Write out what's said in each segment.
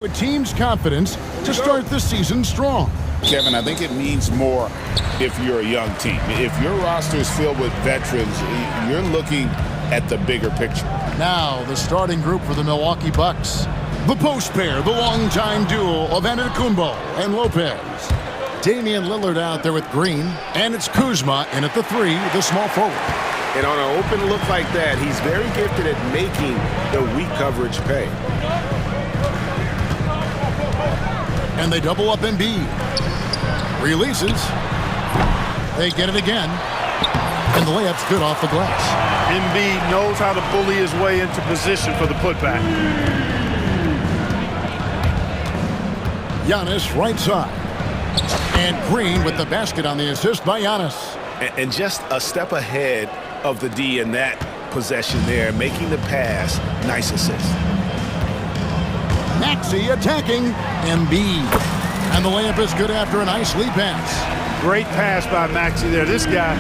With team's confidence to start the season strong. Kevin, I think it means more if you're a young team. If your roster is filled with veterans, you're looking at the bigger picture. Now, the starting group for the Milwaukee Bucks. The post pair, the longtime duo of Antetokounmpo and Lopez. Damian Lillard out there with Green, and it's Kuzma in at the 3, the small forward. And on an open look like that, he's very gifted at making the weak coverage pay. And they double up Embiid. Releases. They get it again. And the layup's good off the glass. Embiid knows how to bully his way into position for the putback. Giannis right side. And Green with the basket on the assist by Giannis. And just a step ahead of the D in that possession there, making the pass. Nice assist. Maxey attacking Embiid. And the layup is good after a nice lead pass. Great pass by Maxey there. This guy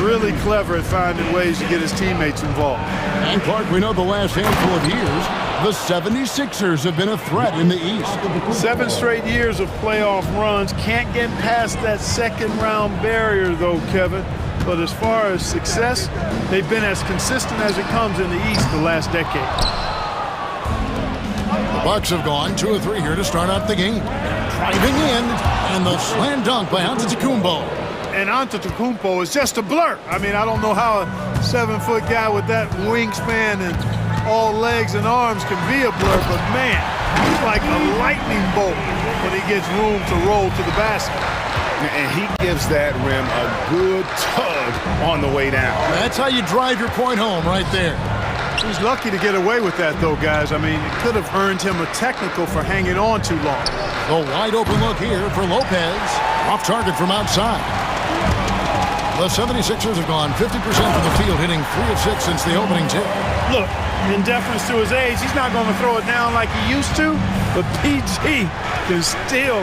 really clever at finding ways to get his teammates involved. And Clark, we know the last handful of years, the 76ers have been a threat in the East. 7 straight years of playoff runs. Can't get past that second round barrier though, Kevin. But as far as success, they've been as consistent as it comes in the East the last decade. The Bucks have gone 2 of 3 here to start out the game. Driving in, and the slam dunk by Antetokounmpo. And Antetokounmpo is just a blur. I mean, I don't know how a 7-foot guy with that wingspan and all legs and arms can be a blur, but man, he's like a lightning bolt when he gets room to roll to the basket. And he gives that rim a good tug on the way down. That's how you drive your point home right there. He's lucky to get away with that, though, guys. I mean, it could have earned him a technical for hanging on too long. The wide open look here for Lopez. Off target from outside. The 76ers have gone 50% from the field, hitting 3 of 6 since the opening tip. Look, in deference to his age, he's not going to throw it down like he used to, but PG can still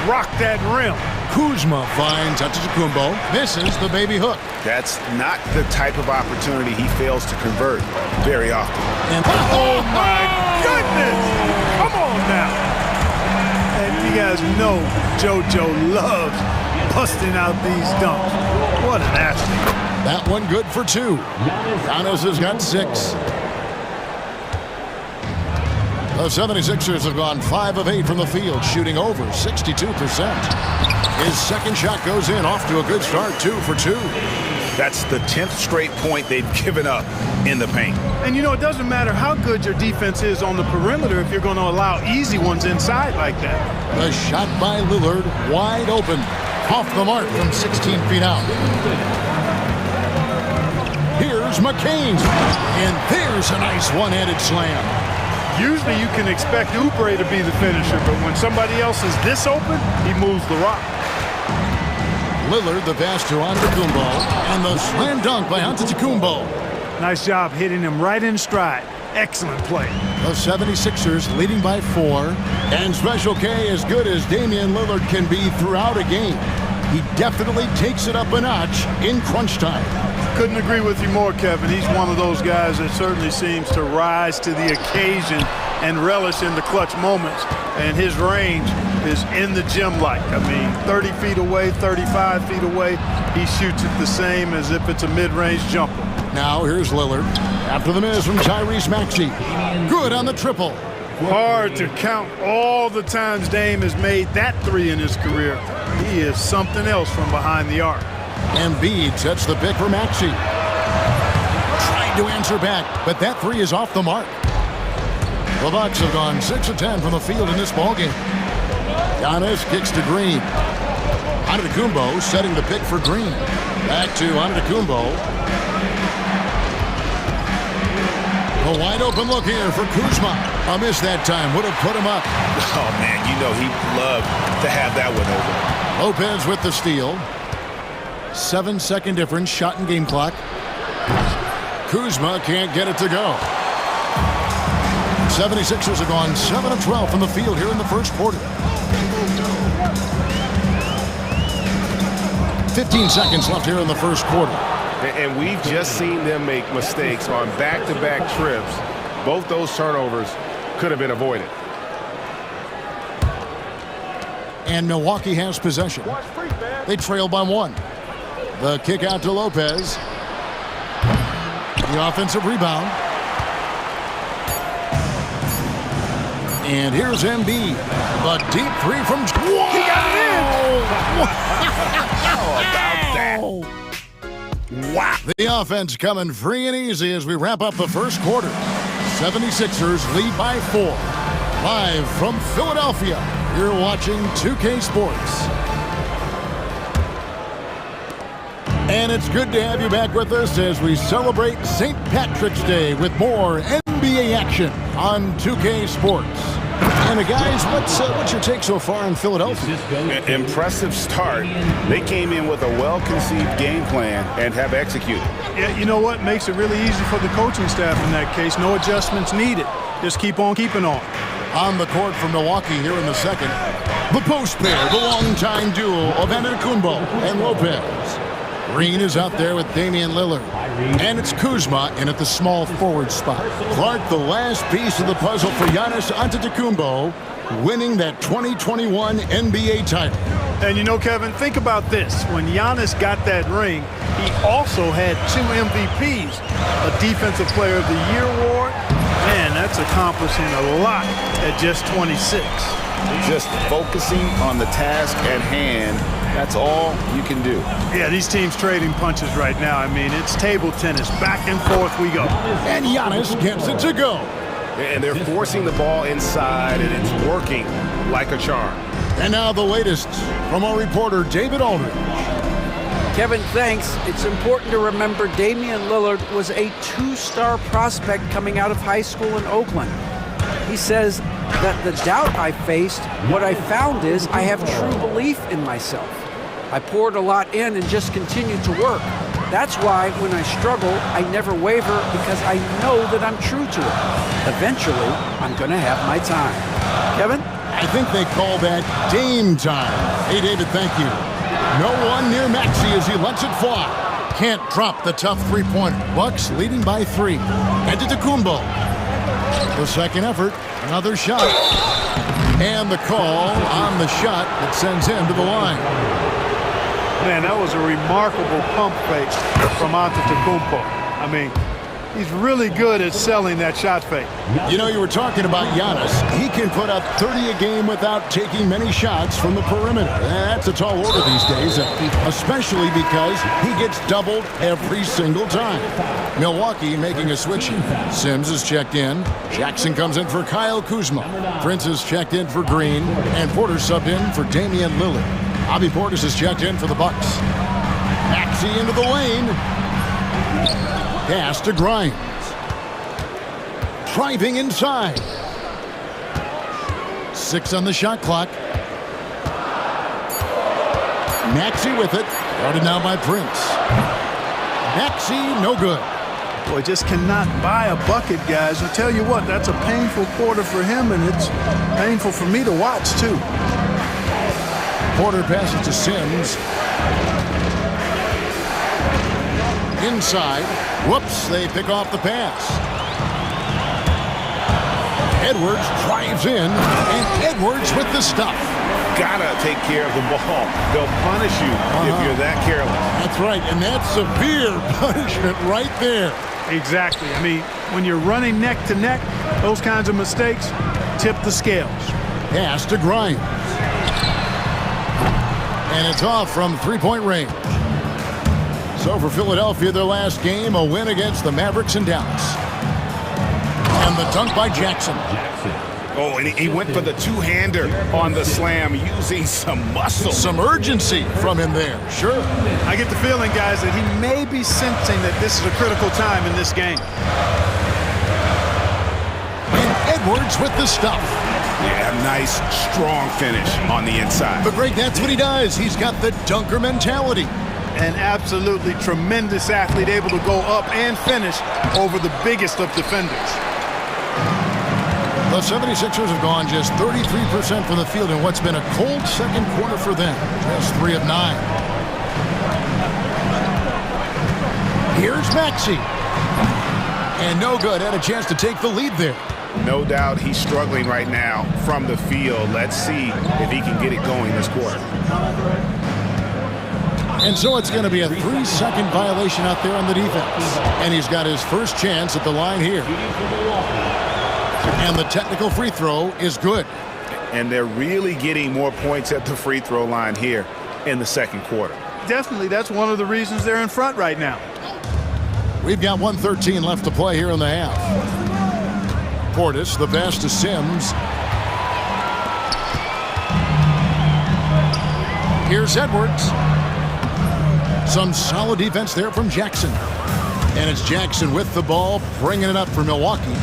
rock that rim. Kuzma finds Antetokounmpo, misses the baby hook. That's not the type of opportunity he fails to convert very often. And oh my goodness! Come on now! And you guys know JoJo loves busting out these dunks. What an athlete. That one good for 2. Giannis has got 6. The 76ers have gone 5 of 8 from the field, shooting over 62%. His second shot goes in, off to a good start, 2 for 2. That's the 10th straight point they've given up in the paint. And you know, it doesn't matter how good your defense is on the perimeter if you're going to allow easy ones inside like that. The shot by Lillard, wide open, off the mark from 16 feet out. Here's McCain, and there's a nice one-handed slam. Usually you can expect Oubre to be the finisher, but when somebody else is this open, he moves the rock. Lillard, the pass to Antetokounmpo, and the slam dunk by Antetokounmpo. Nice job hitting him right in stride. Excellent play. The 76ers leading by 4, and Special K as good as Damian Lillard can be throughout a game. He definitely takes it up a notch in crunch time. Couldn't agree with you more, Kevin. He's one of those guys that certainly seems to rise to the occasion and relish in the clutch moments. And his range is in the gym-like. I mean, 30 feet away, 35 feet away, he shoots it the same as if it's a mid-range jumper. Now here's Lillard. After the miss from Tyrese Maxey. Good on the triple. Hard to count all the times Dame has made that 3 in his career. He is something else from behind the arc. Embiid sets the pick for Maxey. Trying to answer back, but that 3 is off the mark. The Bucks have gone 6 of 10 from the field in this ballgame. Giannis kicks to Green. Antetokounmpo setting the pick for Green. Back to Antetokounmpo. A wide open look here for Kuzma. A miss that time would have put him up. Oh man, you know he'd love to have that one over. Lopez with the steal. 7-second difference, shot and game clock. Kuzma can't get it to go. 76ers have gone 7 of 12 from the field here in the first quarter. 15 seconds left here in the first quarter. And we've just seen them make mistakes on back-to-back trips. Both those turnovers could have been avoided. And Milwaukee has possession. They trail by 1. The kick out to Lopez. The offensive rebound. And here's Embiid. The deep three from... Wow! He got it in! How about that? Wow. The offense coming free and easy as we wrap up the first quarter. 76ers lead by 4. Live from Philadelphia, you're watching 2K Sports. And it's good to have you back with us as we celebrate St. Patrick's Day with more NBA action on 2K Sports. And guys, what's your take so far in Philadelphia? Impressive start. They came in with a well-conceived game plan and have executed. Yeah, you know what? Makes it really easy for the coaching staff in that case. No adjustments needed. Just keep on keeping on. On the court for Milwaukee here in the second, the post pair, the longtime duo of Antetokounmpo and Lopez. Green is out there with Damian Lillard. And it's Kuzma in at the small forward spot. Clark, the last piece of the puzzle for Giannis Antetokounmpo, winning that 2021 NBA title. And you know, Kevin, think about this. When Giannis got that ring, he also had 2 MVPs, a Defensive Player of the Year award. Man, that's accomplishing a lot at just 26. Just focusing on the task at hand, that's all you can do. Yeah, these teams trading punches right now. I mean, it's table tennis. Back and forth we go. And Giannis gets it to go. And they're forcing the ball inside, and it's working like a charm. And now the latest from our reporter, David Aldridge. Kevin, thanks. It's important to remember Damian Lillard was a 2-star prospect coming out of high school in Oakland. He says that the doubt I faced, what I found is I have true belief in myself. I poured a lot in and just continued to work. That's why when I struggle, I never waver because I know that I'm true to it. Eventually, I'm going to have my time. Kevin? I think they call that Dame time. Hey, David, thank you. No one near Maxey as he lets it fly. Can't drop the tough three-pointer. Bucks leading by 3. Antetokounmpo. The second effort, another shot. And the call on the shot that sends him to the line. Man, that was a remarkable pump fake from Antetokounmpo. I mean, he's really good at selling that shot fake. You know, you were talking about Giannis. He can put up 30 a game without taking many shots from the perimeter. That's a tall order these days, especially because he gets doubled every single time. Milwaukee making a switch. Sims is checked in. Jackson comes in for Kyle Kuzma. Prince is checked in for Green. And Porter subbed in for Damian Lillard. Bobby Portis is checked in for the Bucks. Maxey into the lane. Pass to Grimes. Driving inside. 6 on the shot clock. Maxey with it. Guarded now by Prince. Maxey, no good. Boy, just cannot buy a bucket, guys. I tell you what, that's a painful quarter for him, and it's painful for me to watch, too. Porter passes to Sims. Inside. Whoops, they pick off the pass. Edwards drives in, and Edwards with the stuff. Gotta take care of the ball. They'll punish you if you're that careless. That's right, and that's severe punishment right there. Exactly. I mean, when you're running neck to neck, those kinds of mistakes tip the scales. Pass to Grimes. And it's off from three-point range. So for Philadelphia, their last game, a win against the Mavericks in Dallas. And the dunk by Jackson. Oh, and he went for the two-hander on the slam, using some muscle. Some urgency from him there, sure. I get the feeling, guys, that he may be sensing that this is a critical time in this game. And Edwards with the stuff. Yeah, nice, strong finish on the inside. But Greg, that's what he does. He's got the dunker mentality. An absolutely tremendous athlete, able to go up and finish over the biggest of defenders. The 76ers have gone just 33% from the field in what's been a cold second quarter for them. Just 3 of 9. Here's Maxey. And no good. Had a chance to take the lead there. No doubt he's struggling right now from the field. Let's see if he can get it going this quarter. And so it's going to be a 3-second violation out there on the defense. And he's got his first chance at the line here. And the technical free throw is good. And they're really getting more points at the free throw line here in the second quarter. Definitely, that's one of the reasons they're in front right now. We've got 1:13 left to play here in the half. Portis, the pass to Sims. Here's Edwards. Some solid defense there from Jackson. And it's Jackson with the ball, bringing it up for Milwaukee.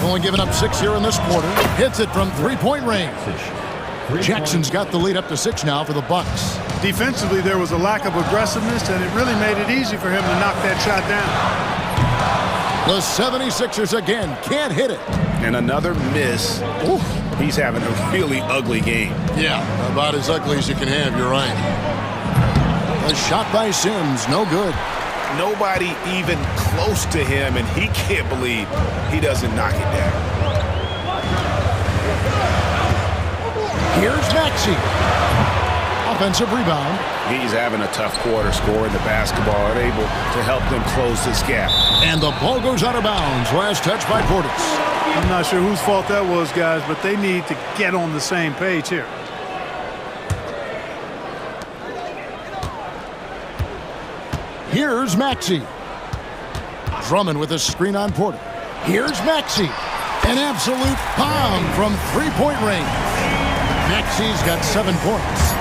Only giving up 6 here in this quarter. Hits it from three-point range. Jackson's got the lead up to 6 now for the Bucks. Defensively, there was a lack of aggressiveness, and it really made it easy for him to knock that shot down. The 76ers again can't hit it. And another miss. Ooh, he's having a really ugly game. Yeah, about as ugly as you can have, you're right. A shot by Sims, no good. Nobody even close to him, and he can't believe he doesn't knock it down. Here's Maxey. Offensive rebound. He's having a tough quarter, scoring the basketball and able to help them close this gap. And the ball goes out of bounds. Last touch by Portis. I'm not sure whose fault that was, guys, but they need to get on the same page here. Here's Maxey. Drummond with a screen on Porter. Here's Maxey. An absolute bomb from three-point range. Maxey's got 7 points.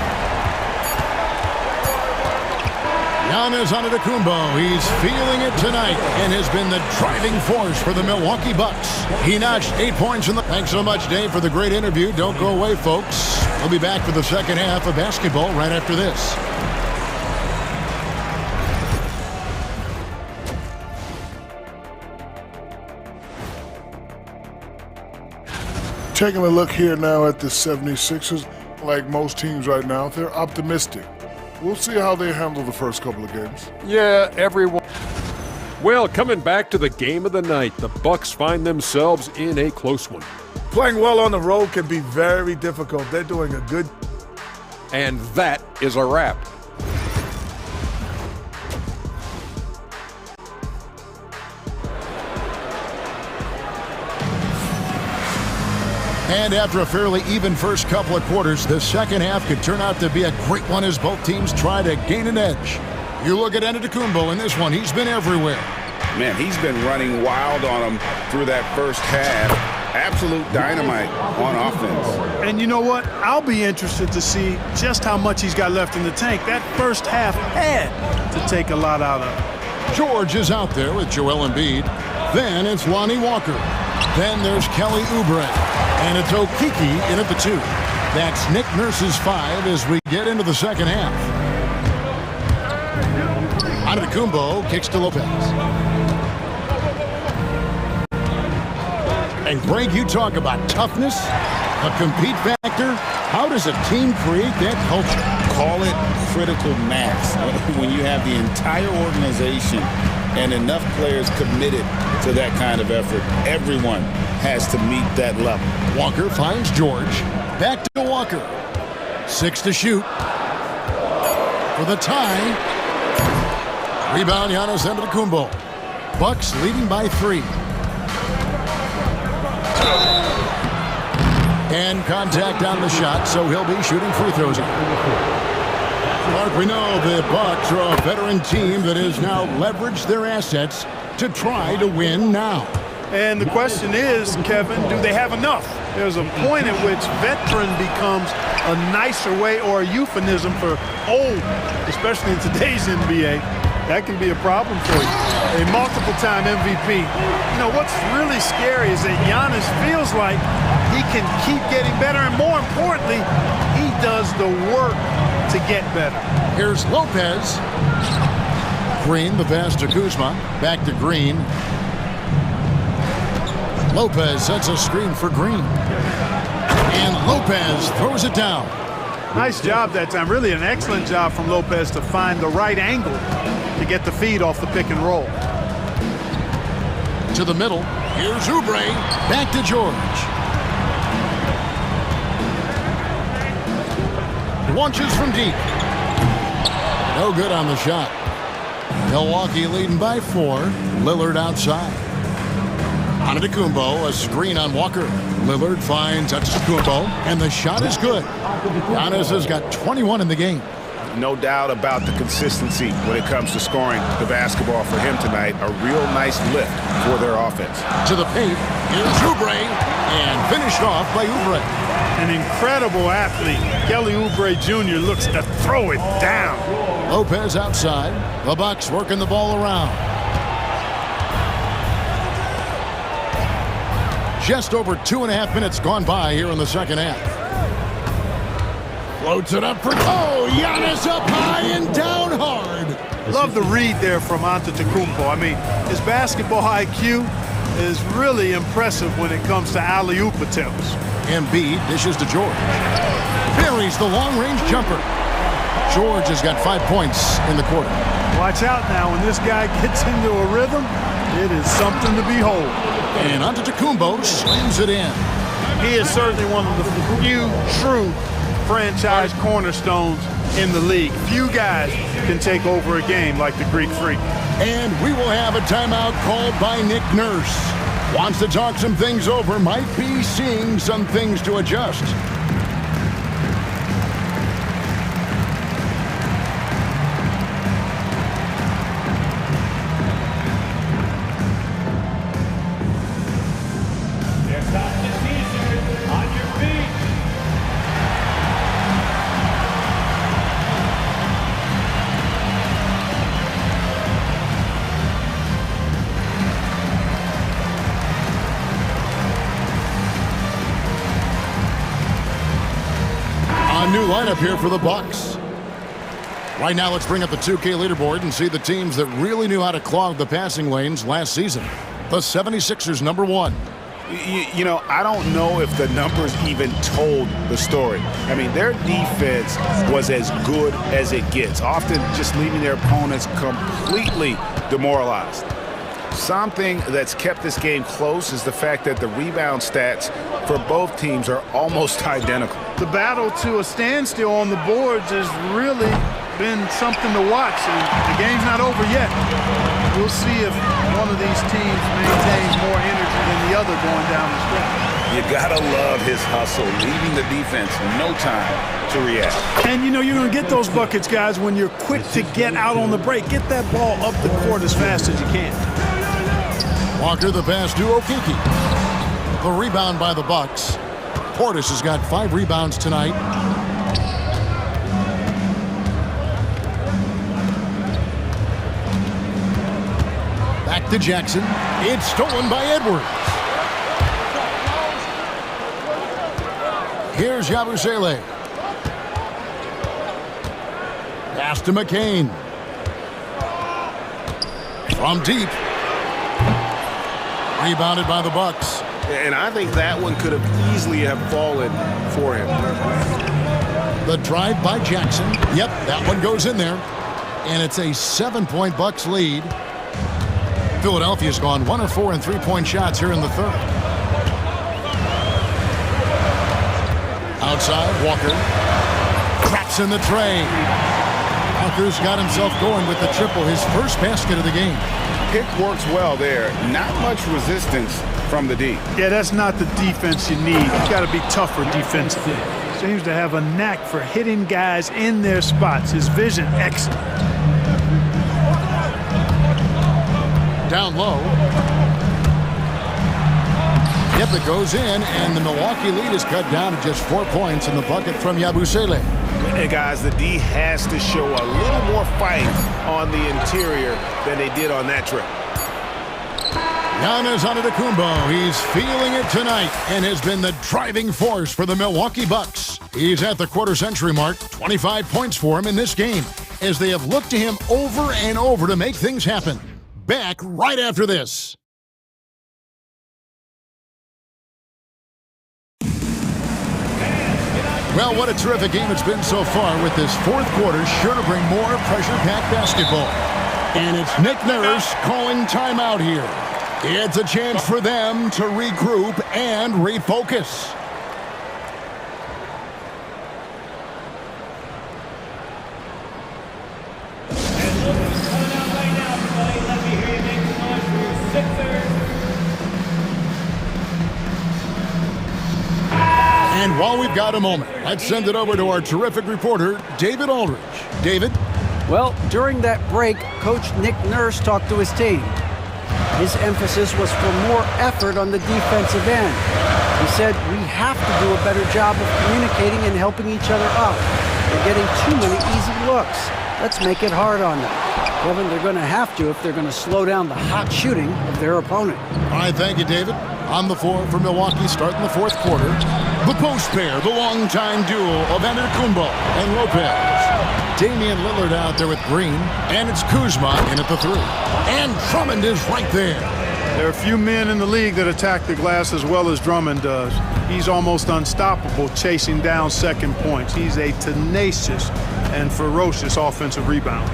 Giannis Antetokounmpo, he's feeling it tonight and has been the driving force for the Milwaukee Bucks. He notched 8 points in the... Thanks so much, Dave, for the great interview. Don't go away, folks. We'll be back for the second half of basketball right after this. Taking a look here now at the 76ers, like most teams right now, they're optimistic. We'll see how they handle the first couple of games. Yeah, everyone. Well, coming back to the game of the night, the Bucks find themselves in a close one. Playing well on the road can be very difficult. They're doing a good... And that is a wrap. And after a fairly even first couple of quarters, the second half could turn out to be a great one as both teams try to gain an edge. You look at Antetokounmpo in this one, he's been everywhere. Man, he's been running wild on him through that first half. Absolute dynamite on offense. And you know what? I'll be interested to see just how much he's got left in the tank. That first half had to take a lot out of it. George is out there with Joel Embiid. Then it's Lonnie Walker. Then there's Kelly Oubre. And it's Okeke in at the 2. That's Nick Nurse's 5 as we get into the second half. Antetokounmpo kicks to Lopez. And Greg, you talk about toughness, a compete factor. How does a team create that culture? Call it critical mass. When you have the entire organization and enough players committed to that kind of effort, everyone has to meet that level. Walker finds George. Back to Walker. 6 to shoot. For the tie. Rebound, Giannis Antetokounmpo. Bucks leading by 3. And contact on the shot, so he'll be shooting free throws. Mark, we know the Bucks are a veteran team that has now leveraged their assets to try to win now. And the question is, Kevin, do they have enough? There's a point at which veteran becomes a nicer way or a euphemism for old, especially in today's NBA. That can be a problem for you. A multiple-time MVP. You know, what's really scary is that Giannis feels like he can keep getting better, and more importantly, he does the work to get better. Here's Lopez. Green, the pass to Kuzma. Back to Green. Lopez sets a screen for Green. And Lopez throws it down. Nice job that time. Really an excellent job from Lopez to find the right angle to get the feed off the pick and roll. To the middle. Here's Oubre. Back to George. Launches from deep. No good on the shot. Milwaukee leading by 4. Lillard outside. Antetokounmpo, a screen on Walker. Lillard finds Antetokounmpo, and the shot is good. Giannis has got 21 in the game. No doubt about the consistency when it comes to scoring the basketball for him tonight. A real nice lift for their offense. To the paint, here's Oubre, and finished off by Oubre. An incredible athlete. Kelly Oubre Jr. looks to throw it down. Lopez outside. The Bucks working the ball around. Just over 2.5 minutes gone by here in the second half. Floats it up for... Oh, Giannis up high and down hard. Love the read there from Antetokounmpo. I mean, his basketball IQ is really impressive when it comes to alley-oop attempts. Embiid dishes to George. Buries the long-range jumper. George has got 5 points in the quarter. Watch out now. When this guy gets into a rhythm, it is something to behold. And Antetokounmpo slams it in. He is certainly one of the few true franchise cornerstones in the league. Few guys can take over a game like the Greek Freak. And we will have a timeout called by Nick Nurse. Wants to talk some things over, might be seeing some things to adjust. New lineup here for the Bucks. Right now, let's bring up the 2K leaderboard and see the teams that really knew how to clog the passing lanes last season. The 76ers, number 1. You know, I don't know if the numbers even told the story. I mean, their defense was as good as it gets, often just leaving their opponents completely demoralized. Something that's kept this game close is the fact that the rebound stats for both teams are almost identical. The battle to a standstill on the boards has really been something to watch, and the game's not over yet. We'll see if one of these teams maintains more energy than the other going down the stretch. You gotta love his hustle, leaving the defense no time to react. And you know you're gonna get those buckets, guys, when you're quick to get out on the break. Get that ball up the court as fast as you can. Walker the pass to Okiki. The rebound by the Bucks. Portis has got 5 rebounds tonight. Back to Jackson. It's stolen by Edwards. Here's Yabusele. Pass to McCain. From deep. Rebounded by the Bucks. And I think that one could have easily have fallen for him. The drive by Jackson. Yep, that one goes in there. And it's a 7-point Bucks lead. Philadelphia's gone 1 of 4 in 3-point shots here in the third. Outside, Walker. Cracks in the tray. Walker's got himself going with the triple, his first basket of the game. Pick works well there. Not much resistance from the D. Yeah, that's not the defense you need. You've got to be tougher defensively. Seems to have a knack for hitting guys in their spots. His vision, excellent. Down low. Yep, it goes in, and the Milwaukee lead is cut down to just 4 points in the bucket from Yabusele. Hey guys, the D has to show a little more fight on the interior than they did on that trip. Giannis Antetokounmpo, he's feeling it tonight and has been the driving force for the Milwaukee Bucks. He's at the quarter-century mark, 25 points for him in this game, as they have looked to him over and over to make things happen. Back right after this. Well, what a terrific game it's been so far, with this fourth quarter sure to bring more pressure-packed basketball. And it's Nick Nurse calling timeout here. It's a chance for them to regroup and refocus. And while we've got a moment, let's send it over to our terrific reporter, David Aldridge. David? Well, during that break, Coach Nick Nurse talked to his team. His emphasis was for more effort on the defensive end. He said, we have to do a better job of communicating and helping each other out. They're getting too many easy looks. Let's make it hard on them. Kevin, they're going to have to if they're going to slow down the hot shooting of their opponent. All right, thank you, David. On the floor for Milwaukee starting the fourth quarter. The post pair, the longtime duo of Antetokounmpo and Lopez. Damian Lillard out there with Green, and it's Kuzma in at the three. And Drummond is right there. There are few men in the league that attack the glass as well as Drummond does. He's almost unstoppable chasing down second points. He's a tenacious and ferocious offensive rebounder.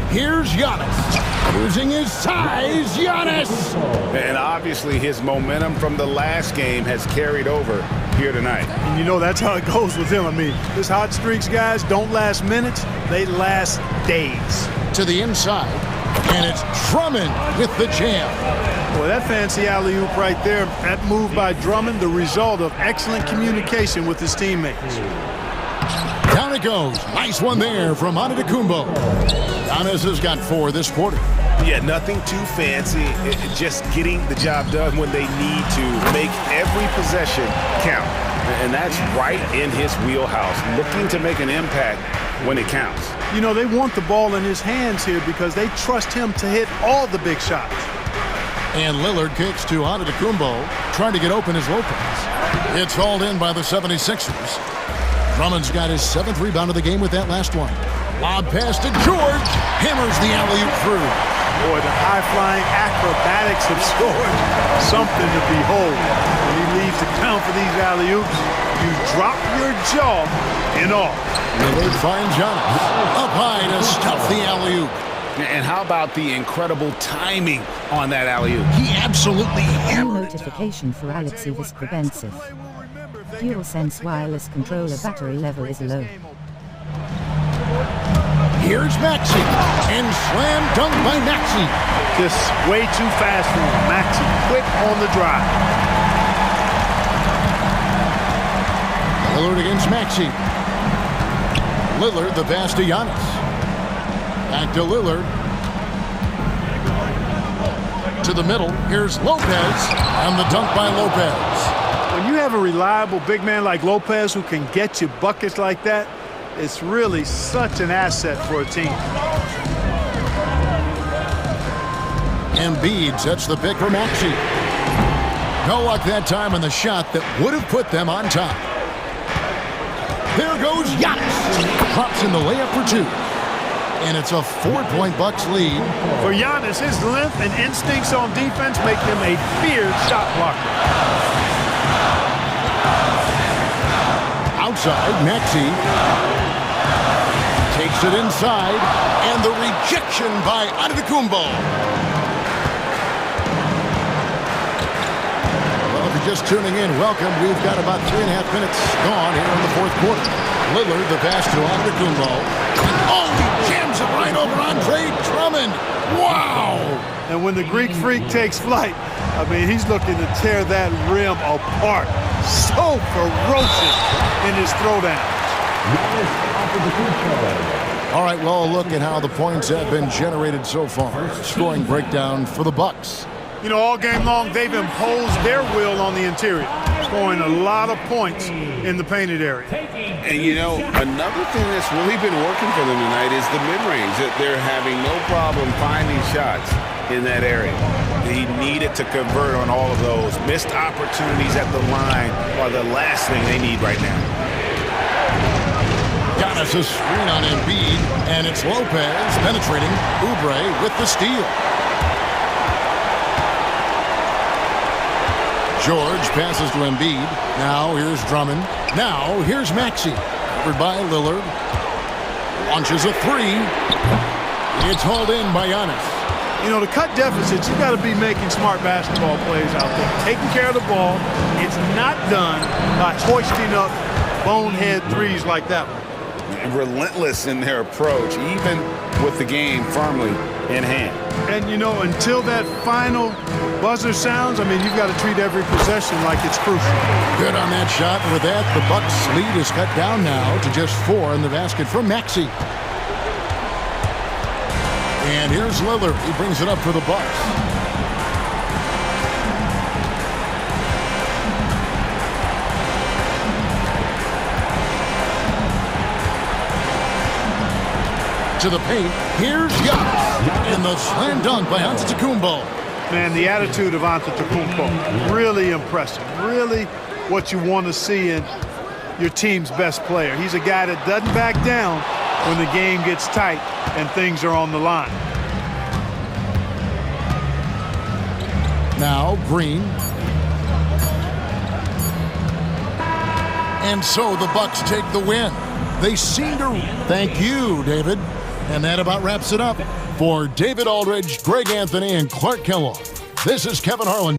Here's Giannis. Using his size, Giannis! And obviously his momentum from the last game has carried over here tonight. And you know that's how it goes with him. I mean, his hot streaks, guys, don't last minutes. They last days. To the inside, and it's Drummond with the jam. Boy, that fancy alley-oop right there, that move by Drummond, the result of excellent communication with his teammates. Down it goes. Nice one there from Antetokounmpo. Giannis has got 4 this quarter. Yeah, nothing too fancy. Just getting the job done when they need to. Make every possession count. And that's right in his wheelhouse. Looking to make an impact when it counts. You know, they want the ball in his hands here because they trust him to hit all the big shots. And Lillard kicks to Antetokounmpo, trying to get open as Lopez. It's hauled in by the 76ers. Drummond's got his 7th rebound of the game with that last one. Lob pass to George. Hammers the alley-oop through. Boy, the high-flying acrobatics of George. Something to behold. When he leaves the count for these alley-oops, you drop your jaw in awe. Lillard finds Giannis. Up high to stuff the alley-oop. And how about the incredible timing on that alley-oop? He absolutely hammered it. Notification for Alexei Visprebensiv. DualSense wireless controller battery level is low. Here's Maxey, and slam dunk by Maxey. Just way too fast for him. Maxey, quick on the drive. Lillard against Maxey. Lillard, the pass to Giannis. Back to Lillard. To the middle, here's Lopez, and the dunk by Lopez. When you have a reliable big man like Lopez who can get you buckets like that, it's really such an asset for a team. Embiid sets the pick for Maxey. No luck that time on the shot that would have put them on top. There goes Giannis. Drops in the layup for 2. And it's a 4-point Bucks lead. For Giannis, his length and instincts on defense make him a feared shot blocker. Outside, Maxey takes it inside, and the rejection by Antetokounmpo. Well, if you're just tuning in, welcome. We've got about 3.5 minutes gone here in the fourth quarter. Lillard, the pass to Antetokounmpo. Oh, he jams it right over Andre Drummond. Wow! And when the Greek freak takes flight, I mean, he's looking to tear that rim apart. So ferocious in his throwdown. All right, well, look at how the points have been generated so far. Scoring breakdown for the Bucks. You know, all game long, they've imposed their will on the interior, scoring a lot of points in the painted area. And, you know, another thing that's really been working for them tonight is the mid-range. That they're having no problem finding shots in that area. He needed to convert on all of those. Missed opportunities at the line are the last thing they need right now. Giannis a screen on Embiid, and it's Lopez penetrating. Oubre with the steal. George passes to Embiid. Now here's Drummond. Now here's Maxey. Covered by Lillard. Launches a 3. It's hauled in by Giannis. You know, to cut deficits, you got to be making smart basketball plays out there, taking care of the ball. It's not done by hoisting up bonehead threes like that one. And relentless in their approach, even with the game firmly in hand. And, you know, until that final buzzer sounds, I mean, you've got to treat every possession like it's crucial. Good on that shot. And with that, the Bucks' lead is cut down now to just 4 in the basket from Maxey. And here's Lillard. He brings it up for the Bucks. To the paint. Here's Giannis. And the slam dunk by Antetokounmpo. Man, the attitude of Antetokounmpo, really impressive. Really what you want to see in your team's best player. He's a guy that doesn't back down when the game gets tight and things are on the line. Now Green. And so the Bucks take the win. They seem to... Thank you, David. And that about wraps it up. For David Aldridge, Greg Anthony, and Clark Kellogg, this is Kevin Harlan.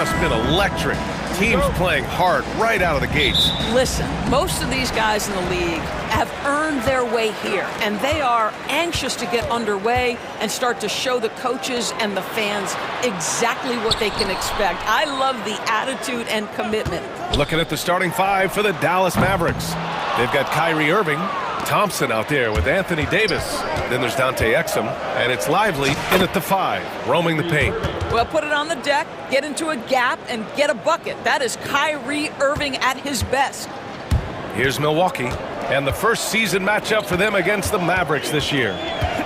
just been electric. Teams playing hard right out of the gates. Listen, most of these guys in the league have earned their way here, and they are anxious to get underway and start to show the coaches and the fans exactly what they can expect. I love the attitude and commitment. Looking at the starting five for the Dallas Mavericks. They've got Kyrie Irving, Thompson out there with Anthony Davis. Then there's Dante Exum, and it's Lively in at the 5, roaming the paint. Well, put it on the deck, get into a gap, and get a bucket. That is Kyrie Irving at his best. Here's Milwaukee, and the first season matchup for them against the Mavericks this year.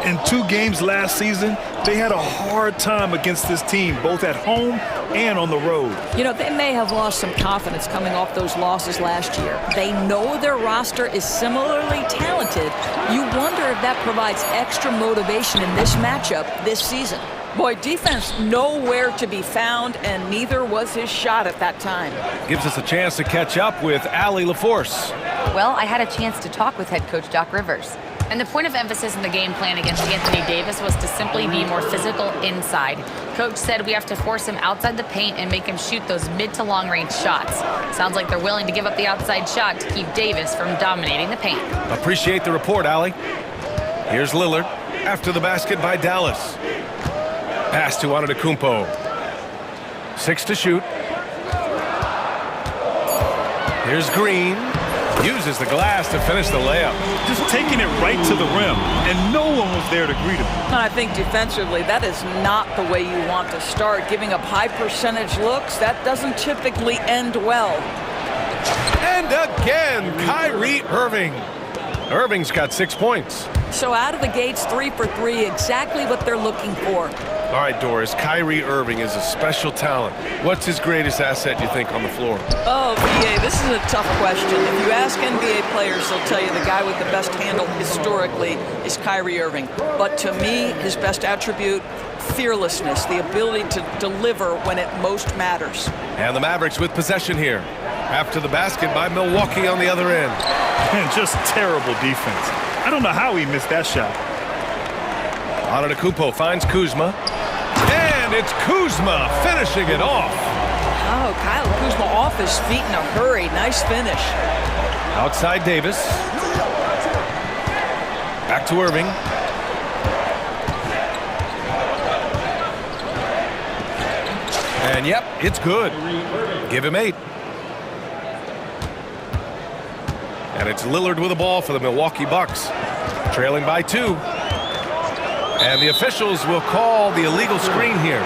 In 2 games last season, they had a hard time against this team, both at home and on the road. You know, they may have lost some confidence coming off those losses last year. They know their roster is similarly talented. You wonder if that provides extra motivation in this matchup this season. Boy, defense nowhere to be found, and neither was his shot at that time. Gives us a chance to catch up with Allie LaForce. Well, I had a chance to talk with head coach Doc Rivers. And the point of emphasis in the game plan against Anthony Davis was to simply be more physical inside. Coach said we have to force him outside the paint and make him shoot those mid to long range shots. Sounds like they're willing to give up the outside shot to keep Davis from dominating the paint. Appreciate the report, Allie. Here's Lillard after the basket by Dallas. Pass to Antetokounmpo. 6 to shoot. Here's Green. Uses the glass to finish the layup. Just taking it right to the rim, and no one was there to greet him. And I think defensively, that is not the way you want to start. Giving up high percentage looks, that doesn't typically end well. And again, Kyrie Irving. Irving's got 6 points. So out of the gates, 3 for 3, exactly what they're looking for. All right, Doris, Kyrie Irving is a special talent. What's his greatest asset, you think, on the floor? Oh, BA, this is a tough question. If you ask NBA players, they'll tell you the guy with the best handle historically is Kyrie Irving. But to me, his best attribute, fearlessness, the ability to deliver when it most matters. And the Mavericks with possession here. After the basket by Milwaukee on the other end. And just terrible defense. I don't know how he missed that shot. Antetokounmpo finds Kuzma. And it's Kuzma finishing it off. Oh, Kyle Kuzma off his feet in a hurry. Nice finish. Outside Davis. Back to Irving. And yep, it's good. Give him 8. And it's Lillard with the ball for the Milwaukee Bucks. Trailing by 2. And the officials will call the illegal screen here.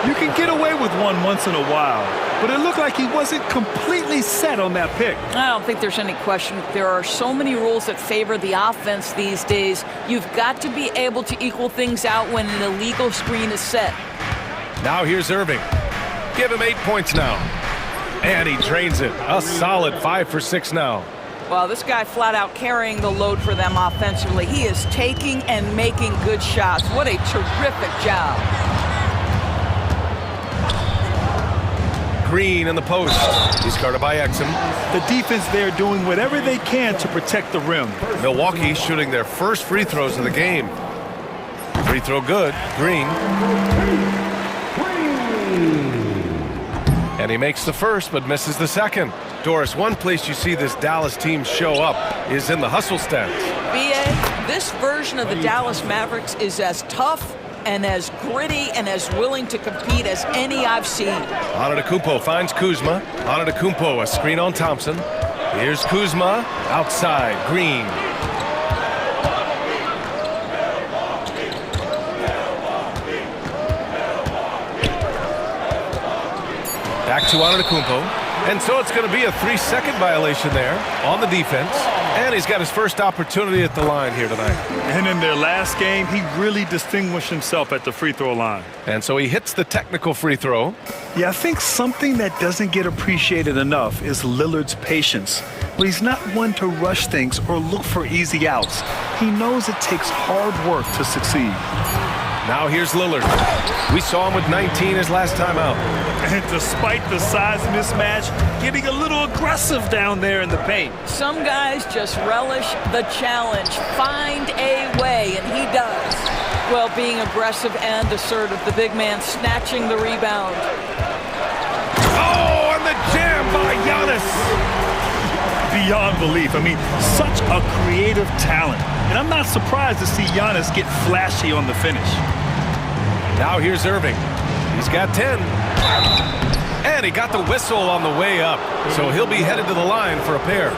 You can get away with one once in a while, but it looked like he wasn't completely set on that pick. I don't think there's any question. There are so many rules that favor the offense these days. You've got to be able to equal things out when an illegal screen is set. Now here's Irving. Give him 8 points now. And he drains it. A solid 5 for 6 now. Well, this guy flat out carrying the load for them offensively. He is taking and making good shots. What a terrific job. Green in the post. He's guarded by Exum. The defense there doing whatever they can to protect the rim. Milwaukee shooting their first free throws of the game. Free throw good. Green. And he makes the first but misses the second. Doris, one place you see this Dallas team show up is in the hustle stance. BA, this version of the Dallas Mavericks is as tough and as gritty and as willing to compete as any I've seen. Antetokounmpo finds Kuzma. Antetokounmpo, a screen on Thompson. Here's Kuzma, outside, Green. Back to Antetokounmpo. And so it's going to be a 3-second violation there on the defense. And he's got his first opportunity at the line here tonight. And in their last game, he really distinguished himself at the free throw line. And so he hits the technical free throw. Yeah, I think something that doesn't get appreciated enough is Lillard's patience. But he's not one to rush things or look for easy outs. He knows it takes hard work to succeed. Now here's Lillard. We saw him with 19 his last time out. And despite the size mismatch, getting a little aggressive down there in the paint. Some guys just relish the challenge. Find a way, and he does. Well, being aggressive and assertive, the big man snatching the rebound. beyond belief. I mean, such a creative talent. And I'm not surprised to see Giannis get flashy on the finish. Now here's Irving. He's got 10. And he got the whistle on the way up. So he'll be headed to the line for a pair.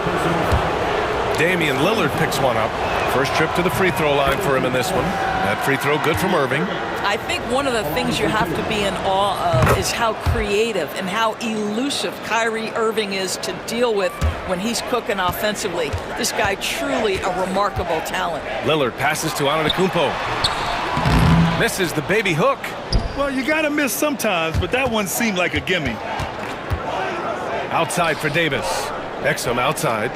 Damian Lillard picks one up. First trip to the free throw line for him in this one. That free throw good from Irving. I think one of the things you have to be in awe of is how creative and how elusive Kyrie Irving is to deal with when he's cooking offensively. This guy truly a remarkable talent. Lillard passes to Antetokounmpo. Misses the baby hook. Well, you gotta miss sometimes, but that one seemed like a gimme. Outside for Davis. Exum outside.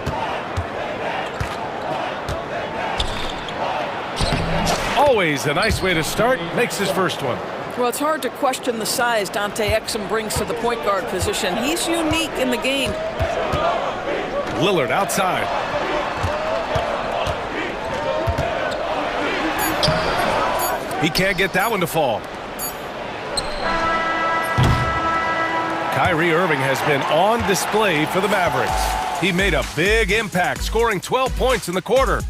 Always a nice way to start. Makes his first one. Well, it's hard to question the size Dante Exum brings to the point guard position. He's unique in the game. Lillard outside. He can't get that one to fall. Kyrie Irving has been on display for the Mavericks. He made a big impact, scoring 12 points in the quarter.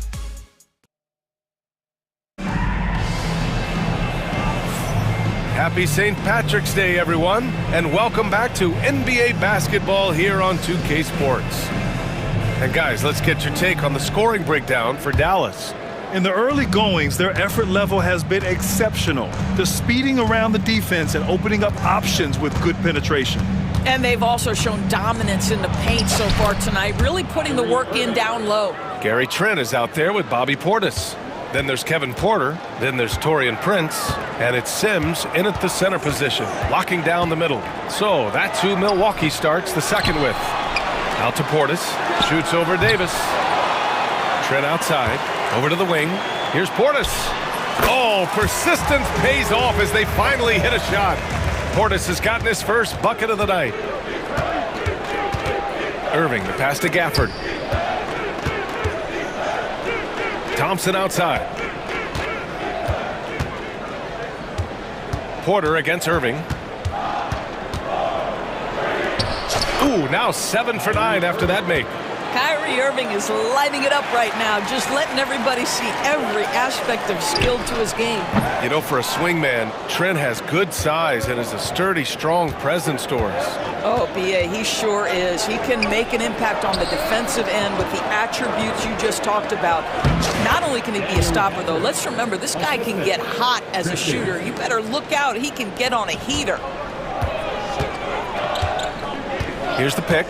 Happy St. Patrick's Day, everyone, and welcome back to NBA basketball here on 2K Sports. And guys, let's get your take on the scoring breakdown for Dallas. In the early goings, their effort level has been exceptional. They're speeding around the defense and opening up options with good penetration. And they've also shown dominance in the paint so far tonight, really putting the work in down low. Gary Trent is out there with Bobby Portis. Then there's Kevin Porter. Then there's Taurean Prince. And it's Sims in at the center position, locking down the middle. So that's who Milwaukee starts the second with. Out to Portis. Shoots over Davis. Trent outside. Over to the wing. Here's Portis. Oh, persistence pays off as they finally hit a shot. Portis has gotten his first bucket of the night. Irving, the pass to Gafford. Thompson outside. Porter against Irving. Ooh, now 7 for 9 after that make. Kyrie Irving is lighting it up right now, just letting everybody see every aspect of skill to his game. You know, for a swingman, Trent has good size and is a sturdy, strong presence to us. Oh, B.A., he sure is. He can make an impact on the defensive end with the attributes you just talked about. Not only can he be a stopper, though, let's remember, this guy can get hot as a shooter. You better look out. He can get on a heater. Here's the pick.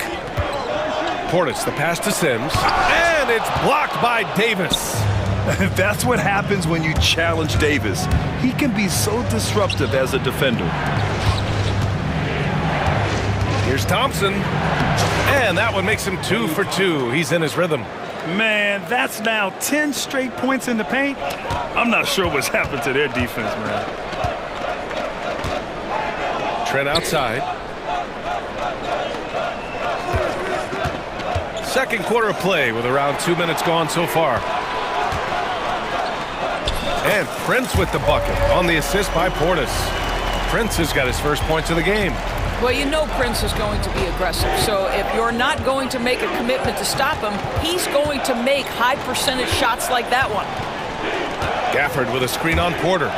Portis, the pass to Sims, and it's blocked by Davis. That's what happens when you challenge Davis. He can be so disruptive as a defender. Here's Thompson, and that one makes him 2 for 2. He's in his rhythm. Man, that's now 10 straight points in the paint. I'm not sure what's happened to their defense, man. Trent outside. Second quarter of play with around 2 minutes gone so far. And Prince with the bucket on the assist by Portis. Prince has got his first points of the game. Well, you know Prince is going to be aggressive, so if you're not going to make a commitment to stop him, he's going to make high percentage shots like that one. Gafford with a screen on Porter.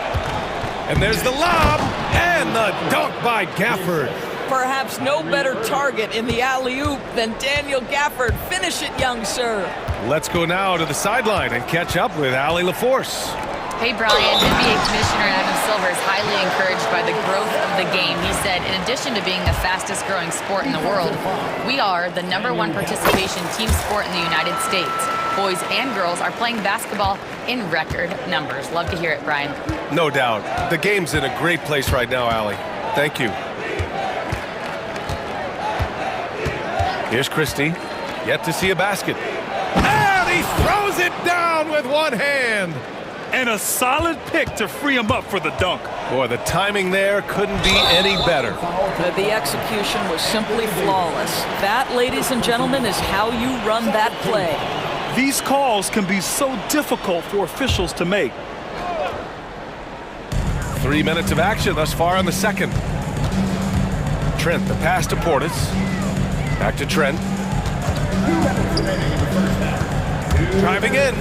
And there's the lob and the dunk by Gafford. Perhaps no better target in the alley-oop than Daniel Gafford. Finish it, young sir. Let's go now to the sideline and catch up with Allie LaForce. Hey, Brian, NBA Commissioner Adam Silver is highly encouraged by the growth of the game. He said, in addition to being the fastest growing sport in the world, we are the #1 participation team sport in the United States. Boys and girls are playing basketball in record numbers. Love to hear it, Brian. No doubt. The game's in a great place right now, Allie. Thank you. Here's Christie, yet to see a basket. And he throws it down with one hand. And a solid pick to free him up for the dunk. Boy, the timing there couldn't be any better. The execution was simply flawless. That, ladies and gentlemen, is how you run that play. These calls can be so difficult for officials to make. 3 minutes of action thus far in the second. Trent, the pass to Portis. Back to Trent. Driving in.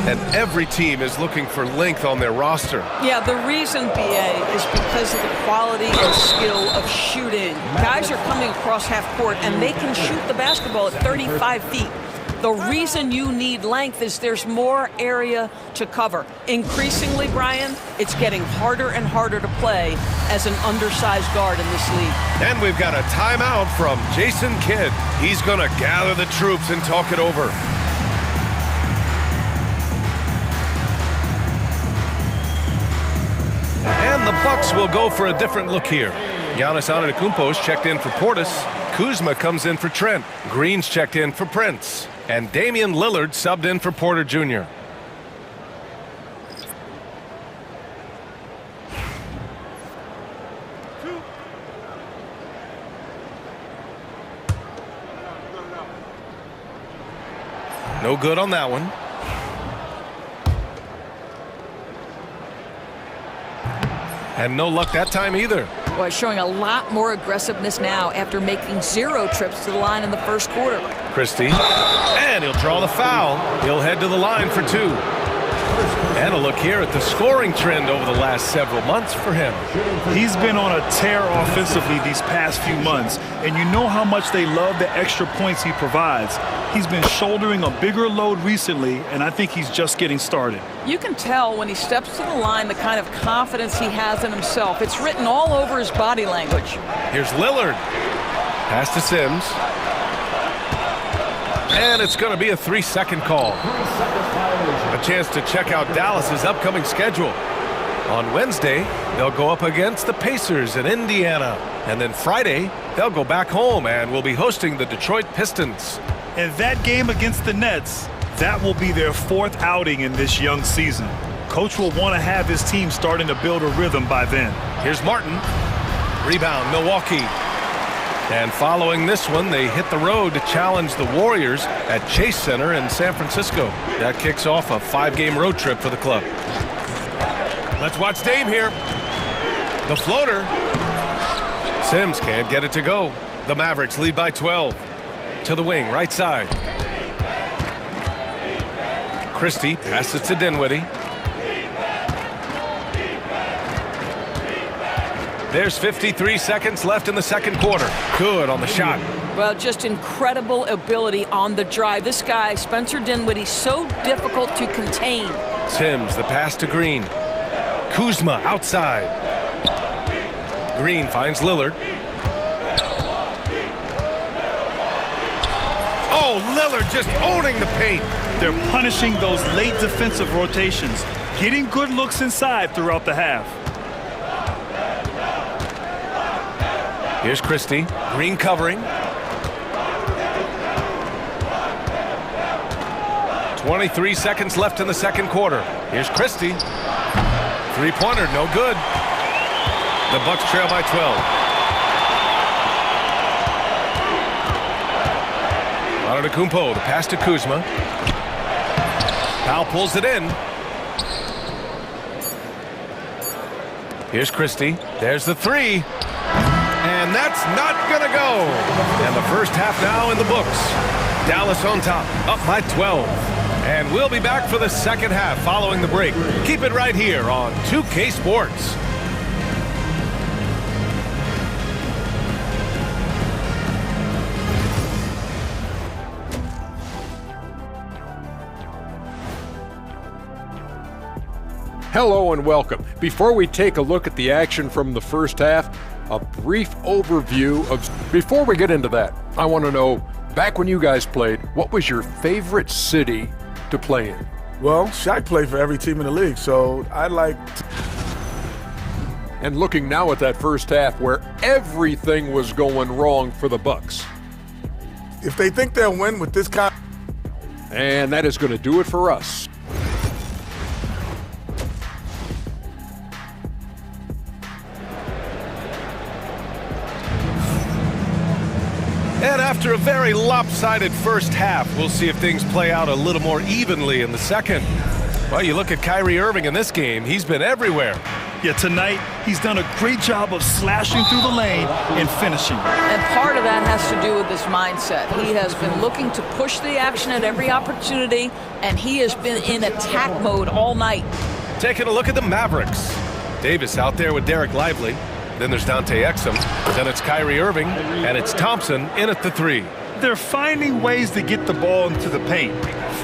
And every team is looking for length on their roster. Yeah, the reason, BA, is because of the quality and skill of shooting. Guys are coming across half court, and they can shoot the basketball at 35 feet. The reason you need length is there's more area to cover. Increasingly, Brian, it's getting harder and harder to play as an undersized guard in this league. And we've got a timeout from Jason Kidd. He's going to gather the troops and talk it over. And the Bucks will go for a different look here. Giannis Antetokounmpo's checked in for Portis. Kuzma comes in for Trent. Green's checked in for Prince. And Damian Lillard subbed in for Porter Jr. No good on that one. And no luck that time either. Boy, showing a lot more aggressiveness now after making 0 trips to the line in the first quarter. Christie. And he'll draw the foul. He'll head to the line for 2. And a look here at the scoring trend over the last several months for him. He's been on a tear offensively these past few months, and you know how much they love the extra points he provides. He's been shouldering a bigger load recently, and I think he's just getting started. You can tell when he steps to the line the kind of confidence he has in himself. It's written all over his body language. Here's Lillard. Pass to Sims. And it's going to be a 3-second call. A chance to check out Dallas's upcoming schedule. On Wednesday, they'll go up against the Pacers in Indiana. And then Friday, they'll go back home and will be hosting the Detroit Pistons. And that game against the Nets, that will be their 4th outing in this young season. Coach will want to have his team starting to build a rhythm by then. Here's Martin. Rebound, Milwaukee. And following this one, they hit the road to challenge the Warriors at Chase Center in San Francisco. That kicks off a 5-game road trip for the club. Let's watch Dame here. The floater. Sims can't get it to go. The Mavericks lead by 12. To the wing, right side. Christie passes to Dinwiddie. There's 53 seconds left in the second quarter. Good on the shot. Well, just incredible ability on the drive. This guy, Spencer Dinwiddie, so difficult to contain. Sims, the pass to Green. Kuzma outside. Green finds Lillard. Oh, Lillard just owning the paint. They're punishing those late defensive rotations, getting good looks inside throughout the half. Here's Christie. Green covering. 23 seconds left in the second quarter. Here's Christie. Three-pointer, no good. The Bucks trail by 12. Antetokounmpo, the pass to Kuzma. Powell pulls it in. Here's Christie. There's the 3. And that's not going to go. And the first half now in the books. Dallas on top, up by 12. And we'll be back for the second half following the break. Keep it right here on 2K Sports. Hello and welcome. Before we take a look at the action from the first half, a brief overview of... Before we get into that, I want to know, back when you guys played, what was your favorite city to play in? Well, Shaq played for every team in the league, so I liked... And looking now at that first half where everything was going wrong for the Bucks. If they think they'll win with this kind... And that is going to do it for us. And after a very lopsided first half, we'll see if things play out a little more evenly in the second. Well, you look at Kyrie Irving in this game, he's been everywhere. Yeah, tonight he's done a great job of slashing through the lane and finishing. And part of that has to do with his mindset. He has been looking to push the action at every opportunity, and he has been in attack mode all night. Taking a look at the Mavericks. Davis out there with Derek Lively. Then there's Dante Exum. Then it's Kyrie Irving, and it's Thompson in at the 3. They're finding ways to get the ball into the paint.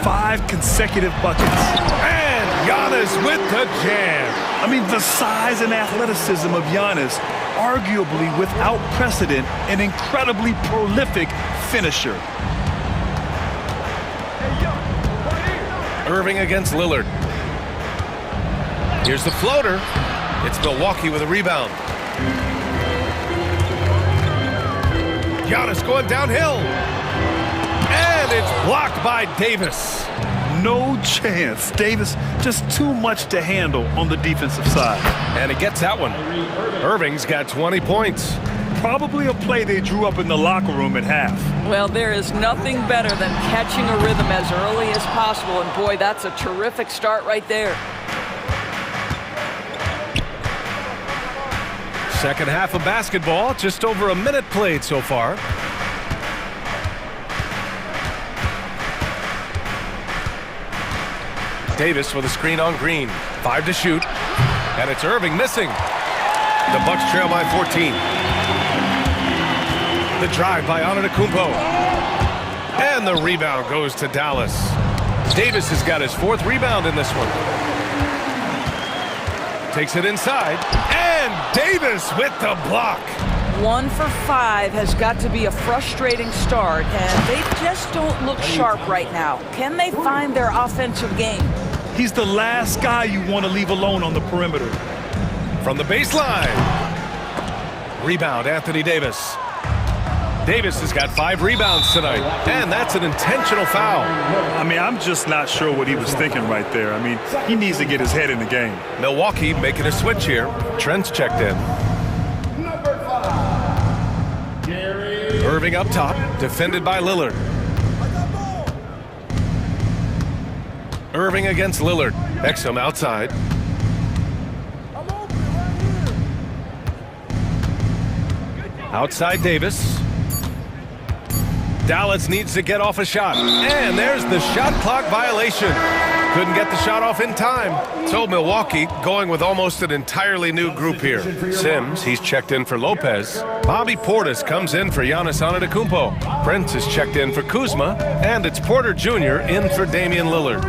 5 consecutive buckets. And Giannis with the jam. I mean, the size and athleticism of Giannis, arguably without precedent, an incredibly prolific finisher. Irving against Lillard. Here's the floater. It's Milwaukee with a rebound. Giannis going downhill. And it's blocked by Davis. No chance. Davis just too much to handle on the defensive side. And he gets that one. Irving's got 20 points. Probably a play they drew up in the locker room at half. Well, there is nothing better than catching a rhythm as early as possible, and boy, that's a terrific start right there. Second half of basketball, just over a minute played so far. Davis with a screen on Green. 5 to shoot. And it's Irving missing. The Bucks trail by 14. The drive by Antetokounmpo. And the rebound goes to Dallas. Davis has got his 4th rebound in this one. Takes it inside. And Davis with the block. 1 for 5 has got to be a frustrating start, and they just don't look sharp right now. Can they find their offensive game? He's the last guy you want to leave alone on the perimeter. From the baseline. Rebound, Anthony Davis. Davis has got 5 rebounds tonight, and that's an intentional foul. I mean, I'm just not sure what he was thinking right there. I mean, he needs to get his head in the game. Milwaukee making a switch here. Trent's checked in. Irving up top, defended by Lillard. Irving against Lillard. Exum outside. Outside Davis. Dallas needs to get off a shot. And there's the shot clock violation. Couldn't get the shot off in time. So Milwaukee going with almost an entirely new group here. Sims, he's checked in for Lopez. Bobby Portis comes in for Giannis Antetokounmpo. Prince is checked in for Kuzma. And it's Porter Jr. in for Damian Lillard.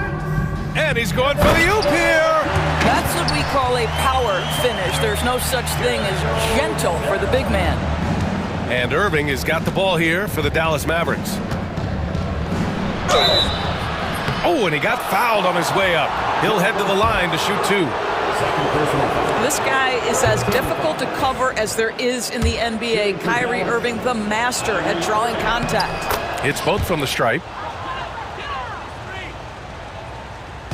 And he's going for the oop here. That's what we call a power finish. There's no such thing as gentle for the big man. And Irving has got the ball here for the Dallas Mavericks. Oh, and he got fouled on his way up. He'll head to the line to shoot 2. This guy is as difficult to cover as there is in the NBA. Kyrie Irving, the master at drawing contact. It's both from the stripe.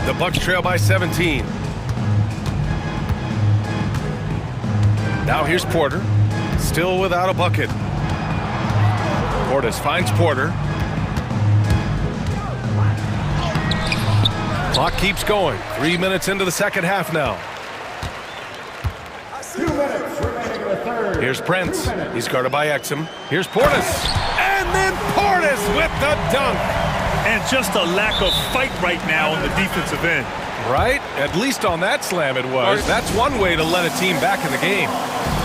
The Bucks trail by 17. Now here's Porter. Still without a bucket. Portis finds Porter. Clock keeps going. 3 minutes into the second half now. 2 minutes remaining in the third. Here's Prince. He's guarded by Exum. Here's Portis. And then Portis with the dunk. And just a lack of fight right now on the defensive end. Right? At least on that slam it was. That's one way to let a team back in the game.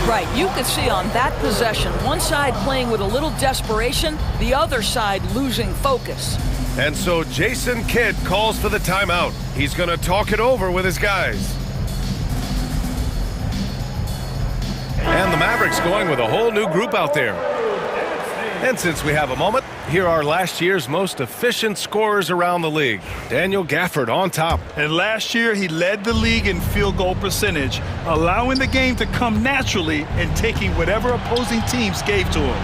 Right, you could see on that possession, one side playing with a little desperation, the other side losing focus. And so Jason Kidd calls for the timeout. He's going to talk it over with his guys. And the Mavericks going with a whole new group out there. And since we have a moment, here are last year's most efficient scorers around the league. Daniel Gafford on top. And last year, he led the league in field goal percentage, allowing the game to come naturally and taking whatever opposing teams gave to him.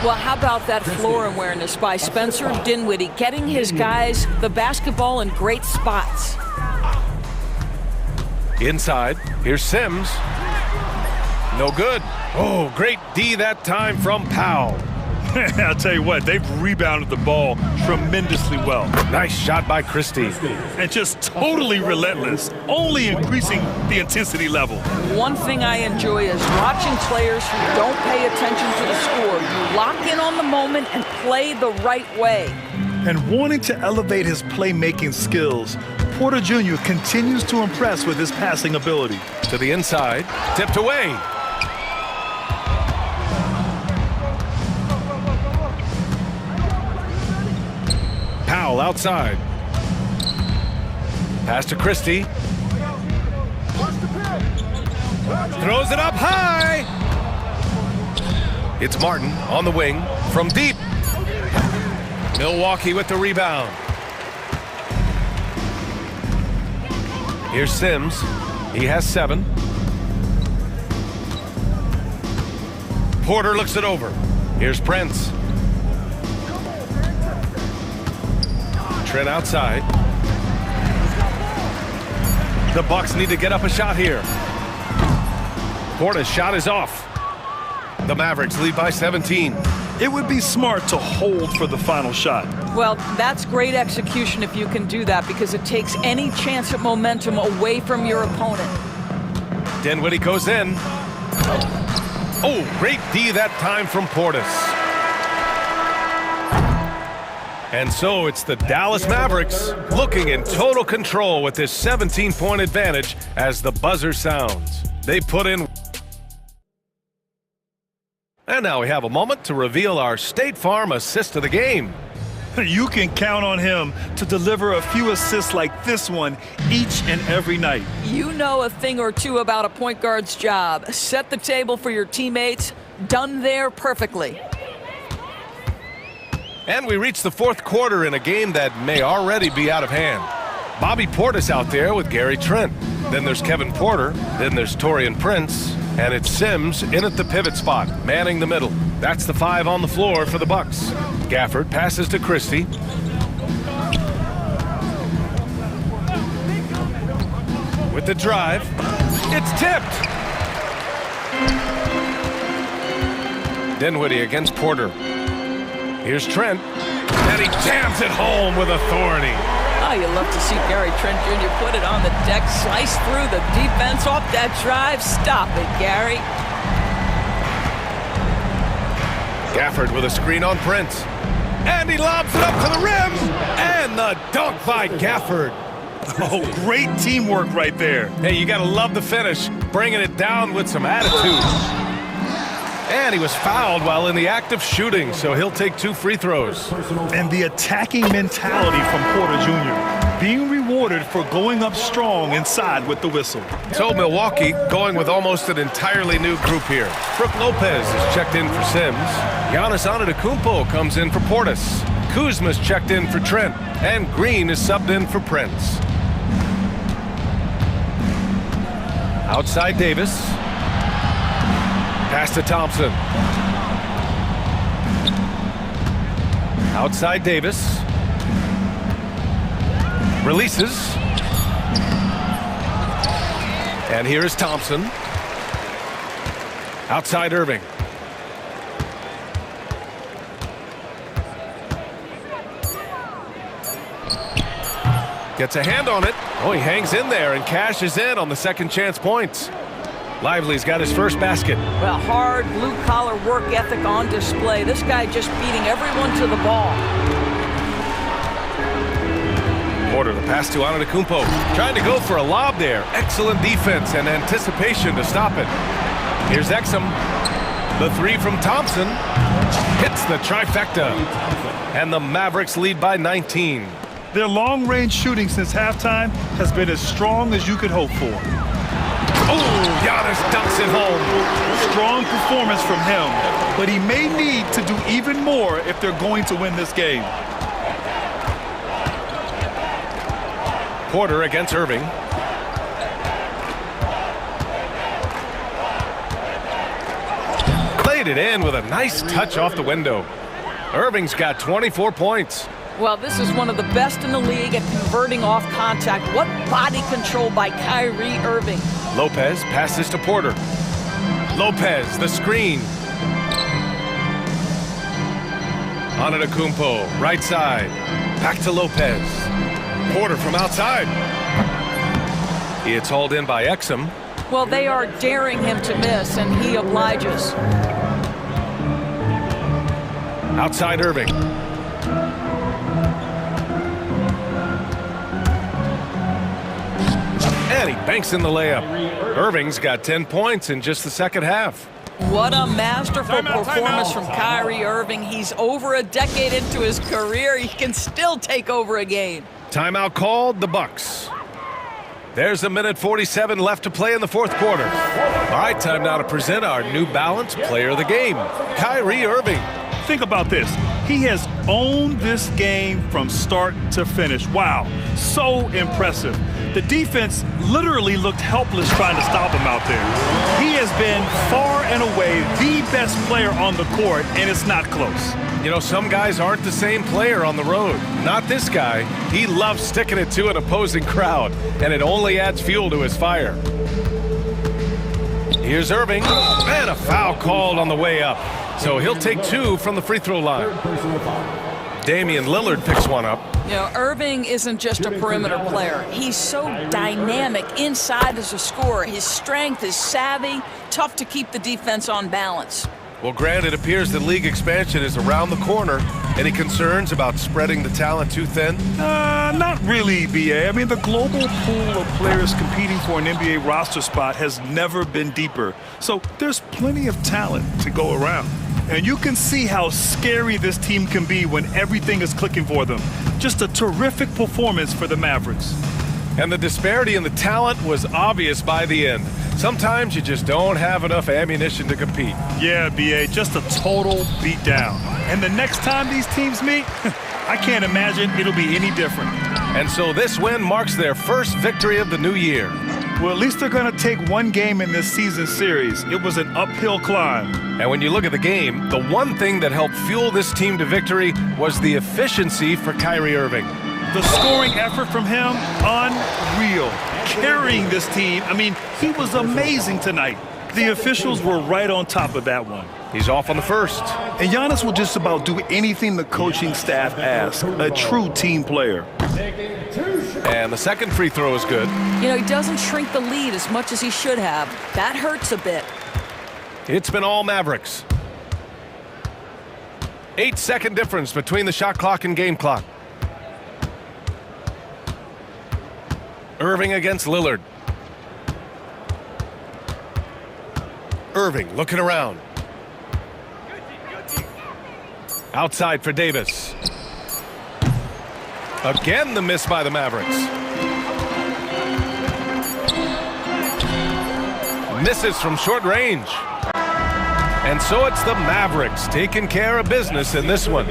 Well, how about that floor awareness by Spencer Dinwiddie, getting his guys the basketball in great spots. Inside, here's Sims. No good. Oh, great D that time from Powell. I'll tell you what, they've rebounded the ball tremendously well. Nice shot by Christie. And just totally relentless, only increasing the intensity level. One thing I enjoy is watching players who don't pay attention to the score. You lock in on the moment and play the right way. And wanting to elevate his playmaking skills, Porter Jr. continues to impress with his passing ability. To the inside, tipped away. Powell outside. Pass to Christie. Throws it up high. It's Martin on the wing from deep. Milwaukee with the rebound. Here's Sims. He has 7. Porter looks it over. Here's Prince. Trent outside. The Bucks need to get up a shot here. Porter's shot is off. The Mavericks lead by 17. It would be smart to hold for the final shot. Well, that's great execution if you can do that, because it takes any chance at momentum away from your opponent. Dinwiddie goes in. Oh, great D that time from Portis. And so it's the Dallas Mavericks looking in total control with this 17-point advantage as the buzzer sounds. They put in. And now we have a moment to reveal our State Farm assist of the game. You can count on him to deliver a few assists like this one each and every night. You know a thing or two about a point guard's job. Set the table for your teammates. Done there perfectly. And we reach the fourth quarter in a game that may already be out of hand. Bobby Portis out there with Gary Trent. Then there's Kevin Porter. Then there's Taurean Prince. And it's Sims in at the pivot spot, manning the middle. That's the 5 on the floor for the Bucks. Gafford passes to Christie. With the drive. It's tipped. Dinwiddie against Porter. Here's Trent, and he jams it home with authority. Oh, you love to see Gary Trent Jr. put it on the deck, slice through the defense off that drive. Stop it, Gary. Gafford with a screen on Prince, and he lobs it up to the rim, and the dunk by Gafford. Oh, great teamwork right there. Hey, you gotta love the finish, bringing it down with some attitude. And he was fouled while in the act of shooting, so he'll take 2 free throws. And the attacking mentality from Porter Jr. being rewarded for going up strong inside with the whistle. So Milwaukee going with almost an entirely new group here. Brook Lopez is checked in for Sims. Giannis Antetokounmpo comes in for Portis. Kuzma's checked in for Trent. And Green is subbed in for Prince. Outside Davis. Pass to Thompson. Outside Davis. Releases. And here is Thompson. Outside Irving. Gets a hand on it. Oh, he hangs in there and cashes in on the second chance points. Lively's got his first basket. Well, hard blue-collar work ethic on display. This guy just beating everyone to the ball. Porter, the pass to Antetokounmpo. Trying to go for a lob there. Excellent defense and anticipation to stop it. Here's Exum. The 3 from Thompson. Hits the trifecta. And the Mavericks lead by 19. Their long-range shooting since halftime has been as strong as you could hope for. Oh, Giannis dunks it home. Strong performance from him, but he may need to do even more if they're going to win this game. Porter against Irving. Played it in with a nice touch off the window. Irving's got 24 points. Well, this is one of the best in the league at converting off contact. What body control by Kyrie Irving. Lopez passes to Porter. Lopez, the screen. Antetokounmpo, right side. Back to Lopez. Porter from outside. It's hauled in by Exum. Well, they are daring him to miss, and he obliges. Outside Irving. And he banks in the layup. Irving's got 10 points in just the second half. What a masterful performance from Kyrie Irving. He's over a decade into his career. He can still take over a game. Timeout called, the Bucks. There's a minute 47 left to play in the fourth quarter. All right, time now to present our New Balance Player of the Game, Kyrie Irving. Think about this. He has owned this game from start to finish. Wow, so impressive. The defense literally looked helpless trying to stop him out there. He has been far and away the best player on the court, and it's not close. You know, some guys aren't the same player on the road. Not this guy. He loves sticking it to an opposing crowd, and it only adds fuel to his fire. Here's Irving, and a foul called on the way up. So he'll take two from the free throw line. Damian Lillard picks one up. You know, Irving isn't just a perimeter player. He's so dynamic inside as a scorer. His strength, his savvy, tough to keep the defense on balance. Well, Grant, it appears that league expansion is around the corner. Any concerns about spreading the talent too thin? Not really, BA. I mean, the global pool of players competing for an NBA roster spot has never been deeper. So there's plenty of talent to go around. And you can see how scary this team can be when everything is clicking for them. Just a terrific performance for the Mavericks. And the disparity in the talent was obvious by the end. Sometimes you just don't have enough ammunition to compete. Yeah, BA, just a total beatdown. And the next time these teams meet, I can't imagine it'll be any different. And so this win marks their first victory of the new year. Well, at least they're going to take one game in this season series. It was an uphill climb. And when you look at the game, the one thing that helped fuel this team to victory was the efficiency for Kyrie Irving. The scoring effort from him, unreal. Carrying this team, I mean, he was amazing tonight. The officials were right on top of that one. He's off on the first. And Giannis will just about do anything the coaching staff asks. A true team player. And the second free throw is good. You know, he doesn't shrink the lead as much as he should have. That hurts a bit. It's been all Mavericks. 8-second difference between the shot clock and game clock. Irving against Lillard. Irving looking around. Outside for Davis. Again, the miss by the Mavericks. Misses from short range. And so it's the Mavericks taking care of business in this one.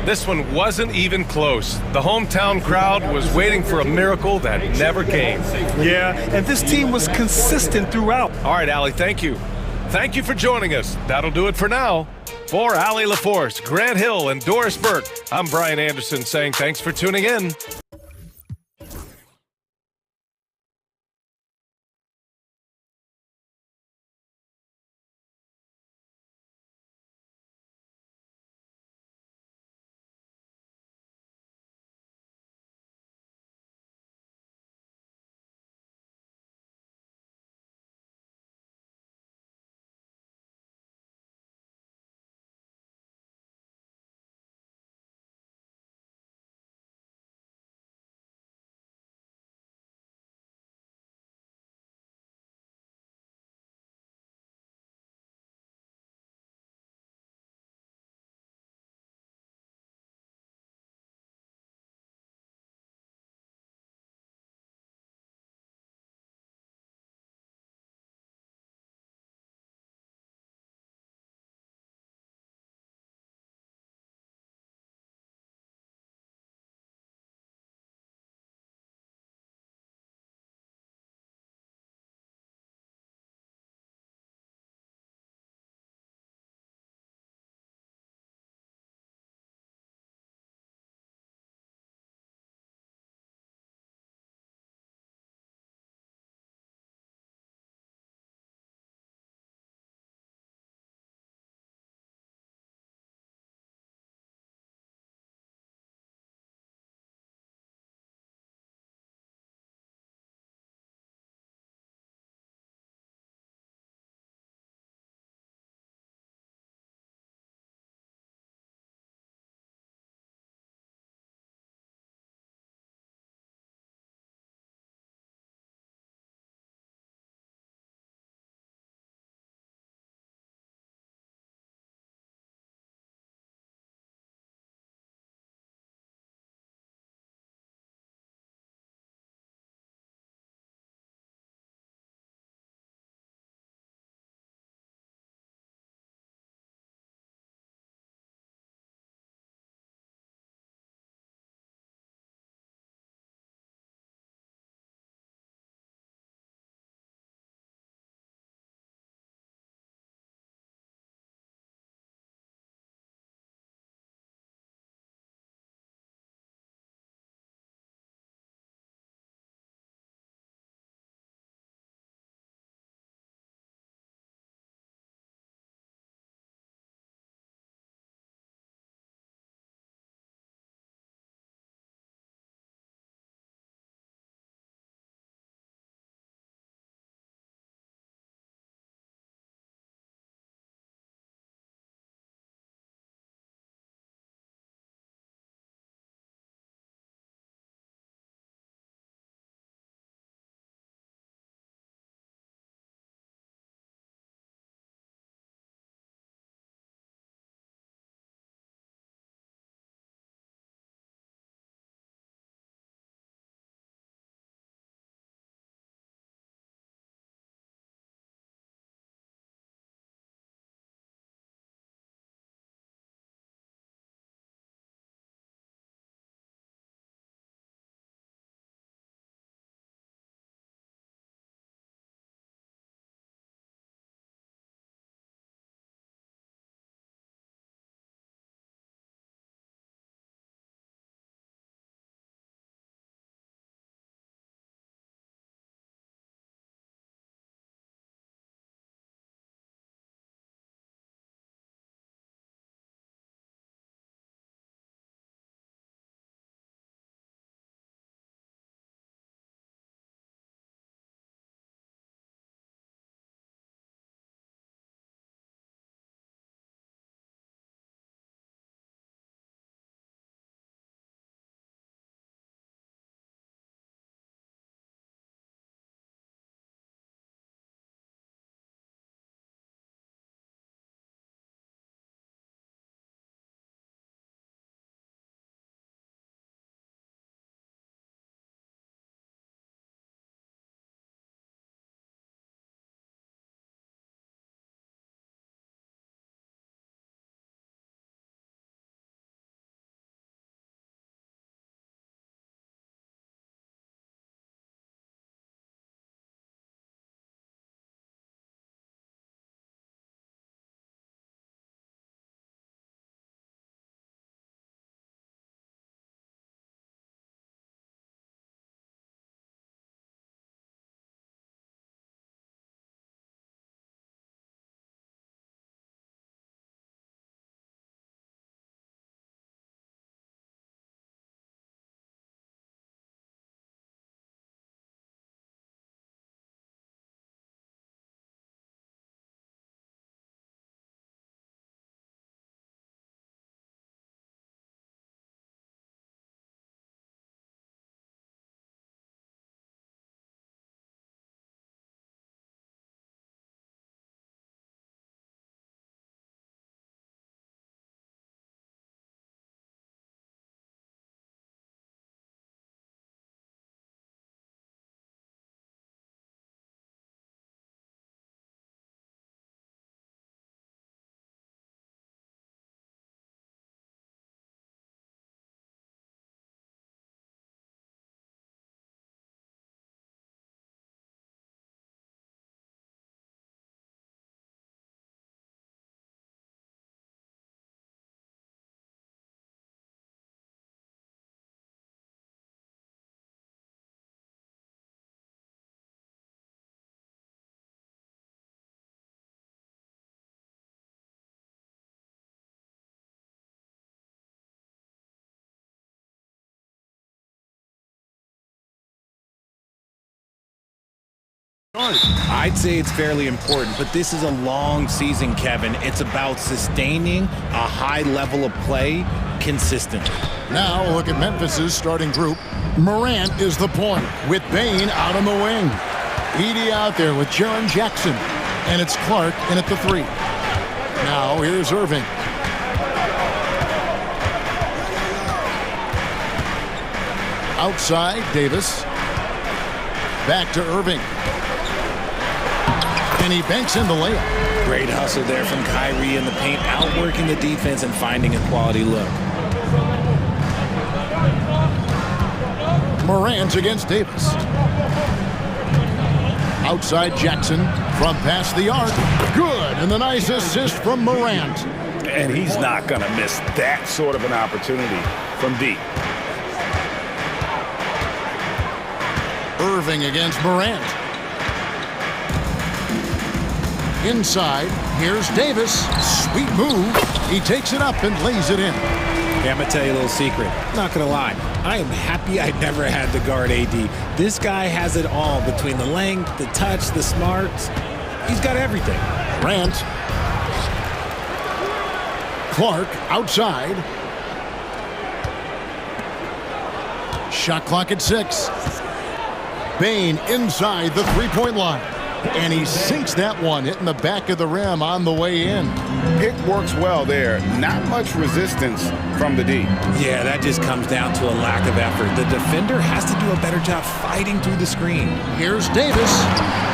This one wasn't even close. The hometown crowd was waiting for a miracle that never came. Yeah, and this team was consistent throughout. All right, Allie, thank you. Thank you for joining us. That'll do it for now. For Allie LaForce, Grant Hill, and Doris Burke, I'm Brian Anderson saying thanks for tuning in. I'd say it's fairly important, but this is a long season, Kevin. It's about sustaining a high level of play consistently. Now look at Memphis's starting group. Morant is the point with Bane out on the wing. Edey out there with Jaren Jackson. And it's Clark in at the 3. Now here's Irving. Outside, Davis. Back to Irving. And he banks in the layup. Great hustle there from Kyrie in the paint, outworking the defense and finding a quality look. Morant against Davis. Outside Jackson from past the arc. Good, and the nice assist from Morant. And he's not going to miss that sort of an opportunity from deep. Irving against Morant. Inside, here's Davis. Sweet move. He takes it up and lays it in. Hey, I'm going to tell you a little secret. I'm not going to lie. I am happy I never had to guard AD. This guy has it all between the length, the touch, the smarts. He's got everything. Morant. Clark outside. Shot clock at 6. Bane inside the three-point line. And he sinks that one, hitting the back of the rim on the way in. Pick works well there. Not much resistance from the D. Yeah, that just comes down to a lack of effort. The defender has to do a better job fighting through the screen. Here's Davis,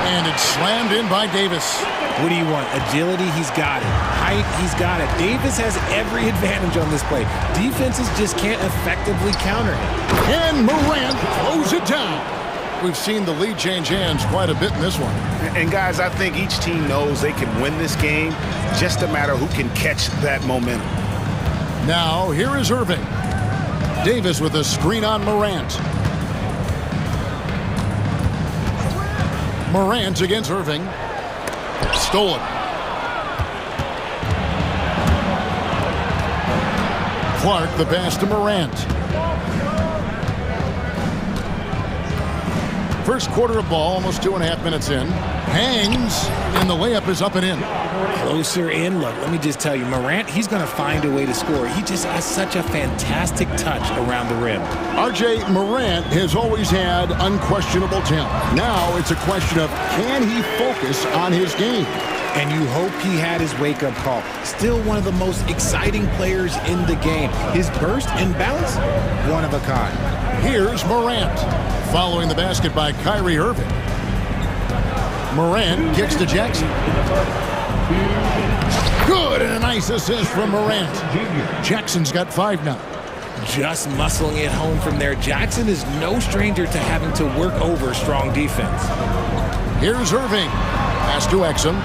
and it's slammed in by Davis. What do you want? Agility, he's got it. Height, he's got it. Davis has every advantage on this play. Defenses just can't effectively counter him. And Morant throws it down. We've seen the lead change hands quite a bit in this one. And guys, I think each team knows they can win this game. Just a matter who can catch that momentum. Now, here is Irving. Davis with a screen on Morant. Morant against Irving. Stolen. Clark the pass to Morant. First quarter of ball, almost 2.5 minutes in. Hangs, and the layup is up and in. Closer in. Look, let me just tell you, Morant, he's going to find a way to score. He just has such a fantastic touch around the rim. RJ Morant has always had unquestionable talent. Now it's a question of can he focus on his game? And you hope he had his wake-up call. Still one of the most exciting players in the game. His burst and bounce, one of a kind. Here's Morant. Following the basket by Kyrie Irving. Morant kicks to Jackson. Good, and a nice assist from Morant. Jackson's got 5 now. Just muscling it home from there. Jackson is no stranger to having to work over strong defense. Here's Irving. Pass to Exum.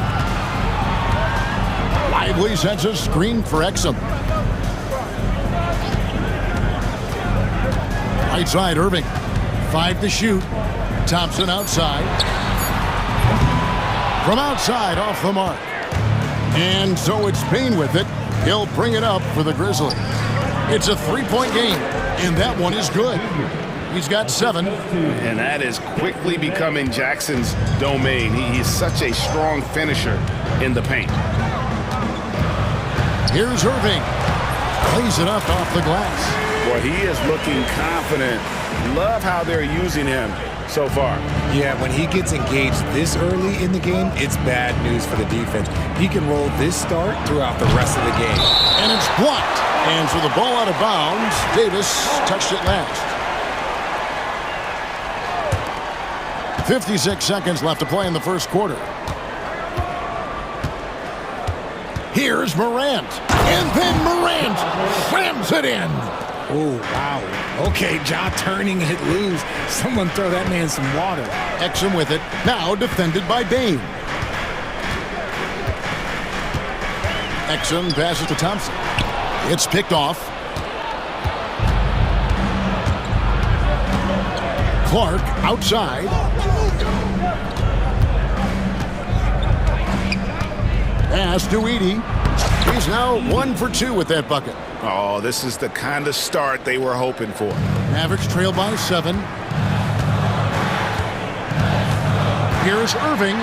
Lively sets a screen for Exum. Right side, Irving. 5 to shoot. Thompson outside. From outside, off the mark. And so it's Bane with it. He'll bring it up for the Grizzlies. It's a 3-point game, and that one is good. He's got 7. And that is quickly becoming Jackson's domain. He is such a strong finisher in the paint. Here's Irving. Plays it up off the glass. Boy, he is looking confident. Love how they're using him so far. Yeah, when he gets engaged this early in the game, it's bad news for the defense. He can roll this start throughout the rest of the game. And it's blocked. And so the ball out of bounds. Davis touched it last. 56 seconds left to play in the first quarter. Here's Morant. And then Morant slams it in. Oh, wow. Okay, Ja turning it loose. Someone throw that man some water. Exum with it. Now defended by Bane. Exum passes to Thompson. It's picked off. Clark outside. Pass to Edey. He's now 1 for 2 with that bucket. Oh, this is the kind of start they were hoping for. Mavericks trail by 7. Here's Irving.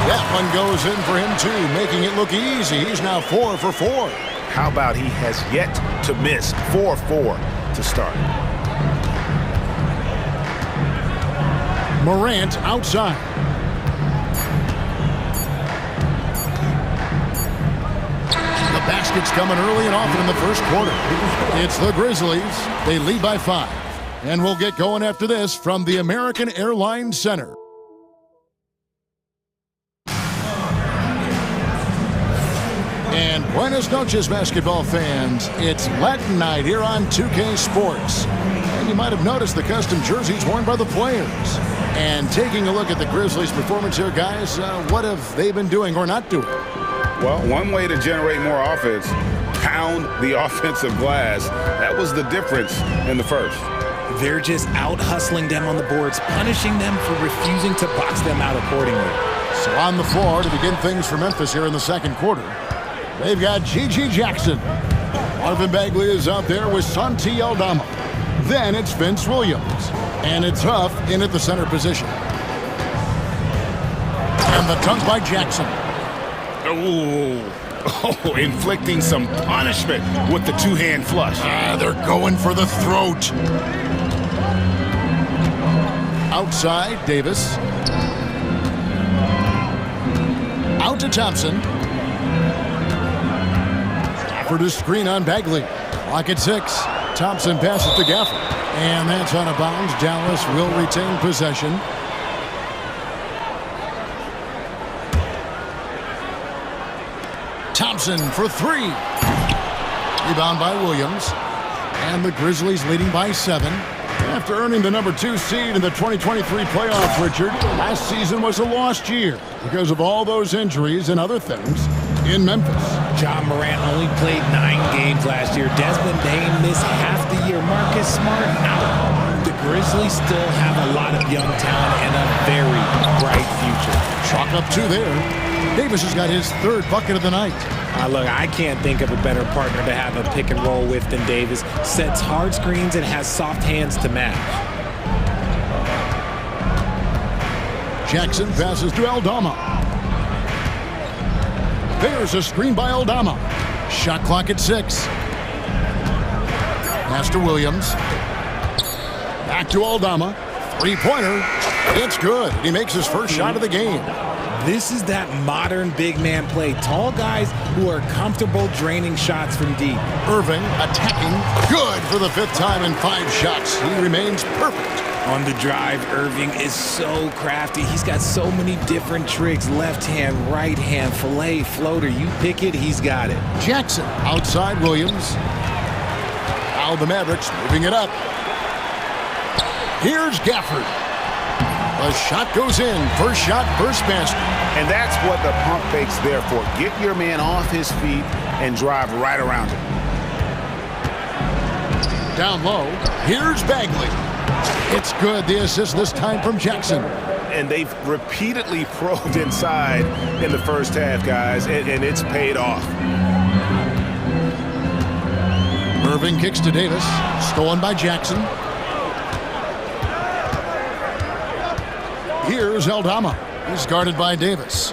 That one goes in for him too, making it look easy. He's now 4 for 4. How about he has yet to miss? 4-4 to start. Morant outside. The basket's coming early and often in the first quarter. It's the Grizzlies. They lead by 5. And we'll get going after this from the American Airlines Center. And buenas noches, basketball fans. It's Latin night here on 2K Sports. And you might have noticed the custom jerseys worn by the players. And taking a look at the Grizzlies' performance here, guys, what have they been doing or not doing? Well, one way to generate more offense, pound the offensive glass. That was the difference in the first. They're just out-hustling them on the boards, punishing them for refusing to box them out accordingly. So on the floor to begin things for Memphis here in the second quarter, they've got G.G. Jackson. Marvin Bagley is out there with Santi Aldama. Then it's Vince Williams. And it's Huff in at the center position. And the dunk by Jackson. Oh, inflicting some punishment with the two-hand flush. They're going for the throat. Outside, Davis. Out to Thompson. Stafford is screen on Bagley. Clock at 6. Thompson passes to Gafford. And that's out of bounds. Dallas will retain possession. Thompson for 3. Rebound by Williams. And the Grizzlies leading by 7. After earning the number 2 seed in the 2023 playoffs, Richard, last season was a lost year because of all those injuries and other things in Memphis. John Morant only played 9 games last year. Desmond Bane missed half the year. Marcus Smart out. The Grizzlies still have a lot of young talent and a very bright future. Chalk up 2 there. Davis has got his 3rd bucket of the night. Look, I can't think of a better partner to have a pick and roll with than Davis. Sets hard screens and has soft hands to match. Jackson passes to Aldama. There's a screen by Aldama. Shot clock at 6. Pass to Williams. Back to Aldama. 3-pointer. It's good. He makes his first shot of the game. This is that modern big man play. Tall guys who are comfortable draining shots from deep. Irving attacking. Good for the 5th time in 5 shots. He remains perfect. On the drive, Irving is so crafty. He's got so many different tricks. Left hand, right hand, fillet, floater. You pick it, he's got it. Jackson outside Williams. Now the Mavericks moving it up. Here's Gafford. The shot goes in. First shot, first basket. And that's what the pump fake's there for. Get your man off his feet and drive right around him. Down low. Here's Bagley. It's good. The assist this time from Jackson. And they've repeatedly probed inside in the first half, guys, and it's paid off. Irving kicks to Davis. Stolen by Jackson. Here's Aldama. He's guarded by Davis.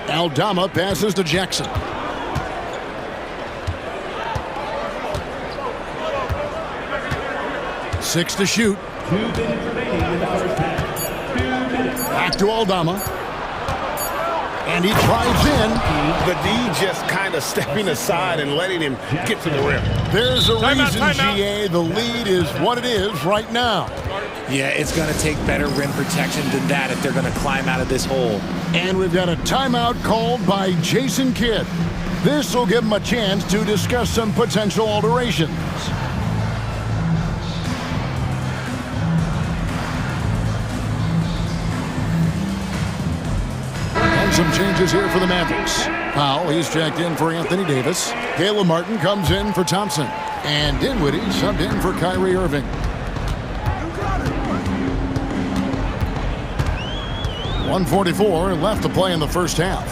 Aldama passes to Jackson. Six to shoot. 2 minutes remaining in the first half. 2 minutes. Back to Aldama. And he drives in. The D just kind of stepping aside and letting him get to the rim. There's a reason, GA. The lead is what it is right now. Yeah, it's going to take better rim protection than that if they're going to climb out of this hole. And we've got a timeout called by Jason Kidd. This will give him a chance to discuss some potential alterations. And some changes here for the Mavericks. Powell, he's checked in for Anthony Davis. Caleb Martin comes in for Thompson. And Dinwiddie subbed in for Kyrie Irving. 1:44 left to play in the first half.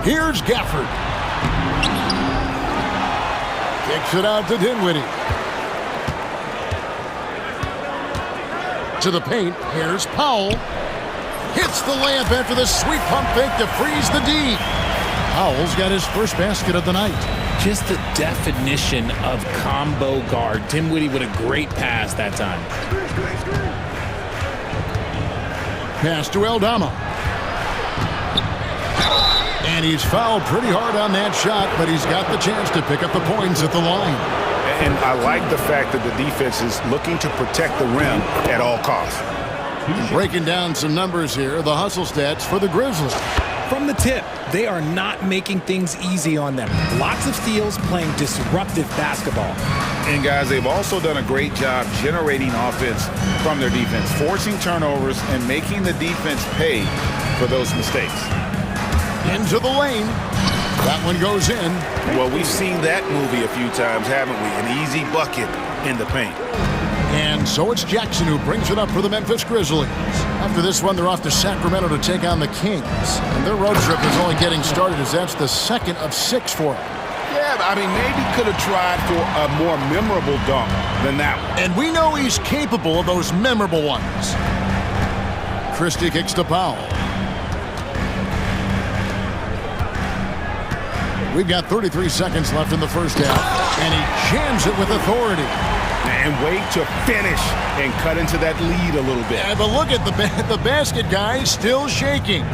Here's Gafford. Kicks it out to Dinwiddie. to the paint. Here's Powell. Hits the layup after the sweet pump fake to freeze the D. Powell's got his first basket of the night. Just the definition of combo guard. Tim Whitty with a great pass that time. Pass to Aldama. And he's fouled pretty hard on that shot, but he's got the chance to pick up the points at the line. And I like the fact that the defense is looking to protect the rim at all costs. Breaking down some numbers here, the hustle stats for the Grizzlies. From the tip, they are not making things easy on them. Lots of steals, playing disruptive basketball. And guys, they've also done a great job generating offense from their defense, forcing turnovers and making the defense pay for those mistakes. Into the lane. That one goes in. Well, we've seen that movie a few times, haven't we? An easy bucket in the paint. And so it's Jackson who brings it up for the Memphis Grizzlies. After this one, they're off to Sacramento to take on the Kings. And their road trip is only getting started as that's the second of 6 for them. Yeah, I mean, maybe could have tried for a more memorable dunk than that one. And we know he's capable of those memorable ones. Christie kicks to Powell. We've got 33 seconds left in the first half, and he jams it with authority. And wait to finish and cut into that lead a little bit. Yeah, but look at the basket guy still shaking.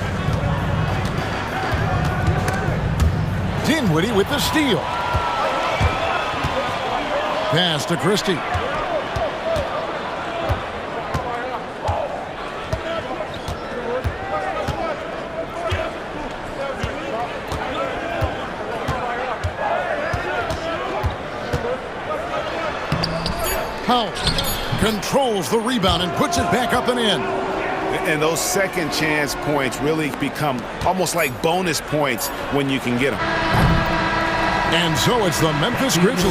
Dinwiddie with the steal. Pass to Christie. Powell controls the rebound and puts it back up and in. And those second chance points really become almost like bonus points when you can get them. And so it's the Memphis Grizzlies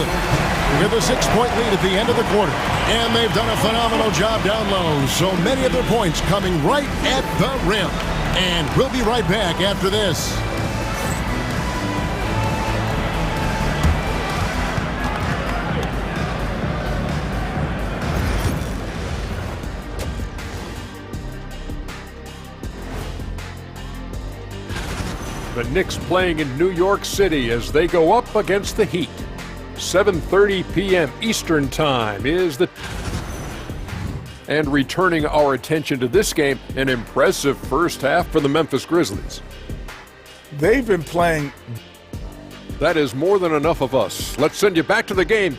with a 6-point lead at the end of the quarter. And they've done a phenomenal job down low. So many of their points coming right at the rim. And we'll be right back after this. The Knicks playing in New York City as they go up against the Heat. 7:30 p.m. Eastern Time is the... And returning our attention to this game, an impressive first half for the Memphis Grizzlies. They've been playing... That is more than enough of us. Let's send you back to the game.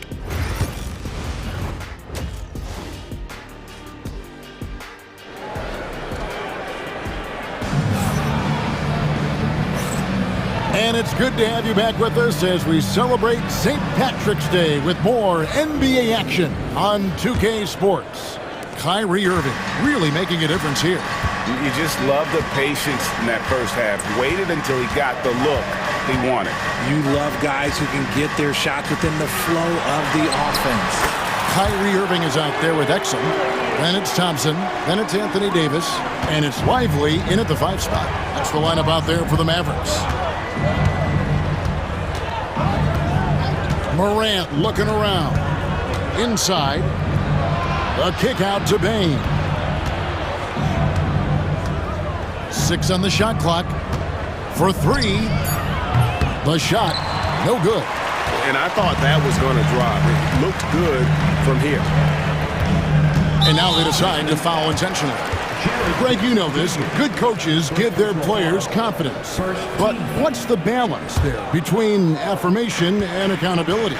And it's good to have you back with us as we celebrate St. Patrick's Day with more NBA action on 2K Sports. Kyrie Irving really making a difference here. You just love the patience in that first half. Waited until he got the look he wanted. You love guys who can get their shots within the flow of the offense. Kyrie Irving is out there with Exum. Then it's Thompson. Then it's Anthony Davis. And it's Lively in at the 5 spot. That's the lineup out there for the Mavericks. Morant looking around. Inside. A kick out to Bane. 6 on the shot clock. For 3. The shot, no good. And I thought that was going to drop. It looked good from here. And now they decide to foul intentionally. Greg, you know this. Good coaches give their players confidence. But what's the balance there between affirmation and accountability?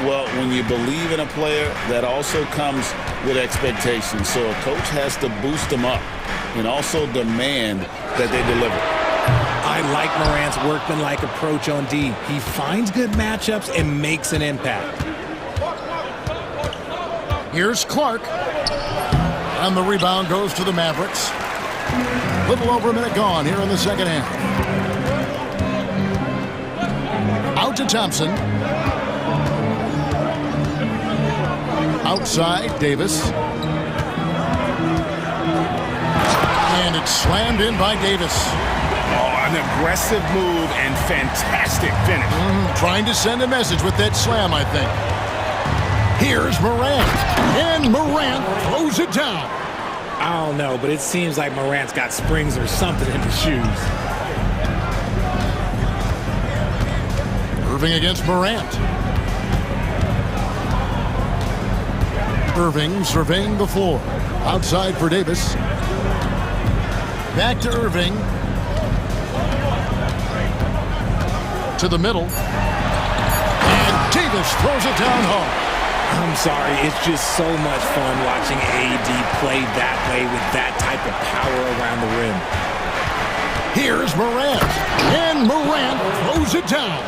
Well, when you believe in a player, that also comes with expectations. So a coach has to boost them up and also demand that they deliver. I like Morant's workmanlike approach on D. He finds good matchups and makes an impact. Here's Clark. And the rebound goes to the Mavericks. Little over a minute gone here in the second half. Out to Thompson. Outside, Davis. And it's slammed in by Davis. Oh, an aggressive move and fantastic finish. Trying to send a message with that slam, I think. Here's Morant. And Morant throws it down. I don't know, but it seems like Morant's got springs or something in his shoes. Irving against Morant. Irving surveying the floor. Outside for Davis. Back to Irving. To the middle. And Davis throws it down hard. I'm sorry, it's just so much fun watching AD play that way with that type of power around the rim. Here's Morant. And Morant throws it down.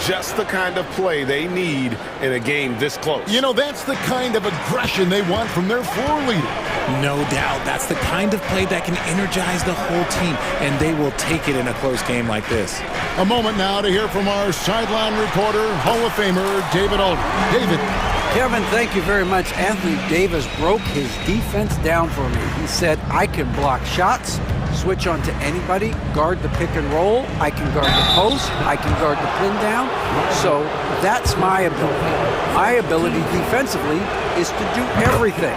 Just the kind of play they need in a game this close. You know, that's the kind of aggression they want from their floor leader. No doubt, that's the kind of play that can energize the whole team, and they will take it in a close game like this. A moment now to hear from our sideline reporter, Hall of Famer David Aldridge. David. Kevin, thank you very much. Anthony Davis broke his defense down for me. He said, I can block shots, switch on to anybody, guard the pick and roll, I can guard the post, I can guard the pin down. So that's my ability. My ability defensively is to do everything.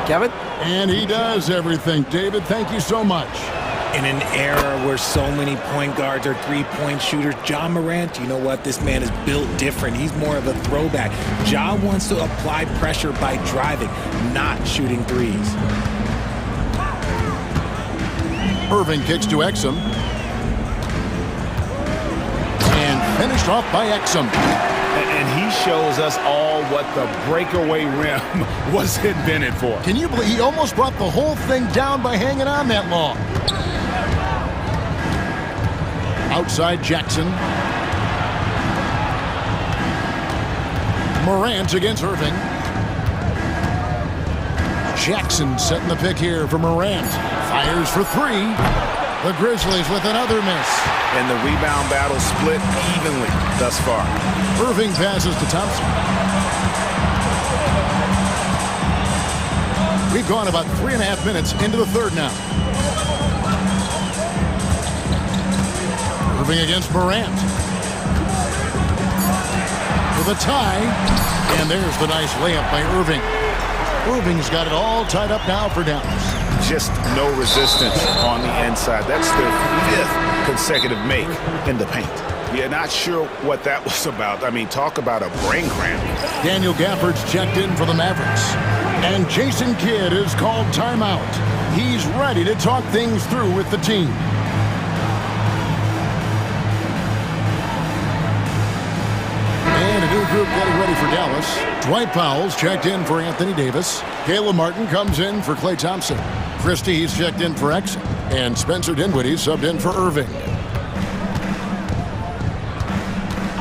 Kevin? And he does everything. David, thank you so much. In an era where so many point guards are three-point shooters, Ja Morant, you know what? This man is built different. He's more of a throwback. Ja wants to apply pressure by driving, not shooting threes. Irving kicks to Exum. And finished off by Exum. And he shows us all what the breakaway rim was invented for. Can you believe he almost brought the whole thing down by hanging on that long? Outside Jackson. Morant against Irving. Jackson setting the pick here for Morant. Fires for three. The Grizzlies with another miss. And the rebound battle split evenly thus far. Irving passes to Thompson. We've gone about 3.5 minutes into the third now. Irving against Morant. For the tie. And there's the nice layup by Irving. Irving's got it all tied up now for Dallas. Just no resistance on the inside. That's their 5th consecutive make in the paint. Yeah, not sure what that was about. I mean, talk about a brain cramp. Daniel Gafford's checked in for the Mavericks. And Jason Kidd is called timeout. He's ready to talk things through with the team. And a new group getting ready for Dallas. Dwight Powell's checked in for Anthony Davis. Caleb Martin comes in for Klay Thompson. Christie, he's checked in for Exum. And Spencer Dinwiddie subbed in for Irving.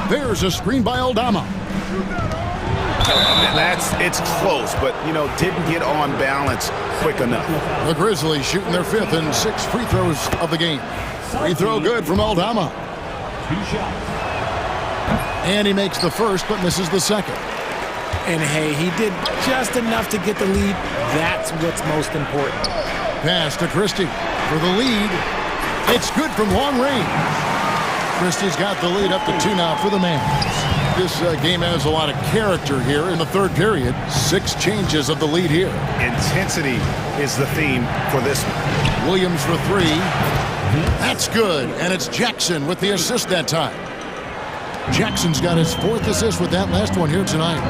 There's a screen by Aldama. It's close, but, you know, didn't get on balance quick enough. The Grizzlies shooting their 5th and 6th free throws of the game. Free throw good from Aldama. 2 shots. And he makes the first, but misses the second. And hey, he did just enough to get the lead. That's what's most important. Pass to Christie for the lead. It's good from long range. Christie's got the lead up to 2 now for the Mavs. This game has a lot of character here in the third period. 6 changes of the lead here. Intensity is the theme for this one. Williams for 3. That's good. And it's Jackson with the assist that time. Jackson's got his 4th assist with that last one here tonight.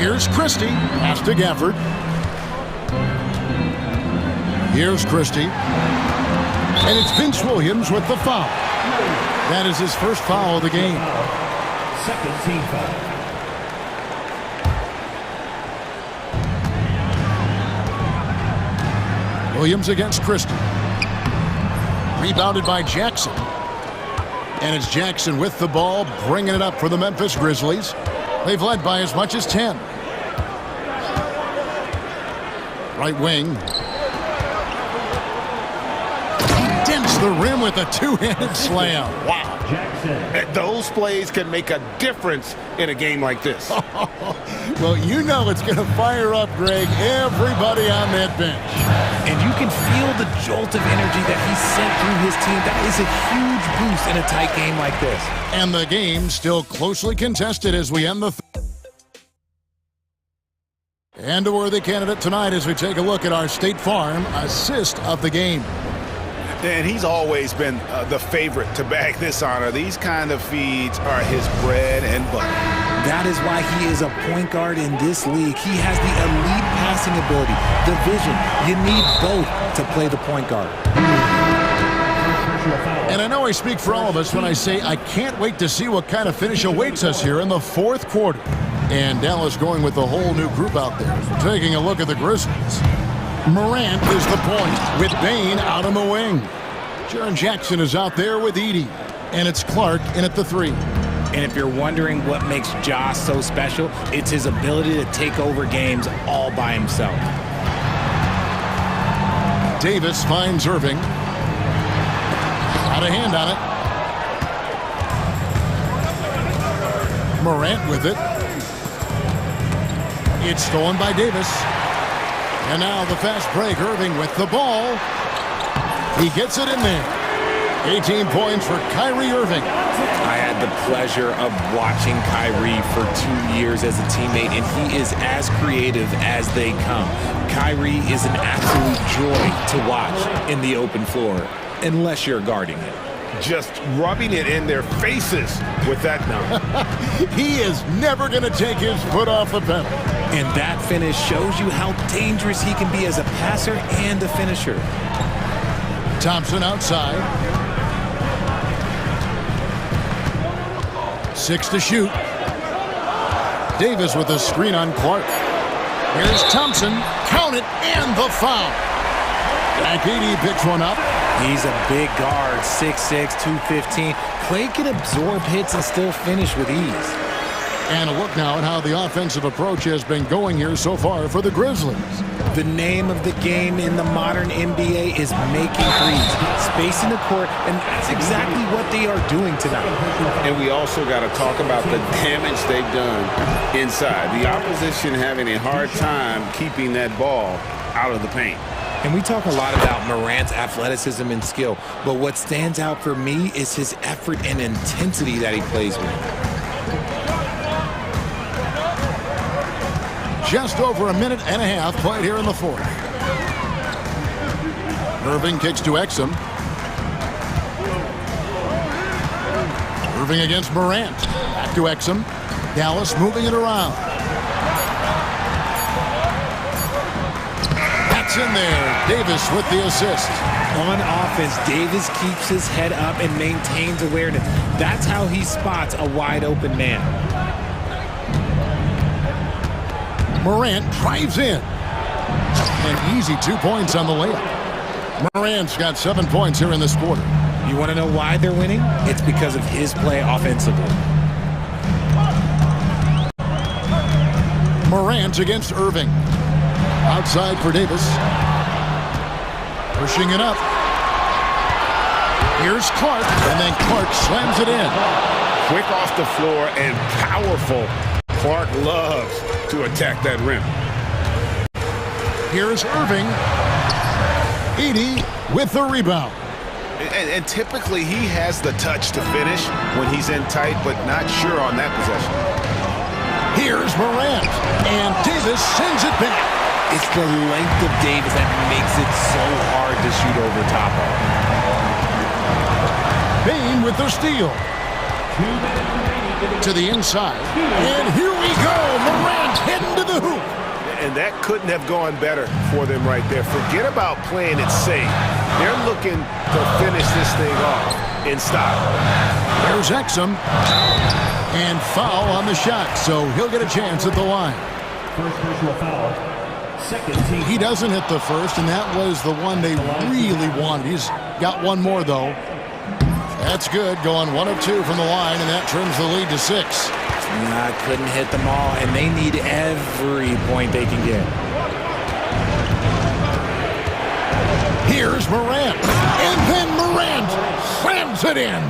Here's Christie. Pass to Gafford. Here's Christie. And it's Vince Williams with the foul. That is his first foul of the game. 2nd team foul. Williams against Christie. Rebounded by Jackson. And it's Jackson with the ball, bringing it up for the Memphis Grizzlies. They've led by as much as 10. Right wing. He dents the rim with a 2-handed slam. Wow. Those plays can make a difference in a game like this. Well, you know it's going to fire up, Greg, everybody on that bench. And you can feel the jolt of energy that he sent through his team. That is a huge boost in a tight game like this. And the game still closely contested as we end the And a worthy candidate tonight as we take a look at our State Farm assist of the game. And he's always been the favorite to bag this honor. These kind of feeds are his bread and butter. That is why he is a point guard in this league. He has the elite passing ability, the vision. You need both to play the point guard. And I know I speak for all of us when I say I can't wait to see what kind of finish awaits us here in the fourth quarter. And Dallas going with a whole new group out there. Taking a look at the Grizzlies. Morant is the point with Bain out on the wing. Jaren Jackson is out there with Edey. And it's Clark in at the 3. And if you're wondering what makes Josh so special, it's his ability to take over games all by himself. Davis finds Irving. Out of hand on it. Morant with it. It's stolen by Davis. And now the fast break. Irving with the ball. He gets it in there. 18 points for Kyrie Irving. I had the pleasure of watching Kyrie for 2 years as a teammate, and he is as creative as they come. Kyrie is an absolute joy to watch in the open floor, unless you're guarding him. Just rubbing it in their faces with that number. He is never going to take his foot off the pedal. And that finish shows you how dangerous he can be as a passer and a finisher. Thompson outside. 6 to shoot. Davis with a screen on Clark. Here's Thompson. Count it, and the foul. Edey picks one up. He's a big guard, 6'6", 215. Clay can absorb hits and still finish with ease. And a look now at how the offensive approach has been going here so far for the Grizzlies. The name of the game in the modern NBA is making threes, spacing the court, and that's exactly what they are doing tonight. And we also got to talk about the damage they've done inside. The opposition having a hard time keeping that ball out of the paint. And we talk a lot about Morant's athleticism and skill, but what stands out for me is his effort and intensity that he plays with. Just over a minute and a half played here in the fourth. Irving kicks to Exum. Irving against Morant. Back to Exum. Dallas moving it around. That's in there. Davis with the assist. On offense, Davis keeps his head up and maintains awareness. That's how he spots a wide open man. Morant drives in. An easy 2 points on the layup. Morant's got 7 points here in this quarter. You want to know why they're winning? It's because of his play offensively. Morant against Irving. Outside for Davis. Pushing it up. Here's Clark, and then Clark slams it in. Quick off the floor and powerful. Clark loves to attack that rim. Here's Irving. Edey with the rebound. And typically he has the touch to finish when he's in tight, but not sure on that possession. Here's Morant, and Davis sends it back. It's the length of Davis that makes it so hard to shoot over top of. Bain with the steal. To the inside. And here we go. Morant heading to the hoop. And that couldn't have gone better for them right there. Forget about playing it safe. They're looking to finish this thing off in style. There's Exum. And foul on the shot, so he'll get a chance at the line. First personal foul. Second team. He doesn't hit the first, and that was the one they really wanted. He's got one more, though. That's good, going 1 of 2 from the line, and that trims the lead to 6. Nah, couldn't hit them all, and they need every point they can get. Here's Morant, and then Morant slams it in.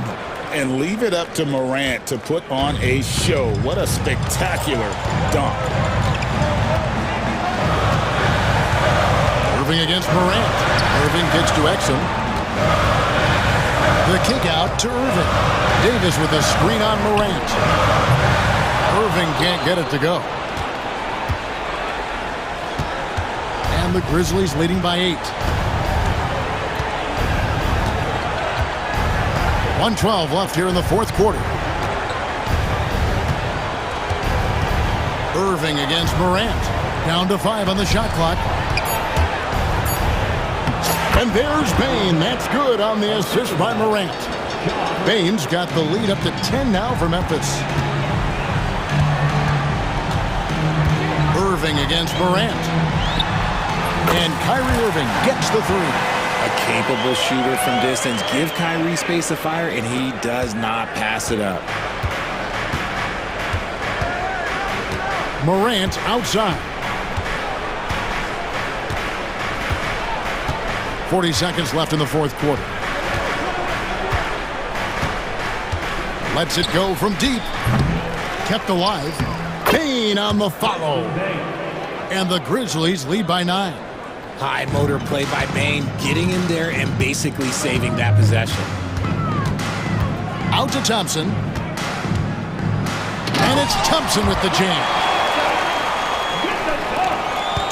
And leave it up to Morant to put on a show. What a spectacular dunk. Irving against Morant. Irving kicks to Exum. The kick out to Irving. Davis with a screen on Morant. Irving can't get it to go. and the Grizzlies leading by 8. 1:12 left here in the fourth quarter. Irving against Morant. Down to 5 on the shot clock. And there's Bain. That's good on the assist by Morant. Bain's got the lead up to 10 now for Memphis. Irving against Morant. And Kyrie Irving gets the 3. A capable shooter from distance. Give Kyrie space to fire, and he does not pass it up. Morant outside. 40 seconds left in the fourth quarter. Lets it go from deep. Kept alive. Bain on the follow. And the Grizzlies lead by 9. High motor play by Bain, getting in there and basically saving that possession. Out to Thompson. And it's Thompson with the jam.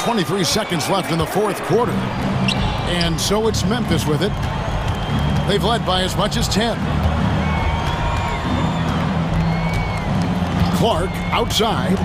23 seconds left in the fourth quarter. And so it's Memphis with it. They've led by as much as 10. Clark outside.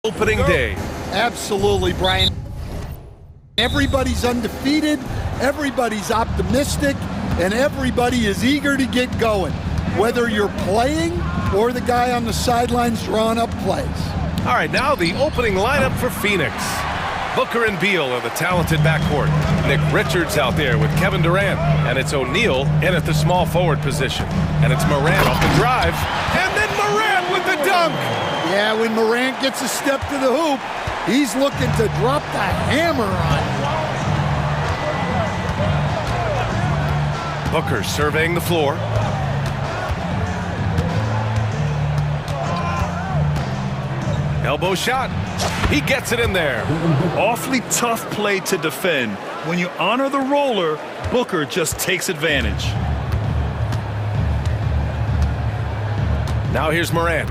Opening day. Absolutely, Brian. Everybody's undefeated, everybody's optimistic, and everybody is eager to get going, whether you're playing or the guy on the sidelines drawing up plays. All right, now the opening lineup for Phoenix. Booker and Beal are the talented backcourt. Nick Richards out there with Kevin Durant. And it's O'Neal in at the small forward position. And it's Morant off the drive. And then Morant with the dunk. Yeah, when Morant gets a step to the hoop, he's looking to drop the hammer on. Booker surveying the floor. Elbow shot. He gets it in there. Awfully tough play to defend. When you honor the roller, Booker just takes advantage. Now here's Morant.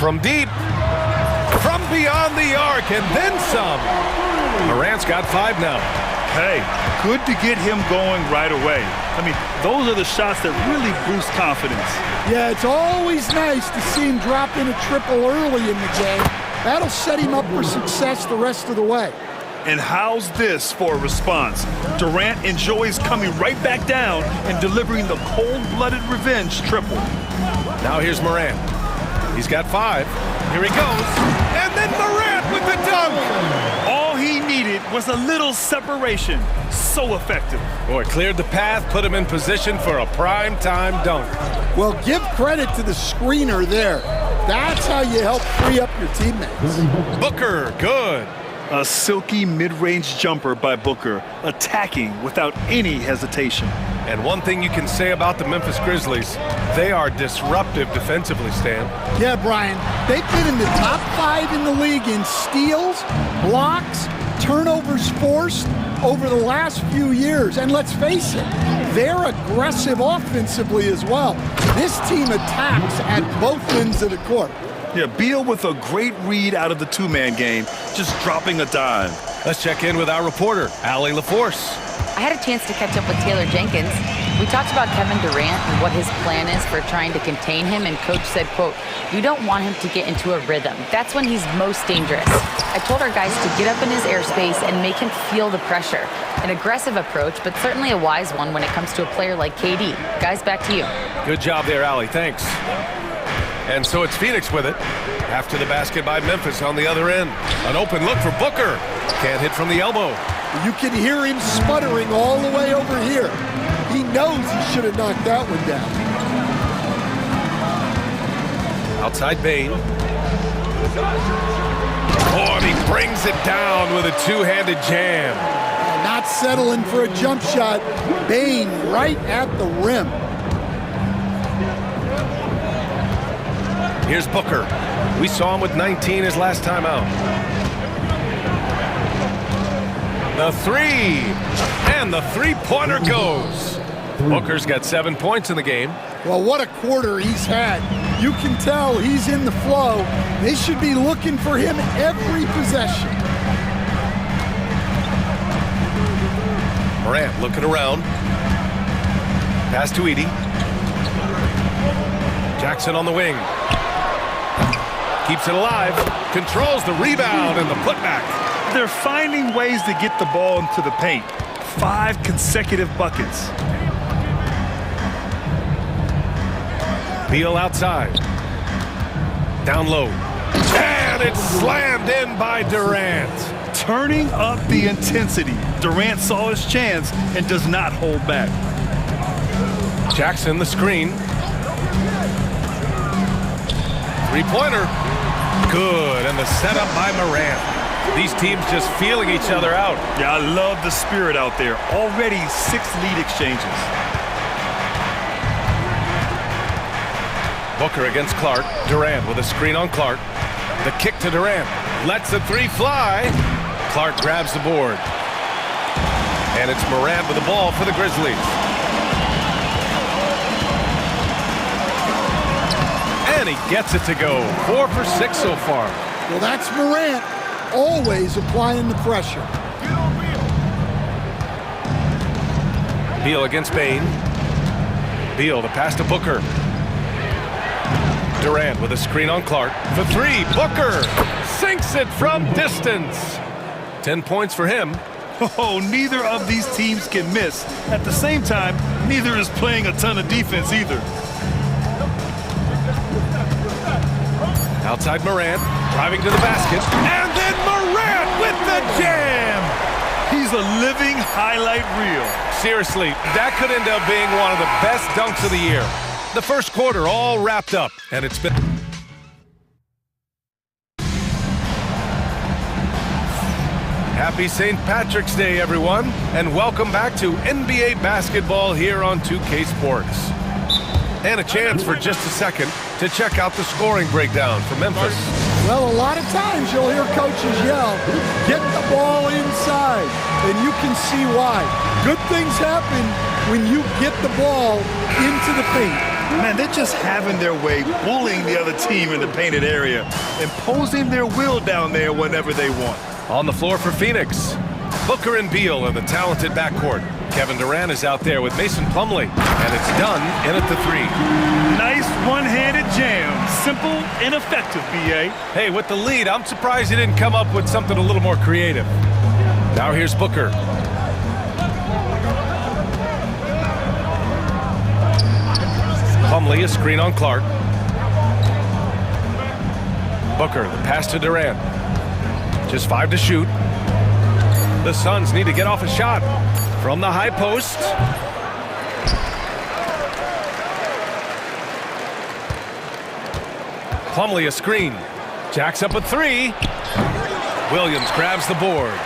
From deep. From beyond the arc, and then some. Morant's got 5 now. Hey, good to get him going right away. I mean, those are the shots that really boost confidence. Yeah, it's always nice to see him drop in a triple early in the game. That'll set him up for success the rest of the way. And how's this for a response? Durant enjoys coming right back down and delivering the cold-blooded revenge triple. Now here's Morant. He's got 5. Here he goes. And then Morant with the dunk. All he needed was a little separation. So effective. Boy, cleared the path, put him in position for a prime-time dunk. Well, give credit to the screener there. That's how you help free up your teammates. Booker, good. A silky mid-range jumper by Booker, attacking without any hesitation. And one thing you can say about the Memphis Grizzlies, they are disruptive defensively, Stan. Yeah, Brian, they've been in the top 5 in the league in steals, blocks, turnovers forced over the last few years. And let's face it, they're aggressive offensively as well. This team attacks at both ends of the court. Yeah, Beal with a great read out of the two-man game, just dropping a dime. Let's check in with our reporter, Allie LaForce. I had a chance to catch up with Taylor Jenkins. We talked about Kevin Durant and what his plan is for trying to contain him, and Coach said, quote, "You don't want him to get into a rhythm. That's when he's most dangerous." I told our guys to get up in his airspace and make him feel the pressure. An aggressive approach, but certainly a wise one when it comes to a player like KD. Guys, back to you. Good job there, Allie. Thanks. And so it's Phoenix with it. After the basket by Memphis on the other end. An open look for Booker. Can't hit from the elbow. You can hear him sputtering all the way over here. He knows he should have knocked that one down. Outside Bane. Oh, and he brings it down with a two-handed jam. Not settling for a jump shot. Bane right at the rim. Here's Booker. We saw him with 19 his last time out. The 3. And the three-pointer goes. Booker's got 7 points in the game. Well, what a quarter he's had. You can tell he's in the flow. They should be looking for him every possession. Morant looking around. Pass to Edey. Jackson on the wing. Keeps it alive. Controls the rebound and the putback. They're finding ways to get the ball into the paint. 5 consecutive buckets. Beal outside. Down low. And it's slammed in by Durant. Turning up the intensity. Durant saw his chance and does not hold back. Jackson the screen. Three-pointer. Good. And the setup by Morant. These teams just feeling each other out. Yeah, I love the spirit out there. Already 6 lead exchanges. Booker against Clark. Durant with a screen on Clark. The kick to Durant. Lets the 3 fly. Clark grabs the board. And it's Morant with the ball for the Grizzlies. And he gets it to go. 4 for 6 so far. Well, that's Morant, always applying the pressure. Beal against Bain. Beal, the pass to Booker. Durant with a screen on Clark. For 3, Booker sinks it from distance. 10 points for him. Oh, neither of these teams can miss. At the same time, neither is playing a ton of defense either. Outside Morant, driving to the basket. And then Morant with the jam! He's a living highlight reel. Seriously, that could end up being one of the best dunks of the year. The first quarter all wrapped up, and it's been... Happy St. Patrick's Day, everyone, and welcome back to NBA basketball here on 2K Sports. And a chance for just a second to check out the scoring breakdown for Memphis. Well, a lot of times you'll hear coaches yell, get the ball inside, and you can see why. Good things happen when you get the ball into the paint. Man, they're just having their way, bullying the other team in the painted area, imposing their will down there whenever they want. On the floor for Phoenix, Booker and Beal in the talented backcourt. Kevin Durant is out there with Mason Plumlee, and it's done in at the 3. Nice one-handed jam. Simple and effective, B.A. Hey, with the lead, I'm surprised he didn't come up with something a little more creative. Now here's Booker. Plumlee, a screen on Clark. Booker, the pass to Durant. Just 5 to shoot. The Suns need to get off a shot from the high post. Plumlee a screen. Jacks up a 3. Williams grabs the board.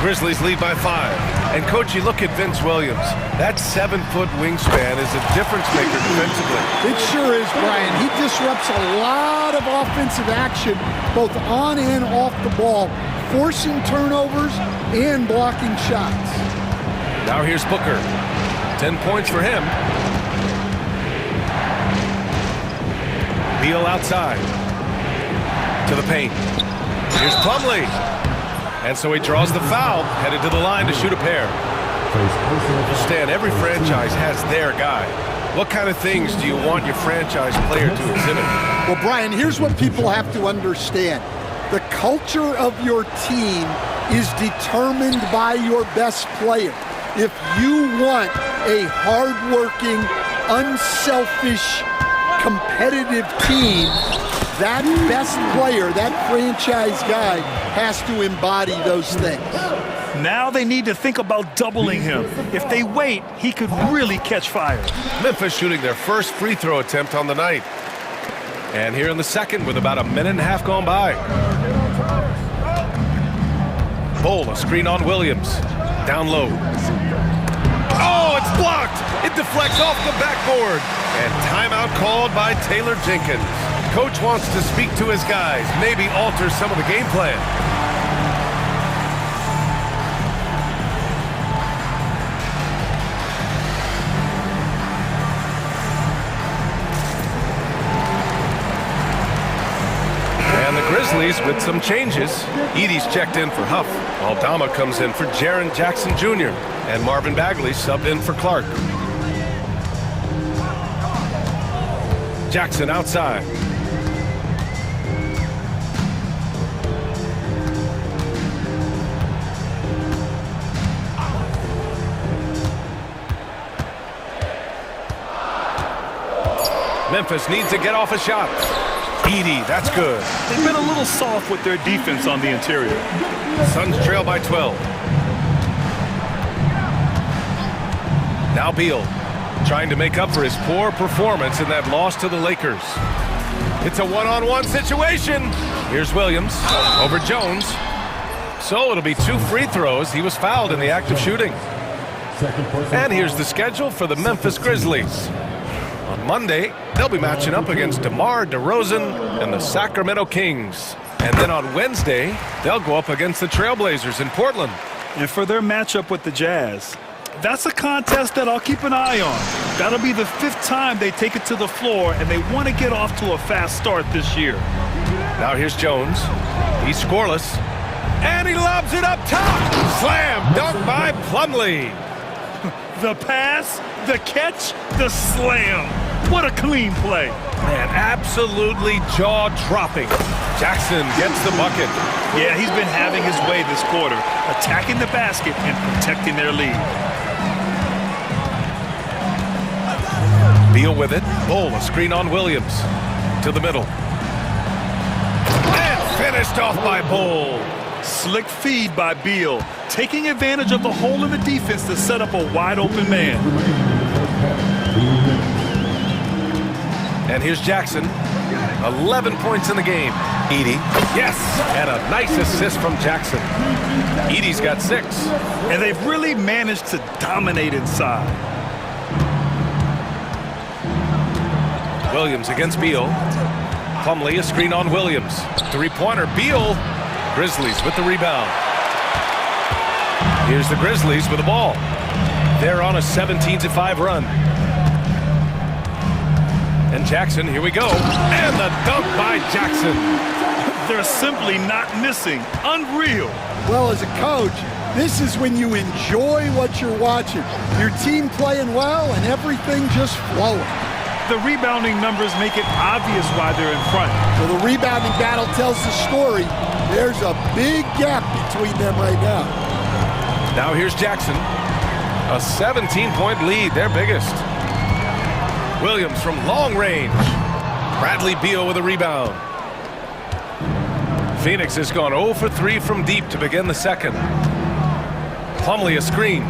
Grizzlies lead by 5. And coach, you look at Vince Williams. That 7-foot wingspan is a difference maker defensively. It sure is, Brian. He disrupts a lot of offensive action, both on and off the ball, forcing turnovers and blocking shots. Now here's Booker. 10 points for him. Beal outside. To the paint. Here's Plumlee. And so he draws the foul, headed to the line to shoot a pair. Stan, every franchise has their guy. What kind of things do you want your franchise player to exhibit? Well, Brian, here's what people have to understand. The culture of your team is determined by your best player. If you want a hardworking, unselfish, competitive team, that best player, that franchise guy, has to embody those things. Now they need to think about doubling him. If they wait, he could really catch fire. Memphis shooting their first free throw attempt on the night. And here in the second with about a minute and a half gone by. Bol, a screen on Williams. Down low. Oh, it's blocked! It deflects off the backboard. And timeout called by Taylor Jenkins. Coach wants to speak to his guys, maybe alter some of the game plan. And the Grizzlies with some changes. Edey's checked in for Huff. Aldama comes in for Jaren Jackson Jr. And Marvin Bagley subbed in for Clark. Jackson outside. Memphis needs to get off a shot. Edey, that's good. They've been a little soft with their defense on the interior. Suns trail by 12. Now Beal, trying to make up for his poor performance in that loss to the Lakers. It's a one-on-one situation. Here's Williams over Jones. So it'll be 2 free throws. He was fouled in the act of shooting. And here's the schedule for the Memphis Grizzlies. On Monday, they'll be matching up against DeMar DeRozan and the Sacramento Kings. And then on Wednesday, they'll go up against the Trailblazers in Portland. And for their matchup with the Jazz, that's a contest that I'll keep an eye on. That'll be the 5th time they take it to the floor, and they want to get off to a fast start this year. Now here's Jones. He's scoreless. And he lobs it up top. Slam dunk by Plumlee. The pass, the catch, the slam. What a clean play. Man, absolutely jaw-dropping. Jackson gets the bucket. Yeah, he's been having his way this quarter, attacking the basket and protecting their lead. Beal with it. Bull, a screen on Williams. To the middle. And finished off by Bull. Slick feed by Beal, taking advantage of the hole in the defense to set up a wide-open man. And here's Jackson. 11 points in the game. Edey. Yes! And a nice assist from Jackson. Edey's got 6. And they've really managed to dominate inside. Williams against Beal. Plumlee, a screen on Williams. Three-pointer. Beal. Grizzlies with the rebound. Here's the Grizzlies with the ball. They're on a 17-5 run. And Jackson, here we go. And the dunk by Jackson. They're simply not missing. Unreal. Well, as a coach, this is when you enjoy what you're watching. Your team playing well and everything just flowing. The rebounding numbers make it obvious why they're in front. Well, the rebounding battle tells the story. There's a big gap between them right now. Now here's Jackson. A 17-point lead, their biggest. Williams from long range. Bradley Beal with a rebound. Phoenix has gone 0 for 3 from deep to begin the second. Plumlee a screen.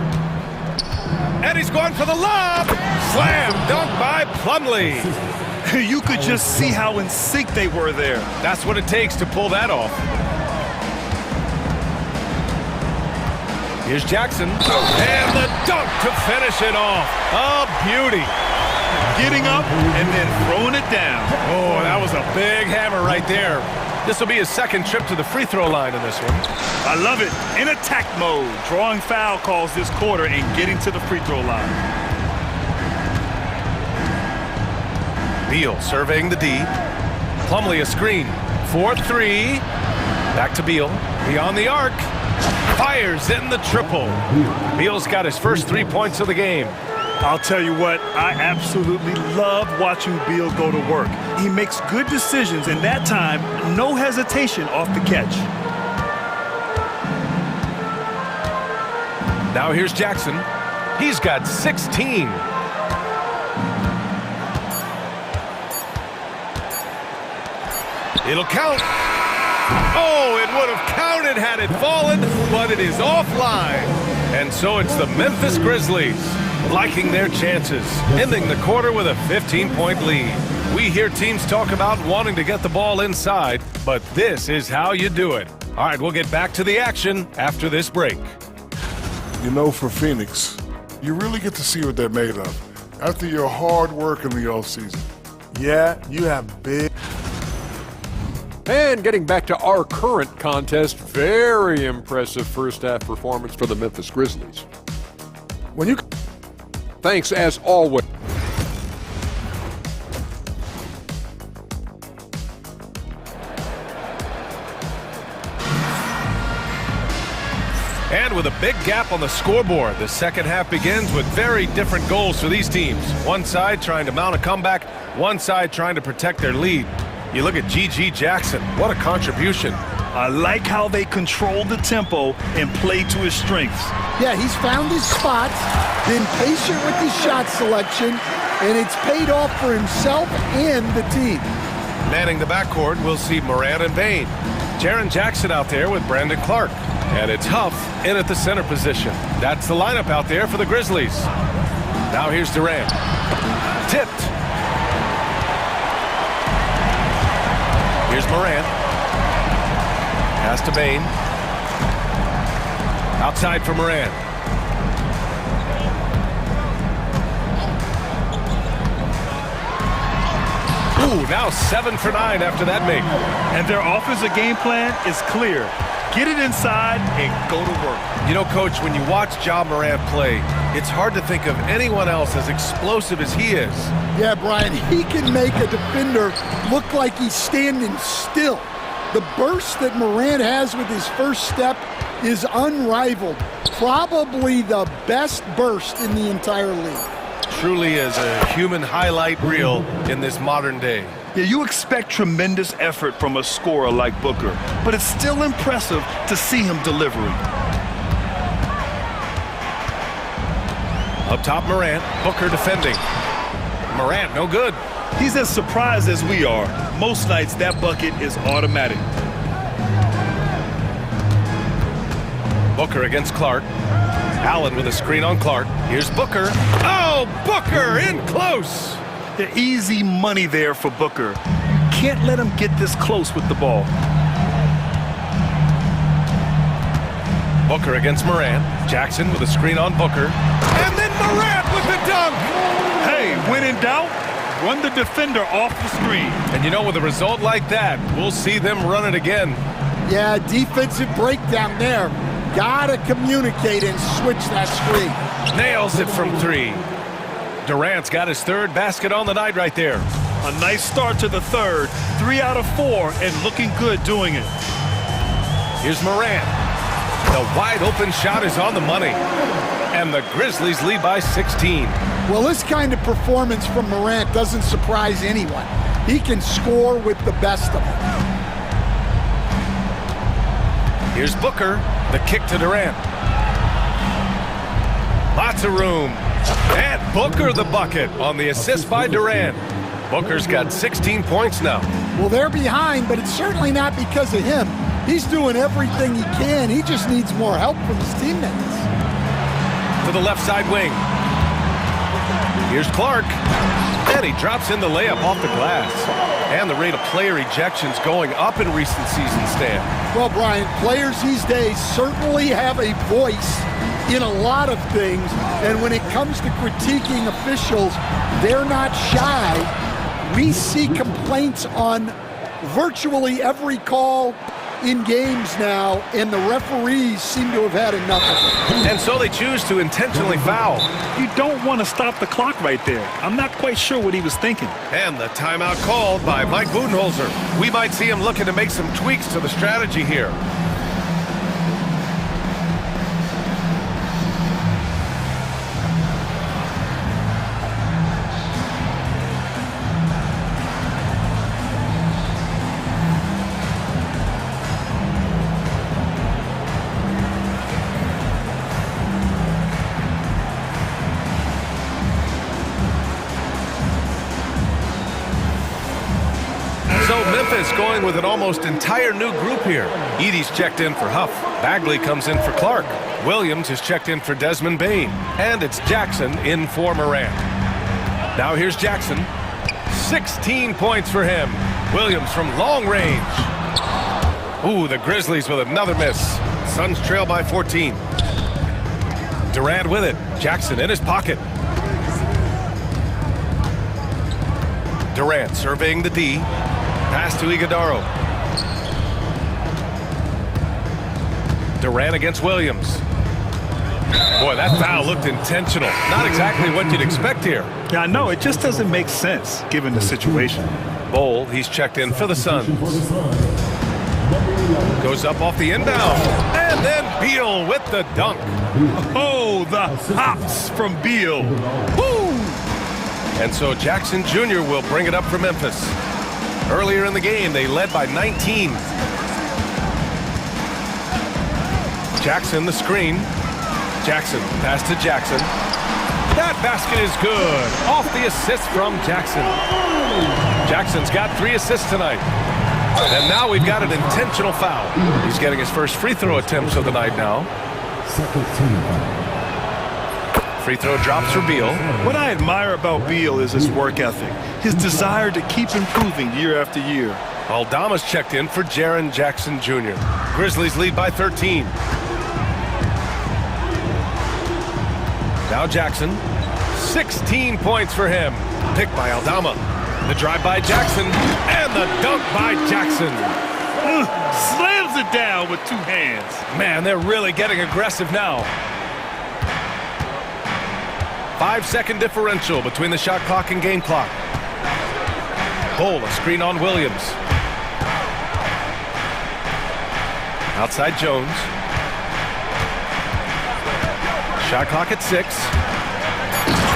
And he's going for the lob. Slam dunk by Plumlee. You could just see how in sync they were there. That's what it takes to pull that off. Here's Jackson. And the dunk to finish it off. A beauty. Getting up and then throwing it down. Oh, that was a big hammer right there. This will be his second trip to the free throw line in this one. I love it. In attack mode, drawing foul calls this quarter and getting to the free throw line. Beal surveying the D. Plumlee a screen. 4-3. Back to Beal. Beyond the arc. Fires in the triple. Beal's got his first 3 points of the game. I'll tell you what, I absolutely love watching Beal go to work. He makes good decisions, and that time, no hesitation off the catch. Now here's Jackson. He's got 16. It'll count. Oh, it would have counted had it fallen, but it is offline. And so it's the Memphis Grizzlies liking their chances, ending the quarter with a 15-point lead. We hear teams talk about wanting to get the ball inside, but this is how you do it. All right, we'll get back to the action after this break. You know, for Phoenix, you really get to see what they're made of after your hard work in the offseason. Yeah, you have big... And getting back to our current contest, very impressive first half performance for the Memphis Grizzlies. Thanks as always. And with a big gap on the scoreboard, the second half begins with very different goals for these teams. One side trying to mount a comeback, one side trying to protect their lead. You look at G.G. Jackson, what a contribution. I like how they control the tempo and play to his strengths. Yeah, he's found his spots, been patient with his shot selection, and it's paid off for himself and the team. Manning the backcourt, we'll see Morant and Bane. Jaren Jackson out there with Brandon Clark. And it's Huff in at the center position. That's the lineup out there for the Grizzlies. Now here's Durant. Tipped. Here's Morant. Pass to Bane. Outside for Morant. Ooh, now 7 for 9 after that make. And their offensive game plan is clear. get it inside, and go to work. You know, Coach, when you watch Ja Morant play, it's hard to think of anyone else as explosive as he is. Yeah, Brian, he can make a defender look like he's standing still. The burst that Morant has with his first step is unrivaled. Probably the best burst in the entire league. Truly is a human highlight reel in this modern day. Yeah, you expect tremendous effort from a scorer like Booker, but it's still impressive to see him delivering. Up top, Morant. Booker defending. Morant, no good. He's as surprised as we are. Most nights, that bucket is automatic. Booker against Clark. Allen with a screen on Clark. Here's Booker. Oh, Booker in close. The easy money there for Booker. Can't let him get this close with the ball. Booker against Morant. Jackson with a screen on Booker. And then Morant with the dunk. Hey, when in doubt, run the defender off the screen. And you know, with a result like that, we'll see them run it again. Yeah, defensive breakdown there. Gotta communicate and switch that screen. Nails it from three. Durant's got his third basket on the night right there. A nice start to the third. 3 out of 4 and looking good doing it. Here's Morant. The wide open shot is on the money. And the Grizzlies lead by 16. Well, this kind of performance from Morant doesn't surprise anyone. He can score with the best of them. Here's Booker. The kick to Durant. Lots of room. And Booker the bucket on the assist by Durant. Booker's got 16 points now. Well, they're behind, but it's certainly not because of him. He's doing everything he can. He just needs more help from his teammates. To the left side wing. Here's Clark. And he drops in the layup off the glass. And the rate of player ejections going up in recent seasons, Stan. Well, Brian, players these days certainly have a voice in a lot of things. And when it comes to critiquing officials, they're not shy. We see complaints on virtually every call in games now, and the referees seem to have had enough of it. And so they choose to intentionally foul. You don't want to stop the clock right there. I'm not quite sure what he was thinking. And the timeout called by Mike Budenholzer. We might see him looking to make some tweaks to the strategy here. Going with an almost entire new group here. Edey's checked in for Huff. Bagley comes in for Clark. Williams is checked in for Desmond Bane. And it's Jackson in for Morant. Now here's Jackson. 16 points for him. Williams from long range. Ooh, the Grizzlies with another miss. Suns trail by 14. Durant with it. Jackson in his pocket. Durant surveying the D. Pass to Iguodaro. Durant against Williams. Boy, that foul looked intentional. Not exactly what you'd expect here. Yeah, I know. It just doesn't make sense given the situation. Bol, he's checked in for the Suns. Goes up off the inbound. And then Beal with the dunk. Oh, the hops from Beal. Woo! And so Jackson Jr. will bring it up for Memphis. Earlier in the game, they led by 19. Jackson, the screen. Jackson, pass to Jackson. That basket is good. Off the assist from Jackson. Jackson's got 3 assists tonight. And now we've got an intentional foul. He's getting his first free throw attempts of the night now. Free throw drops for Beal. What I admire about Beal is his work ethic, his desire to keep improving year after year. Aldama's checked in for Jaren Jackson Jr. Grizzlies lead by 13. Now Jackson. 16 points for him. Picked by Aldama. The drive by Jackson. And the dunk by Jackson. Slams it down with 2 hands. Man, they're really getting aggressive now. 5-second differential between the shot clock and game clock. Bol, a screen on Williams. Outside Jones. Shot clock at 6.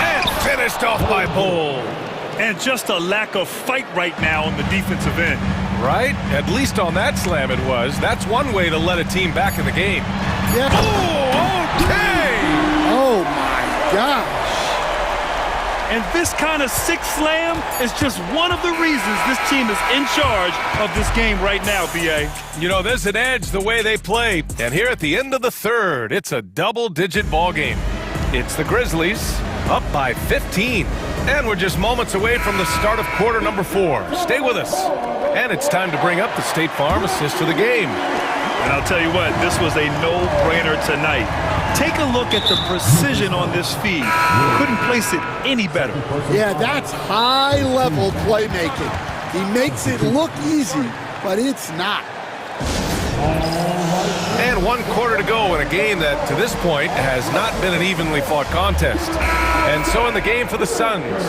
And finished off by Bol. And just a lack of fight right now on the defensive end. Right? At least on that slam it was. That's one way to let a team back in the game. Yeah. Oh, okay! Oh, my gosh. And this kind of sick slam is just one of the reasons this team is in charge of this game right now, B.A. You know, there's an edge the way they play. And here at the end of the third, it's a double-digit ball game. It's the Grizzlies up by 15. And we're just moments away from the start of quarter number 4. Stay with us. And it's time to bring up the State Farm assist of the game. And I'll tell you what, this was a no-brainer tonight. Take a look at the precision on this feed. Couldn't place it any better. Yeah, that's high-level playmaking. He makes it look easy, but it's not. And 1 quarter to go in a game that, to this point, has not been an evenly fought contest. And so in the game for the Suns,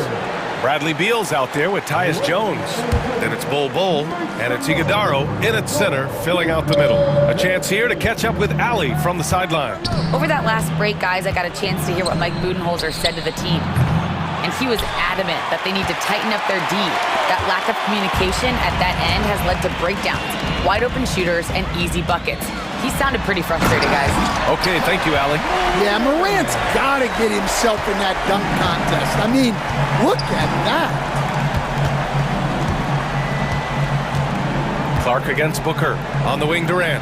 Bradley Beal's out there with Tyus Jones. Then it's Bol, and it's Iguodaro in at center, filling out the middle. A chance here to catch up with Allie from the sideline. Over that last break, guys, I got a chance to hear what Mike Budenholzer said to the team. And he was adamant that they need to tighten up their D. That lack of communication at that end has led to breakdowns, wide open shooters, and easy buckets. He sounded pretty frustrated, guys. Okay, thank you, Allie. Yeah, Morant's got to get himself in that dunk contest. I mean, look at that. Clark against Booker. On the wing, Durant.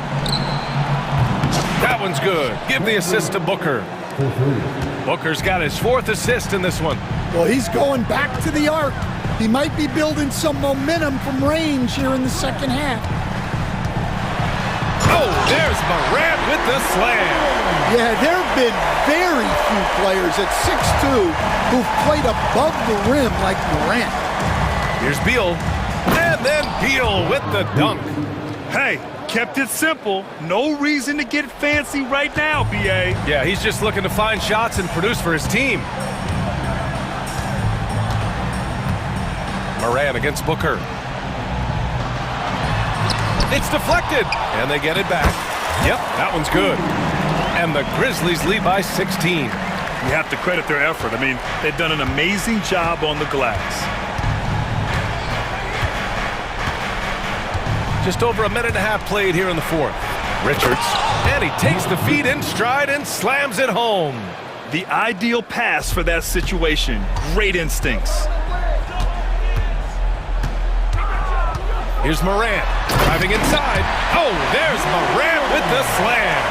That one's good. Give the assist to Booker. Booker's got his 4th assist in this one. Well, he's going back to the arc. He might be building some momentum from range here in the second half. Oh, there's Morant with the slam. Yeah, there have been very few players at 6'2" who've played above the rim like Morant. Here's Beal. And then Beal with the dunk. Hey, kept it simple. No reason to get fancy right now, B.A. Yeah, he's just looking to find shots and produce for his team. Morant against Booker. It's deflected, and they get it back. Yep, that one's good. And the Grizzlies lead by 16. You have to credit their effort. I mean, they've done an amazing job on the glass. Just over a minute and a half played here in the 4th. Richards, and he takes the feed in stride and slams it home. The ideal pass for that situation. Great instincts. Here's Morant, driving inside. Oh, there's Morant with the slam.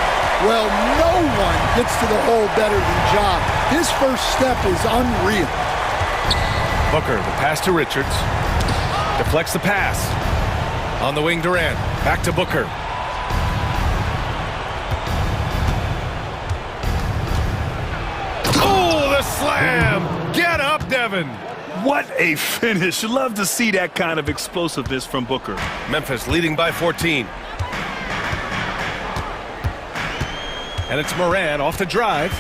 Well, no one gets to the hole better than Ja. His first step is unreal. Booker, the pass to Richards. Deflects the pass. On the wing, Durant. Back to Booker. Oh, the slam! Get up, Devin! What a finish. Love to see that kind of explosiveness from Booker. Memphis leading by 14. And it's Morant off the drive.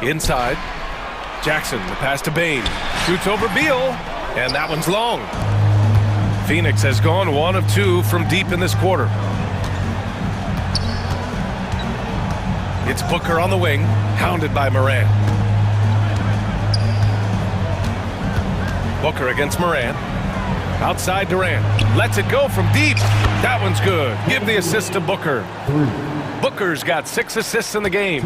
Inside. Jackson, the pass to Bane. Shoots over Beal, and that one's long. Phoenix has gone 1 of 2 from deep in this quarter. It's Booker on the wing, hounded by Morant. Booker against Morant. Outside Durant. Lets it go from deep. That one's good. Give the assist to Booker. Booker's got 6 assists in the game.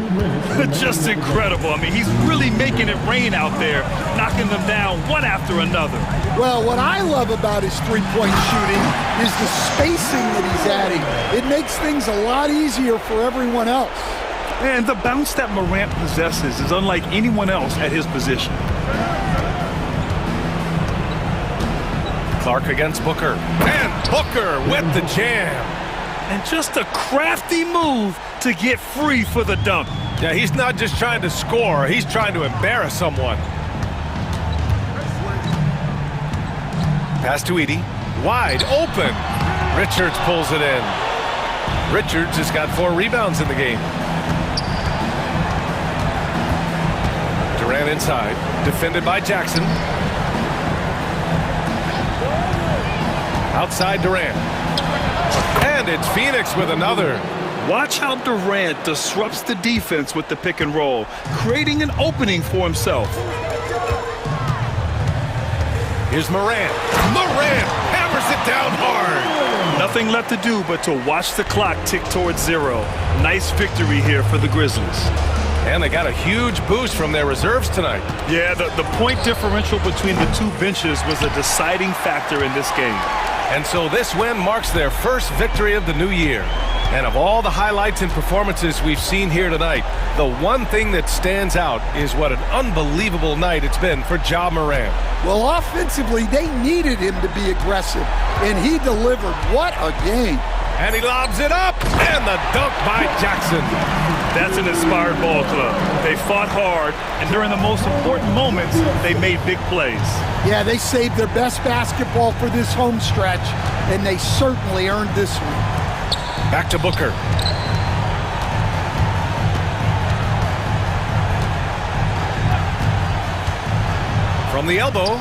Just incredible. I mean, he's really making it rain out there, knocking them down one after another. Well, what I love about his three-point shooting is the spacing that he's adding. It makes things a lot easier for everyone else. And the bounce that Morant possesses is unlike anyone else at his position. Clark against Booker. And Booker with the jam. And just a crafty move to get free for the dunk. Yeah, he's not just trying to score. He's trying to embarrass someone. Pass to Edie. Wide open. Richards pulls it in. Richards has got 4 rebounds in the game. Durant inside. Defended by Jackson. Outside Durant. And it's Phoenix with another. Watch how Durant disrupts the defense with the pick and roll, creating an opening for himself. Here's Morant. Morant hammers it down hard. Nothing left to do but to watch the clock tick towards 0. Nice victory here for the Grizzlies. And they got a huge boost from their reserves tonight. Yeah, the point differential between the two benches was a deciding factor in this game. And so this win marks their first victory of the new year. And of all the highlights and performances we've seen here tonight, the one thing that stands out is what an unbelievable night it's been for Ja Morant. Well, offensively, they needed him to be aggressive, and he delivered. What a game. And he lobs it up, and the dunk by Jackson. That's an inspired ball club. They fought hard, and during the most important moments, they made big plays. Yeah, they saved their best basketball for this home stretch, and they certainly earned this one. Back to Booker. From the elbow,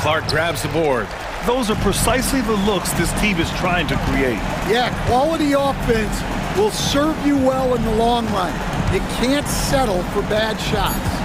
Clark grabs the board. Those are precisely the looks this team is trying to create. Yeah, quality offense will serve you well in the long run. You can't settle for bad shots.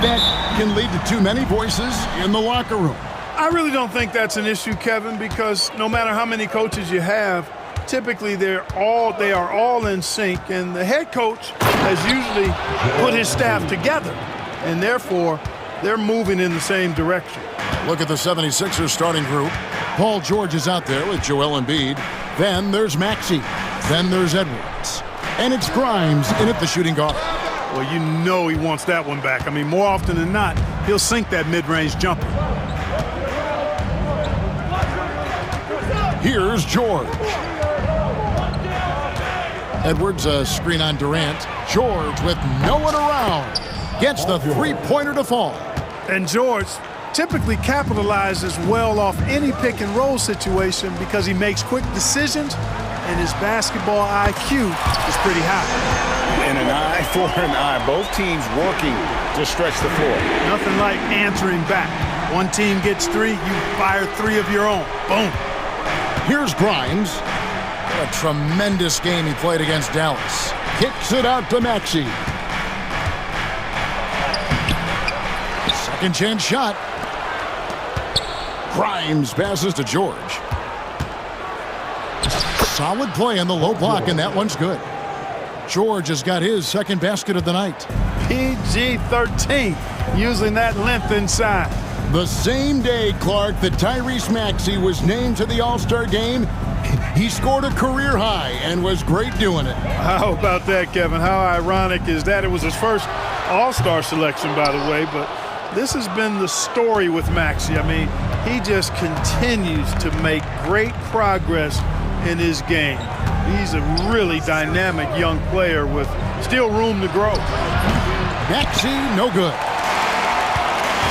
that can lead to too many voices in the locker room. I really don't think that's an issue, Kevin, because no matter how many coaches you have, typically they are all in sync, and the head coach has usually put his staff together, and therefore they're moving in the same direction. Look at the 76ers starting group. Paul George is out there with Joel Embiid. Then there's Maxey. Then there's Edwards. And it's Grimes in at the shooting guard. Well, you know he wants that one back. I mean, more often than not, he'll sink that mid-range jumper. Here's George. Edwards, a screen on Durant. George with no one around. Gets the three-pointer to fall. And George typically capitalizes well off any pick-and-roll situation because he makes quick decisions and his basketball IQ is pretty high. And an eye for an eye. Both teams working to stretch the floor. Nothing like answering back. One team gets three, you fire three of your own. Boom. Here's Grimes. What a tremendous game he played against Dallas. Kicks it out to Maxey. Second chance shot. Grimes passes to George. Solid play in the low block, and that one's good. George has got his second basket of the night. PG-13, using that length inside. The same day, Clark, that Tyrese Maxey was named to the All-Star game, he scored a career high and was great doing it. How about that, Kevin? How ironic is that? It was his first All-Star selection, by the way, but this has been the story with Maxey. I mean, he just continues to make great progress in his game. He's a really dynamic young player with still room to grow. Maxey, no good.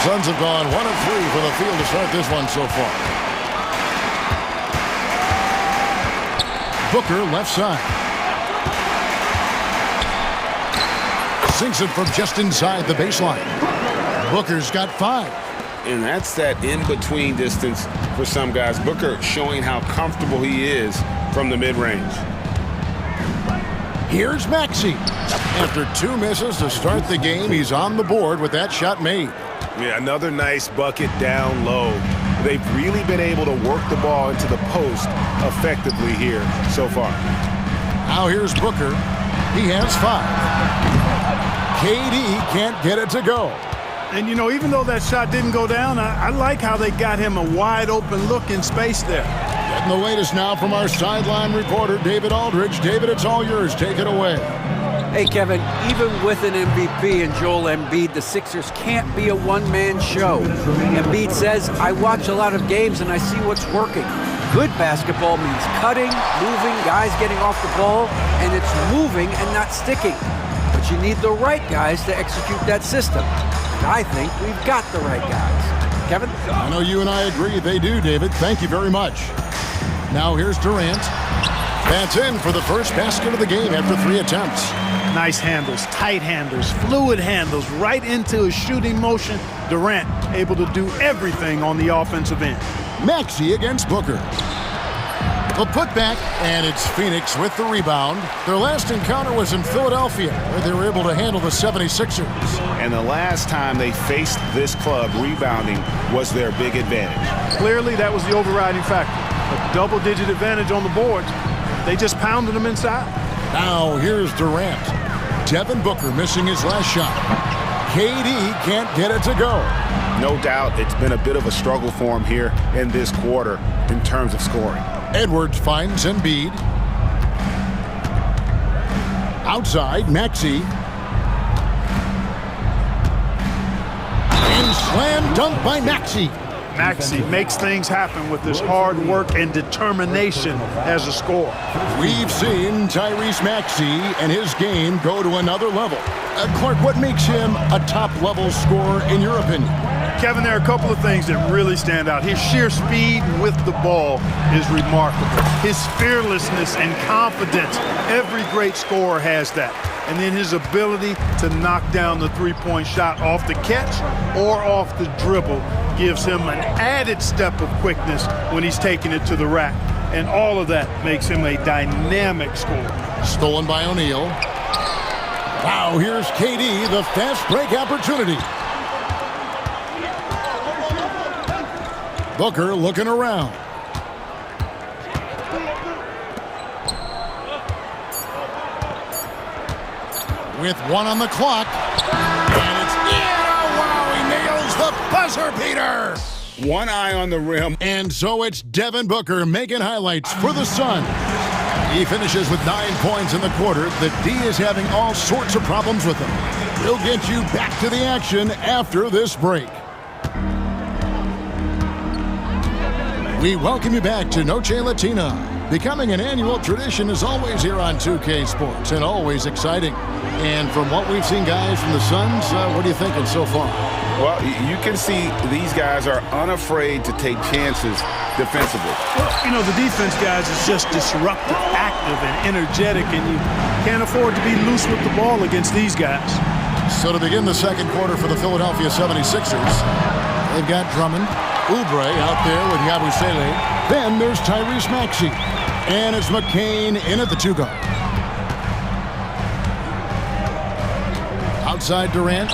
Suns have gone 1 of 3 from the field to start this one so far. Booker left side. Sinks it from just inside the baseline. Booker's got 5. And that's that in-between distance for some guys. Booker showing how comfortable he is from the mid-range. Here's Maxey. After 2 misses to start the game, he's on the board with that shot made. Yeah, another nice bucket down low. They've really been able to work the ball into the post effectively here so far. Now here's Booker. He has 5. KD can't get it to go. And, you know, even though that shot didn't go down, I like how they got him a wide-open look in space there. Getting the latest now from our sideline reporter, David Aldridge. David, it's all yours. Take it away. Hey, Kevin, even with an MVP and Joel Embiid, the Sixers can't be a one-man show. Embiid says, I watch a lot of games and I see what's working. Good basketball means cutting, moving, guys getting off the ball, and it's moving and not sticking. But you need the right guys to execute that system. And I think we've got the right guys. Kevin? I know you and I agree. They do, David. Thank you very much. Now here's Durant. That's in for the first basket of the game after 3 attempts. Nice handles, tight handles, fluid handles, right into his shooting motion. Durant able to do everything on the offensive end. Maxey against Booker. The putback, and it's Phoenix with the rebound. Their last encounter was in Philadelphia, where they were able to handle the 76ers. And the last time they faced this club, rebounding was their big advantage. Clearly, that was the overriding factor. A double-digit advantage on the boards. They just pounded them inside. Now here's Durant. Devin Booker missing his last shot. KD can't get it to go. No doubt it's been a bit of a struggle for him here in this quarter in terms of scoring. Edwards finds Embiid. Outside, Maxey. And slam dunk by Maxey. Maxey makes things happen with his hard work and determination as a scorer. We've seen Tyrese Maxey and his game go to another level. Clark, what makes him a top-level scorer in your opinion? Kevin, there are a couple of things that really stand out. His sheer speed with the ball is remarkable. His fearlessness and confidence, every great scorer has that. And then his ability to knock down the three-point shot off the catch or off the dribble gives him an added step of quickness when he's taking it to the rack. And all of that makes him a dynamic scorer. Stolen by O'Neal. Wow, here's KD, the fast break opportunity. Booker looking around. With 1 on the clock. And it's in. Oh, wow, he nails the buzzer beater. One eye on the rim. And so it's Devin Booker making highlights for the Suns. He finishes with 9 points in the quarter. The D is having all sorts of problems with him. We'll get you back to the action after this break. We welcome you back to Noche Latina. Becoming an annual tradition is always here on 2K Sports and always exciting. And from what we've seen, guys, from the Suns, what are you thinking so far? Well, you can see these guys are unafraid to take chances defensively. Well, you know, the defense, guys, is just disruptive, active, and energetic, and you can't afford to be loose with the ball against these guys. So to begin the second quarter for the Philadelphia 76ers, they've got Drummond, Oubre out there with Yabusele. Then there's Tyrese Maxey. And it's McCain in at the 2-guard. Outside Durant.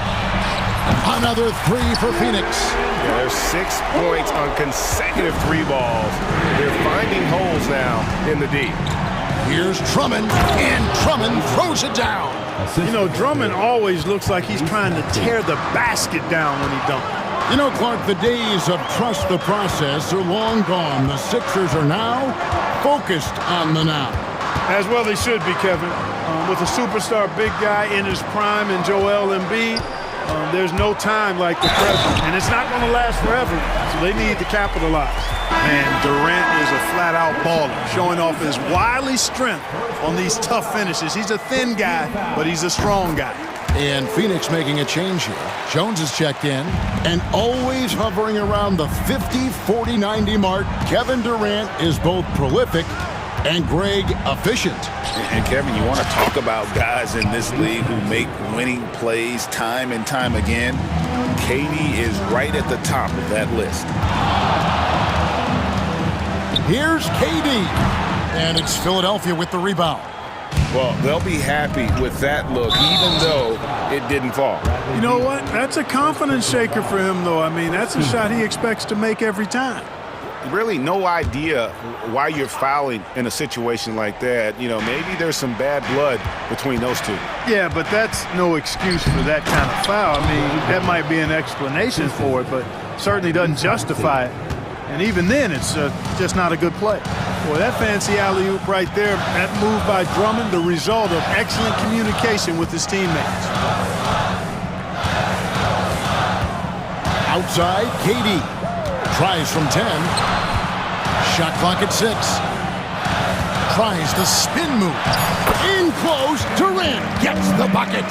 Another 3 for Phoenix. Yeah, there's 6 points on consecutive 3 balls. They're finding holes now in the D. Here's Drummond, and Drummond throws it down. You know, Drummond always looks like he's trying to tear the basket down when he dunks. You know, Clark, the days of trust the process are long gone. The Sixers are now focused on the now. As well they should be, Kevin. With a superstar big guy in his prime in Joel Embiid, there's no time like the present. And it's not going to last forever, so they need to capitalize. And Durant is a flat-out baller, showing off his wily strength on these tough finishes. He's a thin guy, but he's a strong guy. And Phoenix making a change here. Jones is checked in, and always hovering around the 50, 40, 90 mark. Kevin Durant is both prolific and Greg efficient. And Kevin, you want to talk about guys in this league who make winning plays time and time again? KD is right at the top of that list. Here's KD, and it's Philadelphia with the rebound. Well, they'll be happy with that look, even though it didn't fall. You know what? That's a confidence shaker for him, though. I mean, that's a shot he expects to make every time. Really no idea why you're fouling in a situation like that. You know, maybe there's some bad blood between those two. Yeah, but that's no excuse for that kind of foul. I mean, that might be an explanation for it, but certainly doesn't justify it. And even then, it's just not a good play. Boy, that fancy alley-oop right there, that move by Drummond, the result of excellent communication with his teammates. Outside, KD. Tries from 10. Shot clock at 6. Tries the spin move. In close, Durant gets the bucket.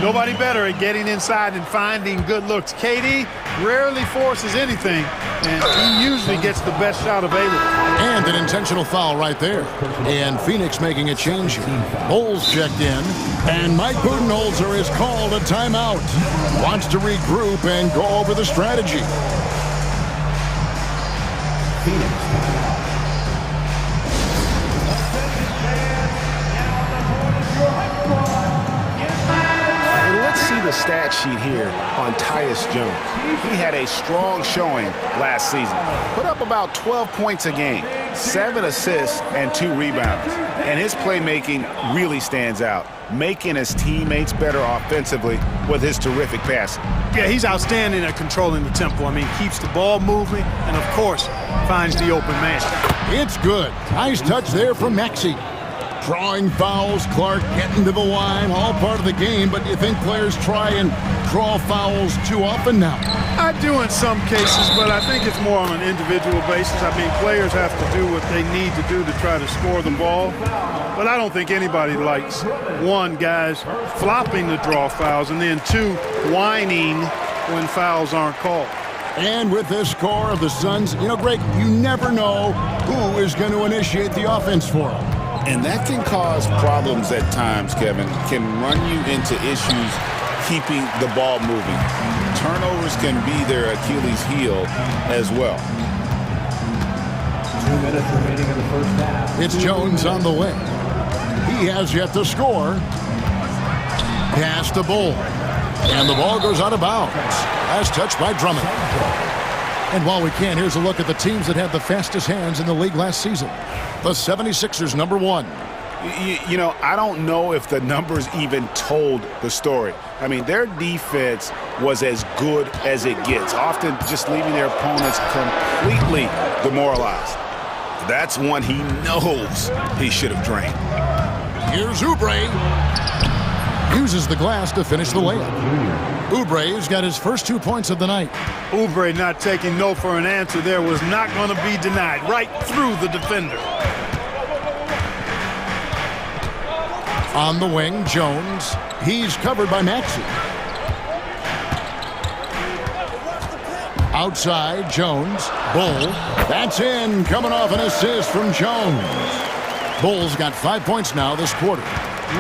Nobody better at getting inside and finding good looks. KD rarely forces anything, and he usually gets the best shot available. And an intentional foul right there. And Phoenix making a change here. Bulls checked in, and Mike Budenholzer is called a timeout. Wants to regroup and go over the strategy. And let's see the stat sheet here on Tyus Jones. He had a strong showing last season. Put up about 12 points a game, 7 assists, and 2 rebounds. And his playmaking really stands out, making his teammates better offensively with his terrific passing. Yeah, he's outstanding at controlling the tempo. I mean, keeps the ball moving and, of course, finds the open man. It's good. Nice touch there from Maxey. Drawing fouls, Clark getting to the line, all part of the game, but do you think players try and draw fouls too often now? I do in some cases, but I think it's more on an individual basis. I mean, players have to do what they need to do to try to score the ball. But I don't think anybody likes, 1, guys flopping the draw fouls, and then 2, whining when fouls aren't called. And with this score of the Suns, you know, Greg, you never know who is going to initiate the offense for them. And that can cause problems at times, Kevin. Can run you into issues keeping the ball moving. Turnovers can be their Achilles heel as well. 2 minutes remaining in the first half. It's Jones on the way. He has yet to score. Pass the Bull. And the ball goes out of bounds. Last touch by Drummond. And while we can, here's a look at the teams that had the fastest hands in the league last season. The 76ers, number 1. You know, I don't know if the numbers even told the story. I mean, their defense was as good as it gets, often just leaving their opponents completely demoralized. That's one he knows he should have drained. Here's Oubre. Uses the glass to finish the layup. Oubre's got his first 2 points of the night. Oubre not taking no for an answer there was not going to be denied. Right through the defender. On the wing, Jones. He's covered by Maxey. Outside, Jones. Bull. That's in. Coming off an assist from Jones. Bull's got 5 points now this quarter.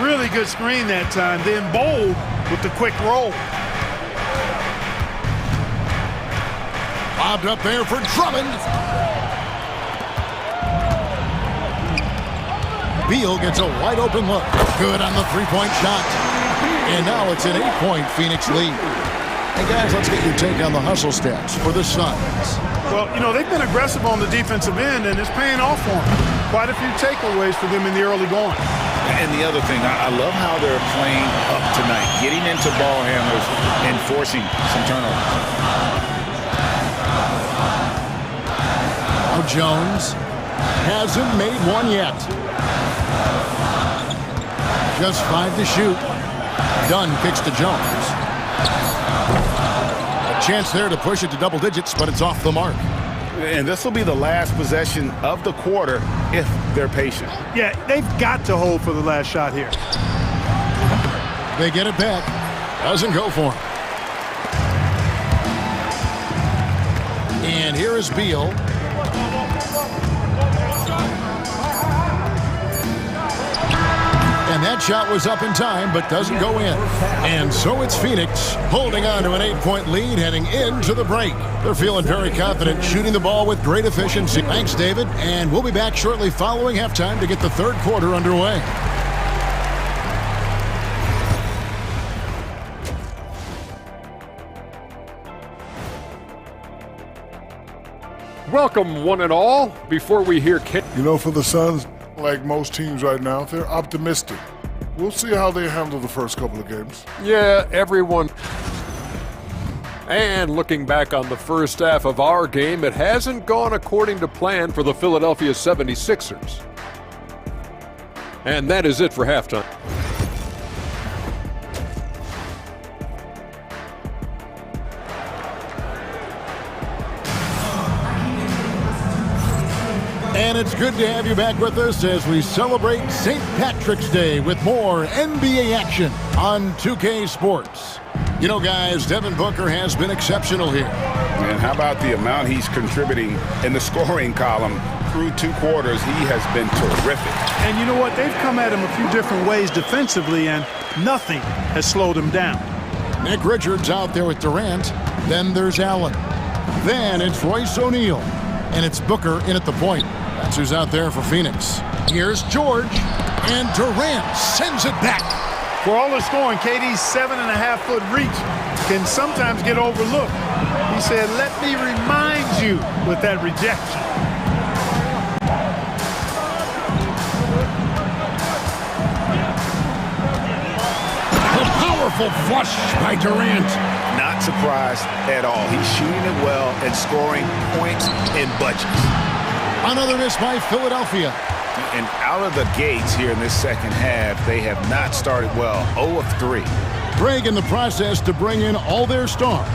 Really good screen that time. Then Bull with the quick roll. Bobbed up there for Drummond. Beal gets a wide open look. Good on the three-point shot. And now it's an 8-point Phoenix lead. And guys, let's get your take on the hustle stats for the Suns. Well, you know, they've been aggressive on the defensive end, and it's paying off for them. Quite a few takeaways for them in the early going. And the other thing, I love how they're playing up tonight, getting into ball handlers and forcing some turnovers. Now Jones hasn't made one yet. Just 5 to shoot. Dunn kicks to Jones. A chance there to push it to double digits, but it's off the mark. And this will be the last possession of the quarter if they're patient. Yeah, they've got to hold for the last shot here. They get it back. Doesn't go for him. And here is Beal. And that shot was up in time, but doesn't go in. And so it's Phoenix holding on to an 8-point lead heading into the break. They're feeling very confident, shooting the ball with great efficiency. Thanks, David. And we'll be back shortly following halftime to get the third quarter underway. Welcome, one and all. Before we hear You know, for the Suns, like most teams right now, they're optimistic. We'll see how they handle the first couple of games. Yeah, everyone. And looking back on the first half of our game, it hasn't gone according to plan for the Philadelphia 76ers. And that is it for halftime. And it's good to have you back with us as we celebrate St. Patrick's Day with more NBA action on 2K Sports. You know, guys, Devin Booker has been exceptional here. And how about the amount he's contributing in the scoring column through 2 quarters? He has been terrific. And you know what? They've come at him a few different ways defensively, and nothing has slowed him down. Nick Richards out there with Durant. Then there's Allen. Then it's Royce O'Neal. And it's Booker in at the point. That's who's out there for Phoenix. Here's George. And Durant sends it back. For all the scoring, KD's 7.5-foot reach can sometimes get overlooked. He said, let me remind you with that rejection. A powerful flush by Durant. Not surprised at all. He's shooting it well and scoring points in bunches. Another miss by Philadelphia. And out of the gates here in this second half, they have not started well. 0 of 3. Greg in the process to bring in all their stars.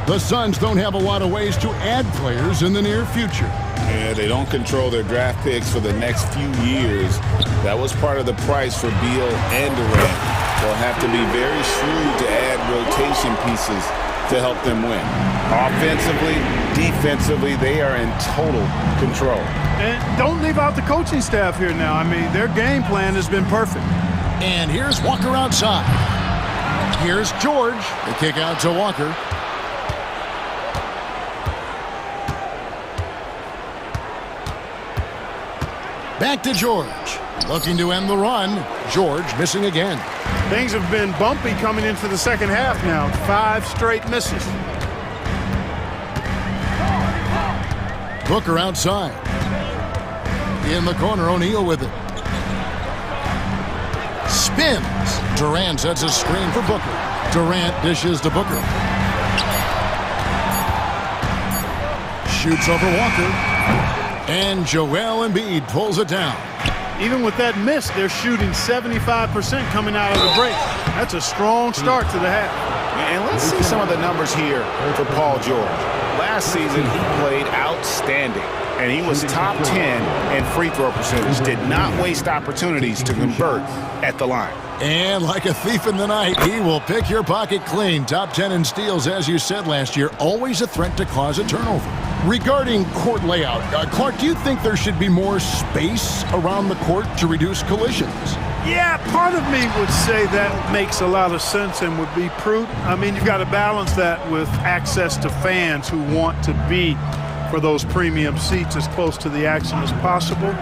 The Suns don't have a lot of ways to add players in the near future. Yeah, they don't control their draft picks for the next few years. That was part of the price for Beal and Durant. They'll have to be very shrewd to add rotation pieces to help them win. Offensively, defensively, they are in total control. And don't leave out the coaching staff here now. I mean, their game plan has been perfect. And here's Walker outside. Here's George. The kick out to Walker. Back to George. Looking to end the run. George missing again. Things have been bumpy coming into the second half now. 5 straight misses. Booker outside. In the corner, O'Neal with it. Spins. Durant sets a screen for Booker. Durant dishes to Booker. Shoots over Walker. And Joel Embiid pulls it down. Even with that miss, they're shooting 75% coming out of the break. That's a strong start to the half. And let's see some of the numbers here for Paul George. Last season, he played outstanding, and he was top 10 in free throw percentage. Did not waste opportunities to convert at the line. And like a thief in the night, he will pick your pocket clean. Top 10 in steals, as you said last year, always a threat to cause a turnover. Regarding court layout, Clark, do you think there should be more space around the court to reduce collisions? Yeah, part of me would say that makes a lot of sense and would be prudent. I mean, you've got to balance that with access to fans who want to be for those premium seats as close to the action as possible.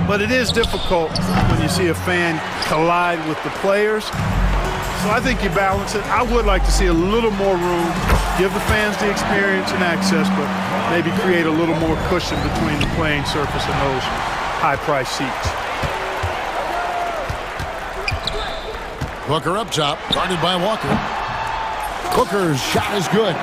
But it is difficult when you see a fan collide with the players. So I think you balance it. I would like to see a little more room, give the fans the experience and access, but maybe create a little more cushion between the playing surface and those high-priced seats. Booker up top, guarded by Walker. Booker's shot is good.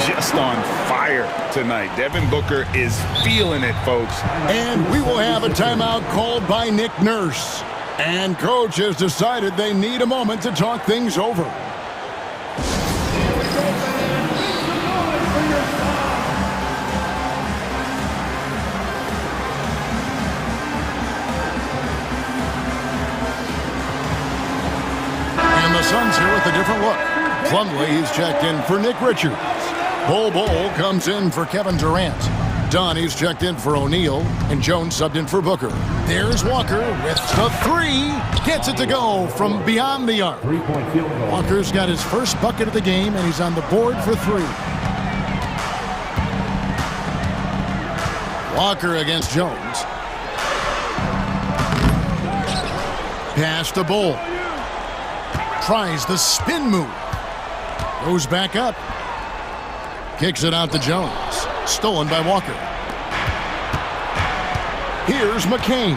Just on fire tonight. Devin Booker is feeling it, folks. And we will have a timeout called by Nick Nurse. And coach has decided they need a moment to talk things over. And the Suns here with a different look. Plumlee is checked in for Nick Richards. Bol comes in for Kevin Durant. Donnie's checked in for O'Neal, and Jones subbed in for Booker. There's Walker with the three. Gets it to go from beyond the arc. Walker's got his first bucket of the game, and he's on the board for three. Walker against Jones. Pass to Bol. Tries the spin move. Goes back up. Kicks it out to Jones. Stolen by Walker. Here's McCain.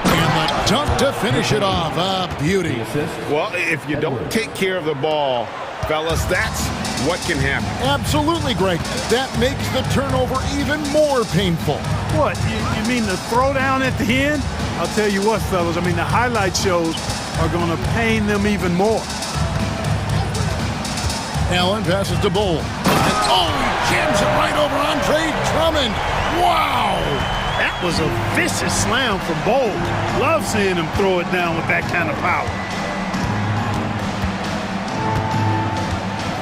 And the dunk to finish it off. A beauty. Well, if you don't take care of the ball, fellas, that's what can happen. Absolutely, Greg. That makes the turnover even more painful. What? You mean the throwdown at the end? I'll tell you what, fellas. I mean, the highlight shows are going to pain them even more. Allen passes to Bol. And jams it right over Andre Drummond. Wow! That was a vicious slam from Bol. Love seeing him throw it down with that kind of power.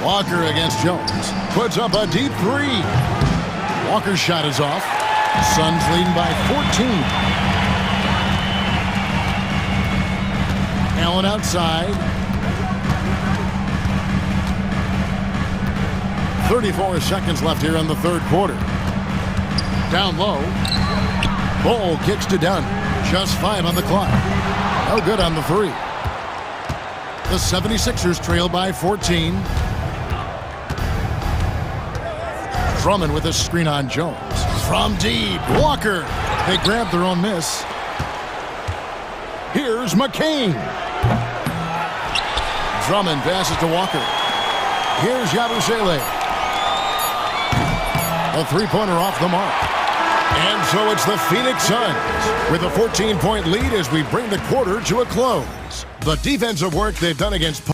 Walker against Jones. Puts up a deep three. Walker's shot is off. Suns leading by 14. Allen outside. 34 seconds left here in the third quarter. Down low. Bol kicks to Dunn. Just 5 on the clock. No good on the three. The 76ers trail by 14. Drummond with a screen on Jones. From deep, Walker. They grab their own miss. Here's McCain. Drummond passes to Walker. Here's Yabusele. A three-pointer off the mark. And so it's the Phoenix Suns with a 14-point lead as we bring the quarter to a close. The defensive work they've done against...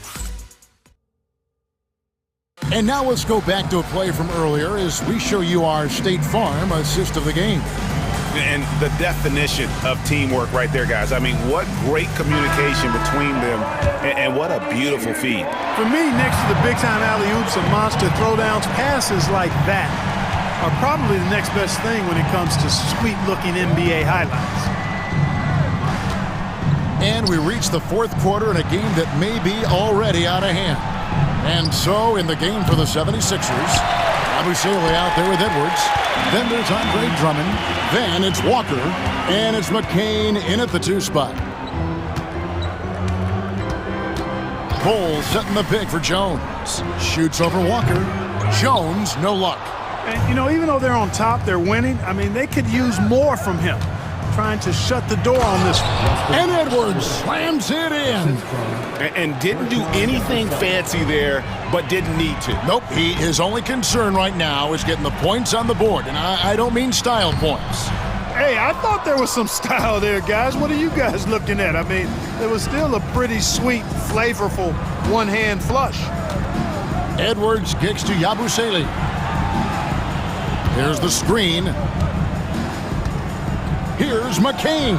And now let's go back to a play from earlier as we show you our State Farm assist of the game. And the definition of teamwork right there, guys. I mean, what great communication between them, and what a beautiful feed. For me, next to the big-time alley-oops and monster throwdowns, passes like that are probably the next best thing when it comes to sweet-looking NBA highlights. And we reach the fourth quarter in a game that may be already out of hand. And so, in the game for the 76ers, Yabusele out there with Edwards. Then there's Andre Drummond. Then it's Walker. And it's McCain in at the 2 spot. Bol setting the pick for Jones. Shoots over Walker. Jones, no luck. And, you know, even though they're on top, they're winning, I mean, they could use more from him, trying to shut the door on this one. And Edwards slams it in. And didn't do anything fancy there, but didn't need to. Nope, his only concern right now is getting the points on the board, and I don't mean style points. Hey, I thought there was some style there, guys. What are you guys looking at? I mean, it was still a pretty sweet, flavorful one-hand flush. Edwards kicks to Yabusele. Here's the screen. Here's McCain.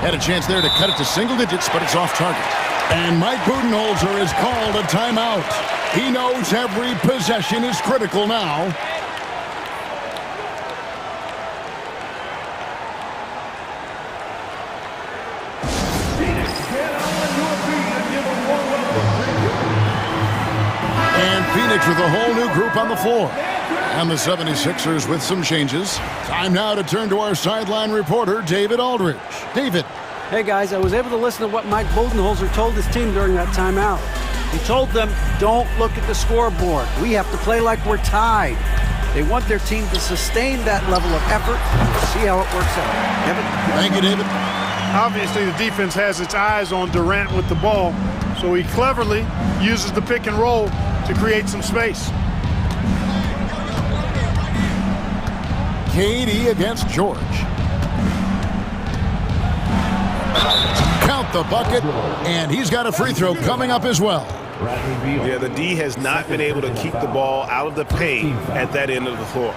Had a chance there to cut it to single digits, but it's off target. And Mike Budenholzer has called a timeout. He knows every possession is critical now. And Phoenix with a whole new group on the floor. And the 76ers with some changes. Time now to turn to our sideline reporter, David Aldridge. David. Hey, guys, I was able to listen to what Mike Budenholzer told his team during that timeout. He told them, don't look at the scoreboard. We have to play like we're tied. They want their team to sustain that level of effort and see how it works out. Kevin? Thank you, David. Obviously, the defense has its eyes on Durant with the ball, so he cleverly uses the pick and roll to create some space. KD against George. Count the bucket, and he's got a free throw coming up as well. Yeah, the D has not been able to keep the ball out of the paint at that end of the floor.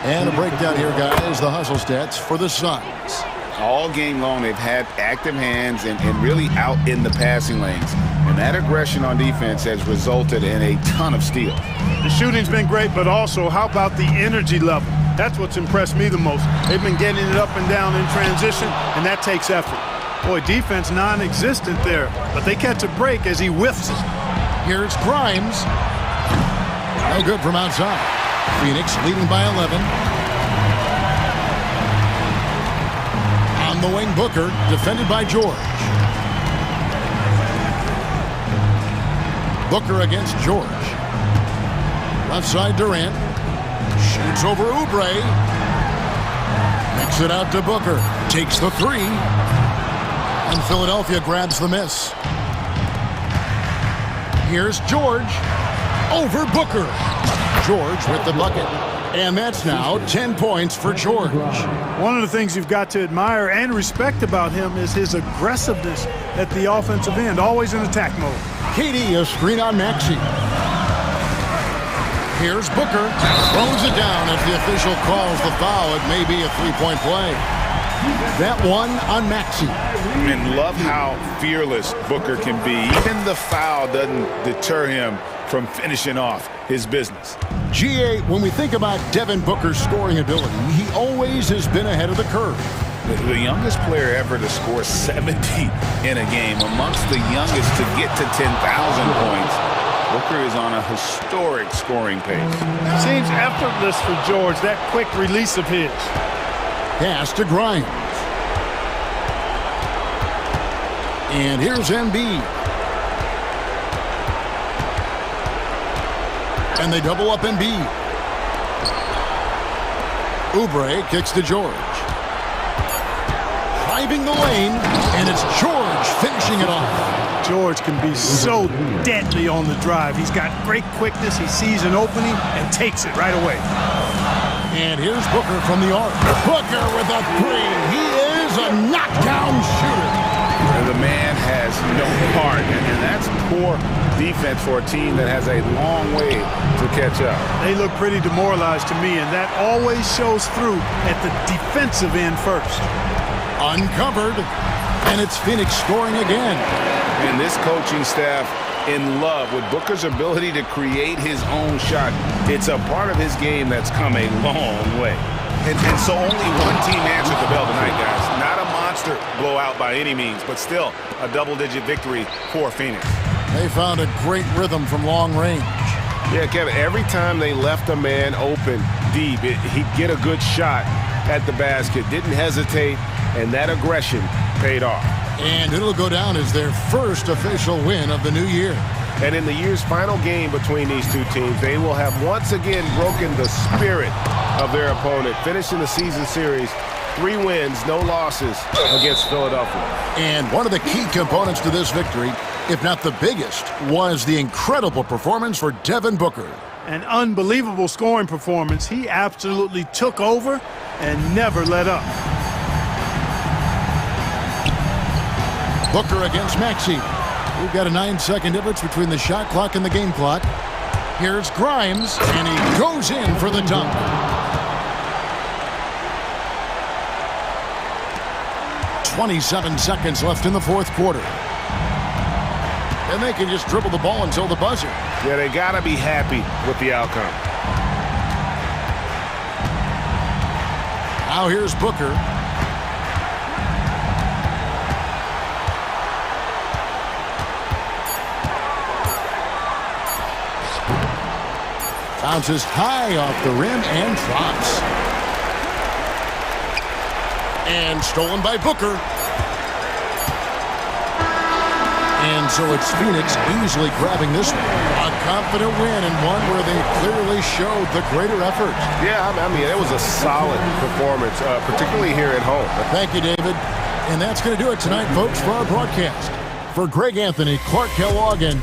And a breakdown here, guys, the hustle stats for the Suns. All game long, they've had active hands and really out in the passing lanes. And that aggression on defense has resulted in a ton of steals. The shooting's been great, but also, how about the energy level? That's what's impressed me the most. They've been getting it up and down in transition, and that takes effort. Boy, defense non-existent there, but they catch a break as he whiffs it. Here's Grimes. No good from outside. Phoenix leading by 11. On the wing, Booker, defended by George. Booker against George. Left side, Durant. Shoots over Oubre. Makes it out to Booker. Takes the three. And Philadelphia grabs the miss. Here's George. Over Booker. George with the bucket. And that's now 10 points for George. One of the things you've got to admire and respect about him is his aggressiveness at the offensive end, always in attack mode. KD, a screen on Maxey. Here's Booker. Throws it down as the official calls the foul. It may be a three-point play. That one on Maxey. And love how fearless Booker can be. Even the foul doesn't deter him from finishing off his business. GA, when we think about Devin Booker's scoring ability, he always has been ahead of the curve. The youngest player ever to score 70 in a game, amongst the youngest to get to 10,000 points. Booker is on a historic scoring pace. Seems effortless for George, that quick release of his. Pass to Grimes. And here's Embiid. And they double up Embiid. Oubre kicks to George. Driving the lane, and it's George finishing it off. George can be so deadly on the drive. He's got great quickness. He sees an opening and takes it right away. And here's Booker from the arc. Booker with a three. He is a knockdown shooter. And the man has no heart, and that's poor defense for a team that has a long way to catch up. They look pretty demoralized to me, and that always shows through at the defensive end first. Uncovered, and it's Phoenix scoring again. And this coaching staff in love with Booker's ability to create his own shot. It's a part of his game that's come a long way. And so only one team answered the bell tonight, guys. Not a monster blowout by any means, but still a double-digit victory for Phoenix. They found a great rhythm from long range. Yeah, Kevin, every time they left a man open deep, he'd get a good shot at the basket. Didn't hesitate, and that aggression paid off. And it'll go down as their first official win of the new year. And in the year's final game between these two teams, they will have once again broken the spirit of their opponent, finishing the season series 3 wins, no losses against Philadelphia. And one of the key components to this victory, if not the biggest, was the incredible performance for Devin Booker. An unbelievable scoring performance. He absolutely took over and never let up. Booker against Maxey. We've got a 9-second difference between the shot clock and the game clock. Here's Grimes, and he goes in for the dunk. "27 seconds left in the fourth quarter. And they can just dribble the ball until the buzzer. Yeah, they got to be happy with the outcome. Now here's Booker. Bounces high off the rim and drops. And stolen by Booker. And so it's Phoenix easily grabbing this one. A confident win and one where they clearly showed the greater effort. Yeah, I mean, it was a solid performance, particularly here at home. Thank you, David. And that's going to do it tonight, folks, for our broadcast. For Greg Anthony, Clark Kellogg, and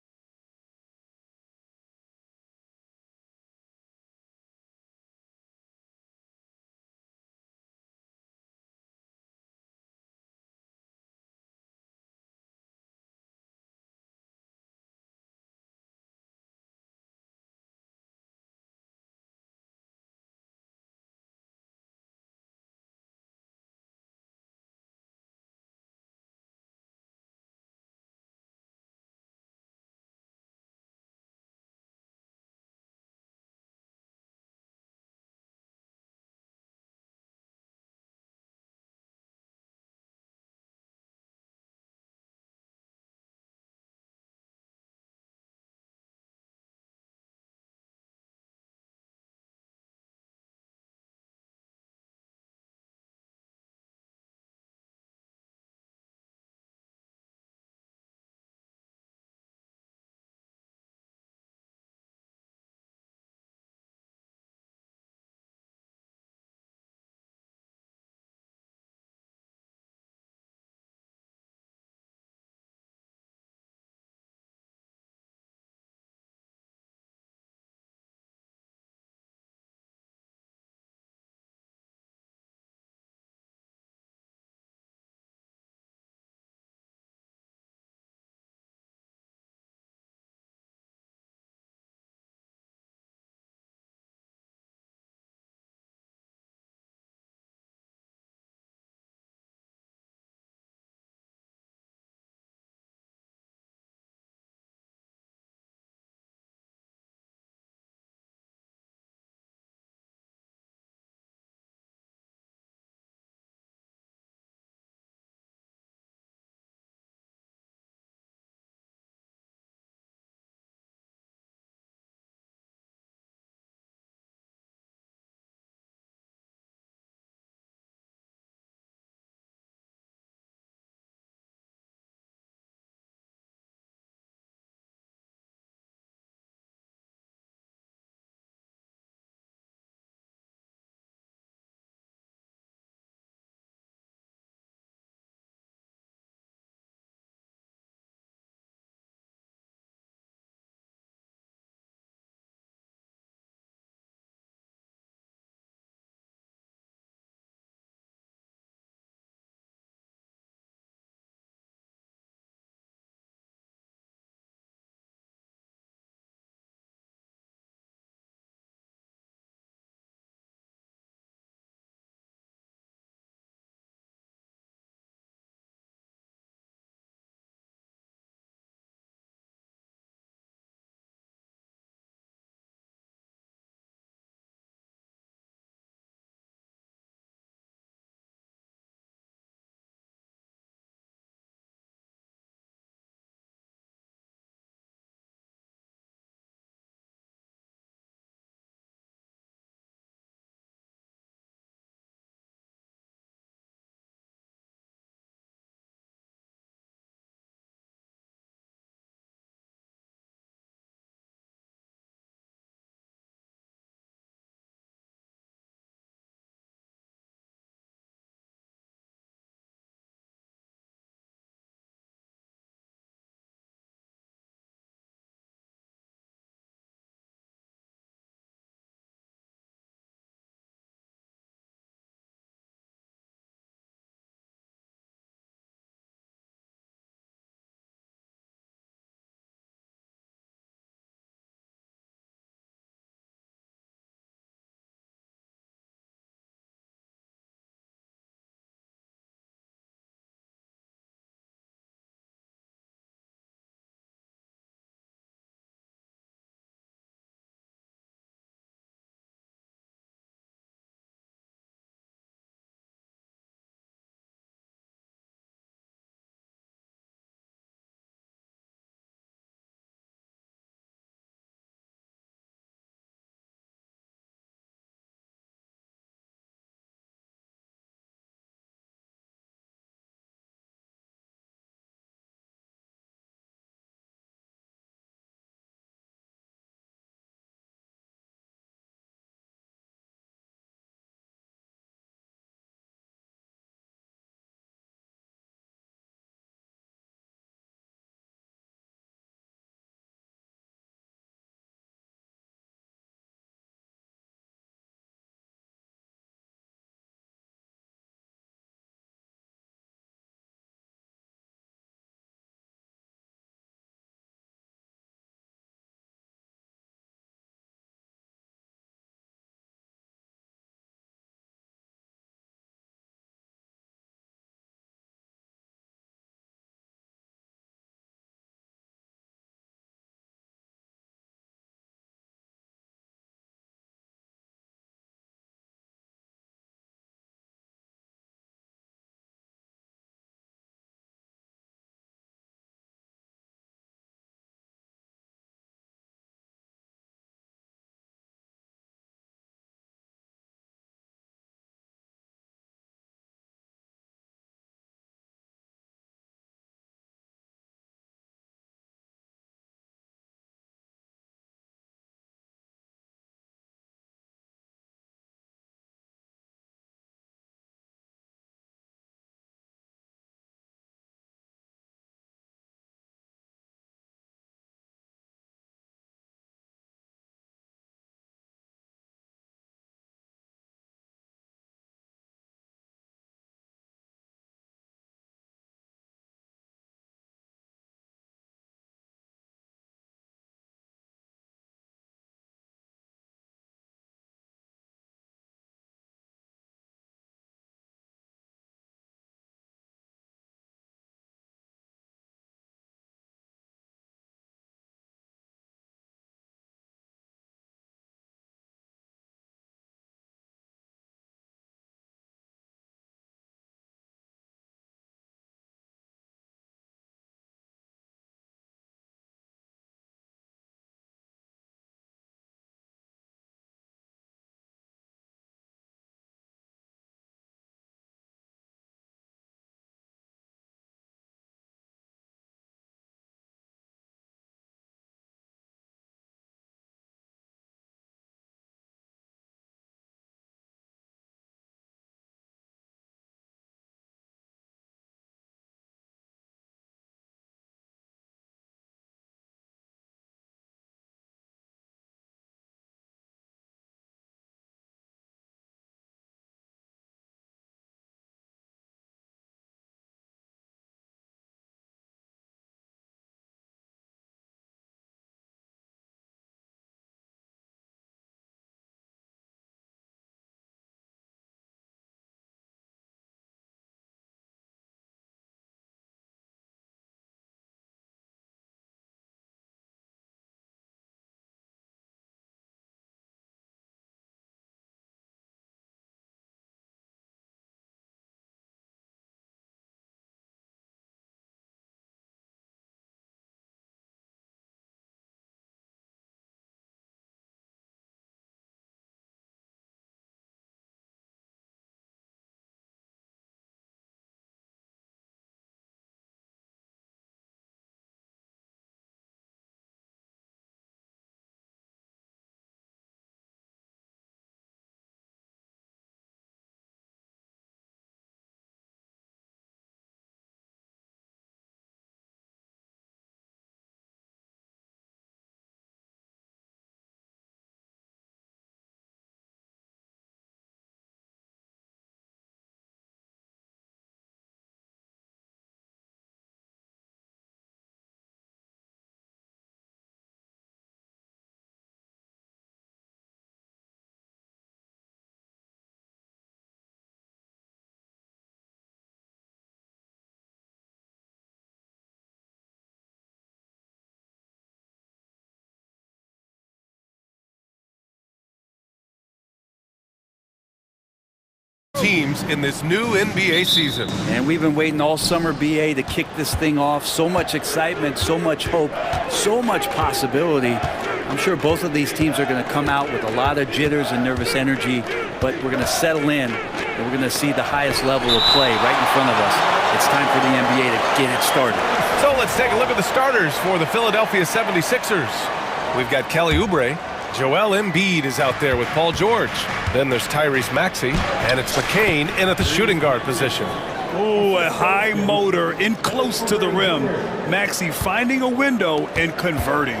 teams in this new NBA season. And we've been waiting all summer, BA, to kick this thing off. So much excitement, so much hope, so much possibility. I'm sure both of these teams are going to come out with a lot of jitters and nervous energy, but we're going to settle in, and we're going to see the highest level of play right in front of us. It's time for the NBA to get it started. So let's take a look at the starters for the Philadelphia 76ers. We've got Kelly Oubre. Joel Embiid is out there with Paul George. Then there's Tyrese Maxey, and it's McCain in at the shooting guard position. Oh, a high motor in close to the rim. Maxey finding a window and converting.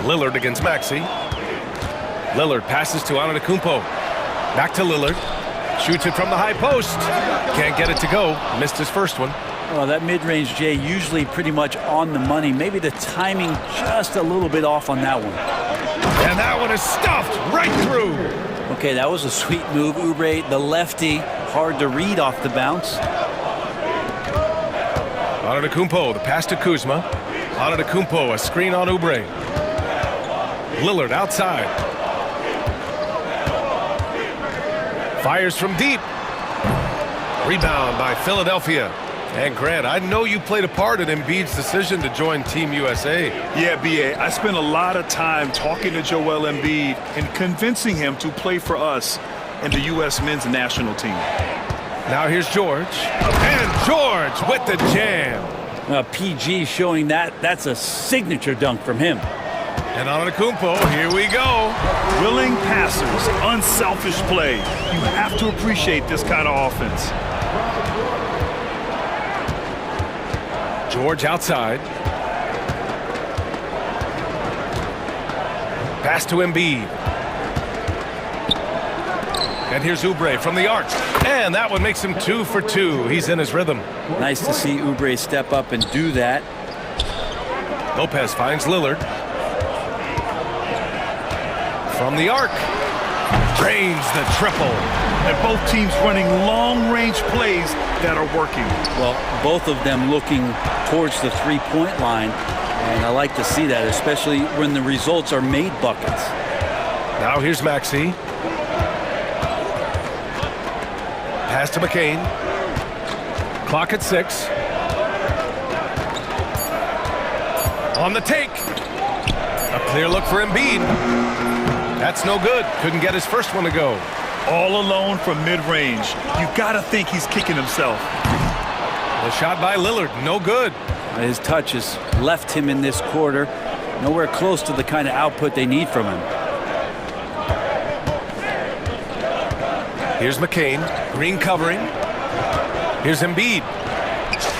Lillard against Maxey. Lillard passes to Antetokounmpo. Back to Lillard. Shoots it from the high post. Can't get it to go. Missed his first one. Well, that mid-range, Jay, usually pretty much on the money. Maybe the timing just a little bit off on that one. And that one is stuffed right through. Okay, that was a sweet move. Oubre, the lefty, hard to read off the bounce. Antetokounmpo, the pass to Kuzma. Antetokounmpo, a screen on Oubre. Lillard outside. Fires from deep. Rebound by Philadelphia. And Grant, I know you played a part in Embiid's decision to join Team USA. Yeah, B.A., I spent a lot of time talking to Joel Embiid and convincing him to play for us and the U.S. men's national team. Now here's George. And George with the jam. PG showing that's a signature dunk from him. And Antetokounmpo, here we go. Willing passers, unselfish play. You have to appreciate this kind of offense. George outside. Pass to Embiid. And here's Oubre from the arc. And that one makes him 2 for 2. He's in his rhythm. Nice to see Oubre step up and do that. Lopez finds Lillard. From the arc. Drains the triple. And both teams running long-range plays that are working. Well, both of them looking towards the three-point line, and I like to see that, especially when the results are made buckets. Now here's Maxey. Pass to McCain. Clock at 6. On the take. A clear look for Embiid. That's no good. Couldn't get his first one to go. All alone from mid-range. You gotta think he's kicking himself. The shot by Lillard, no good. His touch has left him in this quarter. Nowhere close to the kind of output they need from him. Here's McCain, green covering. Here's Embiid.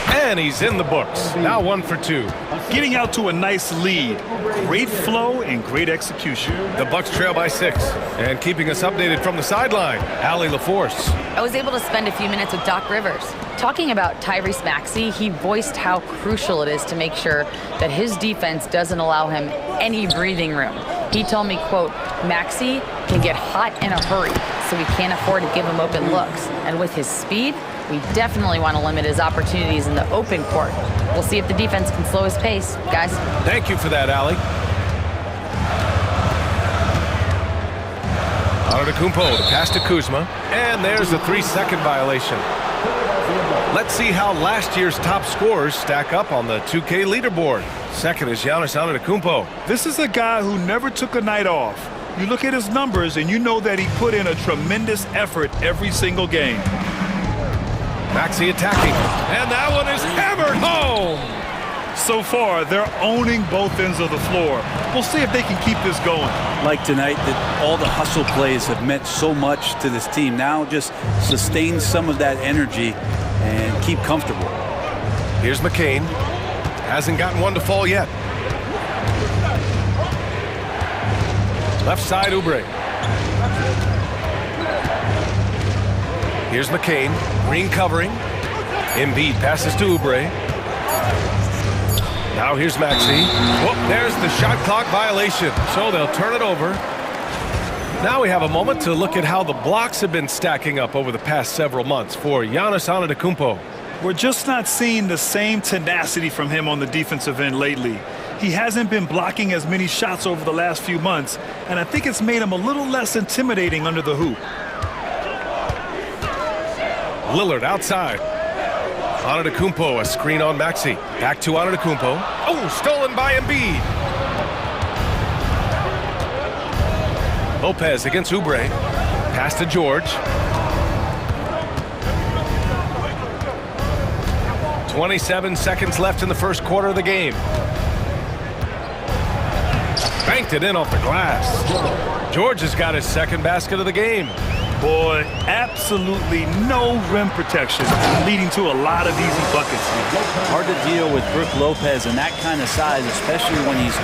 And he's in the books. Now 1 for 2. Getting out to a nice lead. Great flow and great execution. The Bucks trail by 6. And keeping us updated from the sideline, Allie LaForce. I was able to spend a few minutes with Doc Rivers. Talking about Tyrese Maxey, he voiced how crucial it is to make sure that his defense doesn't allow him any breathing room. He told me, quote, Maxey can get hot in a hurry, so we can't afford to give him open looks. And with his speed, we definitely want to limit his opportunities in the open court. We'll see if the defense can slow his pace, guys. Thank you for that, Allie. Antetokounmpo, the pass to Kuzma. And there's a 3-second violation. Let's see how last year's top scorers stack up on the 2K leaderboard. Second is Giannis Antetokounmpo. This is a guy who never took a night off. You look at his numbers and you know that he put in a tremendous effort every single game. Maxey attacking, and that one is hammered home. So far, they're owning both ends of the floor. We'll see if they can keep this going. Like tonight, that all the hustle plays have meant so much to this team. Now just sustain some of that energy and keep comfortable. Here's McCain. Hasn't gotten one to fall yet. Left side, Oubre. Here's McCain, green covering. Embiid passes to Oubre. Now here's Maxey. Whoop, there's the shot clock violation. So they'll turn it over. Now we have a moment to look at how the blocks have been stacking up over the past several months for Giannis Antetokounmpo. We're just not seeing the same tenacity from him on the defensive end lately. He hasn't been blocking as many shots over the last few months, and I think it's made him a little less intimidating under the hoop. Lillard outside. Antetokounmpo, a screen on Maxey. Back to Antetokounmpo. Oh, stolen by Embiid. Lopez against Oubre. Pass to George. 27 seconds left in the first quarter of the game. Banked it in off the glass. George has got his second basket of the game. Boy, absolutely no rim protection, leading to a lot of easy buckets. Hard to deal with Brook Lopez in that kind of size, especially when he's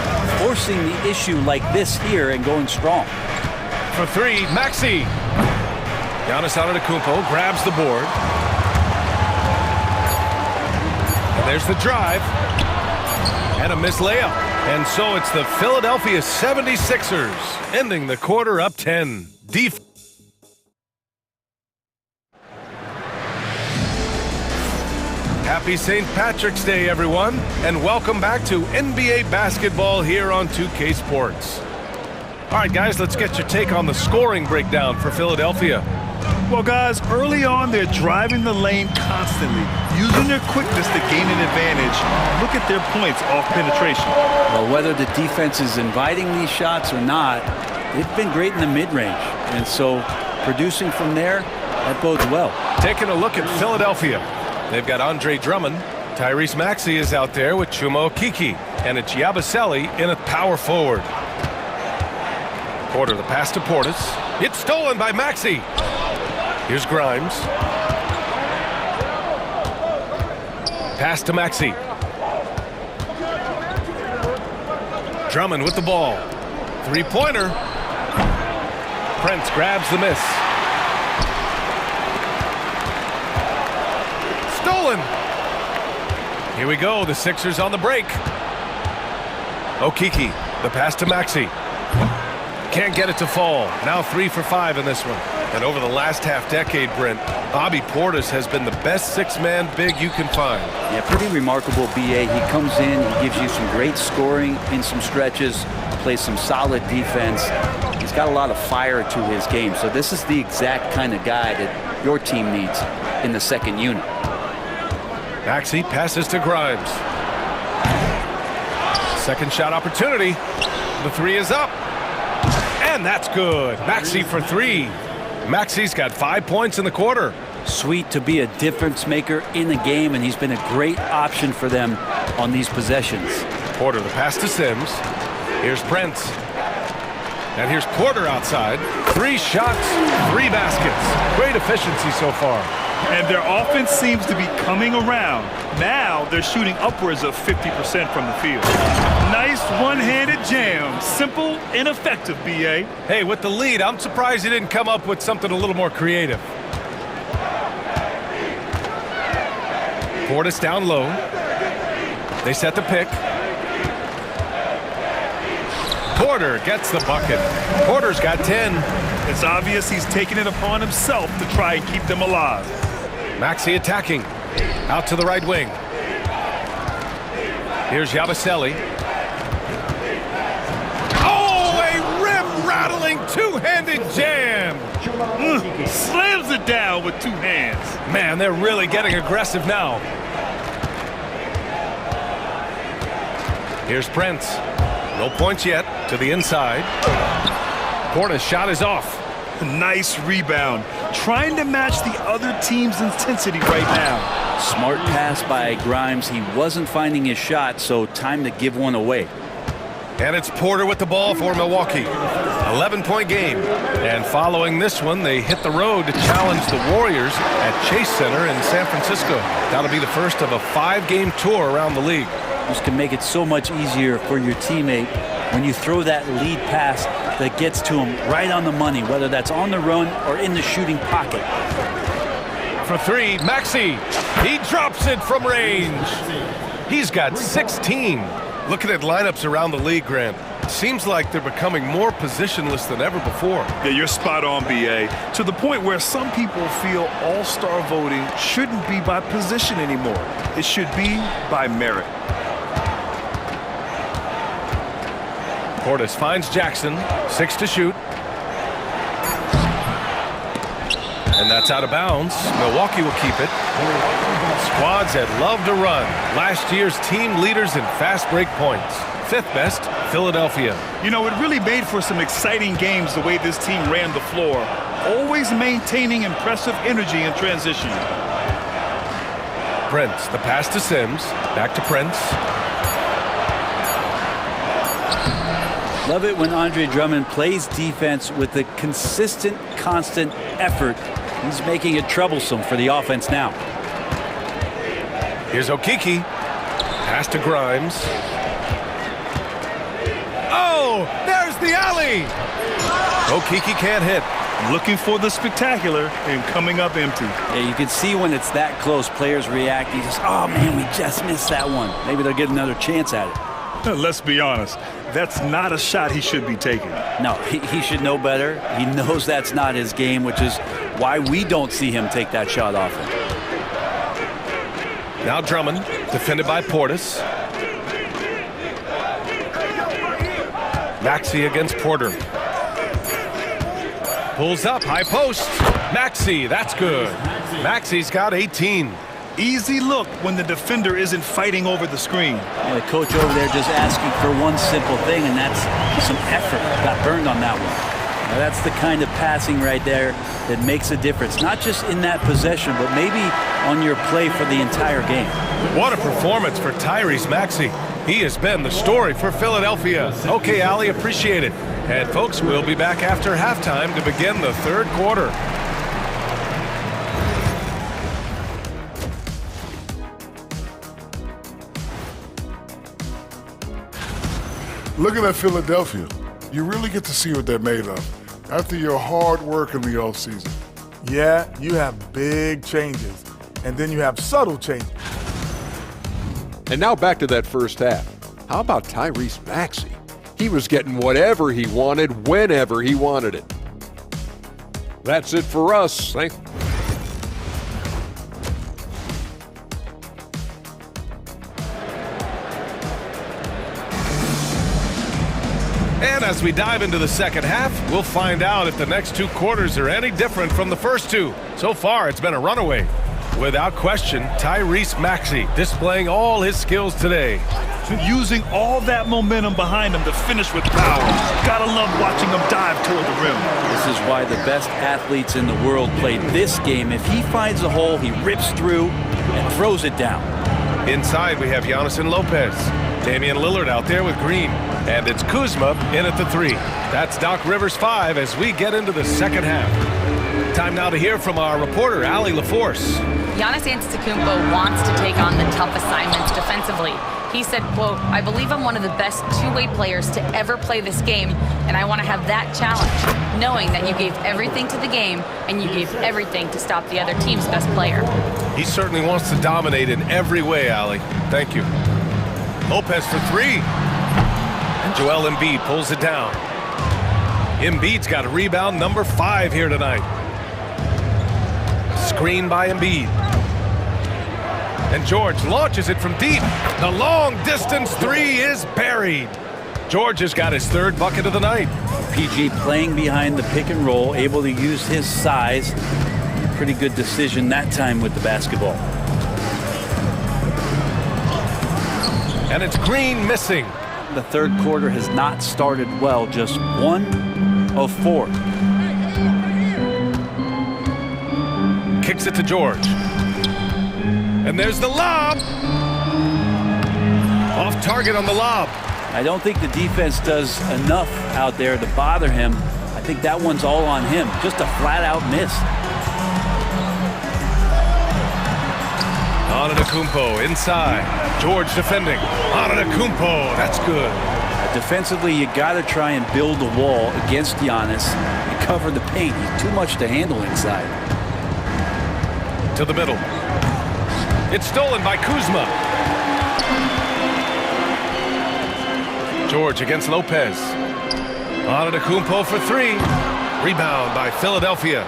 forcing the issue like this here and going strong. For three, Maxey. Giannis Antetokounmpo grabs the board. And there's the drive. And a missed layup. And so it's the Philadelphia 76ers ending the quarter up 10. Happy St. Patrick's Day, everyone, and welcome back to NBA basketball here on 2K Sports. All right, guys, let's get your take on the scoring breakdown for Philadelphia. Well, guys, early on, they're driving the lane constantly, using their quickness to gain an advantage. Look at their points off penetration. Well, whether the defense is inviting these shots or not, they've been great in the mid-range. And so producing from there, that bodes well. Taking a look at Philadelphia. They've got Andre Drummond. Tyrese Maxey is out there with Chuma Okeke. And it's Yabusele in a power forward. Porter, the pass to Portis. It's stolen by Maxey. Here's Grimes. Pass to Maxey. Drummond with the ball. Three-pointer. Prince grabs the miss. Stolen. Here we go. The Sixers on the break. Okeke, the pass to Maxey. Can't get it to fall. Now 3 for 5 in this one. And over the last half-decade, Brent, Bobby Portis has been the best six-man big you can find. Yeah, pretty remarkable, B.A. He comes in, he gives you some great scoring in some stretches, plays some solid defense. He's got a lot of fire to his game. So this is the exact kind of guy that your team needs in the second unit. Maxey passes to Grimes. Second shot opportunity. The three is up. And that's good. Maxey for three. Maxey's got 5 points in the quarter. Sweet to be a difference maker in the game, and he's been a great option for them on these possessions. Porter, the pass to Sims. Here's Prince. And here's Porter outside. 3 shots, 3 baskets. Great efficiency so far. And their offense seems to be coming around. Now they're shooting upwards of 50% from the field. Nice one-handed jam. Simple and effective, B.A. Hey, with the lead, I'm surprised he didn't come up with something a little more creative. Portis down low. They set the pick. Porter gets the bucket. Porter's got 10. It's obvious he's taking it upon himself to try and keep them alive. Maxey attacking. Out to the right wing. Here's Yabusele. Oh, a rim-rattling two-handed jam. Slams it down with 2 hands. Man, they're really getting aggressive now. Here's Prince. No points yet. To the inside. Porter's shot is off. Nice rebound. Trying to match the other team's intensity right now. Smart pass by Grimes. He wasn't finding his shot, so time to give one away. And it's Porter with the ball for Milwaukee. 11-point game. And following this one, they hit the road to challenge the Warriors at Chase Center in San Francisco. That'll be the first of a 5-game tour around the league. This can make it so much easier for your teammate when you throw that lead pass that gets to him right on the money, whether that's on the run or in the shooting pocket. For 3, Maxey. He drops it from range. He's got 16. Looking at lineups around the league, Grant, it seems like they're becoming more positionless than ever before. Yeah, you're spot on, B.A. To the point where some people feel all-star voting shouldn't be by position anymore. It should be by merit. Portis finds Jackson, 6 to shoot. And that's out of bounds. Milwaukee will keep it. Squads that love to run. Last year's team leaders in fast break points. 5th best, Philadelphia. You know, it really made for some exciting games the way this team ran the floor, always maintaining impressive energy in transition. Prince, the pass to Sims. Back to Prince. Love it when Andre Drummond plays defense with a consistent, constant effort. He's making it troublesome for the offense now. Here's Okiki. Pass to Grimes. Oh, there's the alley. Okiki can't hit. Looking for the spectacular and coming up empty. Yeah, you can see when it's that close, players react. You just, oh man, we just missed that one. Maybe they'll get another chance at it. Let's be honest. That's not a shot he should be taking. No, he should know better. He knows that's not his game, which is why we don't see him take that shot often. Now Drummond, defended by Portis. Maxey against Porter. Pulls up, high post. Maxey, that's good. Maxey's got 18. Easy look when the defender isn't fighting over the screen. Yeah, the coach over there just asking for one simple thing, and that's some effort. Got burned on that one. Now, that's the kind of passing right there that makes a difference, not just in that possession, but maybe on your play for the entire game. What a performance for Tyrese Maxey. He has been the story for Philadelphia. Okay, Ali, appreciate it. And folks, we'll be back after halftime to begin the 3rd quarter. Looking at Philadelphia, you really get to see what they're made of after your hard work in the offseason. Yeah, you have big changes, and then you have subtle changes. And now back to that first half. How about Tyrese Maxey? He was getting whatever he wanted, whenever he wanted it. That's it for us. And as we dive into the second half, we'll find out if the next 2 quarters are any different from the first 2. So far, it's been a runaway. Without question, Tyrese Maxey displaying all his skills today. Using all that momentum behind him to finish with power. Gotta love watching him dive toward the rim. This is why the best athletes in the world play this game. If he finds a hole, he rips through and throws it down. Inside, we have Giannis and Lopez. Damian Lillard out there with Green. And it's Kuzma in at the 3. That's Doc Rivers 5 as we get into the second half. Time now to hear from our reporter, Allie LaForce. Giannis Antetokounmpo wants to take on the tough assignments defensively. He said, quote, I believe I'm one of the best two-way players to ever play this game, and I want to have that challenge, knowing that you gave everything to the game and you gave everything to stop the other team's best player. He certainly wants to dominate in every way, Allie. Thank you. Lopez for 3. And Joel Embiid pulls it down. Embiid's got a rebound number 5 here tonight. Screen by Embiid. And George launches it from deep. The long distance 3 is buried. George has got his 3rd bucket of the night. PG playing behind the pick and roll, able to use his size. Pretty good decision that time with the basketball. And it's Green missing. The 3rd quarter has not started well, just 1 of 4. Kicks it to George. And there's the lob. Off target on the lob. I don't think the defense does enough out there to bother him. I think that one's all on him. Just a flat-out miss. Antetokounmpo inside. George defending. Antetokounmpo, that's good. Defensively, you got to try and build a wall against Giannis and cover the paint. He's too much to handle inside. To the middle. It's stolen by Kuzma. George against Lopez. Antetokounmpo for 3. Rebound by Philadelphia.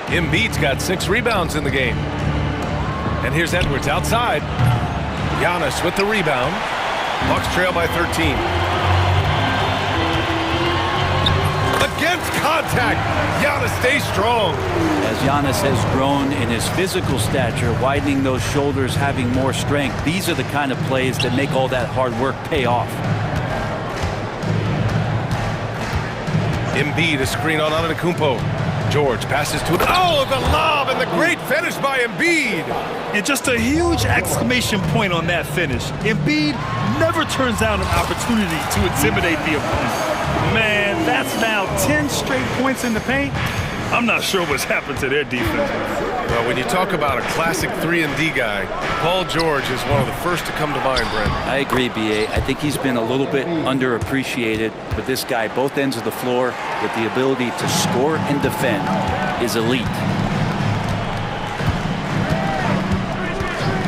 Embiid's got 6 rebounds in the game. And here's Edwards outside. Giannis with the rebound. Bucks trail by 13. contact. Giannis stays strong. As Giannis has grown in his physical stature, widening those shoulders, having more strength, these are the kind of plays that make all that hard work pay off. Embiid, a screen on Antetokounmpo. George passes to the lob, and the great finish by Embiid. And just a huge exclamation point on that finish. Embiid never turns down an opportunity to intimidate the opponent. Man, that's now 10 straight points in the paint. I'm not sure what's happened to their defense. Well, when you talk about a classic 3-and-D guy, Paul George is one of the first to come to mind, Brent. I agree, B.A. I think he's been a little bit underappreciated, but this guy, both ends of the floor, with the ability to score and defend, is elite.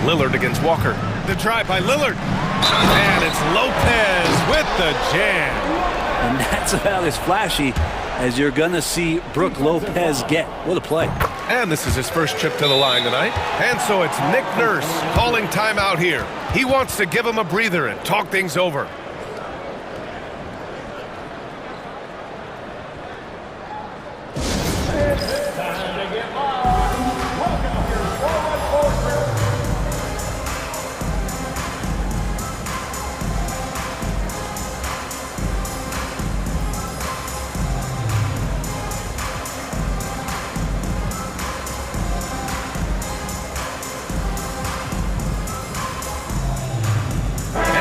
Lillard against Walker. The drive by Lillard. And it's Lopez with the jam. And that's about as flashy as you're going to see Brook Lopez get. What a play. And this is his first trip to the line tonight. And so it's Nick Nurse calling timeout here. He wants to give him a breather and talk things over.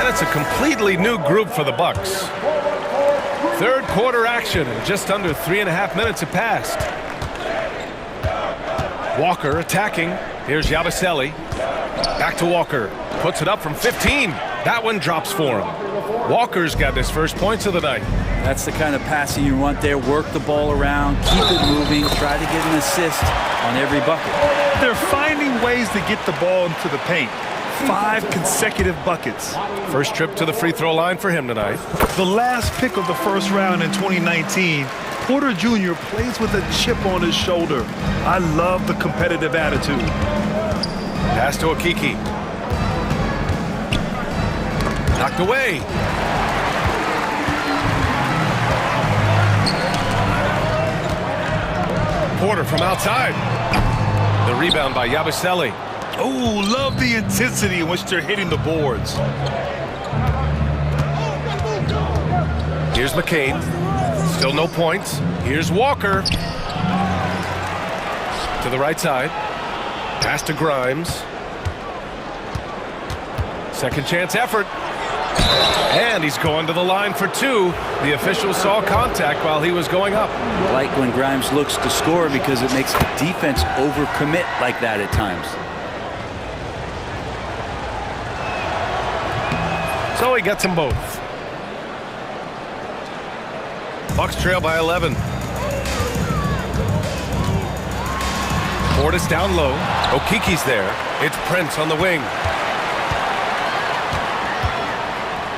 It's a completely new group for the Bucks. Third quarter action, and just under 3.5 minutes have passed. Walker attacking. Here's Yabusele. Back to Walker. Puts it up from 15. That one drops for him. Walker's got his first points of the night. That's the kind of passing you want there. Work the ball around, keep it moving, try to get an assist on every bucket. They're finding ways to get the ball into the paint. 5 consecutive buckets. First trip to the free throw line for him tonight. The last pick of the first round in 2019, Porter Jr. plays with a chip on his shoulder. I love the competitive attitude. Pass to Okiki. Knocked away. Porter from outside. The rebound by Yabusele. Oh, love the intensity in which they're hitting the boards. Here's McCain. Still no points. Here's Walker. To the right side. Pass to Grimes. Second chance effort. And he's going to the line for 2. The official saw contact while he was going up. I like when Grimes looks to score because it makes the defense overcommit like that at times. So he gets them both. Bucks trail by 11. Portis down low. Okiki's there. It's Prince on the wing.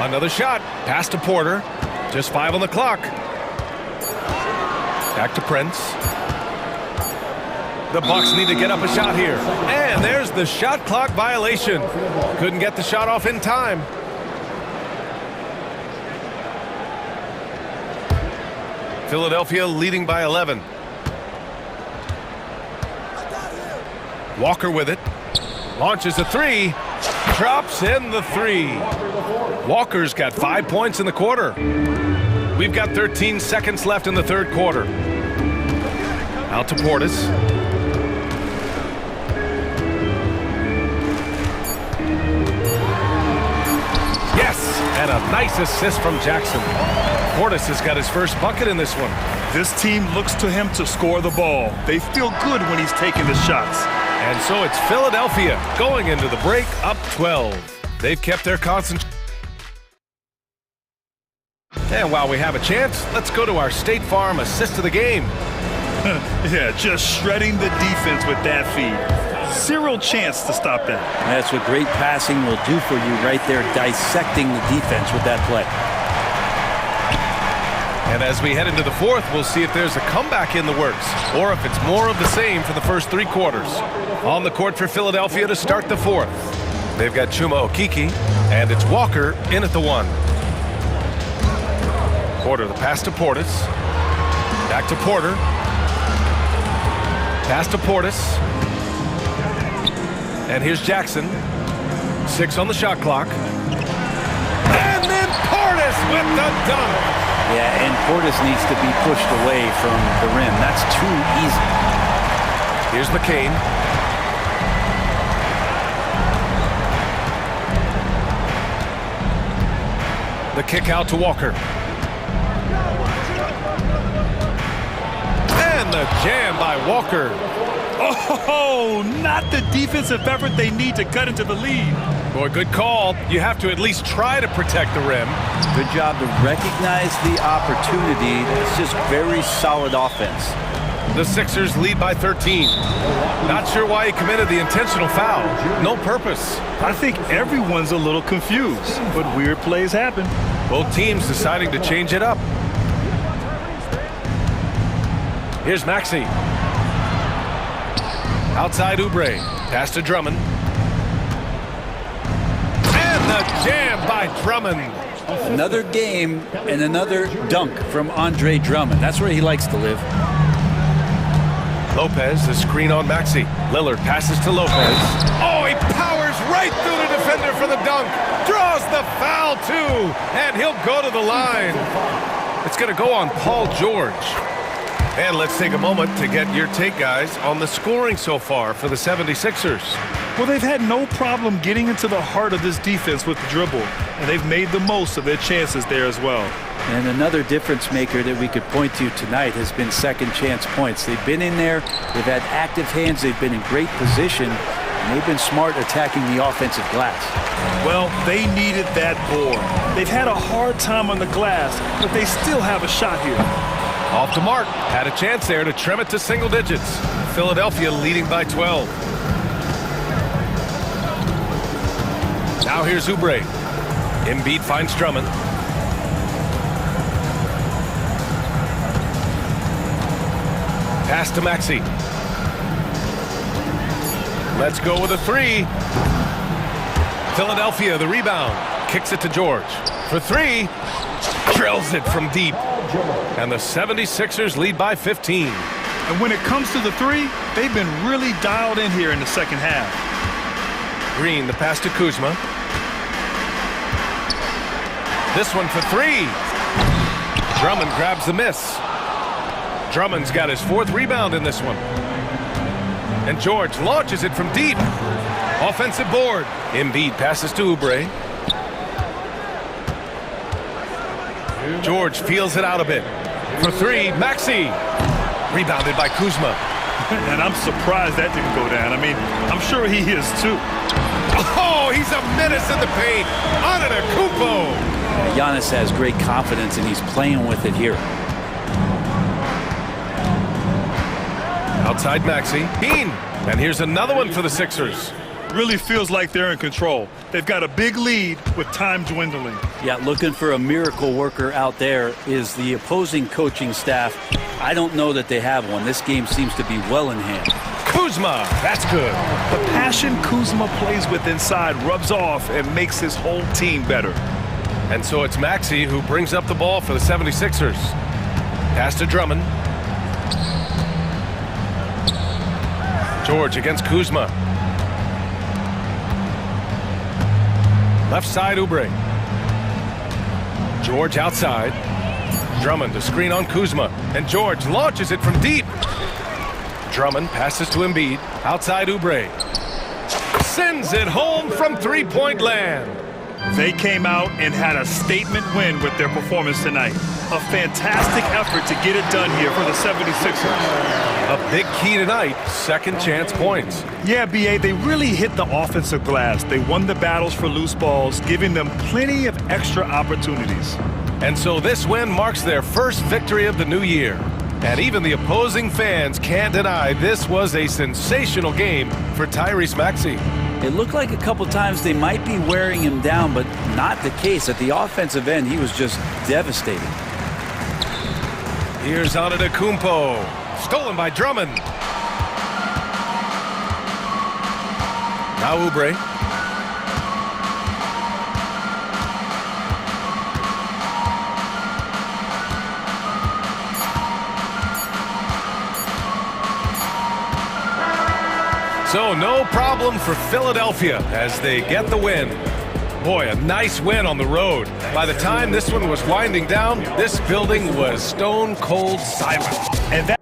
Another shot. Pass to Porter. Just 5 on the clock. Back to Prince. The Bucks need to get up a shot here. And there's the shot clock violation. Couldn't get the shot off in time. Philadelphia leading by 11. Walker with it. Launches a 3. Drops in the 3. Walker's got 5 points in the quarter. We've got 13 seconds left in the third quarter. Out to Portis. Yes, and a nice assist from Jackson. Portis has got his first bucket in this one. This team looks to him to score the ball. They feel good when he's taking the shots. And so it's Philadelphia going into the break up 12. They've kept their concentration. And while we have a chance, let's go to our State Farm assist of the game. Yeah, just shredding the defense with that feed. Zero chance to stop that. That's what great passing will do for you right there, dissecting the defense with that play. And as we head into the fourth, we'll see if there's a comeback in the works or if it's more of the same for the first 3 quarters. On the court for Philadelphia to start the fourth. They've got Chuma Okiki, and it's Walker in at the 1. Porter, the pass to Portis. Back to Porter. Pass to Portis. And here's Jackson. 6 on the shot clock. And then Portis with the dunk. Yeah, and Portis needs to be pushed away from the rim. That's too easy. Here's McCain. The kick out to Walker. And the jam by Walker. Oh, not the defensive effort they need to cut into the lead. Boy, good call. You have to at least try to protect the rim. Good job to recognize the opportunity. It's just very solid offense. The Sixers lead by 13. Not sure why he committed the intentional foul. No purpose. I think everyone's a little confused, but weird plays happen. Both teams deciding to change it up. Here's Maxey. Outside Oubre. Pass to Drummond. And the jam by Drummond. Another game and another dunk from Andre Drummond. That's where he likes to live. Lopez, the screen on Maxey. Lillard passes to Lopez. Oh, he powers right through the defender for the dunk. Draws the foul, too. And he'll go to the line. It's going to go on Paul George. And let's take a moment to get your take, guys, on the scoring so far for the 76ers. Well, they've had no problem getting into the heart of this defense with the dribble, and they've made the most of their chances there as well. And another difference maker that we could point to tonight has been second chance points. They've been in there, they've had active hands, they've been in great position, and they've been smart attacking the offensive glass. Well, they needed that board. They've had a hard time on the glass, but they still have a shot here. Off the mark. Had a chance there to trim it to single digits. Philadelphia leading by 12. Now here's Oubre. Embiid finds Drummond. Pass to Maxey. Let's go with a three. Philadelphia, the rebound. Kicks it to George. For three. Drills it from deep. And the 76ers lead by 15. And when it comes to the three, they've been really dialed in here in the second half. Green, the pass to Kuzma. This one for three. Drummond grabs the miss. Drummond's got his 4th rebound in this one. And George launches it from deep. Offensive board. Embiid passes to Oubre. George feels it out a bit. For three, Maxey. Rebounded by Kuzma. And I'm surprised that didn't go down. I mean, I'm sure he is too. Oh, he's a menace in the paint. Antetokounmpo. Giannis has great confidence and he's playing with it here. Outside Maxey. Bean. And here's another one for the Sixers. Really feels like they're in control. They've got a big lead with time dwindling. Yeah, looking for a miracle worker out there is the opposing coaching staff. I don't know that they have one. This game seems to be well in hand. Kuzma, that's good. The passion Kuzma plays with inside rubs off and makes his whole team better. And so it's Maxey who brings up the ball for the 76ers. Pass to Drummond. George against Kuzma. Left side, Oubre. George outside. Drummond to screen on Kuzma. And George launches it from deep. Drummond passes to Embiid. Outside Oubre. Sends it home from three-point land. They came out and had a statement win with their performance tonight. A fantastic effort to get it done here for the 76ers. A big key tonight, second chance points. Yeah, B.A., they really hit the offensive glass. They won the battles for loose balls, giving them plenty of extra opportunities. And so this win marks their first victory of the new year. And even the opposing fans can't deny this was a sensational game for Tyrese Maxey. It looked like a couple times they might be wearing him down, but not the case. At the offensive end, he was just devastating. Here's Antetokounmpo. Stolen by Drummond. Now Oubre. So no problem for Philadelphia as they get the win. Boy, a nice win on the road. By the time this one was winding down, this building was stone cold silent. And that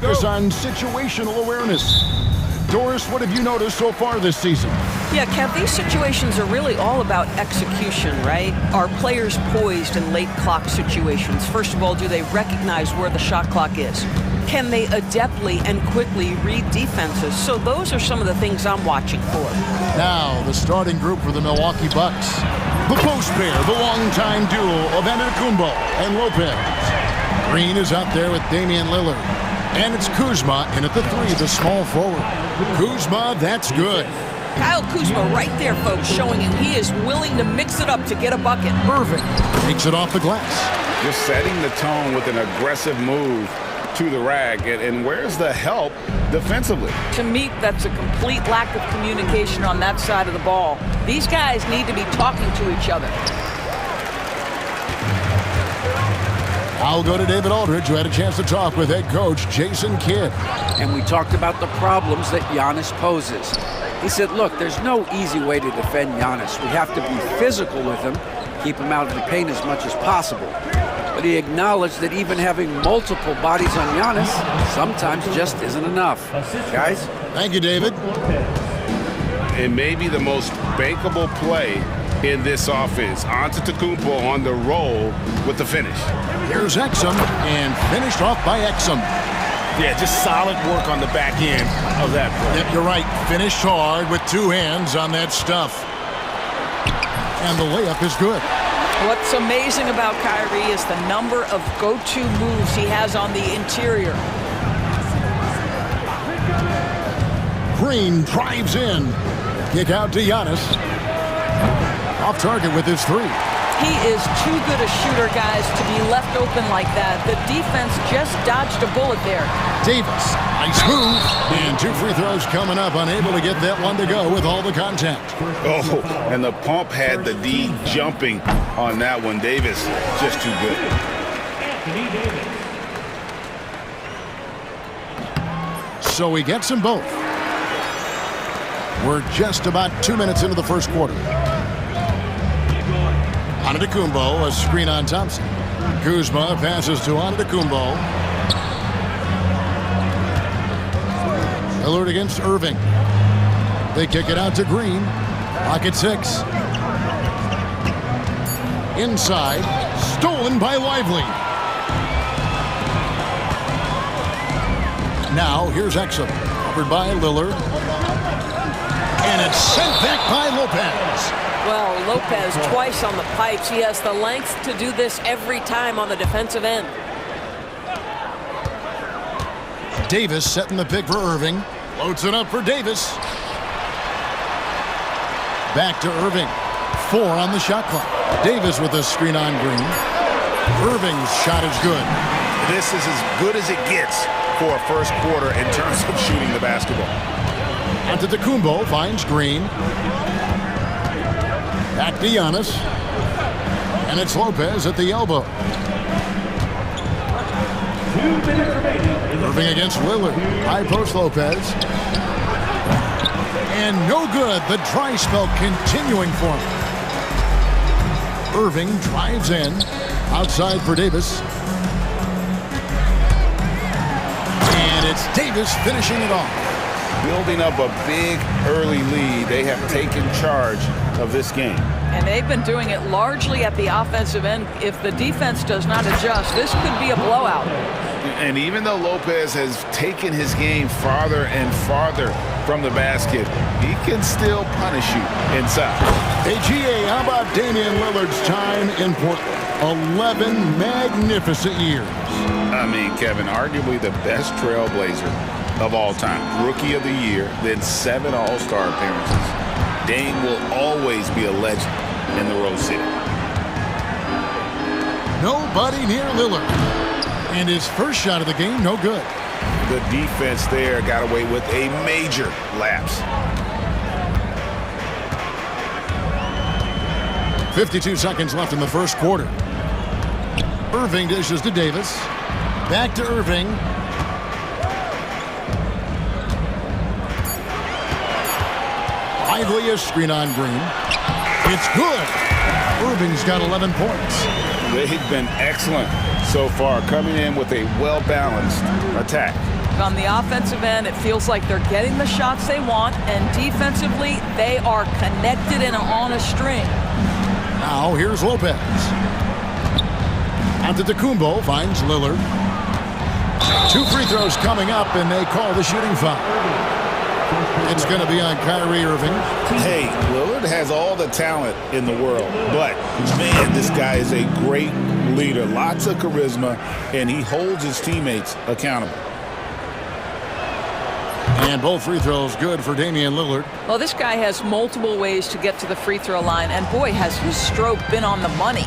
focus on situational awareness. Doris, what have you noticed so far this season? Yeah, Kev, these situations are really all about execution, right? Are players poised in late clock situations? First of all, do they recognize where the shot clock is? Can they adeptly and quickly read defenses? So those are some of the things I'm watching for. Now, the starting group for the Milwaukee Bucks. The post pair, the longtime duo of Antetokounmpo and Lopez. Green is out there with Damian Lillard. And it's Kuzma in at the 3, the small forward. Kuzma, that's good. Kyle Kuzma right there, folks, showing you he is willing to mix it up to get a bucket. Irving takes it off the glass. Just setting the tone with an aggressive move to the rack. And where's the help defensively? To me, that's a complete lack of communication on that side of the ball. These guys need to be talking to each other. I'll go to David Aldridge, who had a chance to talk with head coach Jason Kidd. And we talked about the problems that Giannis poses. He said, look, there's no easy way to defend Giannis. We have to be physical with him, keep him out of the paint as much as possible. But he acknowledged that even having multiple bodies on Giannis sometimes just isn't enough. Guys? Thank you, David. It may be the most bankable play in this offense. Antetokounmpo on the roll with the finish. Here's Exum, and finished off by Exum. Yeah, just solid work on the back end of that play. Yep, you're right. Finished hard with 2 hands on that stuff. And the layup is good. What's amazing about Kyrie is the number of go-to moves he has on the interior. Green drives in. Kick out to Giannis. Off target with his 3. He is too good a shooter, guys, to be left open like that. The defense just dodged a bullet there. Davis, nice move. And 2 free throws coming up, unable to get that one to go with all the contact. Oh, and the pump had the D jumping on that one. Davis, just too good. So he gets them both. We're just about 2 minutes into the first quarter. Antetokounmpo, a screen on Thompson. Kuzma passes to Antetokounmpo. Lillard against Irving. They kick it out to Green. Pocket 6. Inside. Stolen by Lively. Now, here's Exum. Covered by Lillard. And it's sent back by Lopez. Well, Lopez twice on the pipes. He has the length to do this every time on the defensive end. Davis setting the pick for Irving. Loads it up for Davis. Back to Irving. 4 on the shot clock. Davis with a screen on Green. Irving's shot is good. This is as good as it gets for a first quarter in terms of shooting the basketball. Antetokounmpo finds Green. Back to Giannis. And it's Lopez at the elbow. 2 minutes remaining. Irving against Lillard. High post Lopez. And no good. The dry spell continuing for him. Irving drives in. Outside for Davis. And it's Davis finishing it off. Building up a big early lead. They have taken charge of this game. And they've been doing it largely at the offensive end. If the defense does not adjust, this could be a blowout. And even though Lopez has taken his game farther and farther from the basket, he can still punish you inside. Hey, GA, how about Damian Lillard's time in Portland? 11 magnificent years. I mean, Kevin, arguably the best trailblazer of all time. Rookie of the Year, then 7 All-Star appearances. Dame will always be a legend in the Rose City. Nobody near Lillard. And his first shot of the game, no good. The defense there got away with a major lapse. 52 seconds left in the first quarter. Irving dishes to Davis. Back to Irving. Lively a screen on Green. It's good. Irving's got 11 points. They've been excellent so far, coming in with a well-balanced attack. On the offensive end, it feels like they're getting the shots they want, and defensively, they are connected and on a string. Now here's Lopez. Antetokounmpo finds Lillard. 2 free throws coming up, and they call the shooting foul. It's going to be on Kyrie Irving. Hey, Lillard has all the talent in the world, but, man, this guy is a great leader. Lots of charisma, and he holds his teammates accountable. And both free throws good for Damian Lillard. Well, this guy has multiple ways to get to the free throw line, and boy, has his stroke been on the money.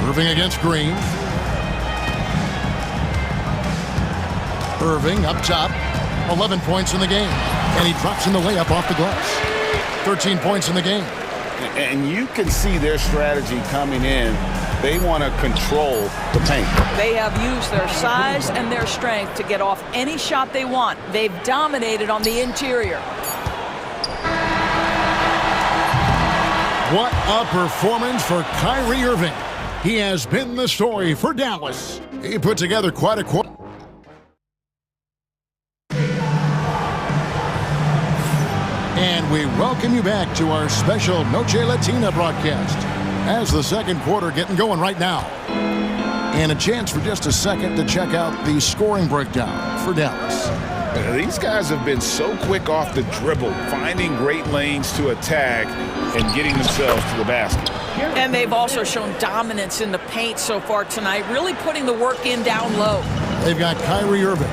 Irving against Green. Irving up top, 11 points in the game. And he drops in the layup off the glass. 13 points in the game. And you can see their strategy coming in. They want to control the paint. They have used their size and their strength to get off any shot they want. They've dominated on the interior. What a performance for Kyrie Irving. He has been the story for Dallas. He put together quite a quarter. And we welcome you back to our special Noche Latina broadcast as the second quarter getting going right now. And a chance for just a second to check out the scoring breakdown for Dallas. These guys have been so quick off the dribble, finding great lanes to attack and getting themselves to the basket. And they've also shown dominance in the paint so far tonight, really putting the work in down low. They've got Kyrie Irving.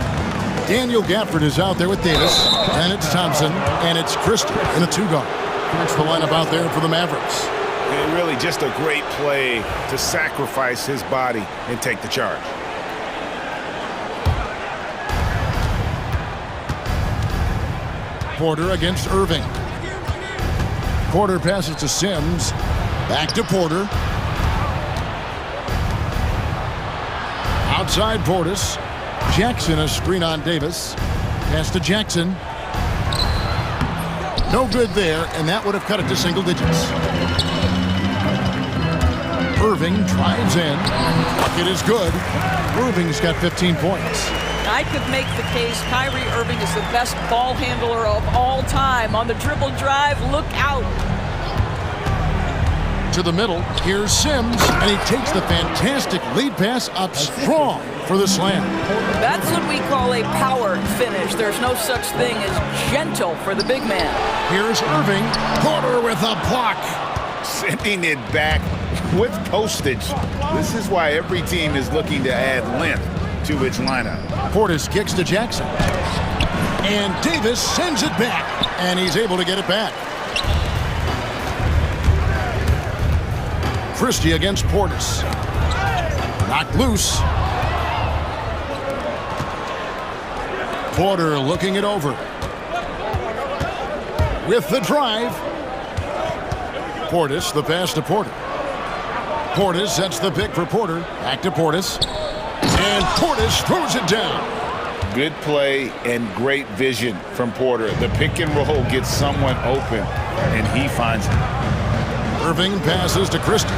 Daniel Gafford is out there with Davis, and it's Thompson, and it's Christie in a 2-guard. That's the lineup out there for the Mavericks. And really just a great play to sacrifice his body and take the charge. Porter against Irving. Porter passes to Sims. Back to Porter. Outside Portis. Jackson, a screen on Davis. Pass to Jackson. No good there, and that would have cut it to single digits. Irving drives in. Bucket is good. Irving's got 15 points. I could make the case Kyrie Irving is the best ball handler of all time. On the dribble drive, look out. To the middle, here's Sims, and he takes the fantastic lead pass up strong for the slam. That's what we call a power finish. There's no such thing as gentle for the big man. Here's Irving. Porter with a block. Sending it back with postage. This is why every team is looking to add length to its lineup. Portis kicks to Jackson. And Davis sends it back, and he's able to get it back. Christie against Portis. Knocked loose. Porter looking it over. With the drive. Portis, the pass to Porter. Portis sets the pick for Porter. Back to Portis. And Portis throws it down. Good play and great vision from Porter. The pick and roll gets someone open, and he finds it. Irving passes to Christie.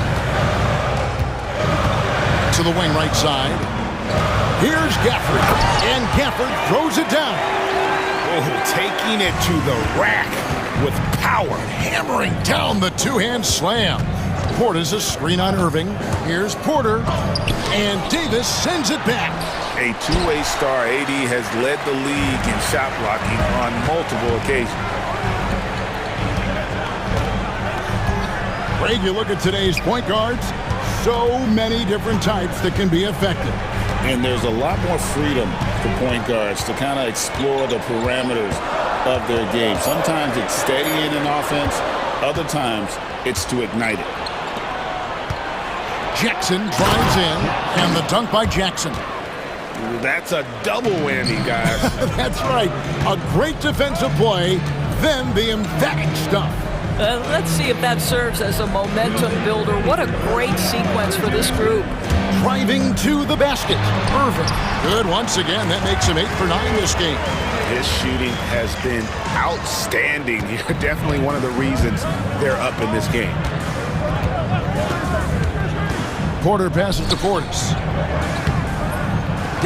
To the wing right side. Here's Gafford. And Gafford throws it down. Oh, taking it to the rack with power. Hammering down the two-hand slam. Portis a screen on Irving. Here's Porter. And Davis sends it back. A two-way star, AD has led the league in shot blocking on multiple occasions. Greg, you look at today's point guards, so many different types that can be effective. And there's a lot more freedom for point guards to kind of explore the parameters of their game. Sometimes it's steadying an offense. Other times it's to ignite it. Jackson drives in, and the dunk by Jackson. That's a double whammy, guys. That's right. A great defensive play, then the emphatic stuff. Let's see if that serves as a momentum builder. What a great sequence for this group. Driving to the basket. Irving. Good once again. That makes him 8 for 9 this game. His shooting has been outstanding. Definitely one of the reasons they're up in this game. Porter passes to Portis.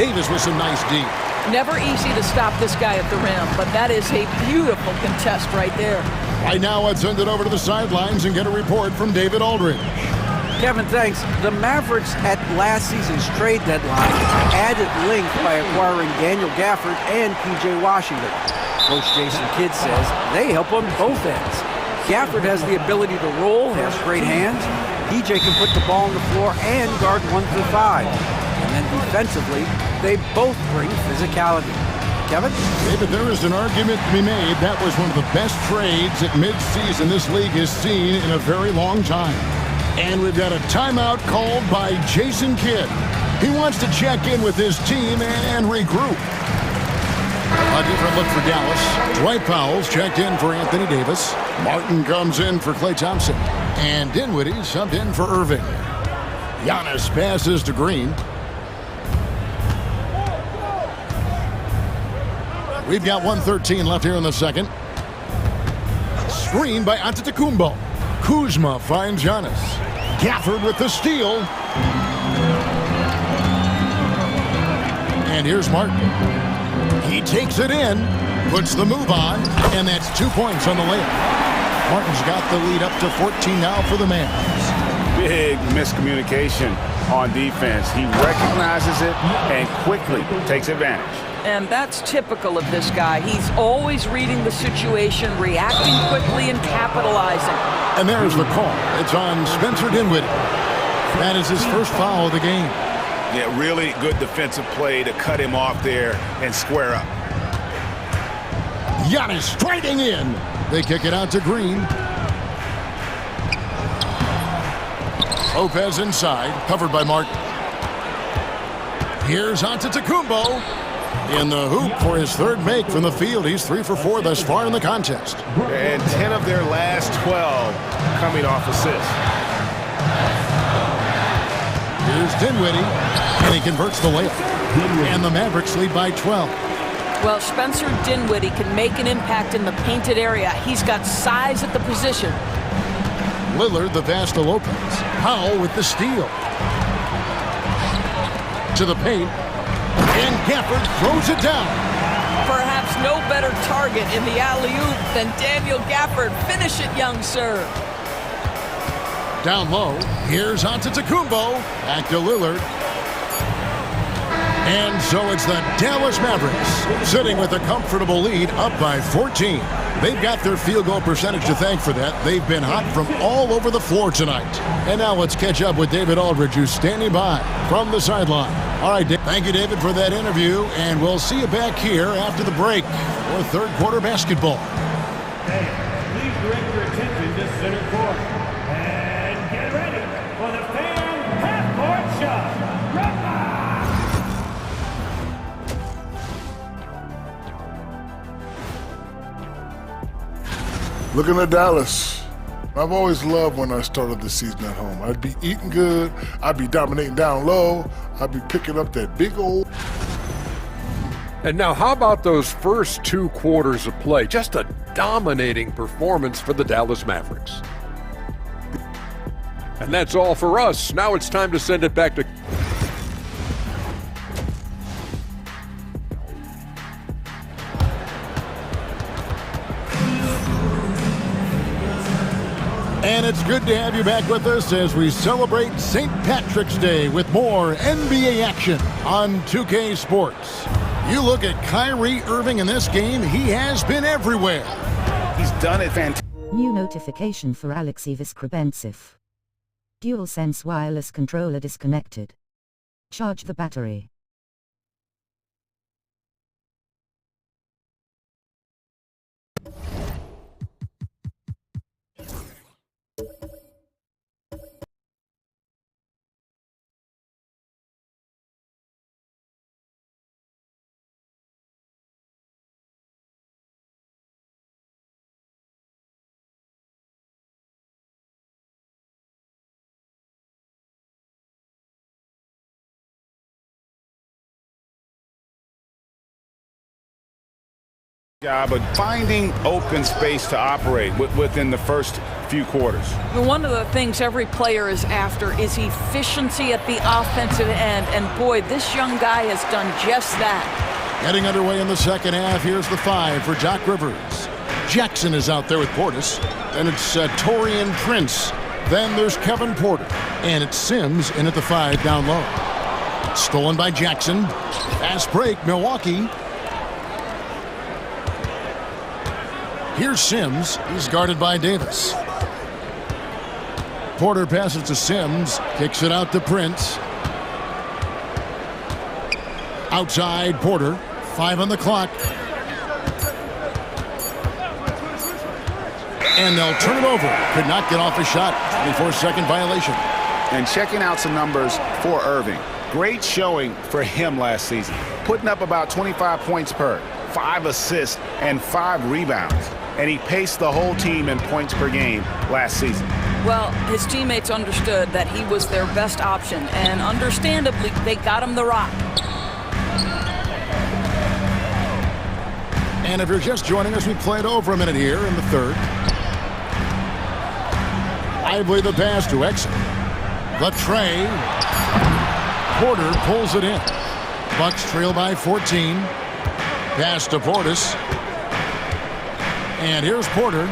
Davis with some nice D. Never easy to stop this guy at the rim, but that is a beautiful contest right there. Right now, let's send it over to the sidelines and get a report from David Aldridge. Kevin, thanks. The Mavericks at last season's trade deadline added length by acquiring Daniel Gafford and P.J. Washington. Coach Jason Kidd says they help on both ends. Gafford has the ability to roll, has great hands. P.J. can put the ball on the floor and guard 1 through 5. And then defensively, they both bring physicality. Kevin? David, there is an argument to be made. That was one of the best trades at midseason this league has seen in a very long time. And we've got a timeout called by Jason Kidd. He wants to check in with his team and regroup. A different look for Dallas. Dwight Powell's checked in for Anthony Davis. Martin comes in for Klay Thompson. And Dinwiddie subbed in for Irving. Giannis passes to Green. We've got 1:13 left here in the second. Screen by Antetokounmpo. Kuzma finds Giannis. Gafford with the steal. And here's Martin. He takes it in, puts the move on, and that's 2 points on the layup. Martin's got the lead up to 14 now for the Mavs. Big miscommunication on defense. He recognizes it and quickly takes advantage. And that's typical of this guy. He's always reading the situation, reacting quickly, and capitalizing. And there's the call. It's on Spencer Dinwiddie. That is his first foul of the game. Yeah, really good defensive play to cut him off there and square up. Giannis striding in. They kick it out to Green. Lopez inside, covered by Martin. Here's Antetokounmpo. In the hoop for his third make from the field. He's 3 for 4 thus far in the contest. And 10 of their last 12 coming off assists. Here's Dinwiddie, and he converts the layup. And the Mavericks lead by 12. Well, Spencer Dinwiddie can make an impact in the painted area. He's got size at the position. Lillard, the pass to Lopez. Powell with the steal. To the paint. And Gafford throws it down. Perhaps no better target in the alley-oop than Daniel Gafford. Finish it, young sir. Down low, here's Antetokounmpo. Back to Lillard. And so it's the Dallas Mavericks sitting with a comfortable lead up by 14. They've got their field goal percentage to thank for that. They've been hot from all over the floor tonight. And now let's catch up with David Aldridge, who's standing by from the sideline. All right, thank you, David, for that interview, and we'll see you back here after the break for third quarter basketball. Hey, please direct your attention to center court. And get ready for the fan half-court shot. Looking at Dallas, I've always loved when I started the season at home. I'd be eating good, I'd be dominating down low, I'd be picking up that big old... And now how about those first 2 quarters of play? Just a dominating performance for the Dallas Mavericks. And that's all for us. Now it's time to send it back to... And it's good to have you back with us as we celebrate St. Patrick's Day with more NBA action on 2K Sports. You look at Kyrie Irving in this game, he has been everywhere. He's done it fantastic. New notification for Alexei Viscrebensev. DualSense wireless controller disconnected. Charge the battery. Job of finding open space to operate within the first few quarters. One of the things every player is after is efficiency at the offensive end, and boy, this young guy has done just that. Getting underway in the second half, here's the 5 for Doc Rivers. Jackson is out there with Portis, and it's Torian Prince. Then there's Kevin Porter, and it's Sims in at the 5 down low. Stolen by Jackson. Fast break, Milwaukee. Here's Sims. He's guarded by Davis. Porter passes to Sims. Kicks it out to Prince. Outside, Porter. 5 on the clock. And they'll turn it over. Could not get off a shot. 24-second violation. And checking out some numbers for Irving. Great showing for him last season. Putting up about 25 points per, 5 assists, and 5 rebounds. And he paced the whole team in points per game last season. Well, his teammates understood that he was their best option, and understandably, they got him the rock. And if you're just joining us, we played over a minute here in the third. Lively the pass to Exum. The tray. Porter pulls it in. Bucks trail by 14. Pass to Portis. And here's Porter.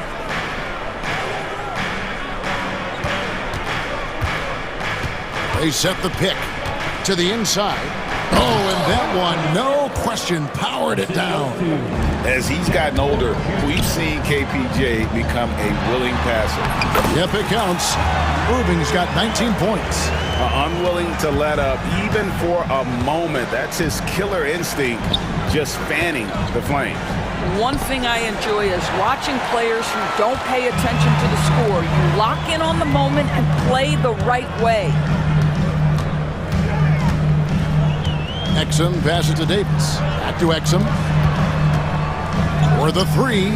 They set the pick to the inside. Oh, and that one, no question, powered it down. As he's gotten older, we've seen KPJ become a willing passer. Yep, it counts. Irving's got 19 points. Unwilling to let up, even for a moment. That's his killer instinct, just fanning the flames. One thing I enjoy is watching players who don't pay attention to the score. You lock in on the moment and play the right way. Exum passes to Davis. Back to Exum. For the 3.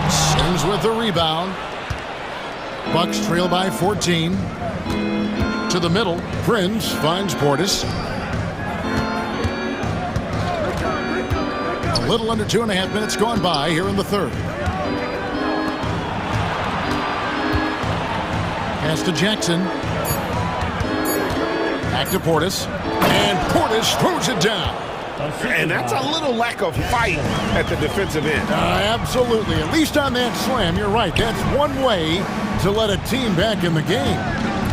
Sims with the rebound. Bucks trail by 14. To the middle. Prince finds Portis. A little under 2.5 minutes gone by here in the third. Pass to Jackson. Back to Portis. And Portis throws it down. And that's a little lack of fight at the defensive end. Absolutely. At least on that slam, you're right. That's one way to let a team back in the game.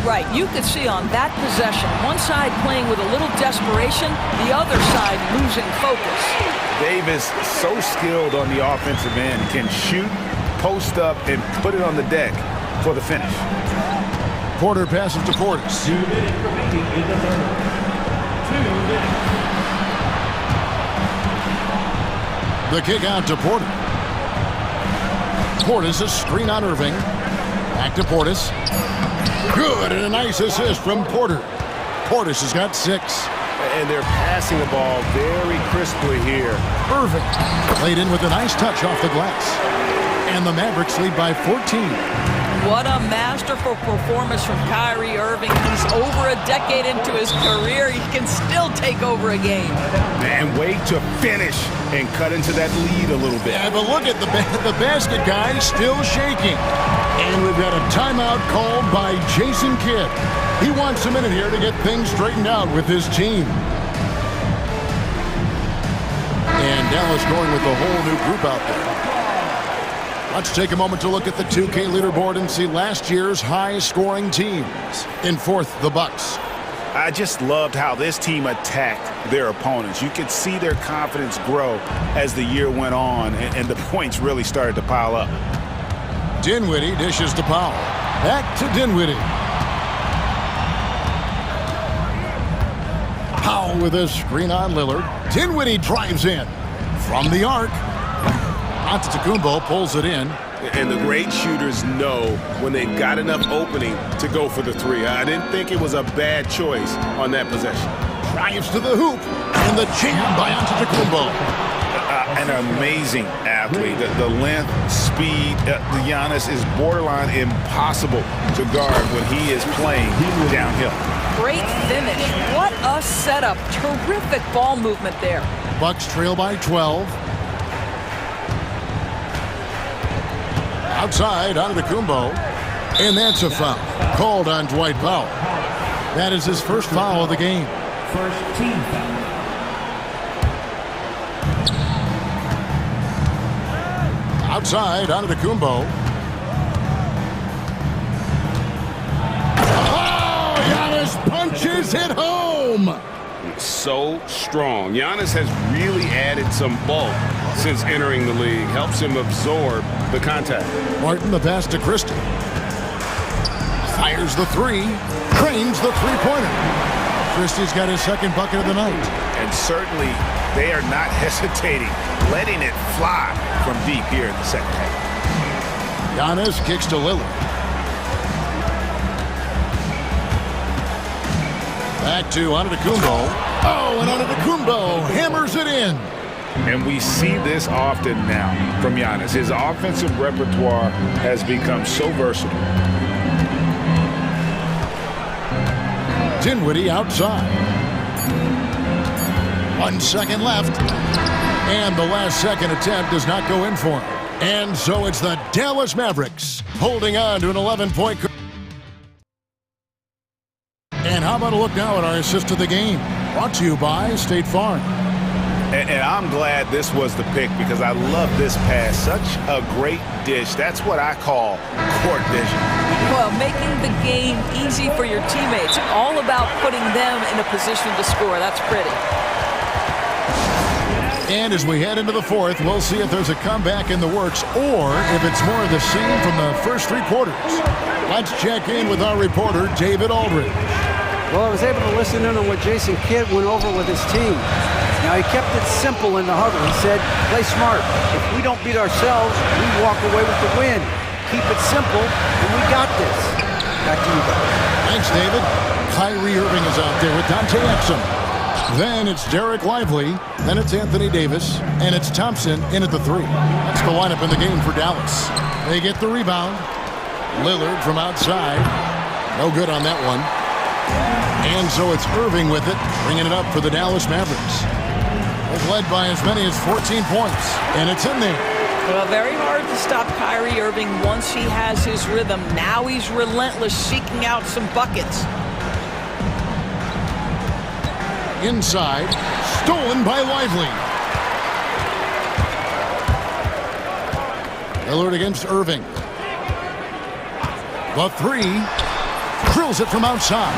Right. You could see on that possession, one side playing with a little desperation, the other side losing focus. Davis, so skilled on the offensive end, can shoot, post up, and put it on the deck for the finish. Porter passes to Portis. 2 minutes remaining in the third. 2 minutes. The kick out to Porter. Portis, a screen on Irving. Back to Portis. Good, and a nice assist from Porter. Portis has got 6. And they're passing the ball very crisply here. Irving played in with a nice touch off the glass. And the Mavericks lead by 14. What a masterful performance from Kyrie Irving. He's over a decade into his career. He can still take over a game. And wait to finish and cut into that lead a little bit. Yeah, but look at the basket guy still shaking. And we've got a timeout called by Jason Kidd. He wants a minute here to get things straightened out with his team. And Dallas going with a whole new group out there. Let's take a moment to look at the 2K leaderboard and see last year's high-scoring teams. In fourth, the Bucks. I just loved how this team attacked their opponents. You could see their confidence grow as the year went on, and the points really started to pile up. Dinwiddie dishes to Powell. Back to Dinwiddie. Powell with a screen on Lillard. Dinwiddie drives in from the arc. Antetokounmpo pulls it in. And the great shooters know when they've got enough opening to go for the 3. I didn't think it was a bad choice on that possession. Drives to the hoop, and the jam by Antetokounmpo. An amazing athlete. The length, speed, Giannis is borderline impossible to guard when he is playing downhill. Great finish. What a setup. Terrific ball movement there. Bucks trail by 12. Outside, Antetokounmpo. And that's a foul. Called on Dwight Powell. That is his first foul of the game. First team foul. Outside, Antetokounmpo. Oh, Giannis punches it home. So strong. Giannis has really added some bulk since entering the league. Helps him absorb the contact. Martin, the pass to Christie. Fires the three. Cranes the three-pointer. Christie's got his second bucket of the night. And certainly they are not hesitating, letting it fly from deep here in the second half. Giannis kicks to Lillard. Back to Antetokounmpo. Oh, and Antetokounmpo hammers it in. And we see this often now from Giannis. His offensive repertoire has become so versatile. Dinwiddie outside. 1 second left. And the last second attempt does not go in for him. And so it's the Dallas Mavericks holding on to an 11-point. And how about a look now at our assist of the game? Brought to you by State Farm. And I'm glad this was the pick because I love this pass. Such a great dish. That's what I call court vision. Well, making the game easy for your teammates. All about putting them in a position to score. That's pretty. And as we head into the fourth, we'll see if there's a comeback in the works or if it's more of the same from the first three quarters. Let's check in with our reporter, David Aldridge. Well, I was able to listen in on what Jason Kidd went over with his team. Now, he kept it simple in the huddle. He said, play smart. If we don't beat ourselves, we walk away with the win. Keep it simple, and we got this. Back to you, guys. Thanks, David. Kyrie Irving is out there with Dante Exum. Then it's Derek Lively. Then it's Anthony Davis. And it's Thompson in at the three. That's the lineup in the game for Dallas. They get the rebound. Lillard from outside. No good on that one. And so it's Irving with it, bringing it up for the Dallas Mavericks. They've led by as many as 14 points, and it's in there. Well, very hard to stop Kyrie Irving once he has his rhythm. Now he's relentless, seeking out some buckets. Inside, stolen by Lively. Lillard against Irving. The three, drills it from outside.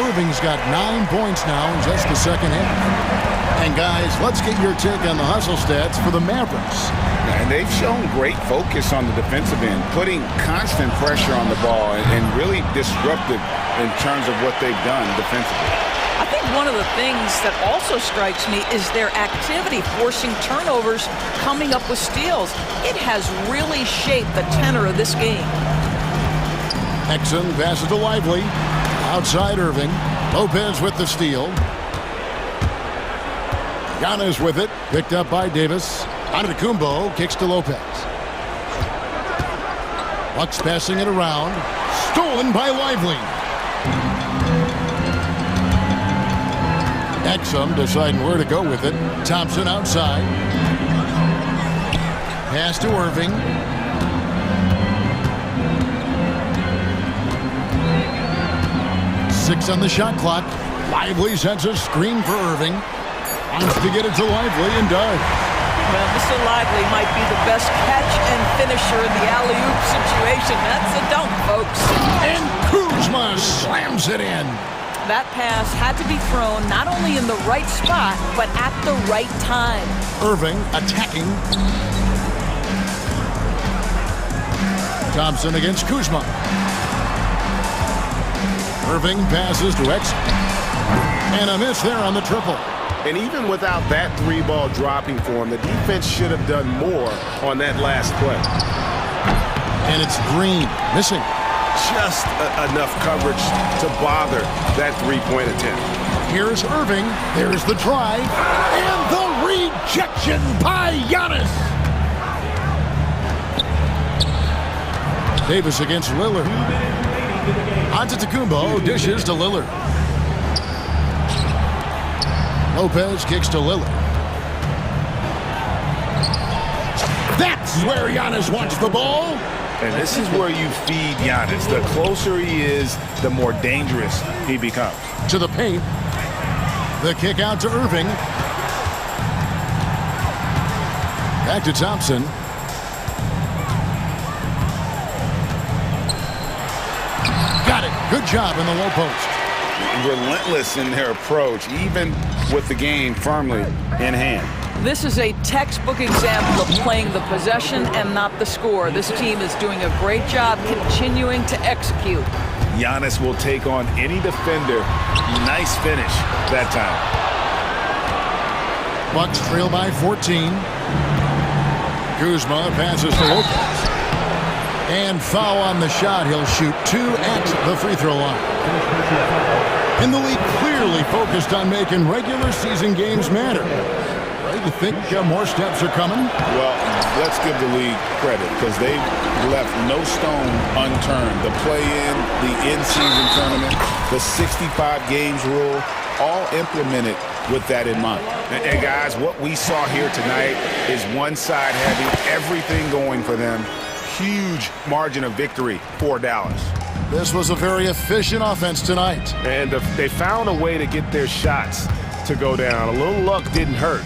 Irving's got 9 points now in just the second half. And guys, let's get your take on the hustle stats for the Mavericks. And they've shown great focus on the defensive end, putting constant pressure on the ball and really disruptive in terms of what they've done defensively. I think one of the things that also strikes me is their activity, forcing turnovers, coming up with steals. It has really shaped the tenor of this game. Exum passes to Lively. Outside Irving. Lopez with the steal. Giannis with it. Picked up by Davis. Antetokounmpo kicks to Lopez. Bucks passing it around. Stolen by Lively. Exum deciding where to go with it. Thompson outside. Pass to Irving. Six on the shot clock. Lively sends a screen for Irving. Wants to get it to Lively and does. Well, Mr. Lively might be the best catch and finisher in the alley-oop situation. That's a dunk, folks. And Kuzma slams it in. That pass had to be thrown not only in the right spot, but at the right time. Irving attacking. Thompson against Kuzma. Irving passes to Exum. And a miss there on the triple. And even without that three ball dropping for him, the defense should have done more on that last play. And it's Green missing. Just enough coverage to bother that three-point attempt. Here's Irving. There's the drive. And the rejection by Giannis. Davis against Lillard. Antetokounmpo dishes to Lillard. Lopez kicks to Lillard. That's where Giannis wants the ball. And this is where you feed Giannis. The closer he is, the more dangerous he becomes. To the paint. The kick out to Irving. Back to Thompson. Got it. Good job in the low post. Relentless in their approach, even with the game firmly in hand. This is a textbook example of playing the possession and not the score. This team is doing a great job continuing to execute. Giannis will take on any defender. Nice finish that time. Bucks trail by 14. Kuzma passes to Lopez. And foul on the shot. He'll shoot 2 at the free throw line. And the league clearly focused on making regular season games matter. You think more steps are coming? Well, let's give the league credit because they've left no stone unturned. The play-in, the in-season tournament, the 65 games rule, all implemented with that in mind. And guys, what we saw here tonight is one side having everything going for them. Huge margin of victory for Dallas. This was a very efficient offense tonight. And they found a way to get their shots to go down. A little luck didn't hurt.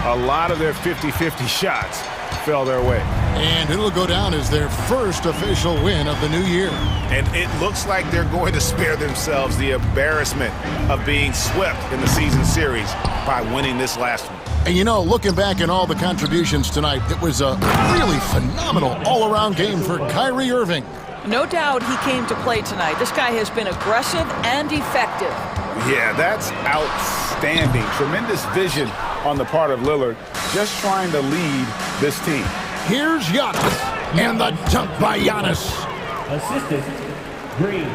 A lot of their 50-50 shots fell their way. And it'll go down as their first official win of the new year. And it looks like they're going to spare themselves the embarrassment of being swept in the season series by winning this last one. And you know, looking back at all the contributions tonight, it was a really phenomenal all-around game for Kyrie Irving. No doubt he came to play tonight. This guy has been aggressive and effective. Yeah, that's outstanding. Tremendous vision on the part of Lillard, just trying to lead this team. Here's Giannis, and the dunk by Giannis. Assistant, Green.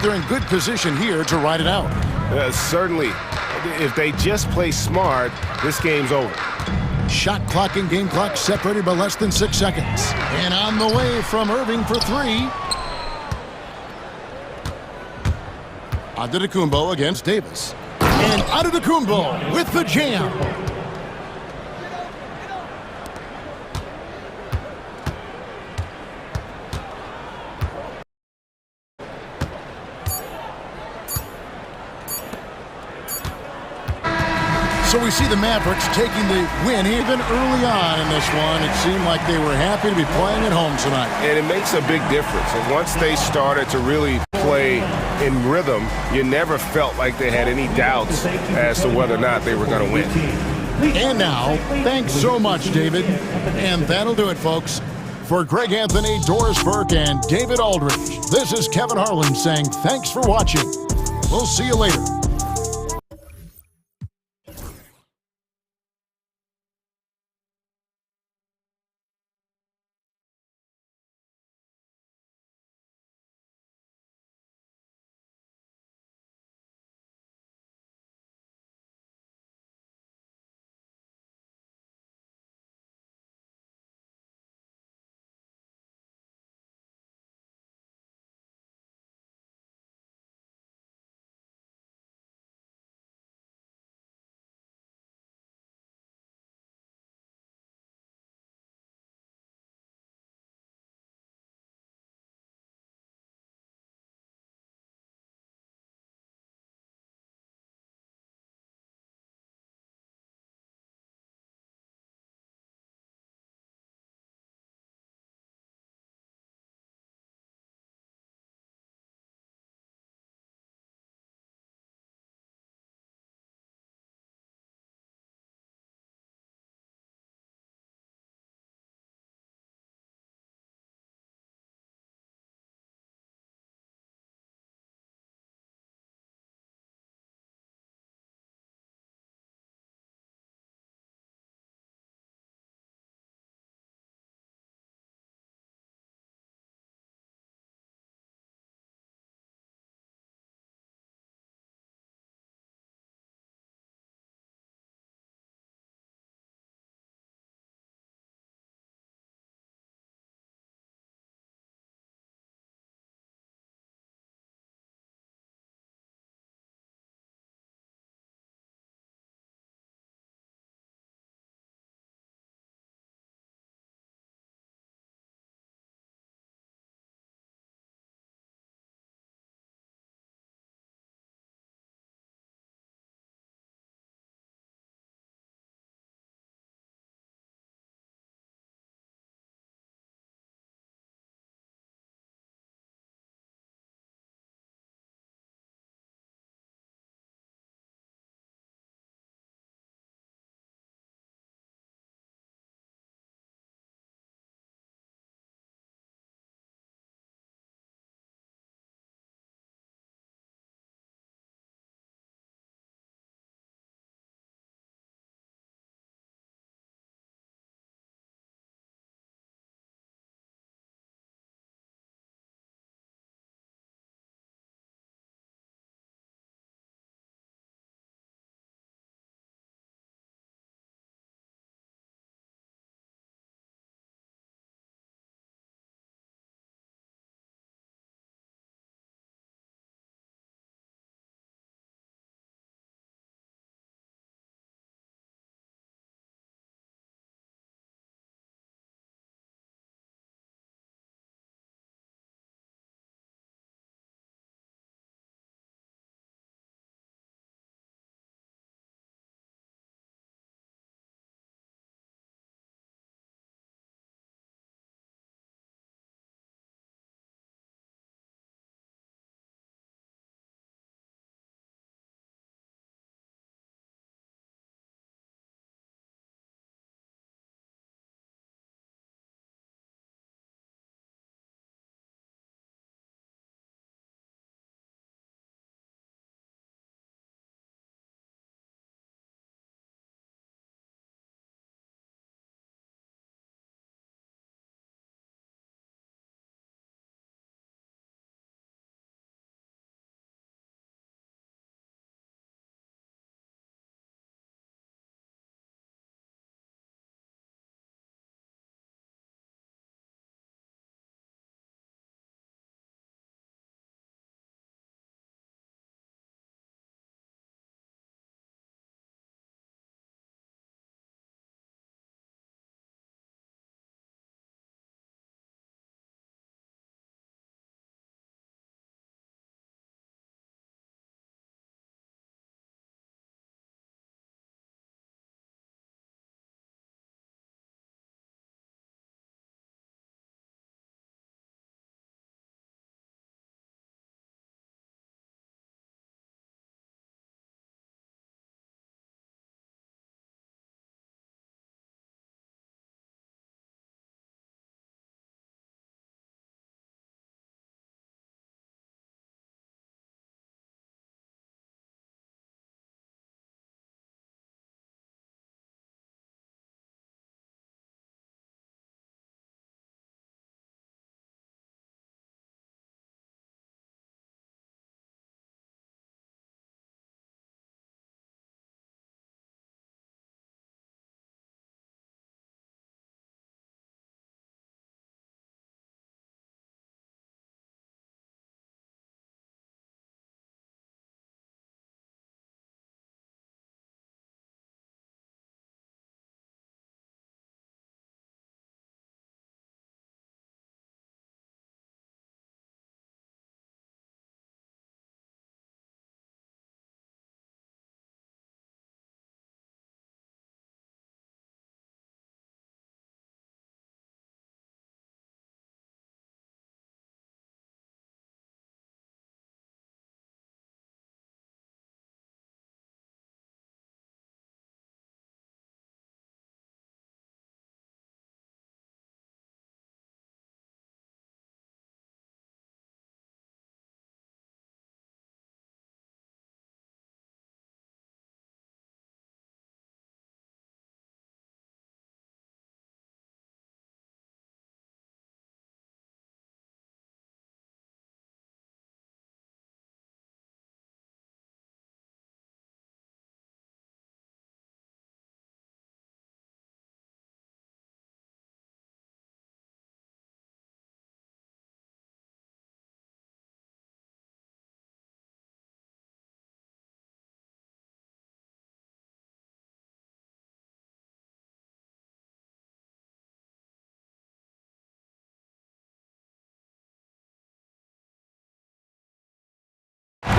They're in good position here to ride it out. Certainly. If they just play smart, this game's over. Shot clock and game clock separated by less than 6 seconds. And on the way from Irving for 3. Antetokounmpo against Davis. And Antetokounmpo with the jam. So we see the Mavericks taking the win even early on in this one. It seemed like they were happy to be playing at home tonight. And it makes a big difference. And once they started to really play in rhythm, you never felt like they had any doubts as to whether or not they were going to win. And now, thanks so much, David. And that'll do it, folks. For Greg Anthony, Doris Burke, and David Aldridge, this is Kevin Harlan saying thanks for watching. We'll see you later.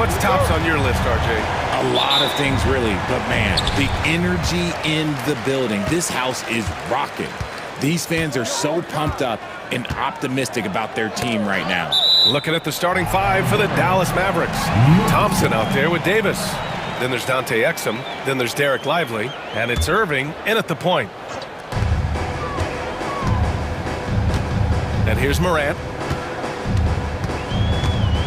What's tops on your list, RJ? A lot of things, really. But, man, the energy in the building. This house is rocking. These fans are so pumped up and optimistic about their team right now. Looking at the starting five for the Dallas Mavericks. Thompson out there with Davis. Then there's Dante Exum. Then there's Derek Lively. And it's Irving in at the point. And here's Morant.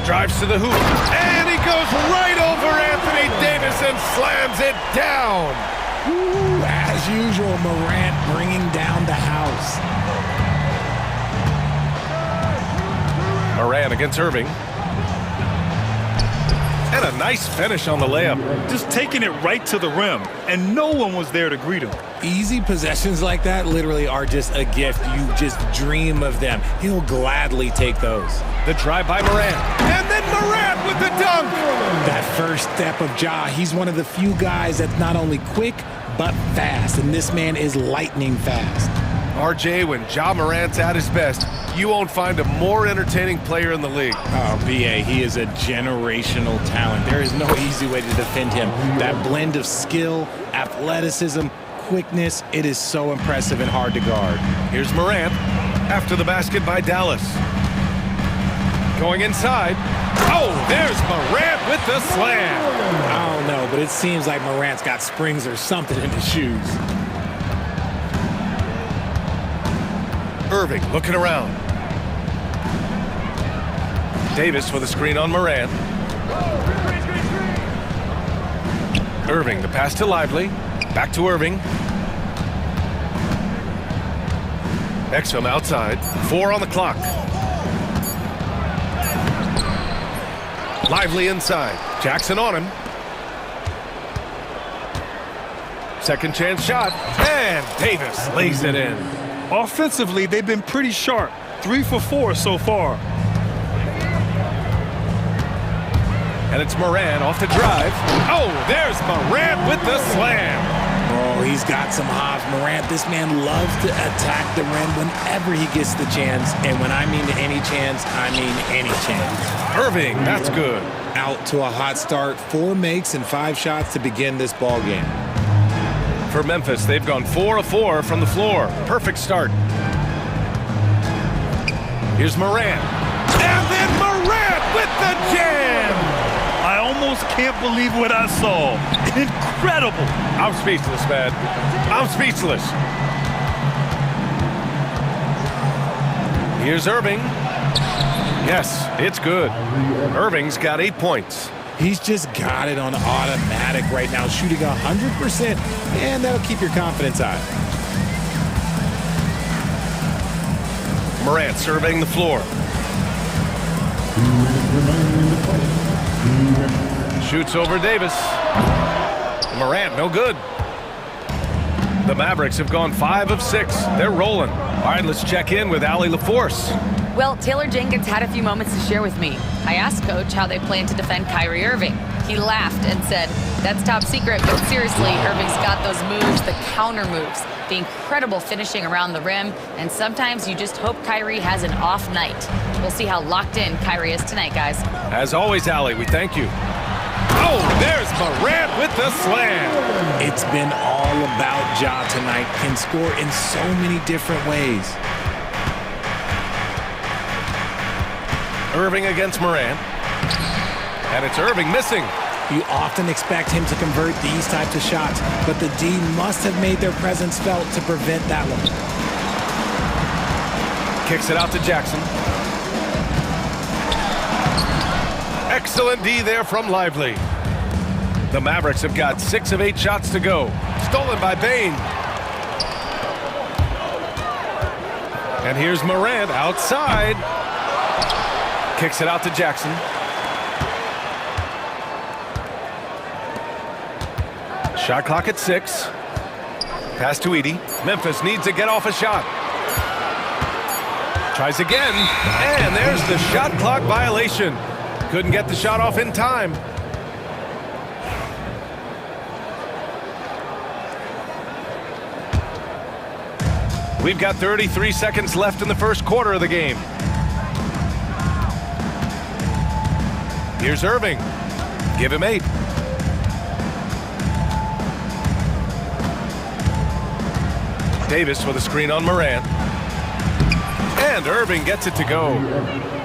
Drives to the hoop. And he goes right over Anthony Davis and slams it down. Ooh, as usual, Morant bringing down the house. Morant against Irving. And a nice finish on the layup. Just taking it right to the rim, and no one was there to greet him. Easy possessions like that literally are just a gift. You just dream of them. He'll gladly take those. The drive by Morant. And then Morant with the dunk. That first step of Ja, he's one of the few guys that's not only quick, but fast. And this man is lightning fast. RJ, when Ja Morant's at his best, you won't find a more entertaining player in the league. Oh, BA, he is a generational talent. There is no easy way to defend him. That blend of skill, athleticism, quickness, it is so impressive and hard to guard. Here's Morant after the basket by Dallas. Going inside. Oh, there's Morant with the slam. I don't know, but it seems like Morant's got springs or something in his shoes. Irving looking around. Davis with a screen on Morant. Irving, the pass to Lively. Back to Irving. Exum outside. 4 on the clock. Lively inside. Jackson on him. Second chance shot. And Davis lays it in. Offensively, they've been pretty sharp. 3 for 4 so far. And it's Morant off the drive. Oh, there's Morant with the slam. Oh, he's got some hops. Morant, this man loves to attack the rim whenever he gets the chance. And when I mean any chance, I mean any chance. Irving, that's good. Out to a hot start. 4 makes and 5 shots to begin this ball game. For Memphis, they've gone 4 of 4 from the floor. Perfect start. Here's Morant. And then Morant with the jam. I almost can't believe what I saw. Incredible. I'm speechless, man. I'm speechless. Here's Irving. Yes, it's good. Irving's got 8 points. He's just got it on automatic right now, shooting 100%, and that'll keep your confidence high. Morant surveying the floor. Shoots over Davis. Morant, no good. The Mavericks have gone 5 of 6. They're rolling. All right, let's check in with Allie LaForce. Well, Taylor Jenkins had a few moments to share with me. I asked Coach how they plan to defend Kyrie Irving. He laughed and said, "That's top secret, but seriously, Irving's got those moves, the counter moves, the incredible finishing around the rim, and sometimes you just hope Kyrie has an off night." We'll see how locked in Kyrie is tonight, guys. As always, Allie, we thank you. Oh, there's Morant with the slam. It's been all about Ja tonight. Can score in so many different ways. Irving against Morant. And it's Irving missing. You often expect him to convert these types of shots, but the D must have made their presence felt to prevent that one. Kicks it out to Jackson. Excellent D there from Lively. The Mavericks have got 6 of 8 shots to go. Stolen by Bane. And here's Morant outside. Kicks it out to Jackson. Shot clock at 6. Pass to Edey. Memphis needs to get off a shot. Tries again. And there's the shot clock violation. Couldn't get the shot off in time. We've got 33 seconds left in the first quarter of the game. Here's Irving. Give him 8. Davis with a screen on Morant. And Irving gets it to go.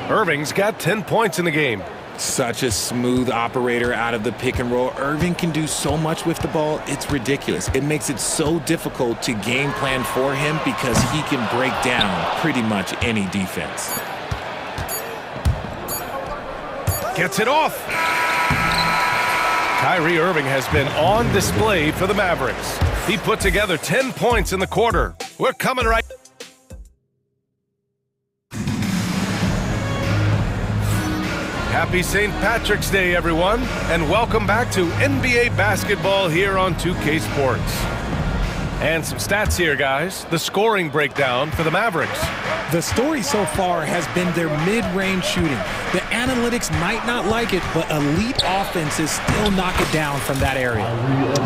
Irving's got 10 points in the game. Such a smooth operator out of the pick and roll. Irving can do so much with the ball, it's ridiculous. It makes it so difficult to game plan for him because he can break down pretty much any defense. Gets it off. Kyrie Irving has been on display for the Mavericks. He put together 10 points in the quarter. We're coming right. Happy St. Patrick's Day, everyone, and welcome back to NBA basketball here on 2K Sports. And some stats here, guys. The scoring breakdown for the Mavericks. The story so far has been their mid-range shooting. The analytics might not like it, but elite offenses still knock it down from that area.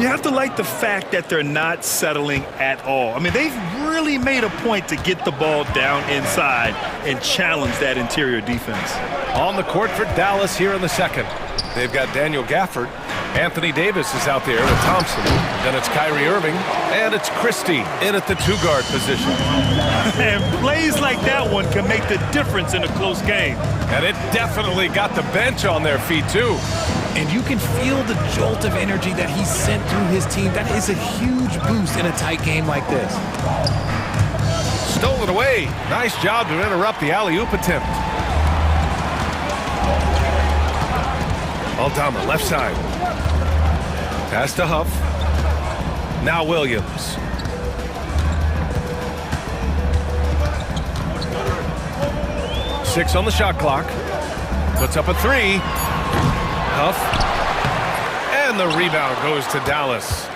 You have to like the fact that they're not settling at all. I mean, they've really made a point to get the ball down inside and challenge that interior defense. On the court for Dallas here in the second. They've got Daniel Gafford. Anthony Davis is out there with Thompson. Then it's Kyrie Irving. And it's Christie in at the two-guard position. And plays like that one can make the difference in a close game. And it definitely got the bench on their feet, too. And you can feel the jolt of energy that he sent through his team. That is a huge boost in a tight game like this. Stole it away. Nice job to interrupt the alley-oop attempt. Aldama, left side. Pass to Huff. Now Williams. Six on the shot clock. Puts up a 3. Huff. And the rebound goes to Dallas.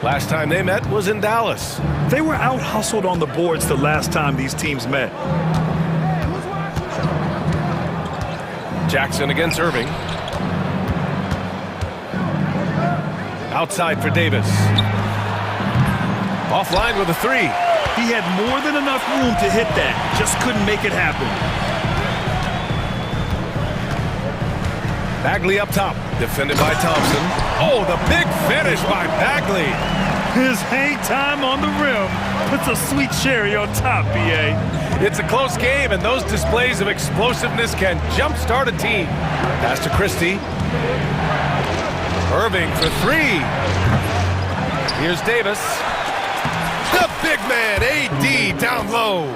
Last time they met was in Dallas. They were out-hustled on the boards the last time these teams met. Jackson against Irving. Outside for Davis. Offline with a 3. He had more than enough room to hit that. Just couldn't make it happen. Bagley up top. Defended by Thompson. Oh, the big finish by Bagley. His hang time on the rim puts a sweet cherry on top, B.A. It's a close game, and those displays of explosiveness can jumpstart a team. Pass to Christie. Irving for 3. Here's Davis. The big man, AD, down low.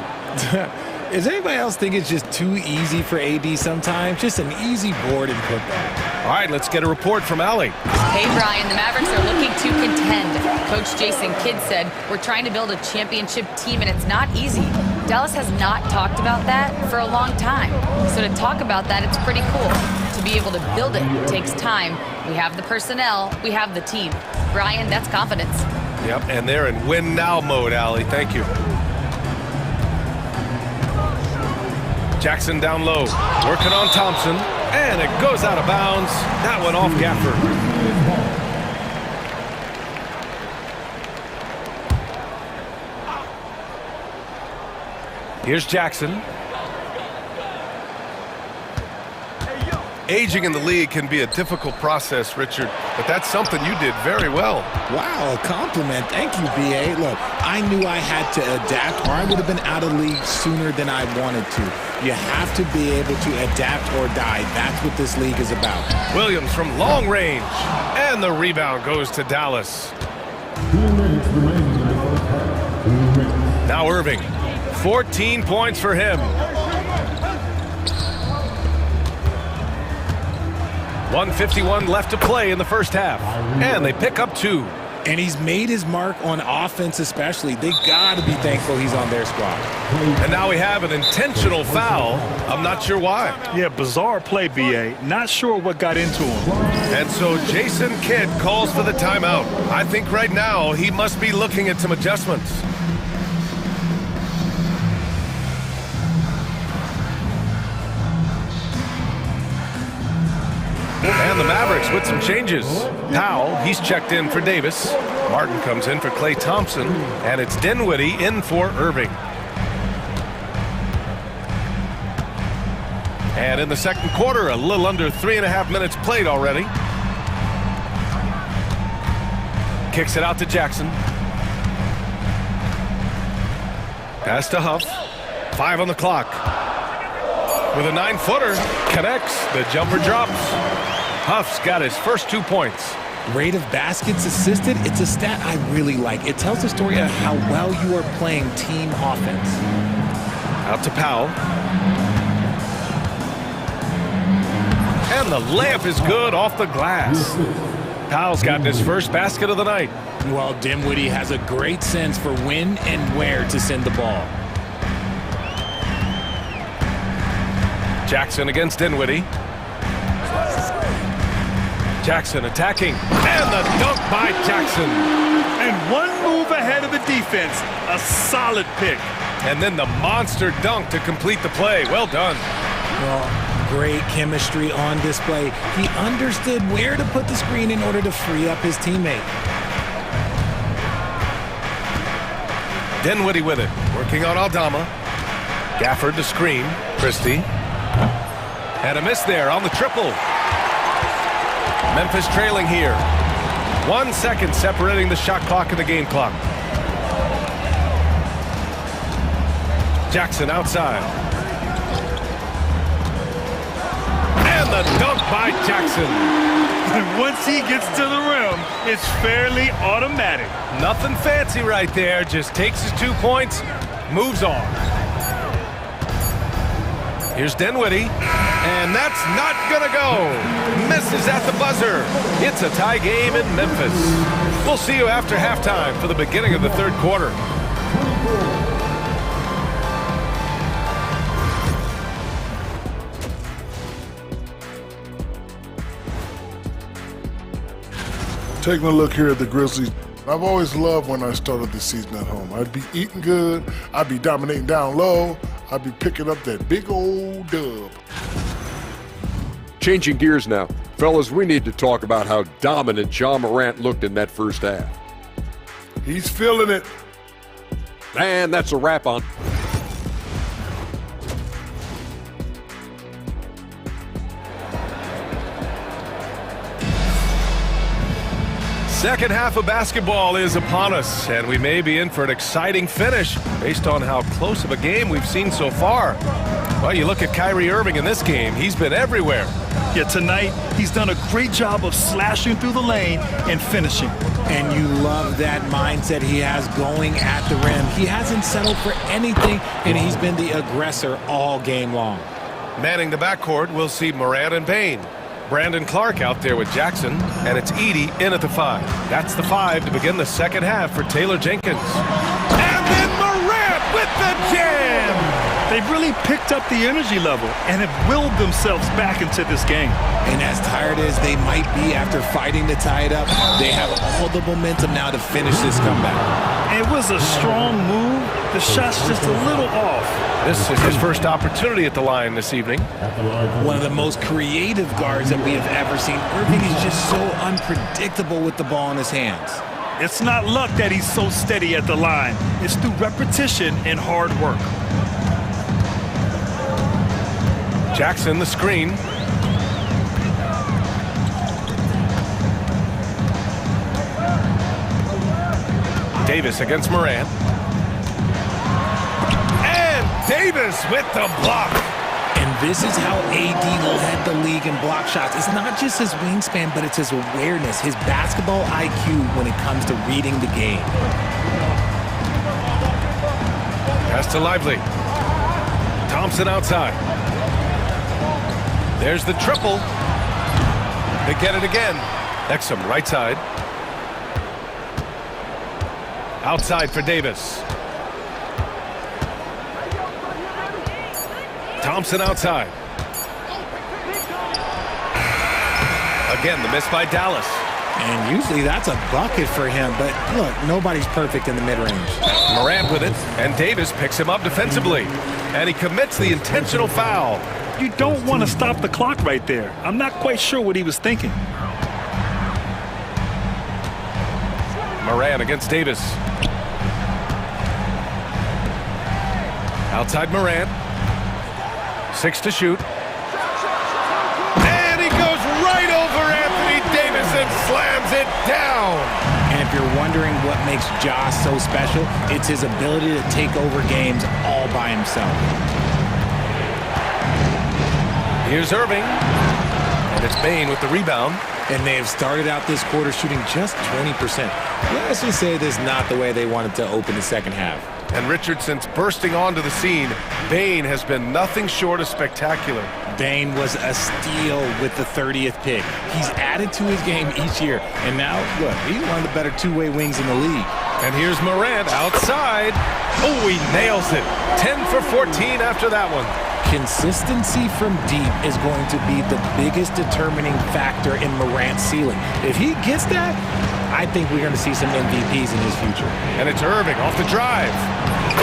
Does anybody else think it's just too easy for AD sometimes? Just an easy board and putback. All right, let's get a report from Allie. Hey, Brian, the Mavericks are looking to contend. Coach Jason Kidd said, we're trying to build a championship team, and it's not easy. Dallas has not talked about that for a long time. So to talk about that, it's pretty cool. To be able to build it takes time. We have the personnel, we have the team. Brian, that's confidence. Yep, and they're in win now mode, Allie. Thank you. Jackson down low, working on Thompson, and it goes out of bounds. That one off Gafford. Here's Jackson. Aging in the league can be a difficult process, Richard, but that's something you did very well. Wow, a compliment. Thank you, B.A. Look, I knew I had to adapt, or I would have been out of league sooner than I wanted to. You have to be able to adapt or die. That's what this league is about. Williams from long range, and the rebound goes to Dallas. Now Irving, 14 points for him. 1:51 left to play in the first half, and they pick up 2. And he's made his mark on offense especially. They got to be thankful he's on their squad. And now we have an intentional foul. I'm not sure why. Yeah, bizarre play, B.A. Not sure what got into him. And so Jason Kidd calls for the timeout. I think right now he must be looking at some adjustments. And the Mavericks with some changes. Powell, he's checked in for Davis. Martin comes in for Klay Thompson. And it's Dinwiddie in for Irving. And in the second quarter, a little under 3.5 minutes played already. Kicks it out to Jackson. Pass to Huff. 5 on the clock. With a 9-footer, connects. The jumper drops. Huff's got his first 2 points. Rate of baskets assisted, it's a stat I really like. It tells the story of how well you are playing team offense. Out to Powell. And the layup is good off the glass. Powell's gotten his first basket of the night. Well, Dinwiddie has a great sense for when and where to send the ball. Jackson against Dinwiddie. Jackson attacking. And the dunk by Jackson. And one move ahead of the defense. A solid pick. And then the monster dunk to complete the play. Well done. Well, great chemistry on display. He understood where to put the screen in order to free up his teammate. Dinwiddie with it. Working on Aldama. Gafford to screen. Christie. And a miss there on the triple. Memphis trailing here. 1 second separating the shot clock and the game clock. Jackson outside. And the dunk by Jackson. And once he gets to the rim, it's fairly automatic. Nothing fancy right there. Just takes his 2 points, moves on. Here's Dinwiddie. And that's not gonna go. Misses at the buzzer. It's a tie game in Memphis. We'll see you after halftime for the beginning of the third quarter. Taking a look here at the Grizzlies, I've always loved when I started the season at home. I'd be eating good, I'd be dominating down low, I'd be picking up that big old dub. Changing gears now. Fellas, we need to talk about how dominant Ja Morant looked in that first half. He's feeling it. And that's a wrap on. Second half of basketball is upon us, and we may be in for an exciting finish based on how close of a game we've seen so far. Well, you look at Kyrie Irving in this game. He's been everywhere. Yeah, tonight, he's done a great job of slashing through the lane and finishing. And you love that mindset he has going at the rim. He hasn't settled for anything, and he's been the aggressor all game long. Manning the backcourt, we'll see Morant and Payne. Brandon Clark out there with Jackson, and it's Edey in at the 5. That's the 5 to begin the second half for Taylor Jenkins. And then Morant with the jam! They've really picked up the energy level and have willed themselves back into this game. And as tired as they might be after fighting to tie it up, they have all the momentum now to finish this comeback. It was a strong move. The shot's just a little off. This is his first opportunity at the line this evening. One of the most creative guards that we have ever seen. Irving is just so unpredictable with the ball in his hands. It's not luck that he's so steady at the line. It's through repetition and hard work. Jackson, the screen. Davis against Morant. And Davis with the block. And this is how AD will head the league in block shots. It's not just his wingspan, but it's his awareness, his basketball IQ when it comes to reading the game. Pass to Lively. Thompson outside. There's the triple. They get it again. Exum right side. Outside for Davis. Thompson outside. Again, the miss by Dallas. And usually that's a bucket for him, but look, nobody's perfect in the mid-range. Morant with it, and Davis picks him up defensively. And he commits the intentional foul. You don't want to stop the clock right there. I'm not quite sure what he was thinking. Morant against Davis. Outside Morant. 6 to shoot. Throws it down. And if you're wondering what makes Ja so special, it's his ability to take over games all by himself. Here's Irving. And it's Bane with the rebound. And they have started out this quarter shooting just 20%. Let's just say this is not the way they wanted to open the second half. And Richardson's bursting onto the scene. Bane has been nothing short of spectacular. Bane was a steal with the 30th pick. He's added to his game each year. And now, look, he's one of the better two-way wings in the league. And here's Morant outside. Oh, he nails it. 10 for 14 after that one. Consistency from deep is going to be the biggest determining factor in Morant's ceiling. If he gets that, I think we're going to see some MVPs in his future. And it's Irving off the drive.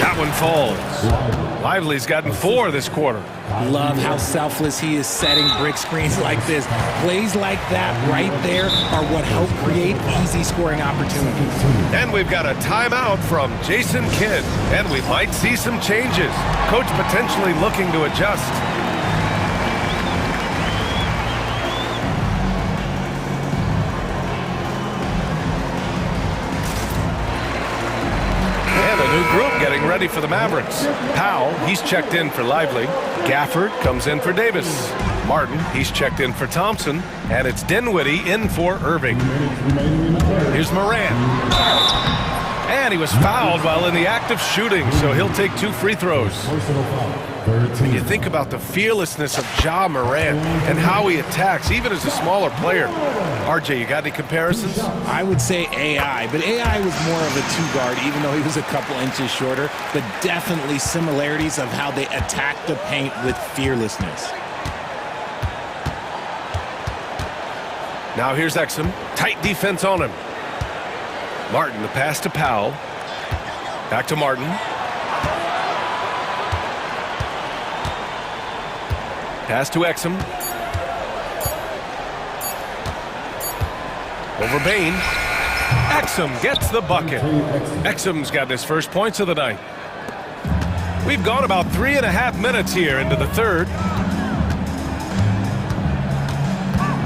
That one falls. Lively's gotten 4 this quarter. Love how selfless he is setting brick screens like this. Plays like that right there are what help create easy scoring opportunities. And we've got a timeout from Jason Kidd. And we might see some changes. Coach potentially looking to adjust. Group getting ready for the Mavericks. Powell, he's checked in for Lively. Gafford comes in for Davis. Martin, he's checked in for Thompson. And it's Dinwiddie in for Irving. Here's Morant. And he was fouled while in the act of shooting, so he'll take 2 free throws. When you think about the fearlessness of Ja Morant and how he attacks, even as a smaller player. RJ, you got any comparisons? I would say AI, but AI was more of a two-guard, even though he was a couple inches shorter, but definitely similarities of how they attack the paint with fearlessness. Now here's Exum. Tight defense on him. Martin, the pass to Powell. Back to Martin. Pass to Exum. Over Bane. Exum gets the bucket. Exum's got his first points of the night. We've gone about 3.5 minutes here into the third.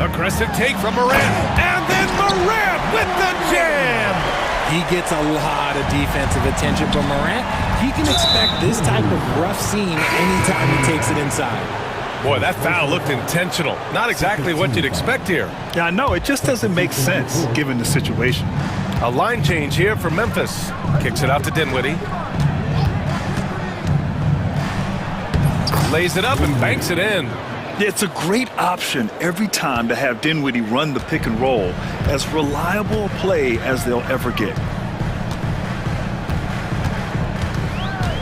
Aggressive take from Morant. And then Morant with the jam. He gets a lot of defensive attention from Morant. He can expect this type of rough scene anytime he takes it inside. Boy, that foul looked intentional. Not exactly what you'd expect here. Yeah, I know. It just doesn't make sense given the situation. A line change here for Memphis. Kicks it out to Dinwiddie. Lays it up and banks it in. It's a great option every time to have Dinwiddie run the pick and roll. As reliable a play as they'll ever get.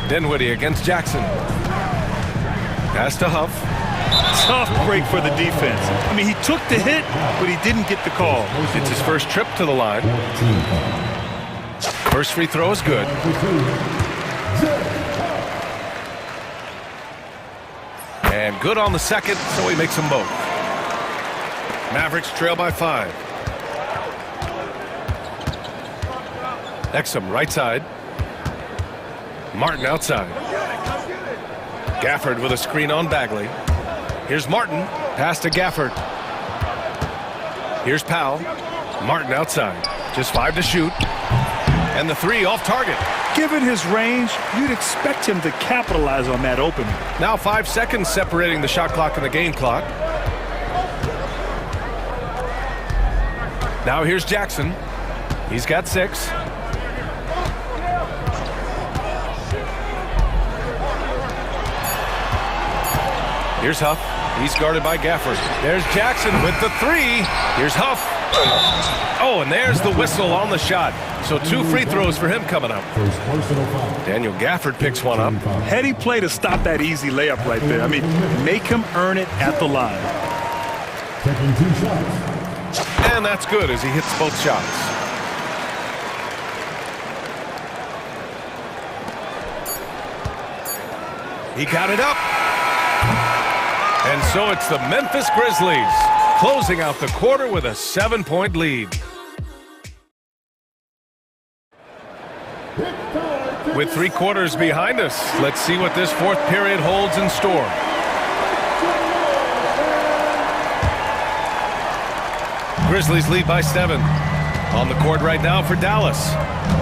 Dinwiddie against Jackson. Pass to Huff. Tough break for the defense. I mean, he took the hit, but he didn't get the call. It's his first trip to the line. First free throw is good. And good on the second, so he makes them both. Mavericks trail by 5. Exum right side. Martin outside. Gafford with a screen on Bagley. Here's Martin. Pass to Gafford. Here's Powell. Martin outside. Just 5 to shoot. And the 3 off target. Given his range, you'd expect him to capitalize on that opening. Now 5 seconds separating the shot clock and the game clock. Now here's Jackson. He's got 6. Here's Huff. He's guarded by Gafford. There's Jackson with the 3. Here's Huff. Oh, and there's the whistle on the shot. So 2 free throws for him coming up. Daniel Gafford picks one up. Heady play to stop that easy layup right there. I mean, make him earn it at the line. And that's good as he hits both shots. He got it up. And so it's the Memphis Grizzlies closing out the quarter with a 7-point lead. With 3 quarters behind us, let's see what this 4th period holds in store. Grizzlies lead by 7. On the court right now for Dallas.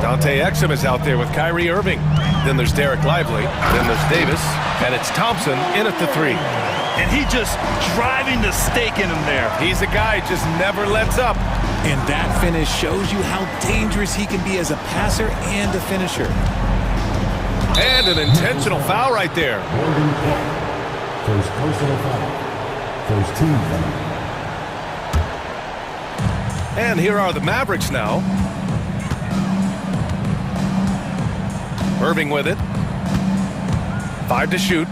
Dante Exum is out there with Kyrie Irving. Then there's Derek Lively. Then there's Davis. And it's Thompson in at the 3. And he just driving the stake in him there. He's a guy who just never lets up. And that finish shows you how dangerous he can be as a passer and a finisher. And an intentional foul right there. First personal foul. First team foul. And here are the Mavericks now. Irving with it. 5 to shoot.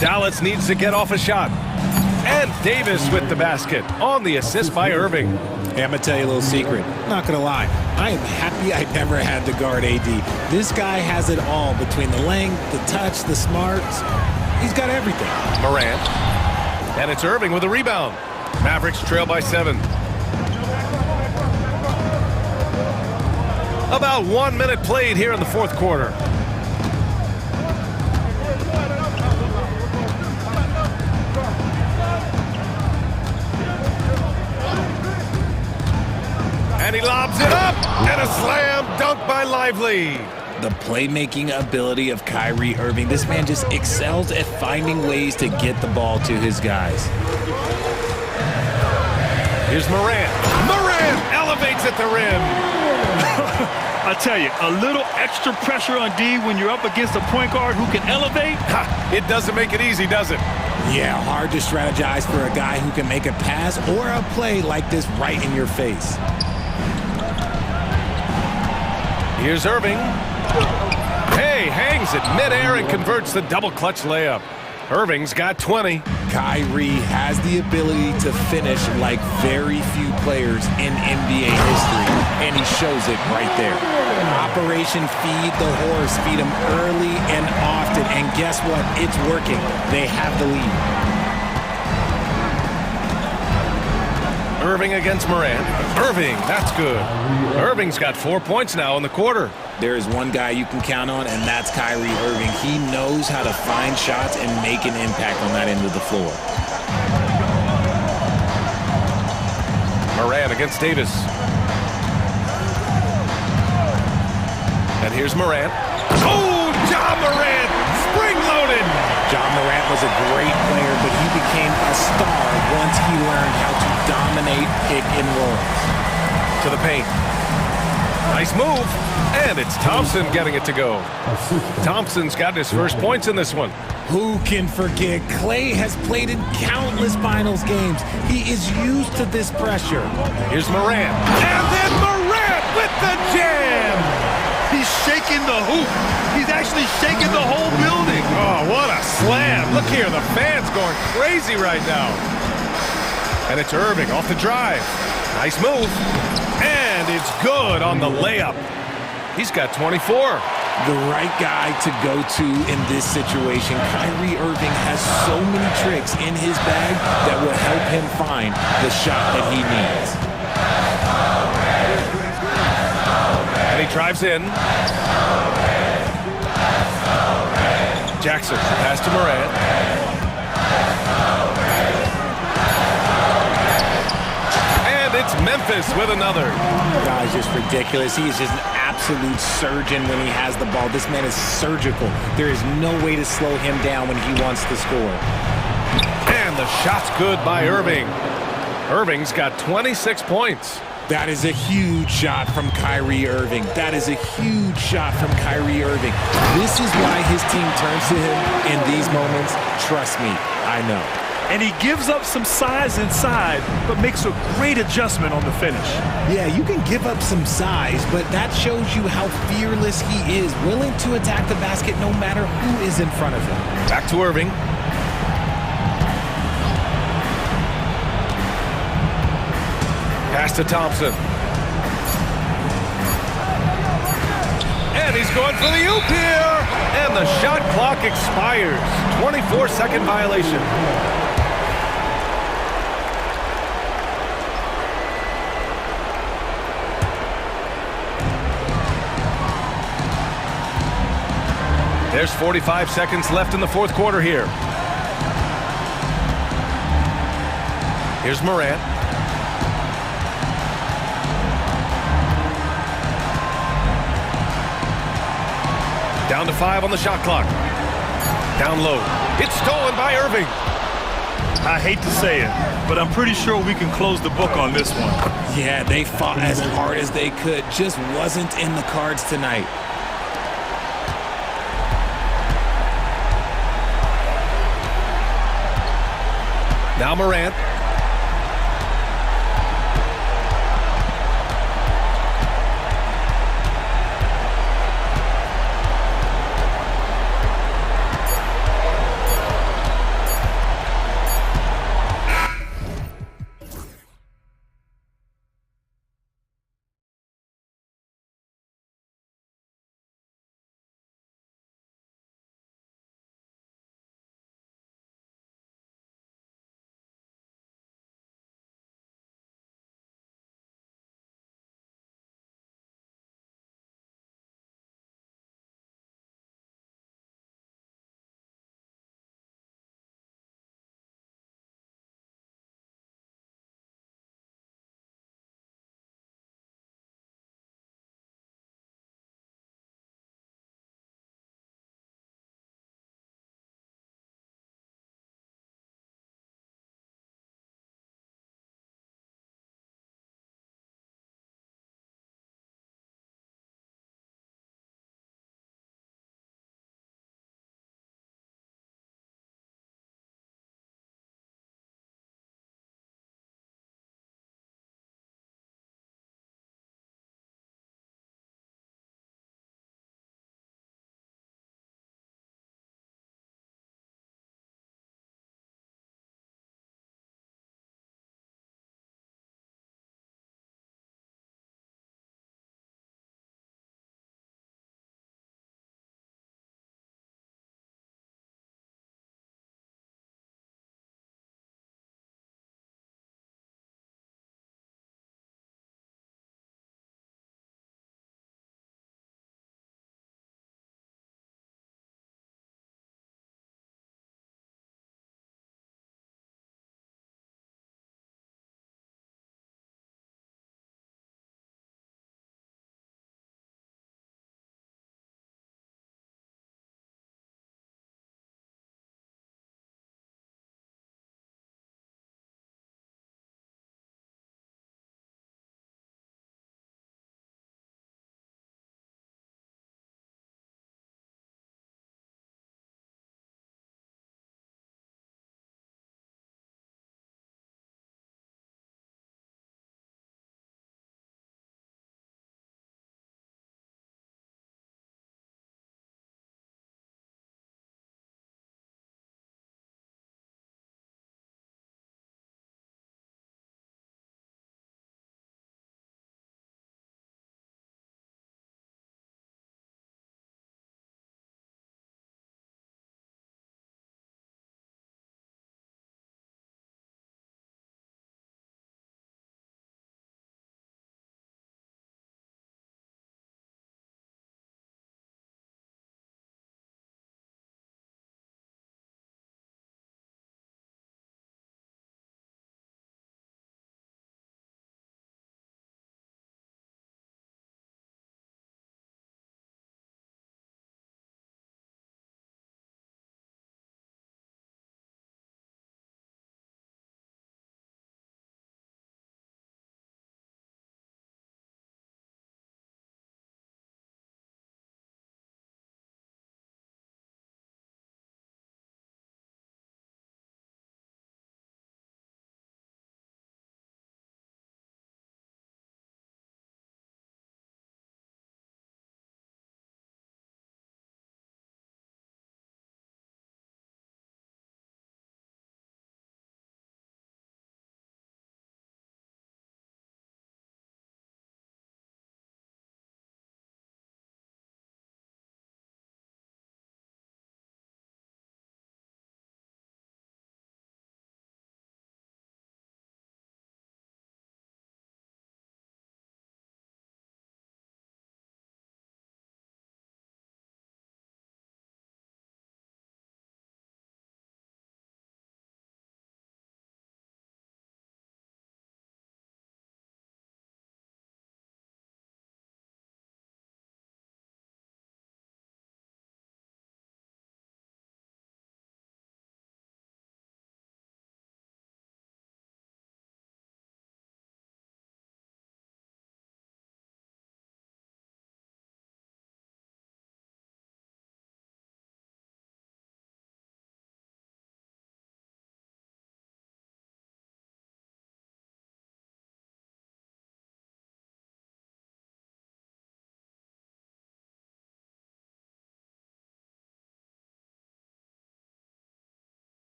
Dallas needs to get off a shot. And Davis with the basket on the assist by Irving. Hey, I'm going to tell you a little secret. Not going to lie. I am happy I never had to guard AD. This guy has it all between the length, the touch, the smarts. He's got everything. Morant. And it's Irving with a rebound. Mavericks trail by 7. About 1 minute played here in the fourth quarter. And he lobs it up, and a slam dunk by Lively. The playmaking ability of Kyrie Irving. This man just excels at finding ways to get the ball to his guys. Here's Morant. Morant elevates at the rim. I tell you, a little extra pressure on D when you're up against a point guard who can elevate. It doesn't make it easy, does it? Yeah, hard to strategize for a guy who can make a pass or a play like this right in your face. Here's Irving. Hey, hangs it midair and converts the double clutch layup. Irving's got 20. Kyrie has the ability to finish like very few players in NBA history, and he shows it right there. Operation Feed the Horse. Feed him early and often, and guess what? It's working. They have the lead. Irving against Morant. Irving, that's good. Irving's got 4 points now in the quarter. There is one guy you can count on, and that's Kyrie Irving. He knows how to find shots and make an impact on that end of the floor. Morant against Davis. And here's Morant. Oh, John Morant, spring-loaded. John Morant was a great player, but he became a star once he learned how to dominate pick and roll. To the paint. Nice move. And it's Thompson getting it to go. Thompson's got his first points in this one. Who can forget? Clay has played in countless finals games. He is used to this pressure. Here's Morant. And then Morant with the jam. He's shaking the hoop. He's actually shaking the whole building. Oh, what a slam. Look here, the fans going crazy right now. And it's Irving off the drive. Nice move. And it's good on the layup. He's got 24. The right guy to go to in this situation. Kyrie Irving has so many tricks in his bag that will help him find the shot that he needs. And he drives in. Jackson, pass to Morant. And it's Memphis with another. Guy's just ridiculous. He is just an absolute surgeon when he has the ball. This man is surgical. There is no way to slow him down when he wants to score. And the shot's good by Irving. Irving's got 26 points. That is a huge shot from Kyrie Irving. That is a huge shot from Kyrie Irving. This is why his team turns to him in these moments. Trust me, I know. And he gives up some size inside, but makes a great adjustment on the finish. Yeah, you can give up some size, but that shows you how fearless he is, willing to attack the basket no matter who is in front of him. Back to Irving. Pass to Thompson. And he's going for the oop here. And the shot clock expires. 24-second violation. There's 45 seconds left in the fourth quarter here. Here's Morant. Down to 5 on the shot clock. Down low. It's stolen by Irving. I hate to say it, but I'm pretty sure we can close the book on this one. Yeah, they fought as hard as they could. Just wasn't in the cards tonight. Now Morant.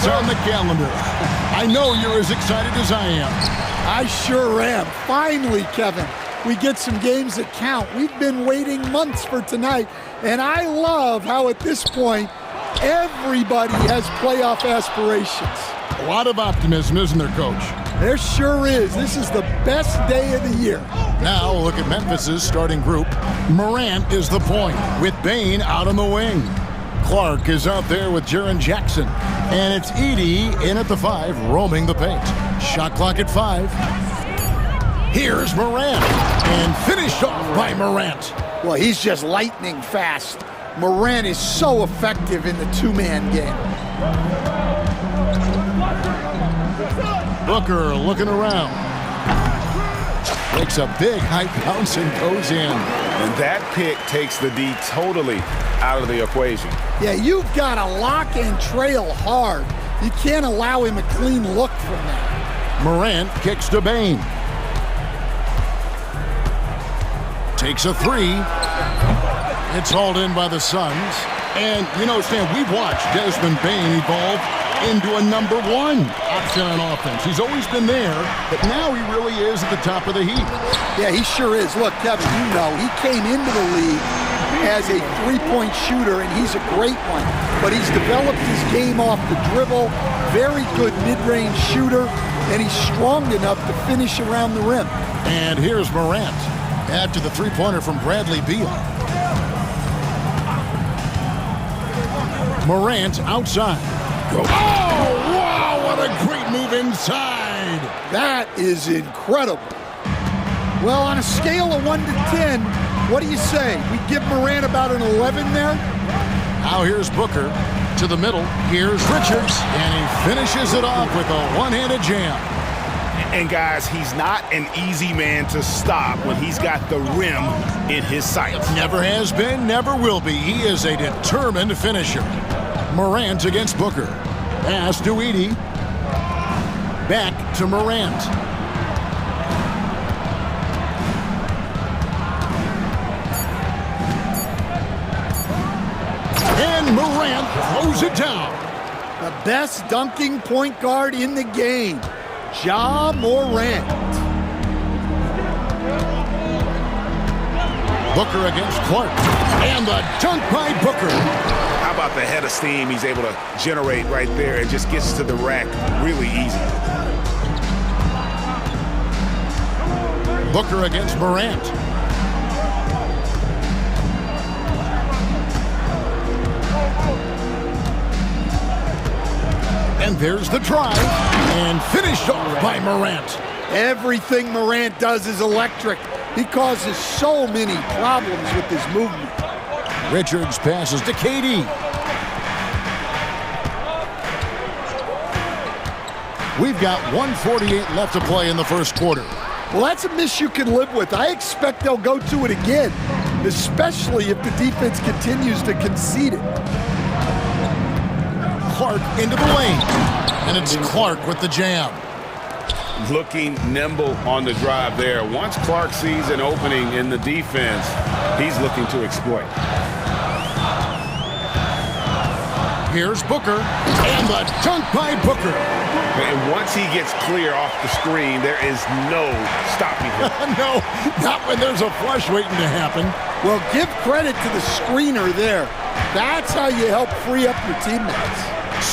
It's on the calendar. I know you're as excited as I am. I sure am. Finally, Kevin, we get some games that count. We've been waiting months for tonight, and I love how at this point, everybody has playoff aspirations. A lot of optimism, isn't there, Coach? There sure is. This is the best day of the year. Now look at Memphis's starting group. Morant is the point, with Bain out on the wing. Clark is out there with Jaren Jackson. And it's Edey in at the 5, roaming the paint. Shot clock at 5. Here's Morant, and finished off by Morant. Well, he's just lightning fast. Morant is so effective in the two-man game. Booker looking around. Takes a big high bounce and goes in. And that pick takes the D totally out of the equation. Yeah, you've got to lock and trail hard. You can't allow him a clean look from that. Morant kicks to Bain. Takes a 3. It's hauled in by the Suns. And, you know, Stan, we've watched Desmond Bain evolve into a number 1 option on offense. He's always been there, but now he really is at the top of the heap. Yeah, he sure is. Look, Kevin, you know, he came into the league as a three-point shooter, and he's a great one. But he's developed his game off the dribble, very good mid-range shooter, and he's strong enough to finish around the rim. And here's Morant after the three-pointer from Bradley Beal. Morant outside. Oh, wow, what a great move inside. That is incredible. Well, on a scale of 1 to 10, what do you say? We give Morant about an 11 there? Now here's Booker to the middle. Here's Richards, and he finishes it off with a one-handed jam. And guys, he's not an easy man to stop when he's got the rim in his sights. Never has been, never will be. He is a determined finisher. Morant against Booker. Pass to Edey. Back to Morant. And Morant throws it down. The best dunking point guard in the game, Ja Morant. Booker against Clark. And the dunk by Booker. How about the head of steam he's able to generate right there and just gets to the rack really easy. Booker against Morant. And there's the drive, and finished off by Morant. Everything Morant does is electric. He causes so many problems with his movement. Richards passes to KD. We've got 1:48 left to play in the first quarter. Well, that's a miss you can live with. I expect they'll go to it again, especially if the defense continues to concede it. Clark into the lane, and it's Clark with the jam. Looking nimble on the drive there. Once Clark sees an opening in the defense, he's looking to exploit. Here's Booker, and the dunk by Booker. And once he gets clear off the screen, there is no stopping him. No, not when there's a flush waiting to happen. Well, give credit to the screener there. That's how you help free up your teammates.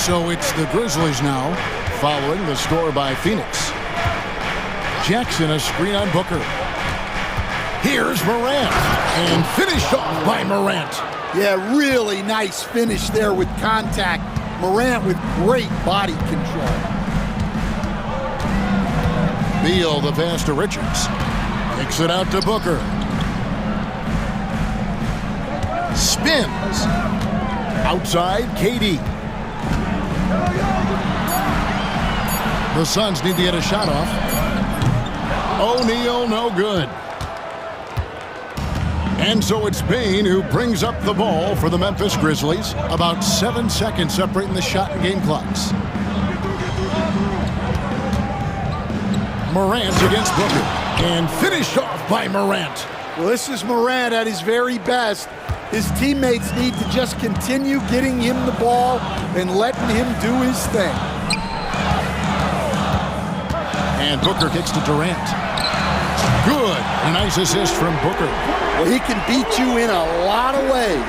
So it's the Grizzlies now, following the score by Phoenix. Jackson a screen on Booker. Here's Morant, and finished off by Morant. Yeah, really nice finish there with contact. Morant with great body control. Beal the pass to Richards. Kicks it out to Booker. Spins. Outside, KD. The Suns need to get a shot off. O'Neal, no good. And so it's Bain who brings up the ball for the Memphis Grizzlies. About 7 seconds separating the shot and game clocks. Morant against Booker. And finished off by Morant. Well, this is Morant at his very best. His teammates need to just continue getting him the ball and letting him do his thing. And Booker kicks to Durant. Good. A nice assist from Booker. Well, he can beat you in a lot of ways.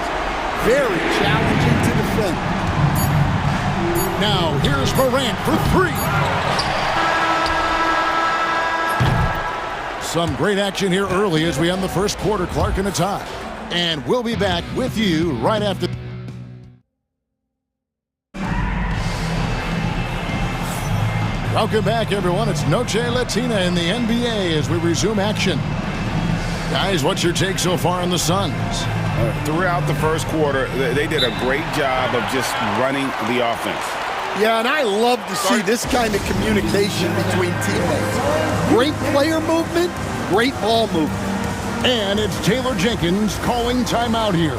Very challenging to defend. Now, here's Durant for three. Some great action here early as we end the first quarter. Clark in a tie. And we'll be back with you right after. Welcome back, everyone. It's Noche Latina in the NBA as we resume action. Guys, what's your take so far on the Suns? Throughout the first quarter, they did a great job of just running the offense. Yeah, and I love to see this kind of communication between teammates. Great player movement, great ball movement. And it's Taylor Jenkins calling timeout here.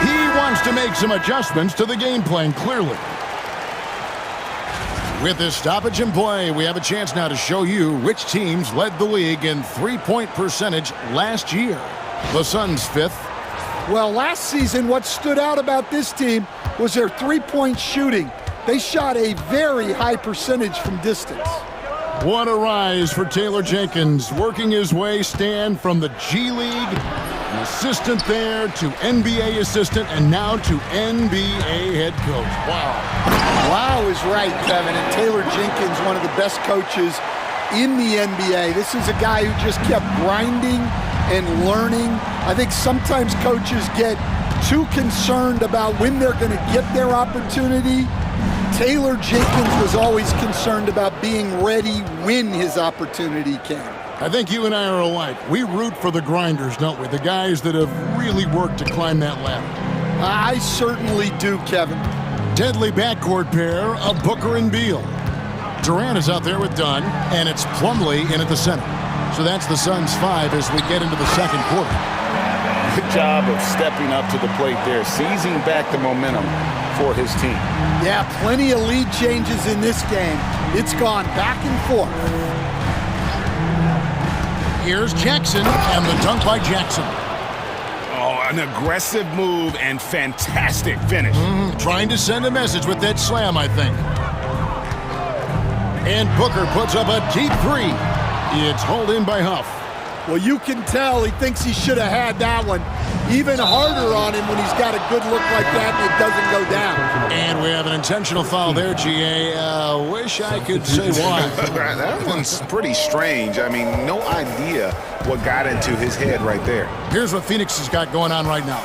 He wants to make some adjustments to the game plan, clearly. With this stoppage in play, we have a chance now to show you which teams led the league in three-point percentage last year. The Suns fifth. Well, last season, what stood out about this team was their three-point shooting. They shot a very high percentage from distance. What a rise for Taylor Jenkins, working his way, Stan, from the G League, an assistant there, to NBA assistant, and now to NBA head coach. Wow. Wow is right, Kevin. And Taylor Jenkins, one of the best coaches in the NBA. This is a guy who just kept grinding and learning. I think sometimes coaches get too concerned about when they're going to get their opportunity. Taylor Jenkins was always concerned about being ready when his opportunity came. I think you and I are alike. We root for the grinders, don't we? The guys that have really worked to climb that ladder. I certainly do, Kevin. Deadly backcourt pair of Booker and Beal. Durant is out there with Dunn, and it's Plumlee in at the center. So that's the Suns 5 as we get into the second quarter. Good job of stepping up to the plate there, seizing back the momentum for his team. Yeah, plenty of lead changes in this game. It's gone back and forth. Here's Jackson, and the dunk by Jackson. Oh, an aggressive move and fantastic finish. Trying to send a message with that slam, I think. And Booker puts up a deep three. It's hauled in by Huff. Well, you can tell he thinks he should have had that one. Even harder on him when he's got a good look like that and it doesn't go down. And we have an intentional foul there, GA. Wish I could say why. That one's pretty strange. I mean, no idea what got into his head right there. Here's what Phoenix has got going on right now.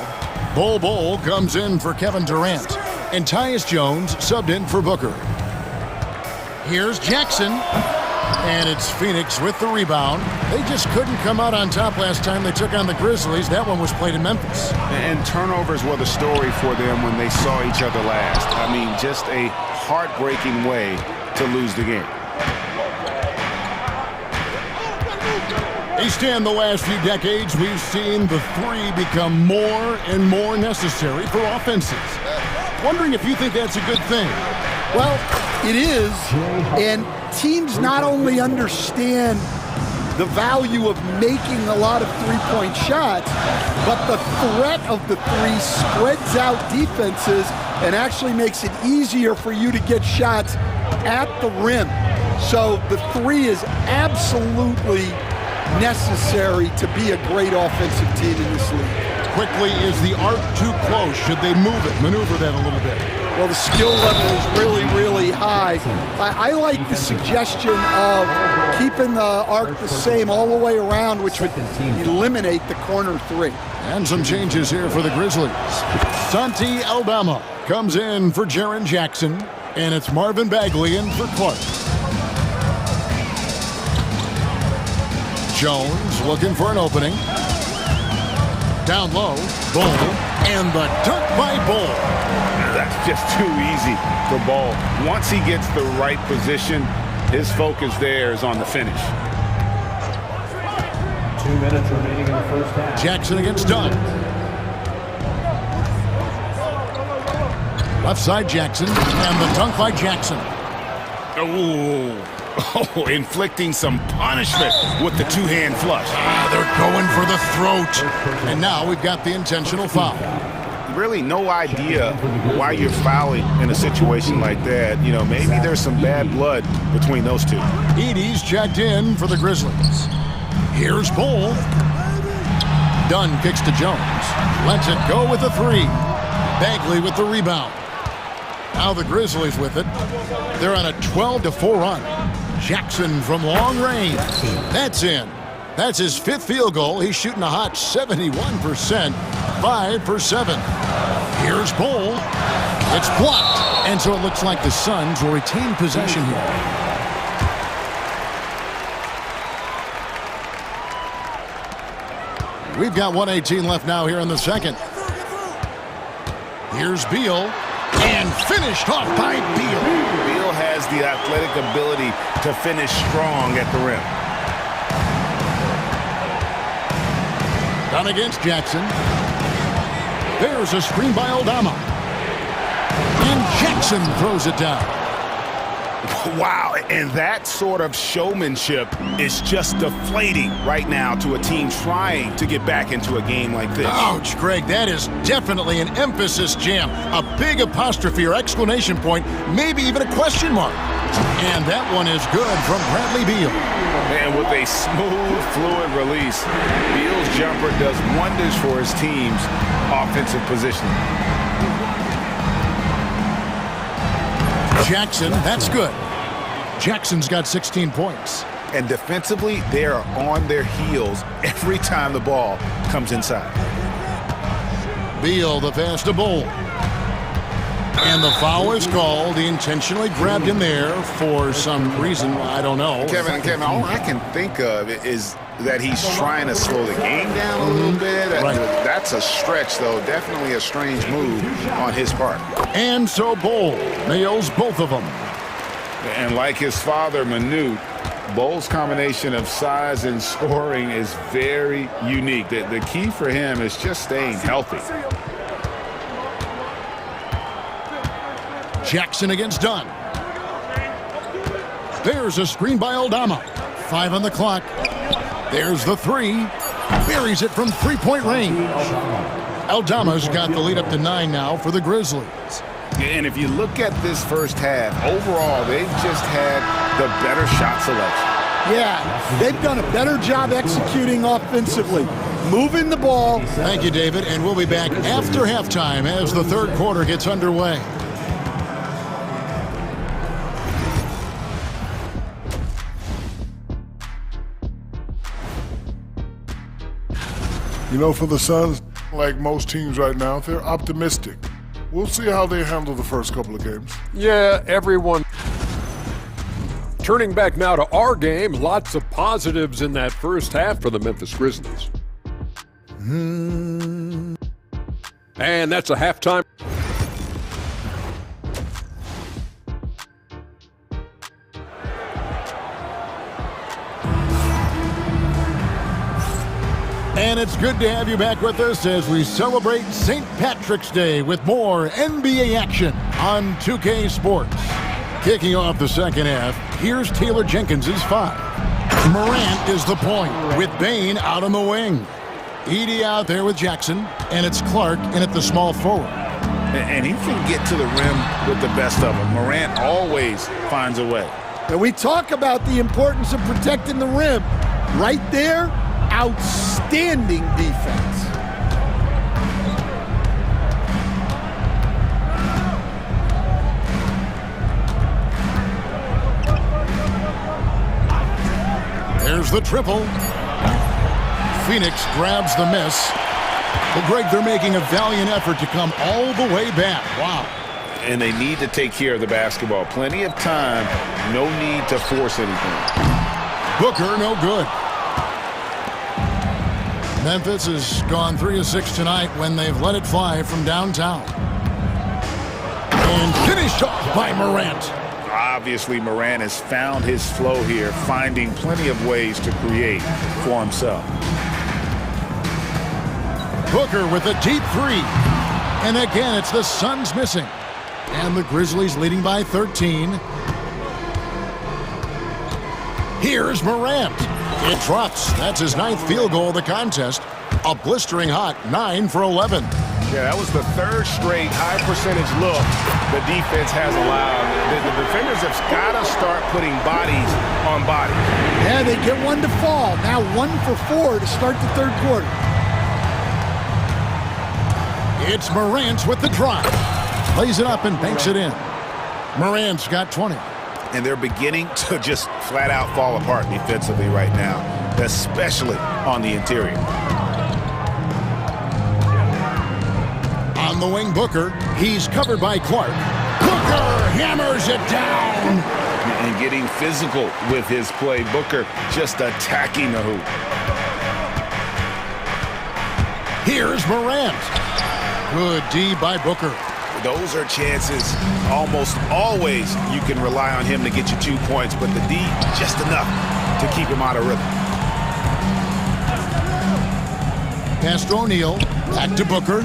Bol comes in for Kevin Durant. And Tyus Jones subbed in for Booker. Here's Jackson. And it's Phoenix with the rebound. They just couldn't come out on top last time they took on the Grizzlies. That one was played in Memphis. And turnovers were the story for them when they saw each other last. I mean, just a heartbreaking way to lose the game. Hey, Stan, the last few decades, we've seen the three become more and more necessary for offenses. Wondering if you think that's a good thing. Well, it is, and teams not only understand the value of making a lot of three-point shots, but the threat of the three spreads out defenses and actually makes it easier for you to get shots at the rim. So the three is absolutely necessary to be a great offensive team in this league. Quickly, is the arc too close? Should they maneuver that a little bit? Well, the skill level is really, really high. I like the suggestion of keeping the arc the same all the way around, which would eliminate the corner three. And some changes here for the Grizzlies. Santi Aldama comes in for Jaren Jackson, and it's Marvin Bagley in for Clark. Jones looking for an opening. Down low, Bull, and the dunk by Bull. That's just too easy for Ball. Once he gets the right position, his focus there is on the finish. 2 minutes remaining in the first half. Jackson against Dunn. Left side Jackson, and the dunk by Jackson. Oh, inflicting some punishment with the two-hand flush. They're going for the throat. And now we've got the intentional foul. really no idea why you're fouling in a situation like that. You know, maybe there's some bad blood between those two. Edey's checked in for the Grizzlies. Here's Bull. Dunn kicks to Jones. Lets it go with a three. Bagley with the rebound. Now the Grizzlies with it. They're on a 12-4 run. Jackson from long range. That's in. That's his 5th field goal. He's shooting a hot 71%, 5 for 7. Here's Bull. It's blocked. And so it looks like the Suns will retain possession here. We've got 1:18 left now here in the second. Here's Beal. And finished off by Beal. Beal has the athletic ability to finish strong at the rim. Done against Jackson. There's a screen by Aldama. And Jackson throws it down. Wow, and that sort of showmanship is just deflating right now to a team trying to get back into a game like this. Ouch, Greg, that is definitely an emphasis jam. A big apostrophe or exclamation point, maybe even a question mark. And that one is good from Bradley Beal. And with a smooth, fluid release, Beal's jumper does wonders for his team's offensive positioning. Jackson, that's good. Jackson's got 16 points. And defensively, they are on their heels every time the ball comes inside. Beal, the pass to Bull. And the foul is called. He intentionally grabbed him there for some reason. I don't know. Kevin, all I can think of is that he's trying to slow the game down a little bit. Right. That's a stretch, though. Definitely a strange move on his part. And so Bull nails both of them. And like his father, Manute, Bull's combination of size and scoring is very unique. The key for him is just staying healthy. Jackson against Dunn. There's a screen by Aldama. 5 on the clock. There's the three. Buries it from three-point range. Aldama's got the lead up to 9 now for the Grizzlies. And if you look at this first half, overall, they've just had the better shot selection. Yeah, they've done a better job executing offensively, moving the ball. Thank you, David, and we'll be back after halftime as the third quarter gets underway. You know, for the Suns, like most teams right now, they're optimistic. We'll see how they handle the first couple of games. Yeah, everyone. Turning back now to our game, lots of positives in that first half for the Memphis Grizzlies. And that's a halftime. And it's good to have you back with us as we celebrate St. Patrick's Day with more NBA action on 2K Sports. Kicking off the second half, here's Taylor Jenkins' 5. Morant is the point with Bane out on the wing. Edey out there with Jackson, and it's Clark in at the small forward. And he can get to the rim with the best of them. Morant always finds a way. And we talk about the importance of protecting the rim. Right there, outstanding defense. There's the triple. Phoenix grabs the miss. Well, Greg, they're making a valiant effort to come all the way back. Wow. And they need to take care of the basketball. Plenty of time, no need to force anything. Booker, no good. Memphis has gone 3 of 6 tonight when they've let it fly from downtown. And finished off by Morant. Obviously, Morant has found his flow here, finding plenty of ways to create for himself. Booker with a deep 3. And again, it's the Suns missing. And the Grizzlies leading by 13. Here's Morant. It drops. That's his 9th field goal of the contest. A blistering hot 9 for 11. Yeah, that was the third straight high percentage look the defense has allowed. The defenders have got to start putting bodies on bodies. Yeah, they get one to fall. Now 1 for 4 to start the third quarter. It's Morant with the drive. Lays it up and banks it in. Morant's got 20. And they're beginning to just flat out fall apart defensively right now, especially on the interior. On the wing, Booker. He's covered by Clark. Booker hammers it down. And getting physical with his play. Booker just attacking the hoop. Here's Morant. Good D by Booker. Those are chances almost always you can rely on him to get you 2 points, but the D just enough to keep him out of rhythm. Pass to O'Neal. Back to Booker.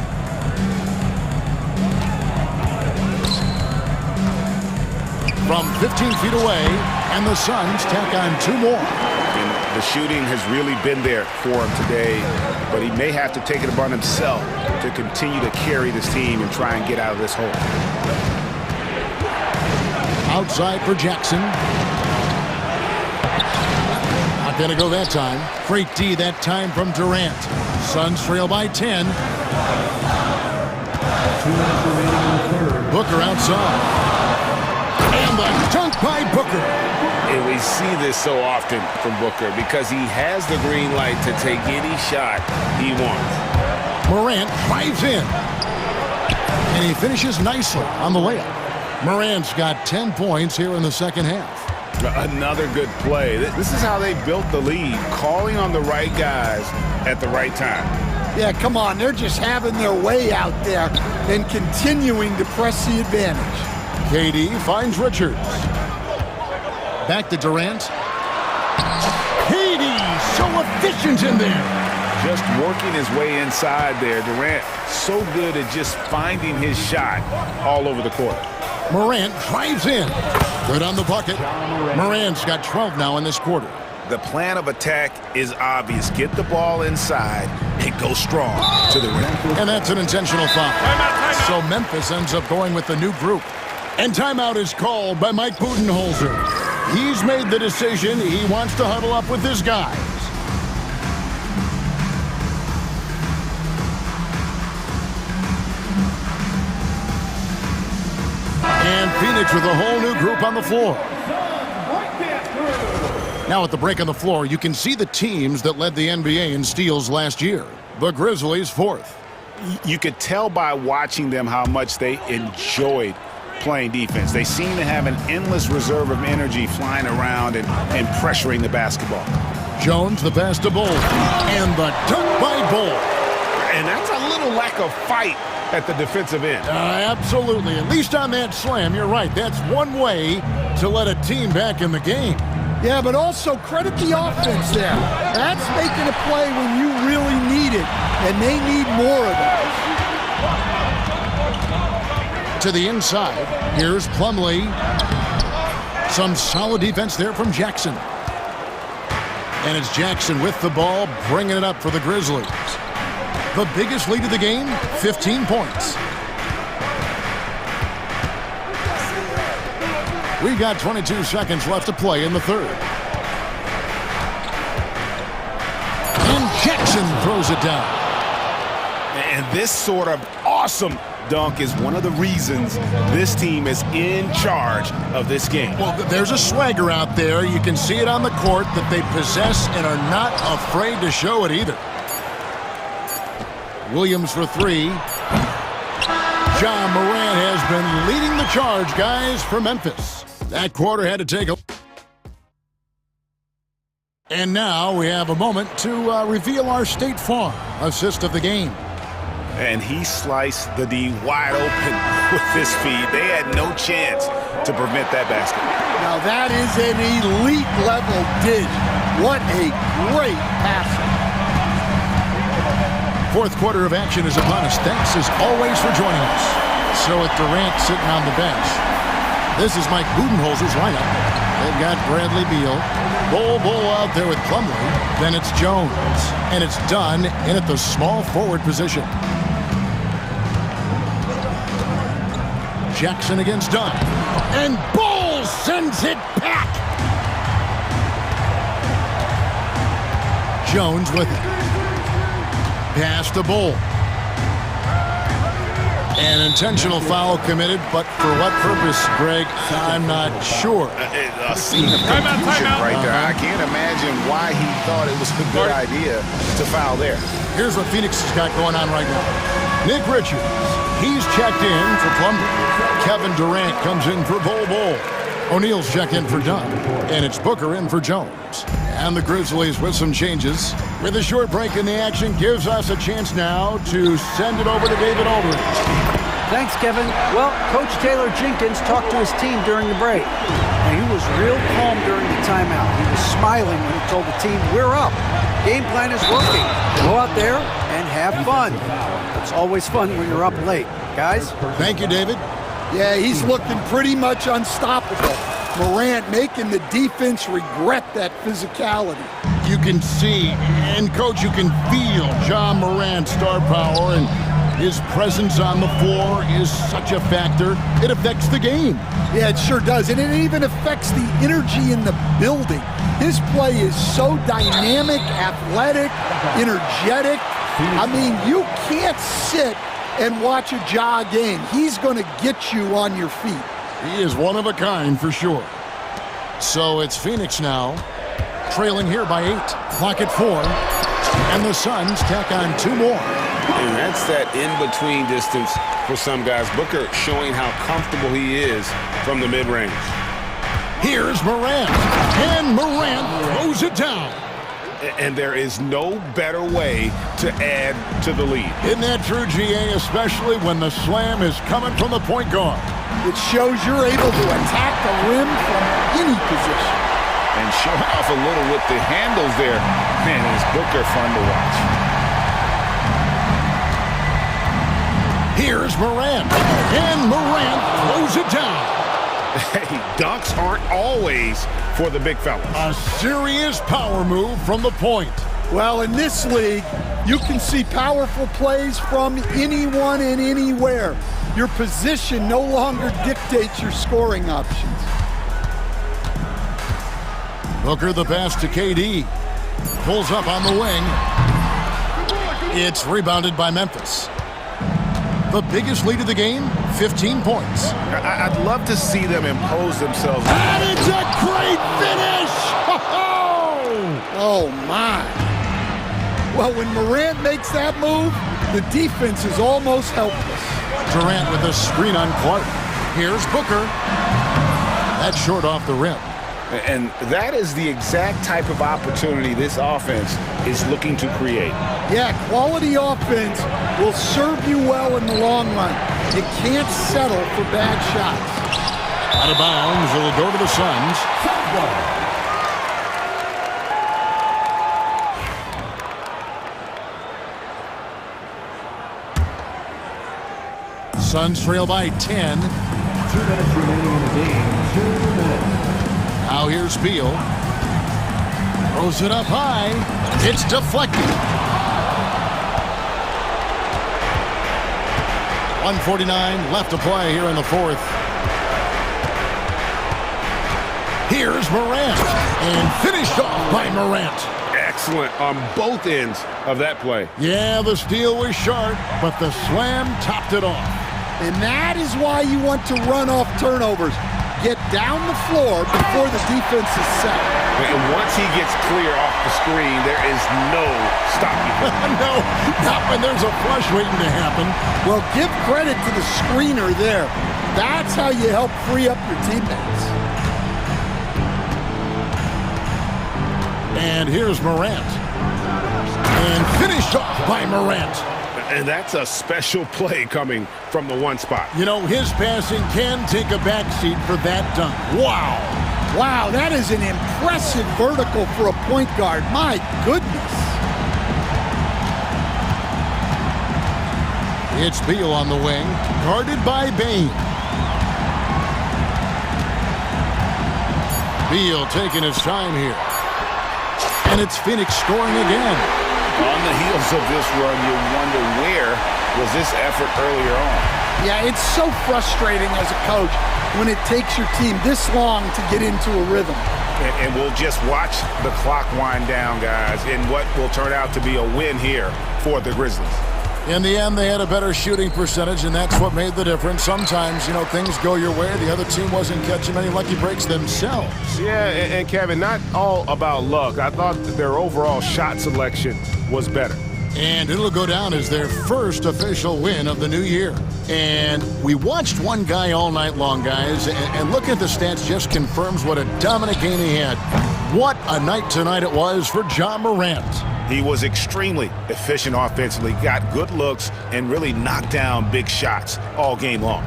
From 15 feet away, and the Suns tack on 2 more. And the shooting has really been there for him today, but he may have to take it upon himself to continue to carry this team and try and get out of this hole. Outside for Jackson. Not going to go that time. Great D that time from Durant. Suns trail by 10. 2 minutes remaining in the third. Booker outside. And the dunk by Booker. And we see this so often from Booker because he has the green light to take any shot he wants. Morant drives in. And he finishes nicely on the layup. Morant's got 10 points here in the second half. Another good play. This is how they built the lead, calling on the right guys at the right time. Yeah, come on. They're just having their way out there and continuing to press the advantage. KD finds Richards. Back to Durant. KD so efficient in there. Just working his way inside there. Durant so good at just finding his shot all over the court. Morant drives in. Good on the bucket. Morant's got 12 now in this quarter. The plan of attack is obvious. Get the ball inside and go strong to the rim. And that's an intentional foul. So Memphis ends up going with the new group. And timeout is called by Mike Budenholzer. He's made the decision. He wants to huddle up with his guys. And Phoenix with a whole new group on the floor. Now at the break on the floor, you can see the teams that led the NBA in steals last year. The Grizzlies 4th. You could tell by watching them how much they enjoyed playing defense. They seem to have an endless reserve of energy flying around and pressuring the basketball. Jones the pass to Bull. And the dunk by Bull. And that's a little lack of fight at the defensive end. Absolutely. At least on that slam, you're right. That's one way to let a team back in the game. Yeah, but also credit the offense there. That's making a play when you really need it, and they need more of it. To the inside, here's Plumlee. Some solid defense there from Jackson. And it's Jackson with the ball, bringing it up for the Grizzlies. The biggest lead of the game, 15 points. We've got 22 seconds left to play in the third. And Jackson throws it down. And this sort of awesome dunk is one of the reasons this team is in charge of this game. Well, there's a swagger out there. You can see it on the court that they possess and are not afraid to show it either. Williams for 3. John Morant has been leading the charge, guys, for Memphis. That quarter had to take a... And now we have a moment to reveal our State Farm assist of the game. And he sliced the D wide open with this feed. They had no chance to prevent that basket. Now that is an elite level dig. What a great passer. Fourth quarter of action is upon us. Thanks as always for joining us. So with Durant sitting on the bench, this is Mike Budenholzer's lineup. They've got Bradley Beal, Bull out there with Plumlee. Then it's Jones, and it's done in at the small forward position. Jackson against Dunn. And Bull sends it back. Jones with it. Pass to Bull. An intentional foul committed, but for what purpose, Greg, I'm not sure. A scene of confusion right there. I can't imagine why he thought it was a good idea to foul there. Here's what Phoenix has got going on right now. Nick Richards, he's checked in for Plumber. Kevin Durant comes in for Bull. O'Neal's checked in for Dunn. And it's Booker in for Jones. And the Grizzlies with some changes. With a short break in the action, gives us a chance now to send it over to David Aldridge. Thanks, Kevin. Well, Coach Taylor Jenkins talked to his team during the break. And he was real calm during the timeout. He was smiling when he told the team, we're up. Game plan is working. Go out there and have fun. It's always fun when you're up late. Guys? Thank you, David. Yeah, he's looking pretty much unstoppable. Morant making the defense regret that physicality. You can see, and Coach, you can feel John Morant's star power, and his presence on the floor is such a factor. It affects the game. Yeah, it sure does, and it even affects the energy in the building. His play is so dynamic, athletic, energetic. I mean, you can't sit and watch a Ja game. He's going to get you on your feet. He is one of a kind for sure. So it's Phoenix now, trailing here by 8. Clock at 4. And the Suns tack on 2 more. And that's that in-between distance for some guys. Booker showing how comfortable he is from the mid-range. Here's Morant. And Morant throws it down. And there is no better way to add to the lead. Isn't that true, GA, especially when the slam is coming from the point guard? It shows you're able to attack the rim from any position. And show off a little with the handles there. Man, is Booker fun to watch. Here's Morant. And Morant throws it down. Hey, dunks aren't always for the big fellas. A serious power move from the point. Well, in this league, you can see powerful plays from anyone and anywhere. Your position no longer dictates your scoring options. Booker the pass to KD. Pulls up on the wing. It's rebounded by Memphis. The biggest lead of the game, 15 points. I'd love to see them impose themselves. And it's a great finish! Oh, my. Well, when Morant makes that move, the defense is almost helpless. Durant with a screen on Clark. Here's Booker. That's short off the rim. And that is the exact type of opportunity this offense is looking to create. Yeah, quality offense will serve you well in the long run. You can't settle for bad shots. Out of bounds, it'll go to the Suns. Suns trail by 10. 2 minutes remaining in the game. 2 minutes. Now here's Beal. Throws it up high. It's deflected. 1:49 left to play here in the 4th. Here's Morant. And finished off by Morant. Excellent on both ends of that play. Yeah, the steal was sharp, but the slam topped it off. And that is why you want to run off turnovers. Get down the floor before the defense is set. And once he gets clear off the screen, there is no stopping him. No, not when there's a flush waiting to happen. Well, give credit to the screener there. That's how you help free up your teammates. And here's Morant. And finished off by Morant. And that's a special play coming from the one spot. You know, his passing can take a backseat for that dunk. Wow. Wow, that is an impressive vertical for a point guard. My goodness. It's Beal on the wing, guarded by Bain. Beal taking his time here. And it's Phoenix scoring again. On the heels of this run, you wonder where was this effort earlier on. Yeah, it's so frustrating as a coach when it takes your team this long to get into a rhythm. And we'll just watch the clock wind down, guys, in what will turn out to be a win here for the Grizzlies. In the end, they had a better shooting percentage, and that's what made the difference. Sometimes, you know, things go your way. The other team wasn't catching many lucky breaks themselves. Yeah, and Kevin, not all about luck. I thought that their overall shot selection was better. And it'll go down as their first official win of the new year. And we watched one guy all night long, guys, and looking at the stats just confirms what a dominant game he had. What a night tonight it was for Ja Morant. He was extremely efficient offensively, got good looks, and really knocked down big shots all game long.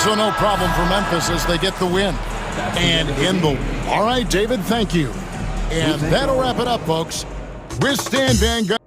So no problem for Memphis as they get the win. And in the... All right, David, thank you. And that'll wrap it up, folks. Withstand Vanguard.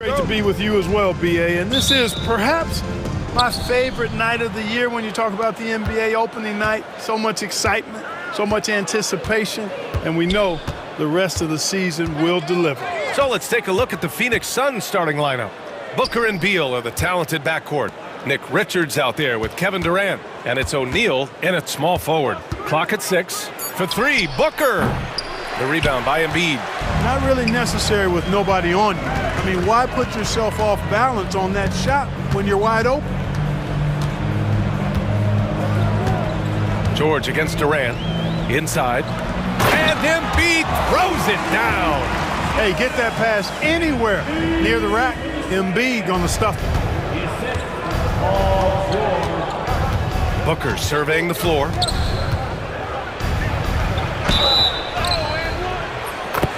Great to be with you as well, BA. And this is perhaps my favorite night of the year when you talk about the NBA opening night. So much excitement, so much anticipation, and we know the rest of the season will deliver. So let's take a look at the Phoenix Suns starting lineup. Booker and Beal are the talented backcourt. Nick Richards out there with Kevin Durant, and it's O'Neal in at small forward. Clock at 6. For 3, Booker. The rebound by Embiid. Not really necessary with nobody on you. I mean, why put yourself off balance on that shot when you're wide open? George against Durant. Inside. And Embiid throws it down. Hey, get that pass anywhere near the rack. Embiid gonna stuff it. Booker surveying the floor.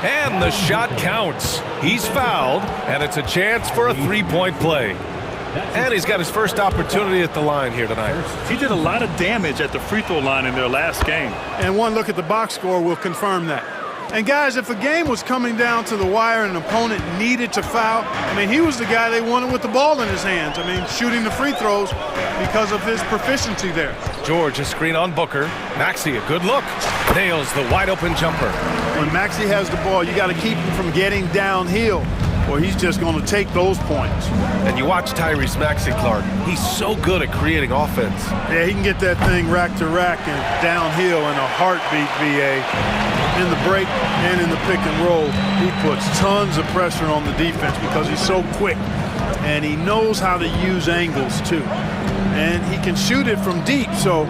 And the shot counts. He's fouled, and it's a chance for a three-point play. And he's got his first opportunity at the line here tonight. He did a lot of damage at the free throw line in their last game. And one look at the box score will confirm that. And guys, if a game was coming down to the wire and an opponent needed to foul, I mean, he was the guy they wanted with the ball in his hands. I mean, shooting the free throws because of his proficiency there. George, a screen on Booker. Maxey, a good look. Nails the wide-open jumper. When Maxey has the ball, you got to keep him from getting downhill, or he's just going to take those points. And you watch Tyrese Maxey, Clark. He's so good at creating offense. Yeah, he can get that thing rack to rack and downhill in a heartbeat, VA. In the break and in the pick and roll, he puts tons of pressure on the defense because he's so quick. And he knows how to use angles, too. And he can shoot it from deep, so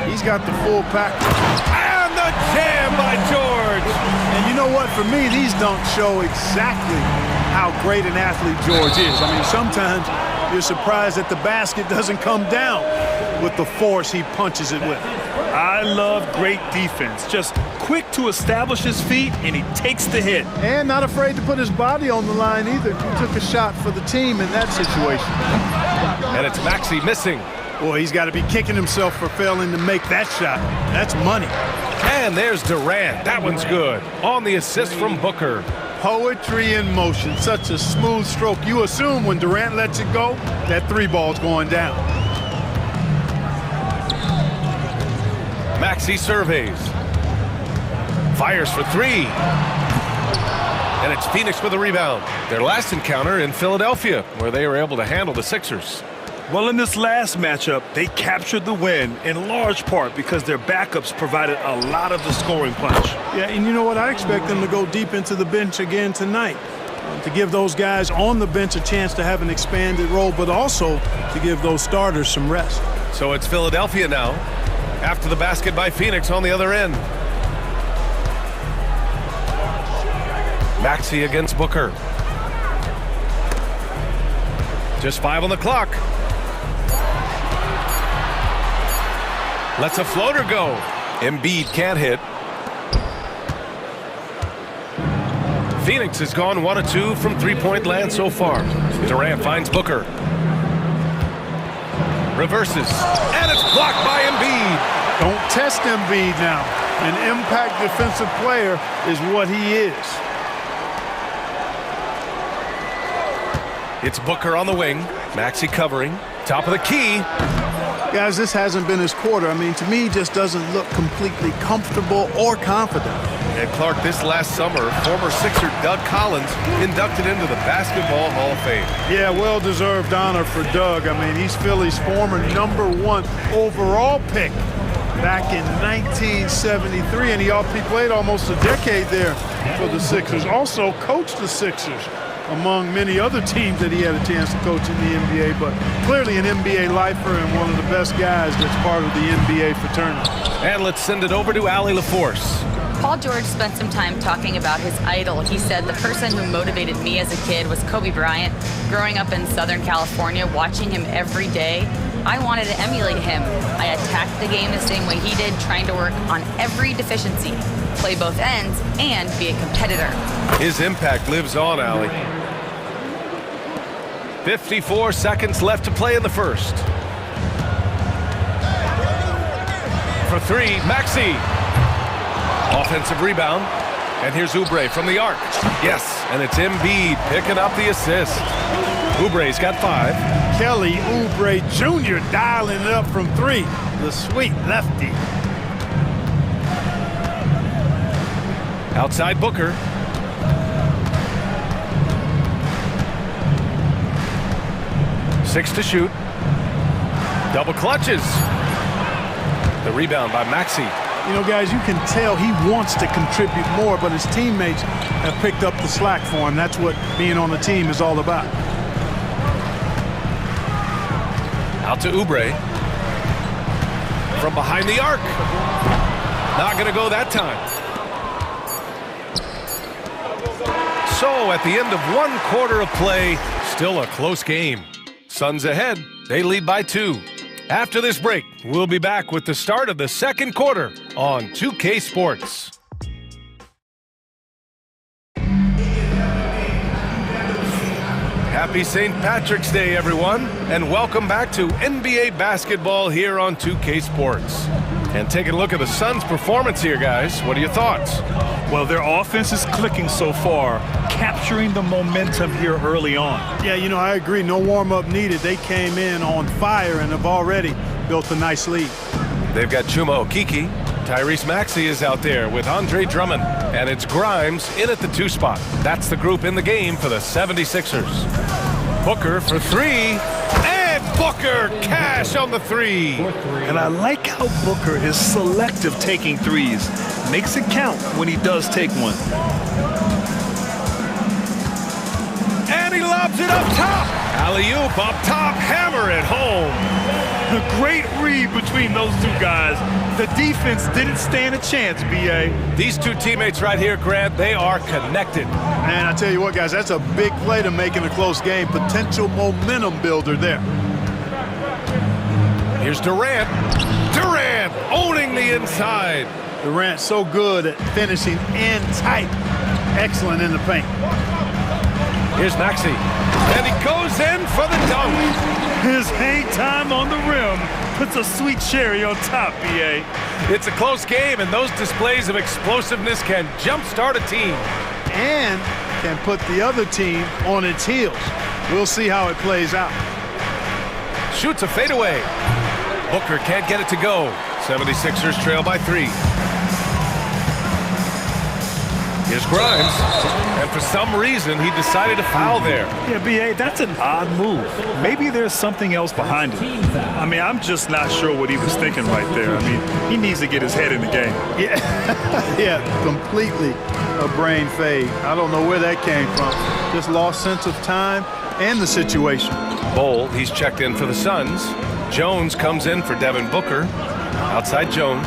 he's got the full package. And the jam by George! And you know what? For me, these dunks show exactly how great an athlete George is. I mean, sometimes you're surprised that the basket doesn't come down with the force he punches it with. I love great defense. Just quick to establish his feet, and he takes the hit. And not afraid to put his body on the line either. He took a shot for the team in that situation. And it's Maxey missing. Boy, he's got to be kicking himself for failing to make that shot. That's money. And there's Durant. That one's good. On the assist from Booker. Poetry in motion. Such a smooth stroke. You assume when Durant lets it go, that three ball's going down. Maxey surveys. Fires for 3. And it's Phoenix with a rebound. Their last encounter in Philadelphia, where they were able to handle the Sixers. Well, in this last matchup, they captured the win in large part because their backups provided a lot of the scoring punch. Yeah, and you know what? I expect them to go deep into the bench again tonight. To give those guys on the bench a chance to have an expanded role, but also to give those starters some rest. So it's Philadelphia now, after the basket by Phoenix on the other end. Maxey against Booker. Just 5 on the clock. Lets a floater go. Embiid can't hit. Phoenix has gone 1 of 2 from three-point land so far. Durant finds Booker. Reverses. And it's blocked by Embiid. Don't test Embiid now. An impact defensive player is what he is. It's Booker on the wing. Maxey covering. Top of the key. Guys, this hasn't been his quarter. I mean, to me, just doesn't look completely comfortable or confident. And Clark, this last summer, former Sixer Doug Collins inducted into the Basketball Hall of Fame. Yeah, well-deserved honor for Doug. I mean, he's Philly's former #1 overall pick back in 1973, and he played almost a decade there for the Sixers. Also coached the Sixers, among many other teams that he had a chance to coach in the NBA, but clearly an NBA lifer and one of the best guys that's part of the NBA fraternity. And let's send it over to Allie LaForce. Paul George spent some time talking about his idol. He said, the person who motivated me as a kid was Kobe Bryant. Growing up in Southern California, watching him every day, I wanted to emulate him. I attacked the game the same way he did, trying to work on every deficiency, play both ends, and be a competitor. His impact lives on, Allie. 54 seconds left to play in the first. For 3, Maxey. Offensive rebound. And here's Oubre from the arc. Yes, and it's Embiid picking up the assist. Oubre's got 5. Kelly Oubre Jr. dialing it up from 3. The sweet lefty. Outside Booker. Six to shoot. Double clutches. The rebound by Maxey. You know, guys, you can tell he wants to contribute more, but his teammates have picked up the slack for him. That's what being on the team is all about. Out to Oubre. From behind the arc. Not going to go that time. So, at the end of 1 quarter of play, still a close game. Suns ahead. They lead by 2. After this break, we'll be back with the start of the second quarter on 2K Sports. Happy St. Patrick's Day, everyone, and welcome back to NBA basketball here on 2K Sports. And taking a look at the Suns' performance here, guys. What are your thoughts? Well, their offense is clicking so far, capturing the momentum here early on. Yeah, you know, I agree. No warm-up needed. They came in on fire and have already built a nice lead. They've got Chuma Okeke. Tyrese Maxey is out there with Andre Drummond. And it's Grimes in at the 2 spot. That's the group in the game for the 76ers. Booker for 3. And Booker cash on the 3. And I like how Booker is selective taking threes. Makes it count when he does take one. And he lobs it up top. Alley-oop up top, hammer it home. A great read between those 2 guys. The defense didn't stand a chance, B.A. These 2 teammates right here, Grant, they are connected. Man, I tell you what, guys, that's a big play to make in a close game. Potential momentum builder there. Here's Durant. Durant owning the inside. Durant so good at finishing in tight. Excellent in the paint. Here's Maxey. And he goes in for the dunk. His hang time on the rim puts a sweet cherry on top, B.A. It's a close game, and those displays of explosiveness can jumpstart a team. And can put the other team on its heels. We'll see how it plays out. Shoots a fadeaway. Booker can't get it to go. 76ers trail by 3. Here's Grimes, and for some reason, he decided to foul there. Yeah, B.A., that's an odd move. Maybe there's something else behind it. I mean, I'm just not sure what he was thinking right there. I mean, he needs to get his head in the game. Yeah, yeah, completely a brain fade. I don't know where that came from. Just lost sense of time and the situation. Bol, he's checked in for the Suns. Jones comes in for Devin Booker. Outside Jones.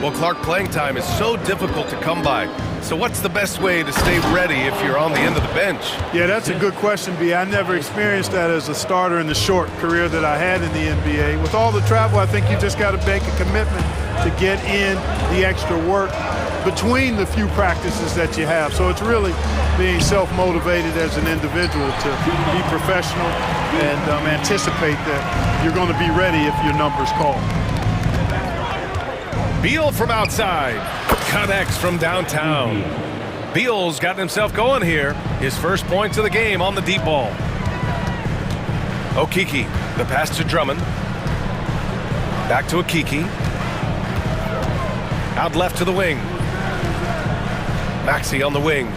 Well, Clark, playing time is so difficult to come by. So what's the best way to stay ready if you're on the end of the bench? Yeah, that's a good question, B. I never experienced that as a starter in the short career that I had in the NBA. With all the travel, I think you just got to make a commitment to get in the extra work between the few practices that you have. So it's really being self-motivated as an individual to be professional and anticipate that you're going to be ready if your number's called. Beal from outside, connects from downtown. Beal's gotten himself going here. His first points of the game on the deep ball. Okeke, the pass to Drummond. Back to Okeke. Out left to the wing. Maxey on the wing.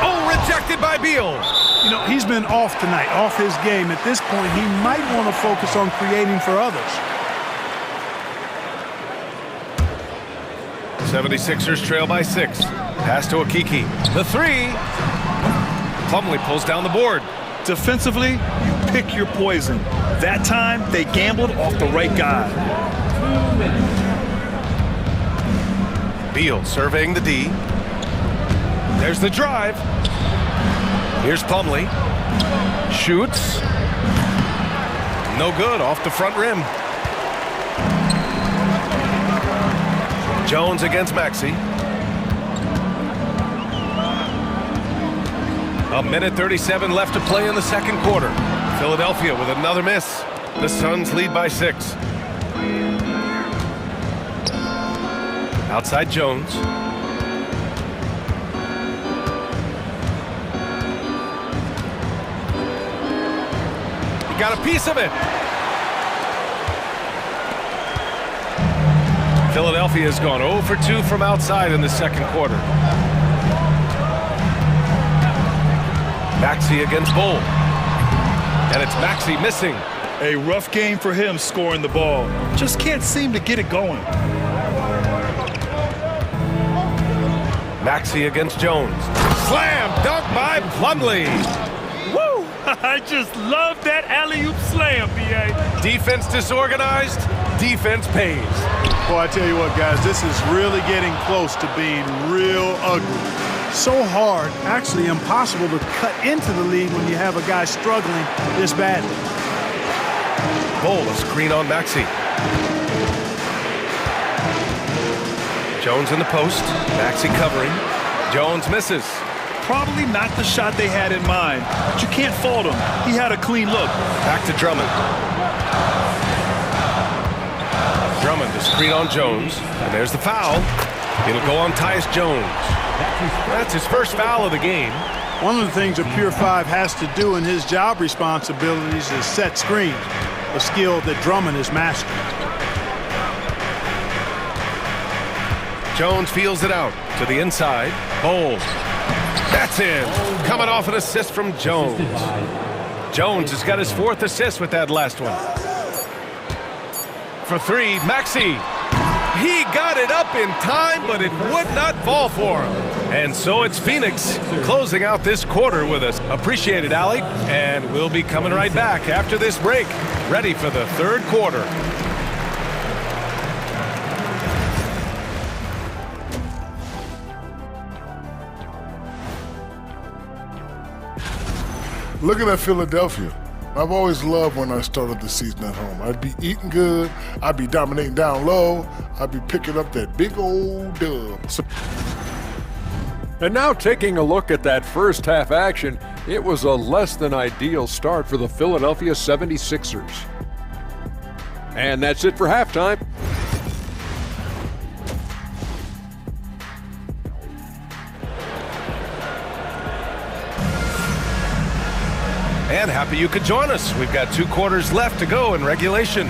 Oh, rejected by Beal. You know, he's been off tonight, off his game. At this point, he might want to focus on creating for others. 76ers trail by 6. Pass to Okeke. The 3. Plumlee pulls down the board. Defensively, you pick your poison. That time, they gambled off the right guy. Beal surveying the D. There's the drive. Here's Plumlee. Shoots. No good, off the front rim. Jones against Maxey. A minute 37 left to play in the second quarter. Philadelphia with another miss. The Suns lead by 6. Outside Jones. He got a piece of it. Philadelphia has gone 0 for 2 from outside in the second quarter. Maxey against Bull. And it's Maxey missing. A rough game for him scoring the ball. Just can't seem to get it going. Maxey against Jones. Slam dunk by Plumlee. Woo! I just love that alley-oop slam, B.A. Defense disorganized, defense pays. Boy, I tell you what, guys, this is really getting close to being real ugly. So hard, actually impossible to cut into the league when you have a guy struggling this badly. Bull, a screen on Maxey. Jones in the post. Maxey covering. Jones misses. Probably not the shot they had in mind, but you can't fault him. He had a clean look. Back to Drummond. Drummond, a screen on Jones. And there's the foul. It'll go on Tyus Jones. That's his first foul of the game. One of the things a Pure 5 has to do in his job responsibilities is set screens, a skill that Drummond has mastered. Jones feels it out to the inside. Bowles. That's in. Coming off an assist from Jones. Jones has got his 4th assist with that last one. For 3, Maxey. He got it up in time, but it would not fall for him. And so it's Phoenix closing out this quarter with us. Appreciate it, Allie. And we'll be coming right back after this break, ready for the third quarter. Looking at Philadelphia, I've always loved when I started the season at home. I'd be eating good, I'd be dominating down low, I'd be picking up that big old dub. And now taking a look at that first half action, it was a less than ideal start for the Philadelphia 76ers. And that's it for halftime. And happy you could join us. We've got 2 quarters left to go in regulation.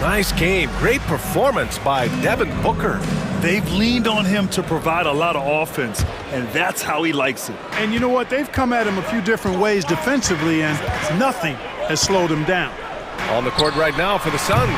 Nice game. Great performance by Devin Booker. They've leaned on him to provide a lot of offense, and that's how he likes it. And you know what? They've come at him a few different ways defensively, and nothing has slowed him down. On the court right now for the Suns,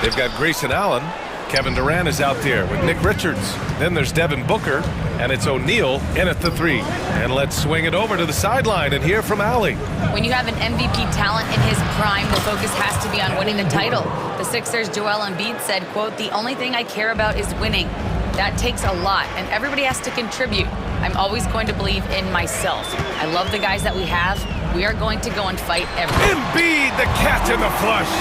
they've got Grayson Allen. Kevin Durant is out there with Nick Richards. Then there's Devin Booker, and it's O'Neal in at the 3. And let's swing it over to the sideline and hear from Allie. When you have an MVP talent in his prime, the focus has to be on winning the title. The Sixers' Joel Embiid said, quote, "The only thing I care about is winning. That takes a lot, and everybody has to contribute. I'm always going to believe in myself. I love the guys that we have. We are going to go and fight every." Embiid, the catch in the flush.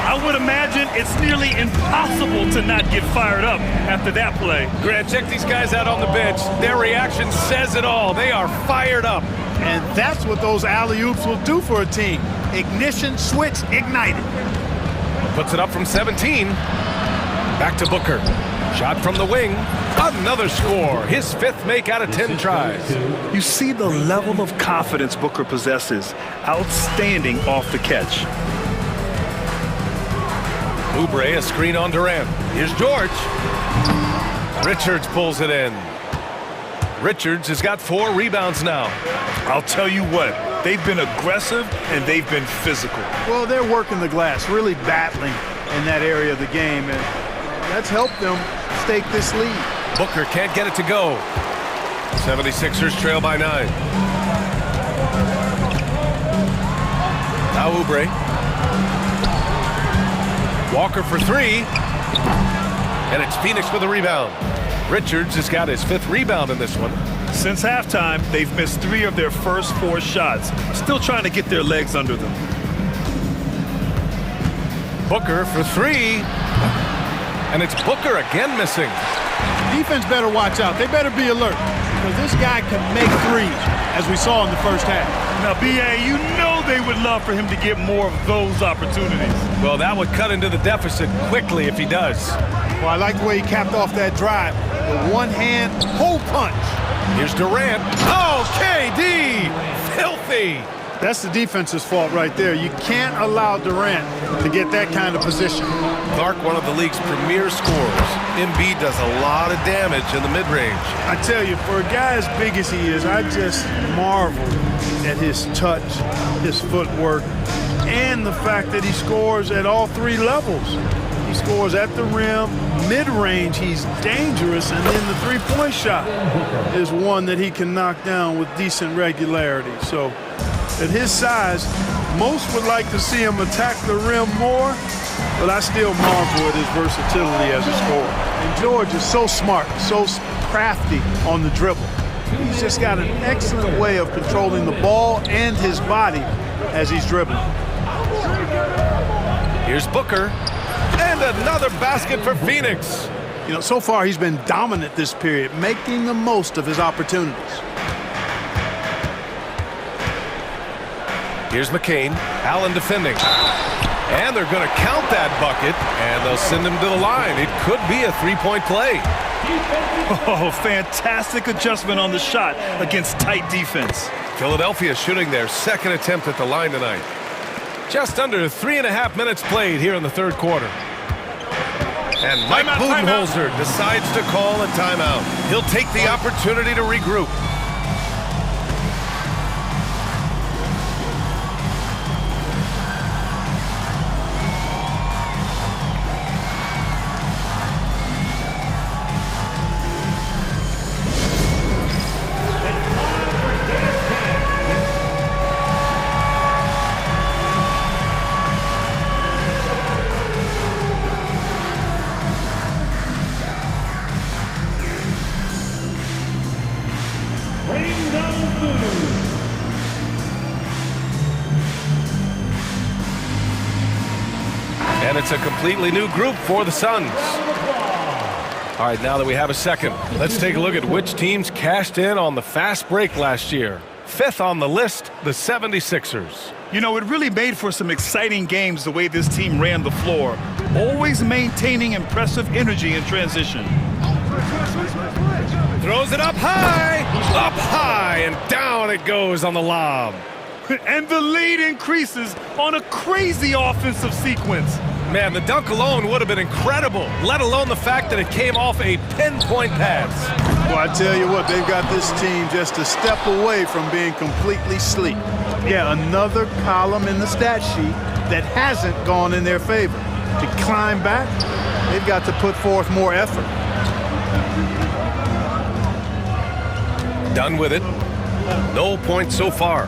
I would imagine it's nearly impossible to not get fired up after that play. Grant, check these guys out on the bench. Their reaction says it all. They are fired up. And that's what those alley-oops will do for a team. Ignition, switch, ignited. Puts it up from 17. Back to Booker. Shot from the wing. Another score. His 5th make out of 10 tries. You see the level of confidence Booker possesses. Outstanding off the catch. Oubre, a screen on Durant. Here's George. Richards pulls it in. Richards has got 4 rebounds now. I'll tell you what, they've been aggressive and they've been physical. Well, they're working the glass, really battling in that area of the game, and that's helped them stake this lead. Booker can't get it to go. 76ers trail by 9. Now Oubre. Walker for 3. And it's Phoenix with a rebound. Richards has got his 5th rebound in this one. Since halftime, they've missed 3 of their first 4 shots. Still trying to get their legs under them. Booker for 3. And it's Booker again missing. Defense better watch out. They better be alert, because this guy can make threes, as we saw in the first half. Now, B.A., you know they would love for him to get more of those opportunities. Well, that would cut into the deficit quickly if he does. Well, I like the way he capped off that drive. The one-hand hole punch. Here's Durant. Oh, KD! Filthy! That's the defense's fault right there. You can't allow Durant to get that kind of position. Clark, one of the league's premier scorers. Embiid does a lot of damage in the mid-range. I tell you, for a guy as big as he is, I just marvel at his touch, his footwork, and the fact that he scores at all three levels. He scores at the rim, mid-range, he's dangerous, and then the three-point shot is one that he can knock down with decent regularity. So at his size, most would like to see him attack the rim more, but I still marvel at his versatility as a scorer. And George is so smart, so crafty on the dribble. He's just got an excellent way of controlling the ball and his body as he's dribbling. Here's Booker. And another basket for Phoenix. You know, so far he's been dominant this period, making the most of his opportunities. Here's McCain. Allen defending. And they're going to count that bucket, and they'll send him to the line. It could be a three-point play. Oh, fantastic adjustment on the shot against tight defense. Philadelphia shooting their second attempt at the line tonight. Just under 3.5 minutes played here in the third quarter. And Mike Budenholzer decides to call a timeout. He'll take the opportunity to regroup. And it's a completely new group for the Suns. All right, now that we have a second, let's take a look at which teams cashed in on the fast break last year. Fifth on the list, the 76ers. You know, it really made for some exciting games the way this team ran the floor, always maintaining impressive energy in transition. Throws it up high, and down it goes on the lob. And the lead increases on a crazy offensive sequence. Man, the dunk alone would have been incredible, let alone the fact that it came off a pinpoint pass. Well, I tell you what, they've got this team just a step away from being completely sleek. Yeah, another column in the stat sheet that hasn't gone in their favor. To climb back, they've got to put forth more effort. Done with it. No points so far.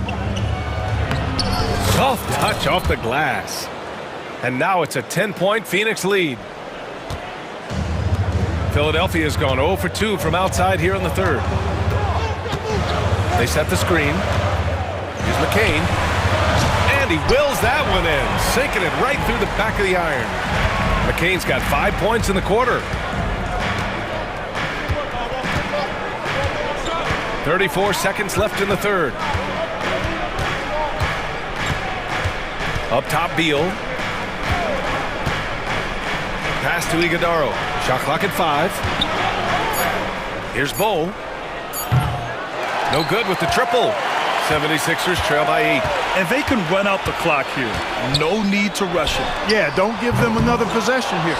Soft touch off the glass. And now it's a 10-point Phoenix lead. Philadelphia's gone 0 for 2 from outside here in the third. They set the screen. Here's McCain. And he wills that one in, sinking it right through the back of the iron. McCain's got 5 points in the quarter. 34 seconds left in the third. Up top, Beal. Pass to Iguodaro. Shot clock at 5. Here's Bo. No good with the triple. 76ers trail by 8. And they can run out the clock here. No need to rush it. Yeah, don't give them another possession here.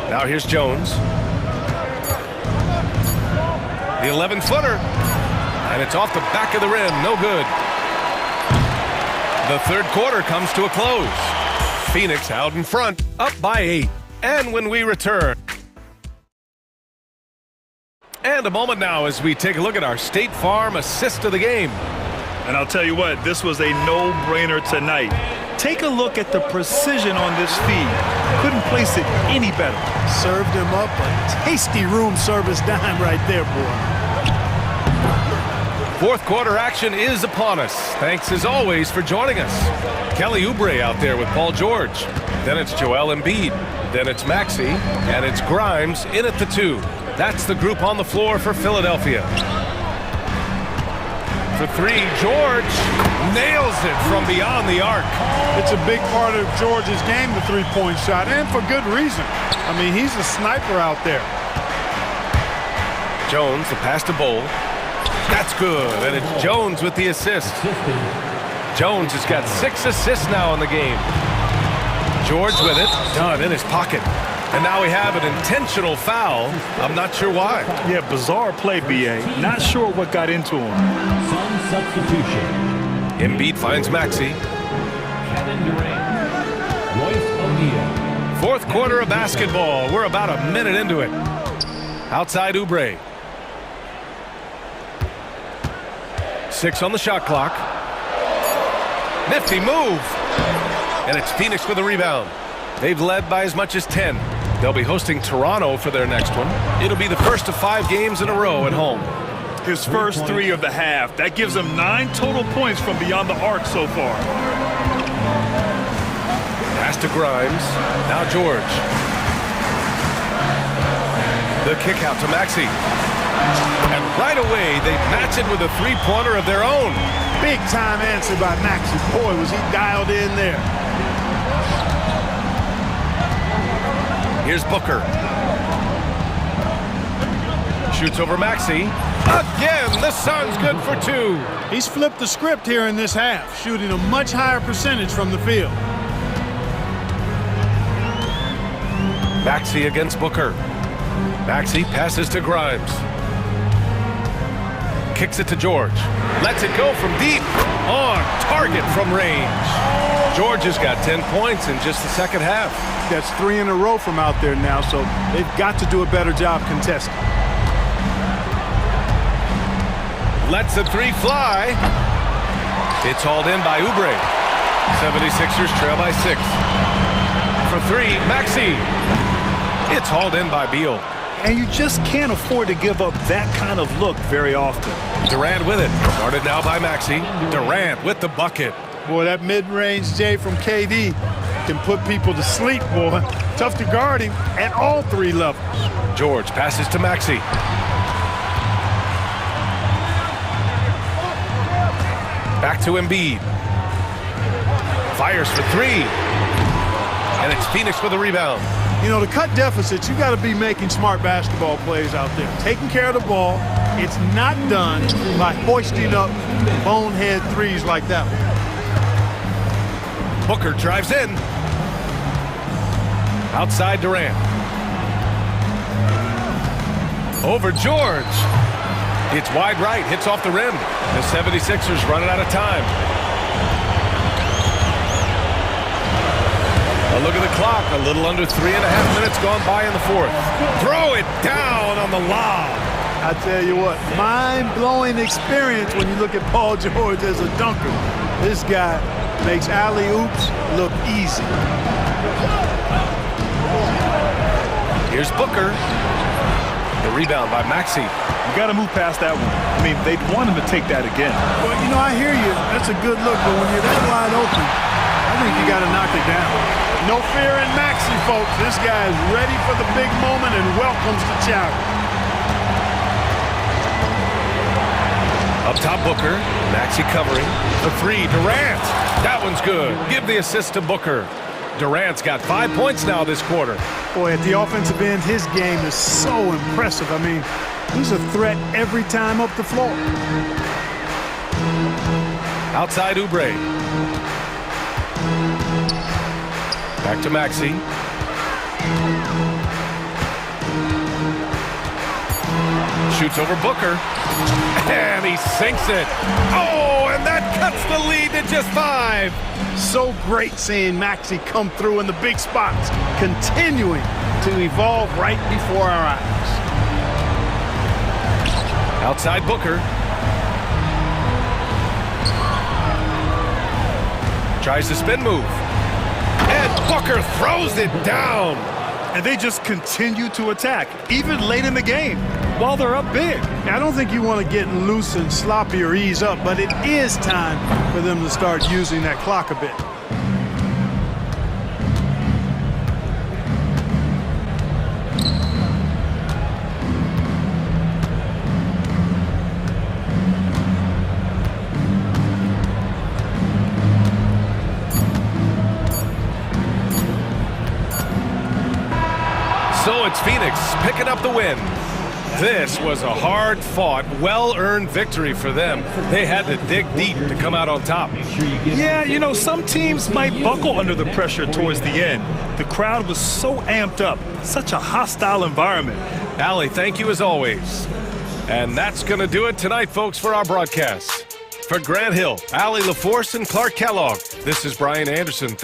Now here's Jones. The 11-footer. And it's off the back of the rim. No good. The third quarter comes to a close. Phoenix out in front, up by 8. And when we return. And a moment now as we take a look at our State Farm assist of the game. And I'll tell you what, this was a no-brainer tonight. Take a look at the precision on this feed. Couldn't place it any better. Served him up a tasty room service dime right there, boy. Fourth quarter action is upon us. Thanks as always for joining us. Kelly Oubre out there with Paul George. Then it's Joel Embiid. Then it's Maxey. And it's Grimes in at the 2. That's the group on the floor for Philadelphia. for three. George nails it from beyond the arc. It's a big part of George's game, the three-point shot, and for good reason. I mean, he's a sniper out there. Jones, the pass to Bowl. That's good, and it's Jones with the assist. Jones has got 6 assists now in the game. George with it, done in his pocket. And now we have an intentional foul. I'm not sure why. Yeah, bizarre play, B.A. Not sure what got into him. Some substitution. Embiid finds Maxey. Kevin Durant. Royce O'Neal. Fourth quarter of basketball. We're about a minute into it. Outside Oubre. 6 on the shot clock. Nifty move. And it's Phoenix with a rebound. They've led by as much as 10. They'll be hosting Toronto for their next one. It'll be the first of 5 games in a row at home. His first 3 of the half. That gives him 9 total points from beyond the arc so far. Pass to Grimes. Now George. The kick out to Maxey. And right away, they match it with a three-pointer of their own. Big time answer by Maxey. Boy, was he dialed in there. Here's Booker. Shoots over Maxey. Again, the Suns good for 2. He's flipped the script here in this half, shooting a much higher percentage from the field. Maxey against Booker. Maxey passes to Grimes. Kicks it to George. Lets it go from deep. On target from range. George has got 10 points in just the second half. That's 3 in a row from out there now, so they've got to do a better job contesting. Lets the 3 fly. It's hauled in by Oubre. 76ers trail by 6. For 3, Maxey. It's hauled in by Beal. And you just can't afford to give up that kind of look very often. Durant with it. Guarded now by Maxey. Durant with the bucket. Boy, that mid-range J from KD can put people to sleep, boy. Tough to guard him at all 3 levels. George passes to Maxey. Back to Embiid. Fires for 3. And it's Phoenix with a rebound. You know, to cut deficits, you got to be making smart basketball plays out there. Taking care of the ball. It's not done by hoisting up bonehead threes like that one. Booker drives in. Outside Durant. Over George. It's wide right. Hits off the rim. The 76ers running out of time. A look at the clock. A little under 3.5 minutes gone by in the fourth. Throw it down on the lob. I tell you what, mind-blowing experience when you look at Paul George as a dunker. This guy makes alley-oops look easy. Here's Booker. The rebound by Maxey. You got to move past that one. I mean, they'd want him to take that again. Well, you know, I hear you. That's a good look, but when you're that wide open, I think you got to knock it down. No fear in Maxey, folks. This guy is ready for the big moment and welcomes the challenge. Up top, Booker. Maxey covering. The 3, Durant. That one's good. Give the assist to Booker. Durant's got 5 points now this quarter. Boy, at the offensive end, his game is so impressive. I mean, he's a threat every time up the floor. Outside Oubre. Back to Maxey. Shoots over Booker. And he sinks it. Oh, and that cuts the lead to just 5. So great seeing Maxey come through in the big spots, continuing to evolve right before our eyes. Outside Booker. Tries to spin move. And Booker throws it down. And they just continue to attack, even late in the game, while they're up big. I don't think you want to get loose and sloppy or ease up, but it is time for them to start using that clock a bit. it's Phoenix picking up the win. This was a hard-fought, well-earned victory for them. They had to dig deep to come out on top. Yeah, you know, some teams might buckle under the pressure towards the end. The crowd was so amped up, such a hostile environment. Allie, thank you as always. And that's going to do it tonight, folks, for our broadcast. For Grant Hill, Allie LaForce, and Clark Kellogg, this is Brian Anderson.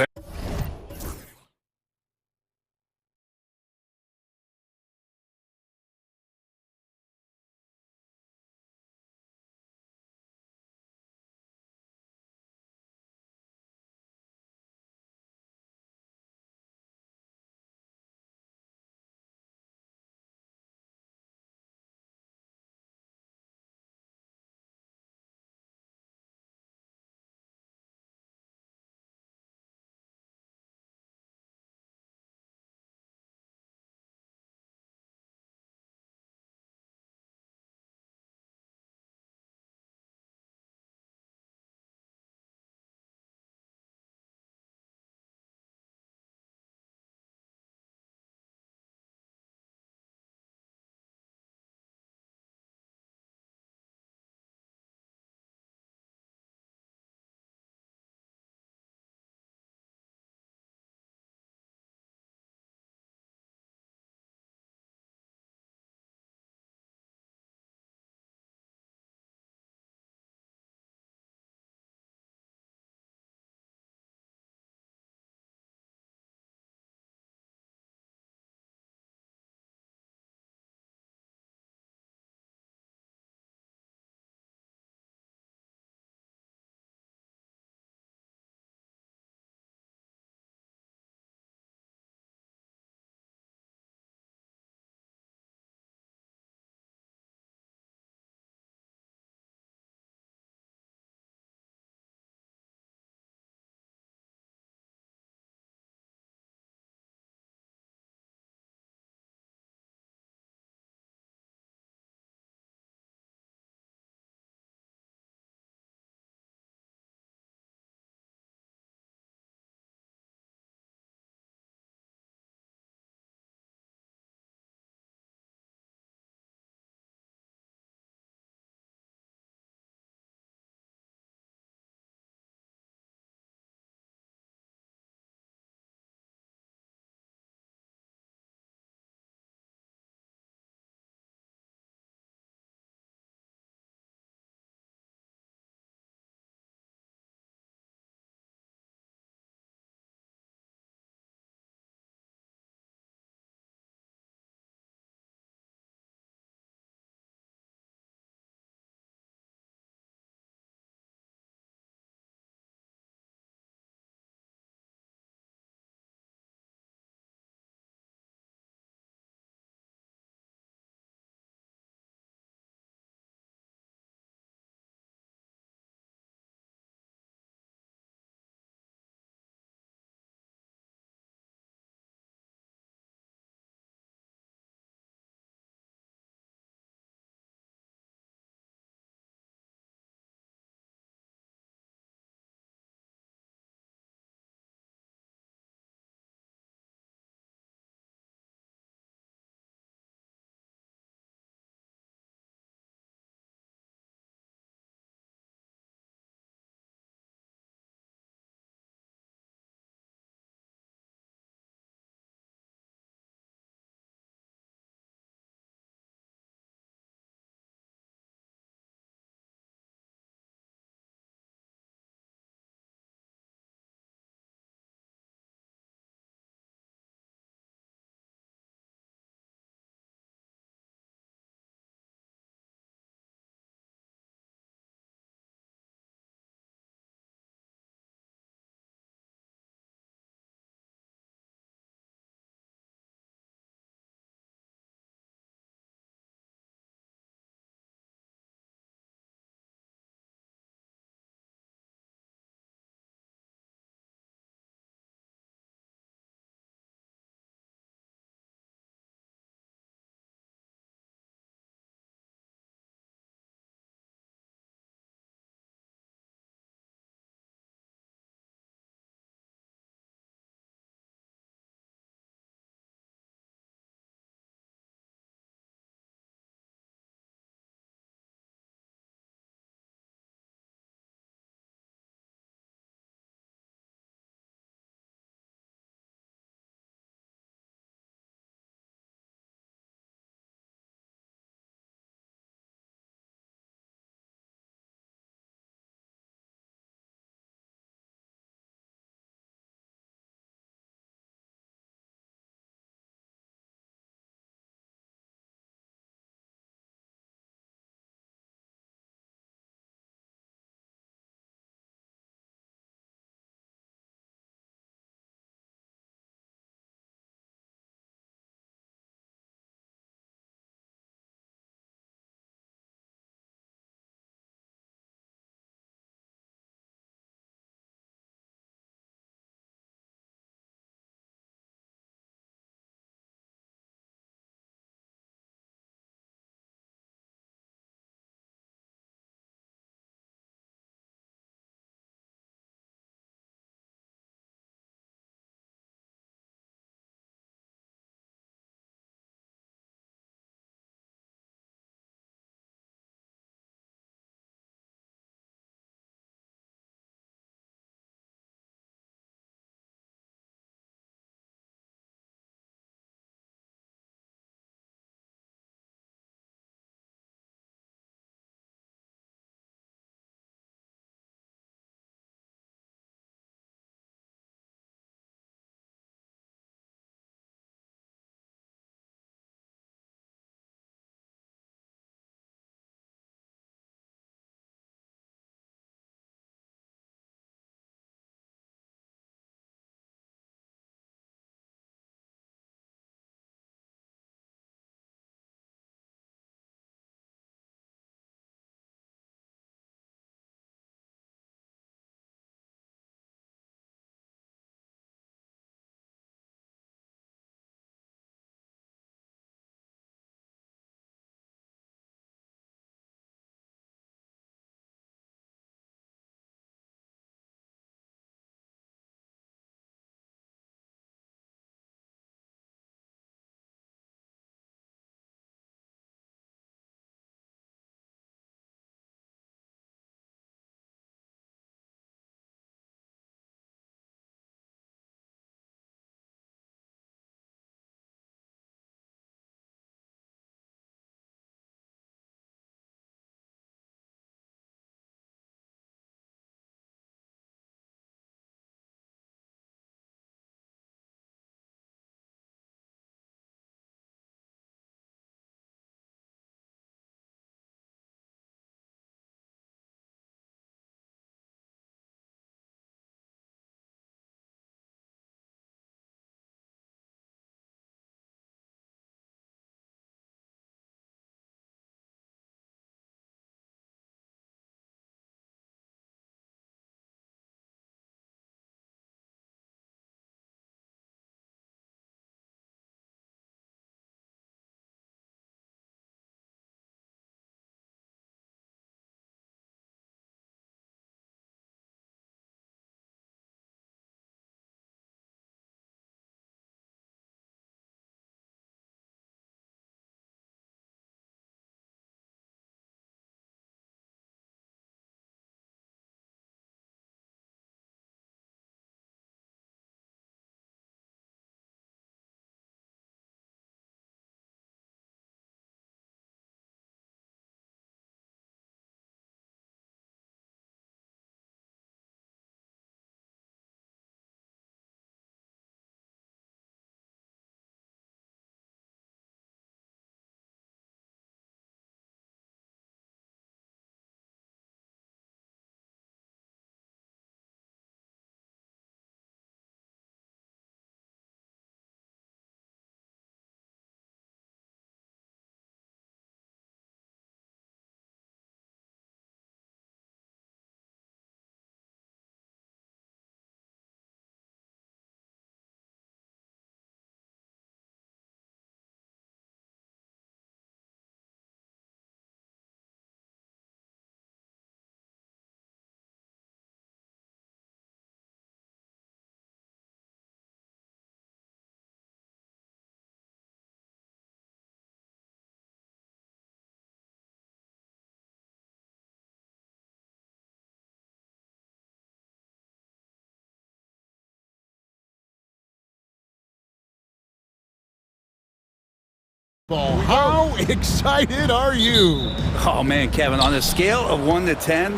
How excited are you? Oh, man, Kevin, on a scale of 1 to 10,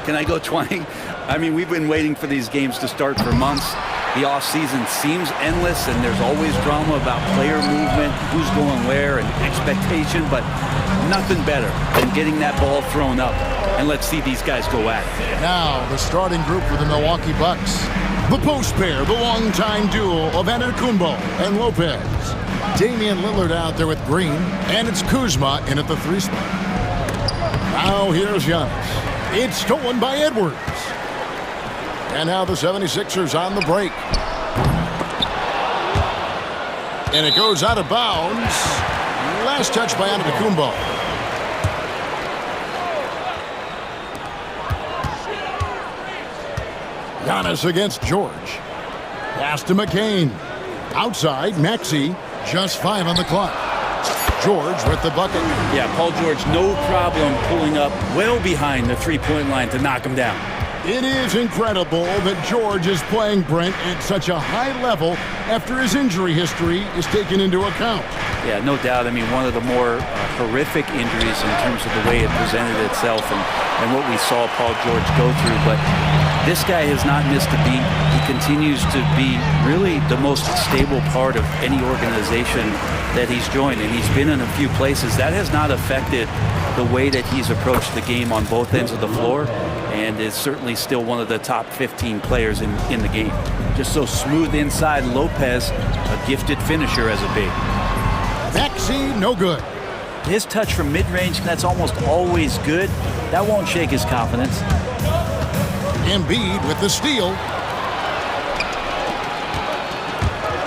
can I go 20? I mean, we've been waiting for these games to start for months. The offseason seems endless, and there's always drama about player movement, who's going where, and expectation, but nothing better than getting that ball thrown up. And let's see these guys go at it. Now, the starting group for the Milwaukee Bucks. The post pair, the longtime duo of Antetokounmpo and Lopez. Damian Lillard out there with Green, and it's Kuzma in at the 3 spot. Now here's Giannis. It's stolen by Edwards. And now the 76ers on the break. And it goes out of bounds. Last touch by Antetokounmpo. Giannis against George. Pass to McCain. Outside, Maxey. Just 5 on the clock. George with the bucket. Yeah, Paul George, no problem pulling up well behind the three-point line to knock him down. It is incredible that George is playing, Brent, at such a high level after his injury history is taken into account. Yeah, no doubt. I mean, one of the more horrific injuries in terms of the way it presented itself and what we saw Paul George go through. But this guy has not missed a beat. He continues to be really the most stable part of any organization that he's joined. And he's been in a few places. That has not affected the way that he's approached the game on both ends of the floor, and is certainly still one of the top 15 players in the game. Just so smooth inside. Lopez, a gifted finisher as a big. Maxey, no good. His touch from mid-range, that's almost always good. That won't shake his confidence. Embiid with the steal.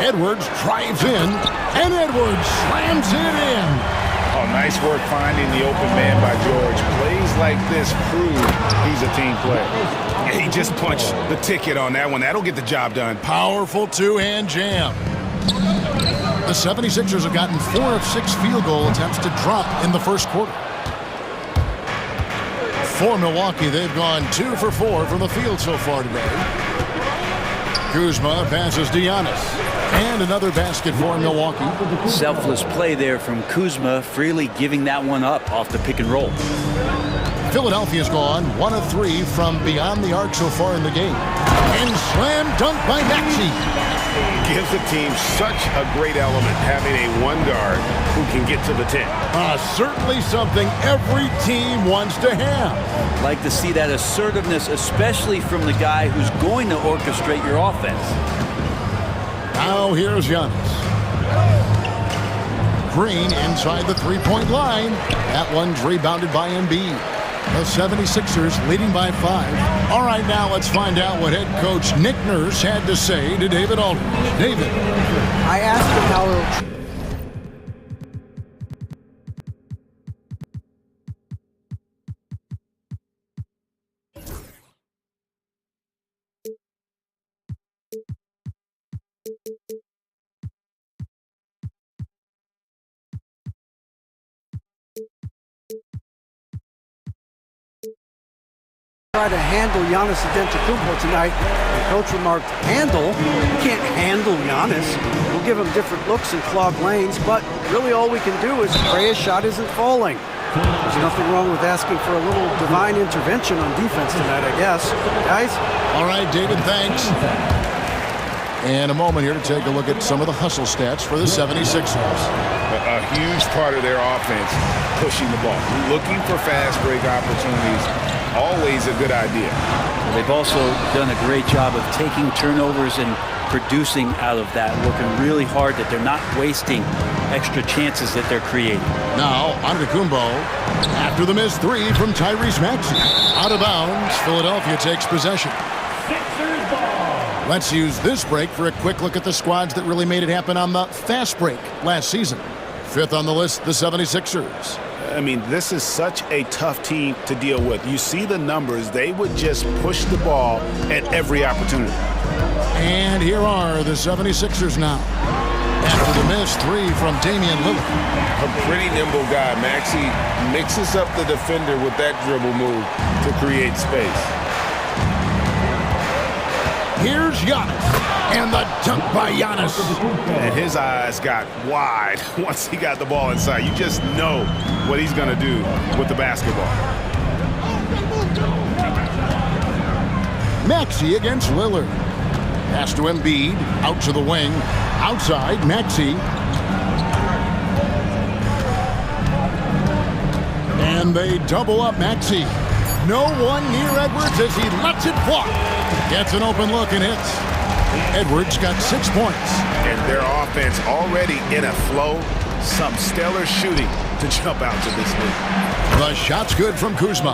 Edwards drives in, and Edwards slams it in. Oh, nice work finding the open man by George. Plays like this prove he's a team player. Yeah, he just punched the ticket on that one. That'll get the job done. Powerful two-hand jam. The 76ers have gotten 4 of 6 field goal attempts to drop in the first quarter. For Milwaukee, they've gone 2 for 4 from the field so far today. Kuzma passes to Giannis. And another basket for Milwaukee. Selfless play there from Kuzma, freely giving that one up off the pick and roll. Philadelphia's gone 1 of 3 from beyond the arc so far in the game. And slam dunk by Maxey. Gives the team such a great element having a one guard who can get to the 10. Certainly something every team wants to have. Like to see that assertiveness, especially from the guy who's going to orchestrate your offense. Now here's Giannis. Green inside the three-point line. That one's rebounded by Embiid. The 76ers leading by 5. All right, now let's find out what head coach Nick Nurse had to say to David Aldridge. David. I asked him how... try to handle Giannis Antetokounmpo tonight. The coach remarked, handle? You can't handle Giannis. We'll give him different looks and clog lanes, but really all we can do is pray his shot isn't falling. There's nothing wrong with asking for a little divine intervention on defense tonight, I guess. Guys? All right, David, thanks. And a moment here to take a look at some of the hustle stats for the 76ers. A huge part of their offense, pushing the ball. Looking for fast break opportunities, always a good idea. They've also done a great job of taking turnovers and producing out of that, working really hard that they're not wasting extra chances that they're creating. Now, Antetokounmpo, after the missed 3 from Tyrese Maxey. Out of bounds, Philadelphia takes possession. Let's use this break for a quick look at the squads that really made it happen on the fast break last season. 5th on the list, the 76ers. I mean, this is such a tough team to deal with. You see the numbers. They would just push the ball at every opportunity. And here are the 76ers now. After the missed 3 from Damian Lillard. A pretty nimble guy. Maxey mixes up the defender with that dribble move to create space. Here's Giannis. And the dunk by Giannis. And his eyes got wide once he got the ball inside. You just know what he's going to do with the basketball. Maxey against Lillard. Pass to Embiid. Out to the wing. Outside, Maxey. And they double up Maxey. No one near Edwards as he lets it fly. Gets an open look and hits. Edwards got 6 points. And their offense already in a flow. Some stellar shooting to jump out to this lead. The shot's good from Kuzma.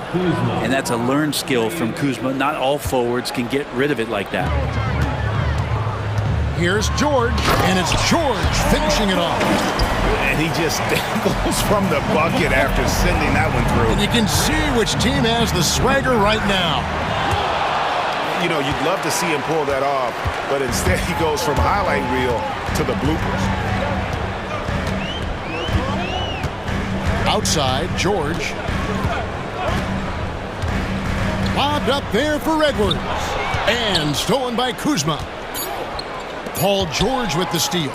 And that's a learned skill from Kuzma. Not all forwards can get rid of it like that. Here's George, and it's George finishing it off. And he just dangles from the bucket after sending that one through. And you can see which team has the swagger right now. You know, you'd love to see him pull that off, but instead he goes from highlight reel to the bloopers. Outside, George. Lobbed up there for Edwards. And stolen by Kuzma. Paul George with the steal.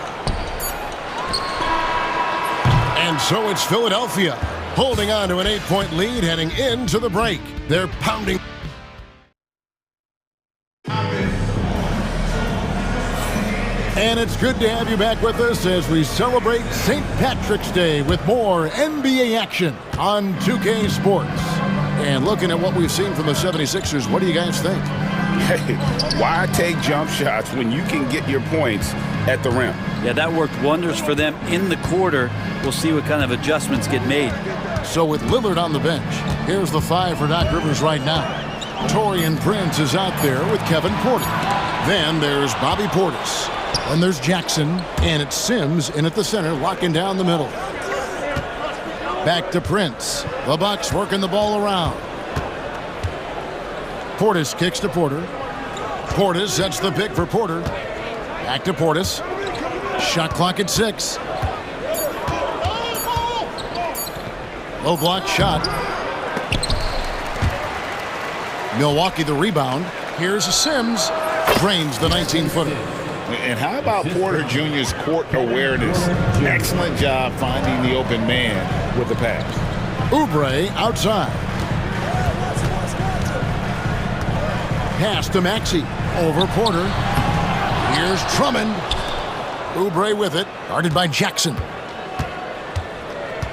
And so it's Philadelphia holding on to an 8-point lead heading into the break. They're pounding. And it's good to have you back with us as we celebrate St. Patrick's Day with more NBA action on 2K Sports. And looking at what we've seen from the 76ers, what do you guys think? Hey, why take jump shots when you can get your points at the rim? Yeah, that worked wonders for them in the quarter. We'll see what kind of adjustments get made. So with Lillard on the bench, here's the 5 for Doc Rivers right now. Taurean Prince is out there with Kevin Porter. Then there's Bobby Portis. And there's Jackson, and it's Sims in at the center, locking down the middle. Back to Prince. The Bucks working the ball around. Portis kicks to Porter. Portis sets the pick for Porter. Back to Portis. Shot clock at 6. Low block shot. Milwaukee the rebound. Here's Sims. Drains the 19-footer. And how about Porter Jr.'s court awareness? Excellent job finding the open man with the pass. Oubre outside. Pass to Maxey. Over Porter. Here's Drummond. Oubre with it. Guarded by Jackson.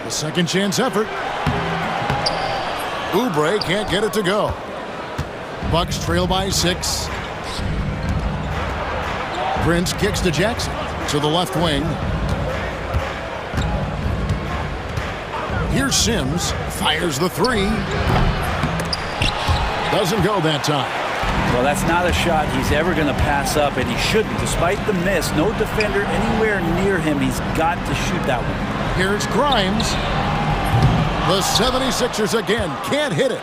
The second chance effort. Oubre can't get it to go. Bucks trail by 6. Prince kicks to Jackson to the left wing. Here's Sims. Fires the 3. Doesn't go that time. Well, that's not a shot he's ever going to pass up, and he shouldn't. Despite the miss, no defender anywhere near him. He's got to shoot that one. Here's Grimes. The 76ers again can't hit it.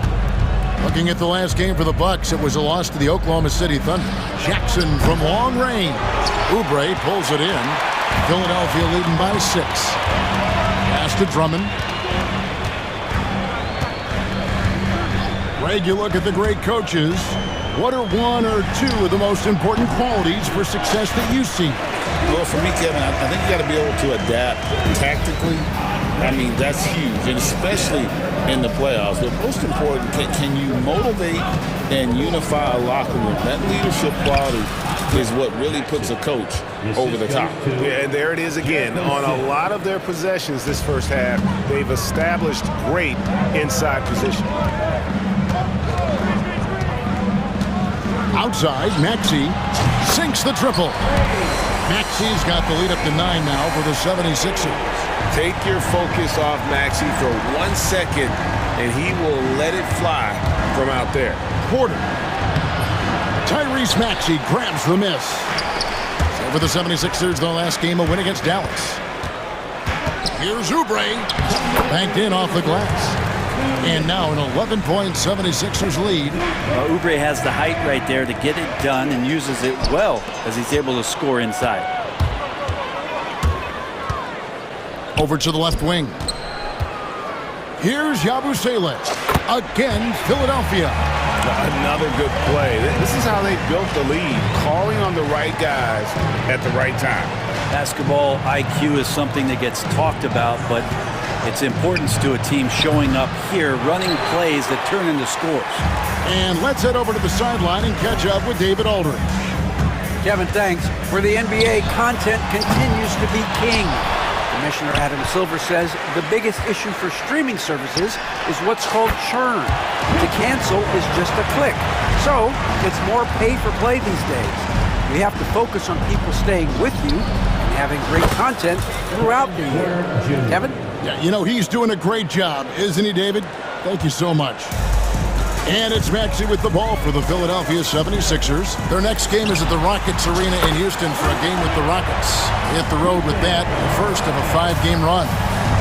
Looking at the last game for the Bucks, it was a loss to the Oklahoma City Thunder. Jackson from long range. Oubre pulls it in. Philadelphia leading by 6. Pass to Drummond. Greg, you look at the great coaches. What are 1 or 2 of the most important qualities for success that you see? Well, for me, Kevin, I think you got to be able to adapt tactically. I mean, that's huge, and especially in the playoffs. But most important, can you motivate and unify a locker room? That leadership quality is what really puts a coach over the top. Yeah, and there it is again. On a lot of their possessions this first half, they've established great inside position. Outside, Maxey sinks the triple. Maxey's got the lead up to 9 now for the 76ers. Take your focus off Maxey for 1 second, and he will let it fly from out there. Porter. Tyrese Maxey grabs the miss. So for the 76ers, the last game, a win against Dallas. Here's Oubre. Banked in off the glass. And now an 11-point 76ers lead. Oubre has the height right there to get it done and uses it well as he's able to score inside. Over to the left wing. Here's Yabusele. Again, Philadelphia. Another good play. This is how they built the lead, calling on the right guys at the right time. Basketball IQ is something that gets talked about, but its importance to a team showing up here, running plays that turn into scores. And let's head over to the sideline and catch up with David Aldridge. Kevin, thanks. For the NBA, content continues to be king. Commissioner Adam Silver says the biggest issue for streaming services is what's called churn. To cancel is just a click. So it's more pay for play these days. We have to focus on people staying with you and having great content throughout the year. Kevin? Yeah, you know, he's doing a great job, isn't he, David? Thank you so much. And it's Maxey with the ball for the Philadelphia 76ers. Their next game is at the Rockets Arena in Houston for a game with the Rockets. Hit the road with that, the first of a 5-game run.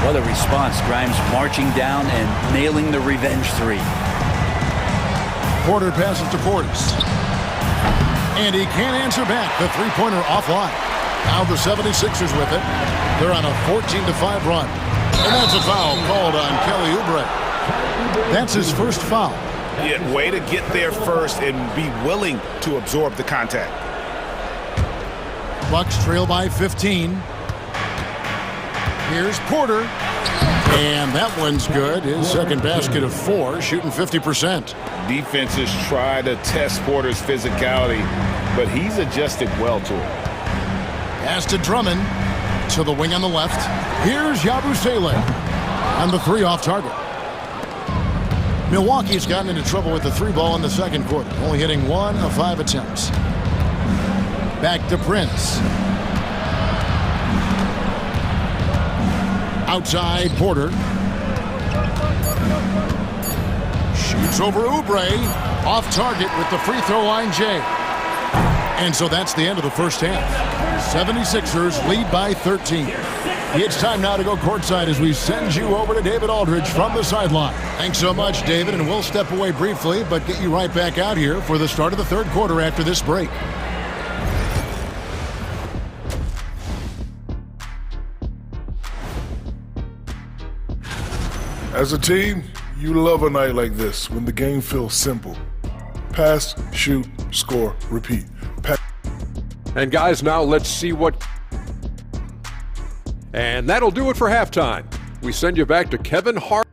What a response. Grimes marching down and nailing the revenge three. Porter passes to Portis. And he can't answer back. The three-pointer offline. Now the 76ers with it. They're on a 14-5 run. And that's a foul called on Kelly Oubre. That's his first foul. Yeah, way to get there first and be willing to absorb the contact. Bucks trail by 15. Here's Porter. And that one's good. His second basket of 4, shooting 50%. Defenses try to test Porter's physicality, but he's adjusted well to it. Pass to Drummond. To the wing on the left. Here's Yabusele. On the 3 off target. Milwaukee's gotten into trouble with the 3 ball in the second quarter, only hitting 1 of 5 attempts. Back to Prince. Outside, Porter. Shoots over Oubre. Off target with the free throw line, Jay. And so that's the end of the first half. 76ers lead by 13. It's time now to go courtside as we send you over to David Aldridge from the sideline. Thanks so much, David, and we'll step away briefly, but get you right back out here for the start of the third quarter after this break. As a team, you love a night like this when the game feels simple. Pass, shoot, score, repeat. And guys, now let's see what... And that'll do it for halftime. We send you back to Kevin Hart.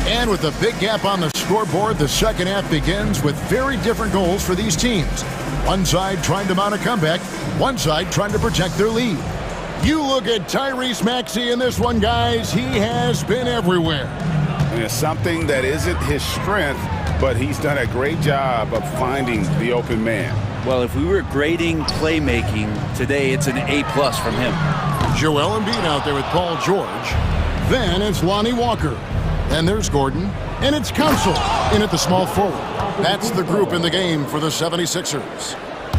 And with a big gap on the scoreboard, the second half begins with very different goals for these teams. One side trying to mount a comeback, one side trying to protect their lead. You look at Tyrese Maxey in this one, guys. He has been everywhere. And it's something that isn't his strength, but he's done a great job of finding the open man. Well, if we were grading playmaking today, it's an A+ from him. Joel Embiid out there with Paul George. Then it's Lonnie Walker. Then there's Gordon. And it's Council in at the small forward. That's the group in the game for the 76ers.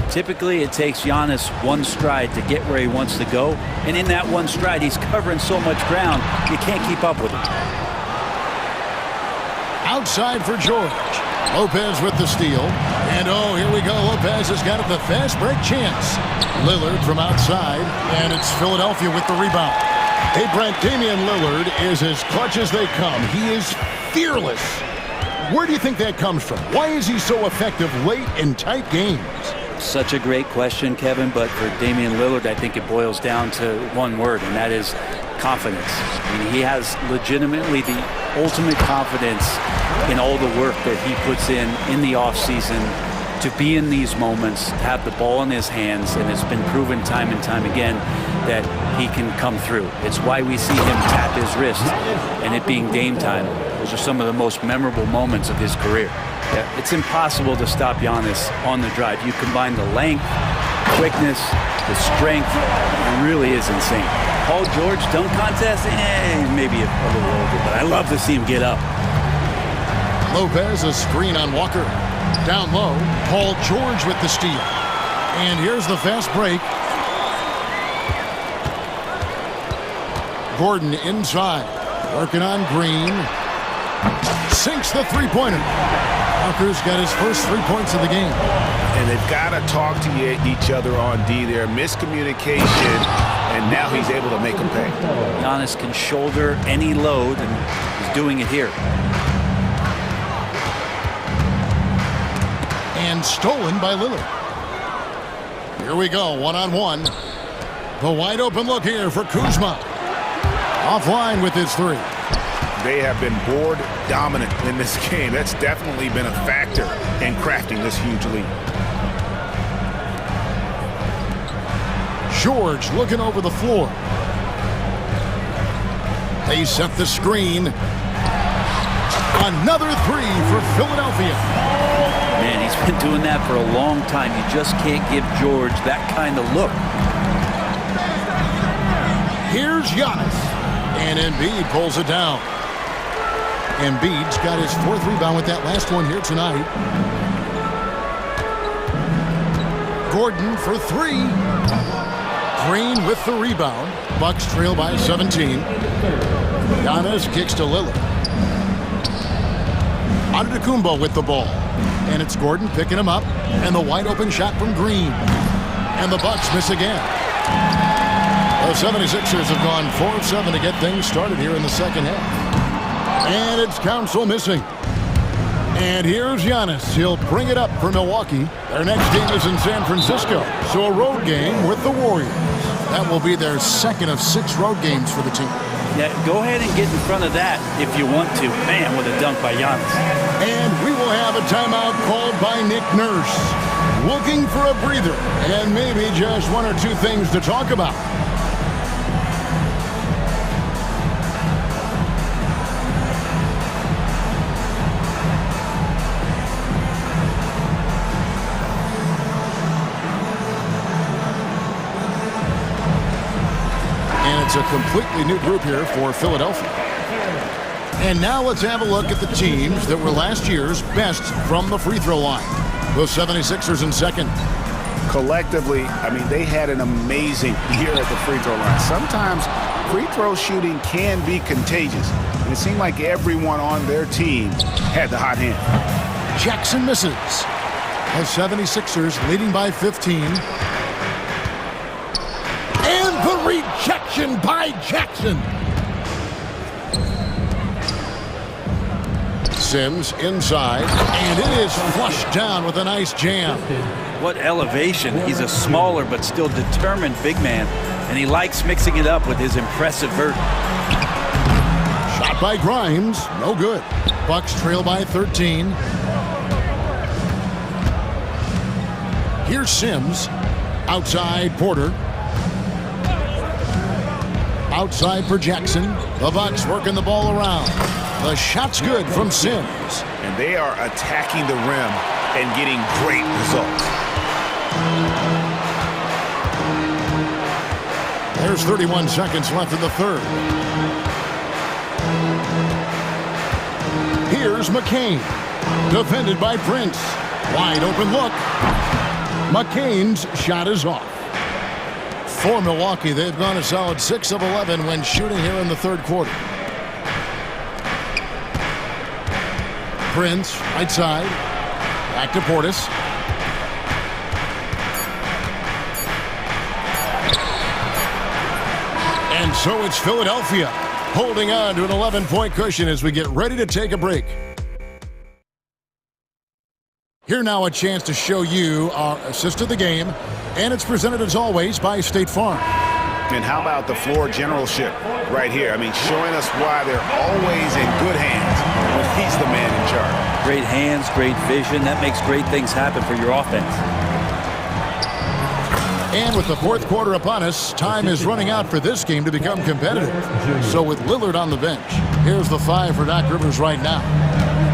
Typically, it takes Giannis one stride to get where he wants to go. And in that one stride, he's covering so much ground, you can't keep up with him. Outside for George. Lopez with the steal. And oh, here we go. Lopez has got it, the fast break chance. Lillard from outside. And it's Philadelphia with the rebound. Hey, Brent, Damian Lillard is as clutch as they come. He is fearless. Where do you think that comes from? Why is he so effective late in tight games? Such a great question, Kevin, but for Damian Lillard, I think it boils down to one word, and that is confidence. I mean, he has legitimately the ultimate confidence in all the work that he puts in the offseason to be in these moments, to have the ball in his hands, and it's been proven time and time again that he can come through. It's why we see him tap his wrist, and it being game time. Those are some of the most memorable moments of his career. Yeah, it's impossible to stop Giannis on the drive. You combine the length, quickness, the strength, it really is insane. Paul George, dunk contest, maybe a little over, but I love to see him get up. Lopez, a screen on Walker. Down low, Paul George with the steal. And here's the fast break. Gordon inside, working on Green. Sinks the three-pointer. Walker's got his first 3 points of the game. And they've got to talk to each other on D there. Miscommunication, and now he's able to make them pay. Giannis can shoulder any load, and he's doing it here. And stolen by Lillard. Here we go, one-on-one. The wide open look here for Kuzma. Offline with his 3. They have been board dominant in this game. That's definitely been a factor in crafting this huge lead. George looking over the floor. They set the screen. Another 3 for Philadelphia. Man, he's been doing that for a long time. You just can't give George that kind of look. Here's Giannis. And Embiid pulls it down. Embiid's got his 4th rebound with that last one here tonight. Gordon for 3. Green with the rebound. Bucks trail by 17. Giannis kicks to Lillard. Antetokounmpo with the ball. And it's Gordon picking him up. And the wide open shot from Green. And the Bucks miss again. The 76ers have gone 4 of 7 to get things started here in the second half. And it's Council missing. And here's Giannis. He'll bring it up for Milwaukee. Their next game is in San Francisco. So a road game with the Warriors. That will be their 2nd of 6 road games for the team. Yeah, go ahead and get in front of that if you want to. Man, with a dunk by Giannis. And we will have a timeout called by Nick Nurse. Looking for a breather and maybe just 1 or 2 things to talk about. It's a completely new group here for Philadelphia. And now let's have a look at the teams that were last year's best from the free throw line. The 76ers in 2nd. Collectively, I mean, they had an amazing year at the free throw line. Sometimes free throw shooting can be contagious. And it seemed like everyone on their team had the hot hand. Jackson misses. The 76ers leading by 15. And the rejection by Jackson. Sims inside, and it is flushed down with a nice jam. What elevation. He's a smaller but still determined big man, and he likes mixing it up with his impressive vert. Shot by Grimes, no good. Bucks trail by 13. Here's Sims, outside Porter. Outside for Jackson. The Bucks working the ball around. The shot's good from Sims. And they are attacking the rim and getting great results. There's 31 seconds left in the 3rd. Here's McCain. Defended by Prince. Wide open look. McCain's shot is off. For Milwaukee, they've gone a solid 6 of 11 when shooting here in the 3rd quarter. Prince, right side. Back to Portis. And so it's Philadelphia holding on to an 11-point cushion as we get ready to take a break. Here now a chance to show you our assist of the game, and it's presented as always by State Farm. And how about the floor generalship right here? I mean, showing us why they're always in good hands when he's the man in charge. Great hands, great vision. That makes great things happen for your offense. And with the 4th quarter upon us, time is running out for this game to become competitive. So with Lillard on the bench, here's the 5 for Doc Rivers right now.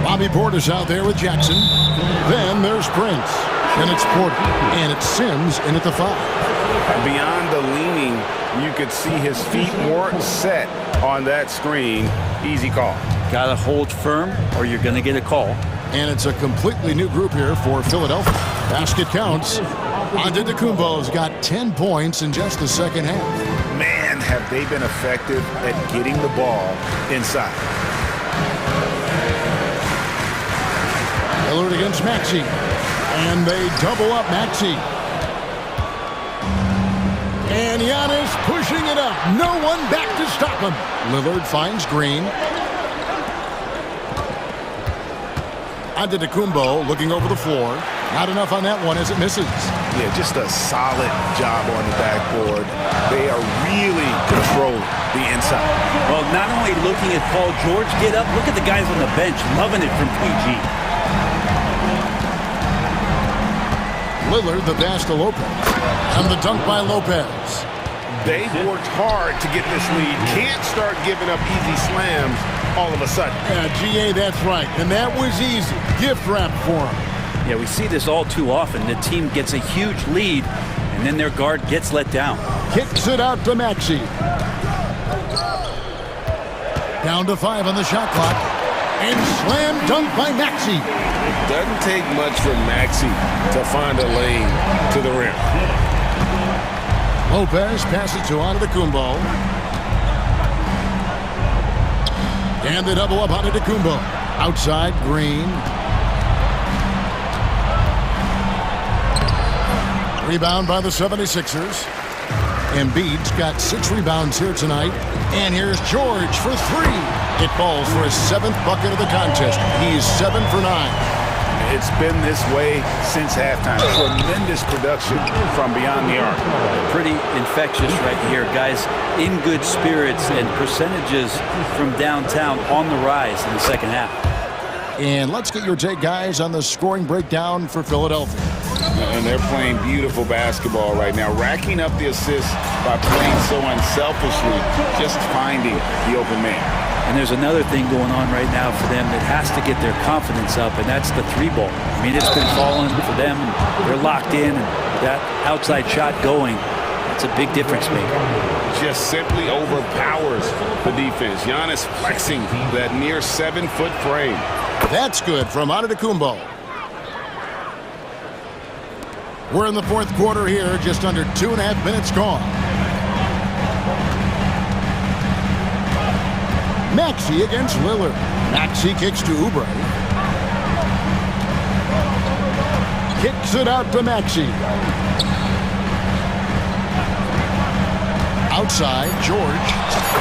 Bobby Portis out there with Jackson. Then there's Prince. Then it's Porter. And it's Sims in at the 5. Beyond the leaning, you could see his feet weren't set on that screen. Easy call. Got to hold firm or you're going to get a call. And it's a completely new group here for Philadelphia. Basket counts. Antetokounmpo's got 10 points in just the second half. Man, have they been effective at getting the ball inside. Lillard against Maxey. And they double up Maxey. And Giannis pushing it up. No one back to stop him. Lillard finds Green. Antetokounmpo looking over the floor. Not enough on that one as it misses. Yeah, just a solid job on the backboard. They are really controlling the inside. Well, not only looking at Paul George get up, look at the guys on the bench loving it from PG. Lillard, the pass to Lopez. And the dunk by Lopez. They've worked hard to get this lead. Can't start giving up easy slams all of a sudden. Yeah, GA, that's right. And that was easy. Gift wrap for him. Yeah, we see this all too often. The team gets a huge lead, and then their guard gets let down. Kicks it out to Maxey. Down to 5 on the shot clock. And slam dunk by Maxey. It doesn't take much for Maxey to find a lane to the rim. Lopez passes to Antetokounmpo. And the double up Antetokounmpo. Outside, Green. Rebound by the 76ers. Embiid's got 6 rebounds here tonight. And here's George for 3. It falls for his 7th bucket of the contest. He's 7 for 9. It's been this way since halftime. Tremendous production from beyond the arc. Pretty infectious right here, guys. In good spirits and percentages from downtown on the rise in the second half. And let's get your take, guys, on the scoring breakdown for Philadelphia. And they're playing beautiful basketball right now, racking up the assists by playing so unselfishly, just finding the open man. And there's another thing going on right now for them that has to get their confidence up, and that's the 3-ball. I mean, it's been falling for them, and they're locked in, and that outside shot going, that's a big difference maker. Just simply overpowers the defense. Giannis flexing that near 7-foot frame. That's good from Antetokounmpo. We're in the 4th quarter here, just under 2.5 minutes gone. Maxey against Lillard. Maxey kicks to Oubre. Kicks it out to Maxey. Outside, George.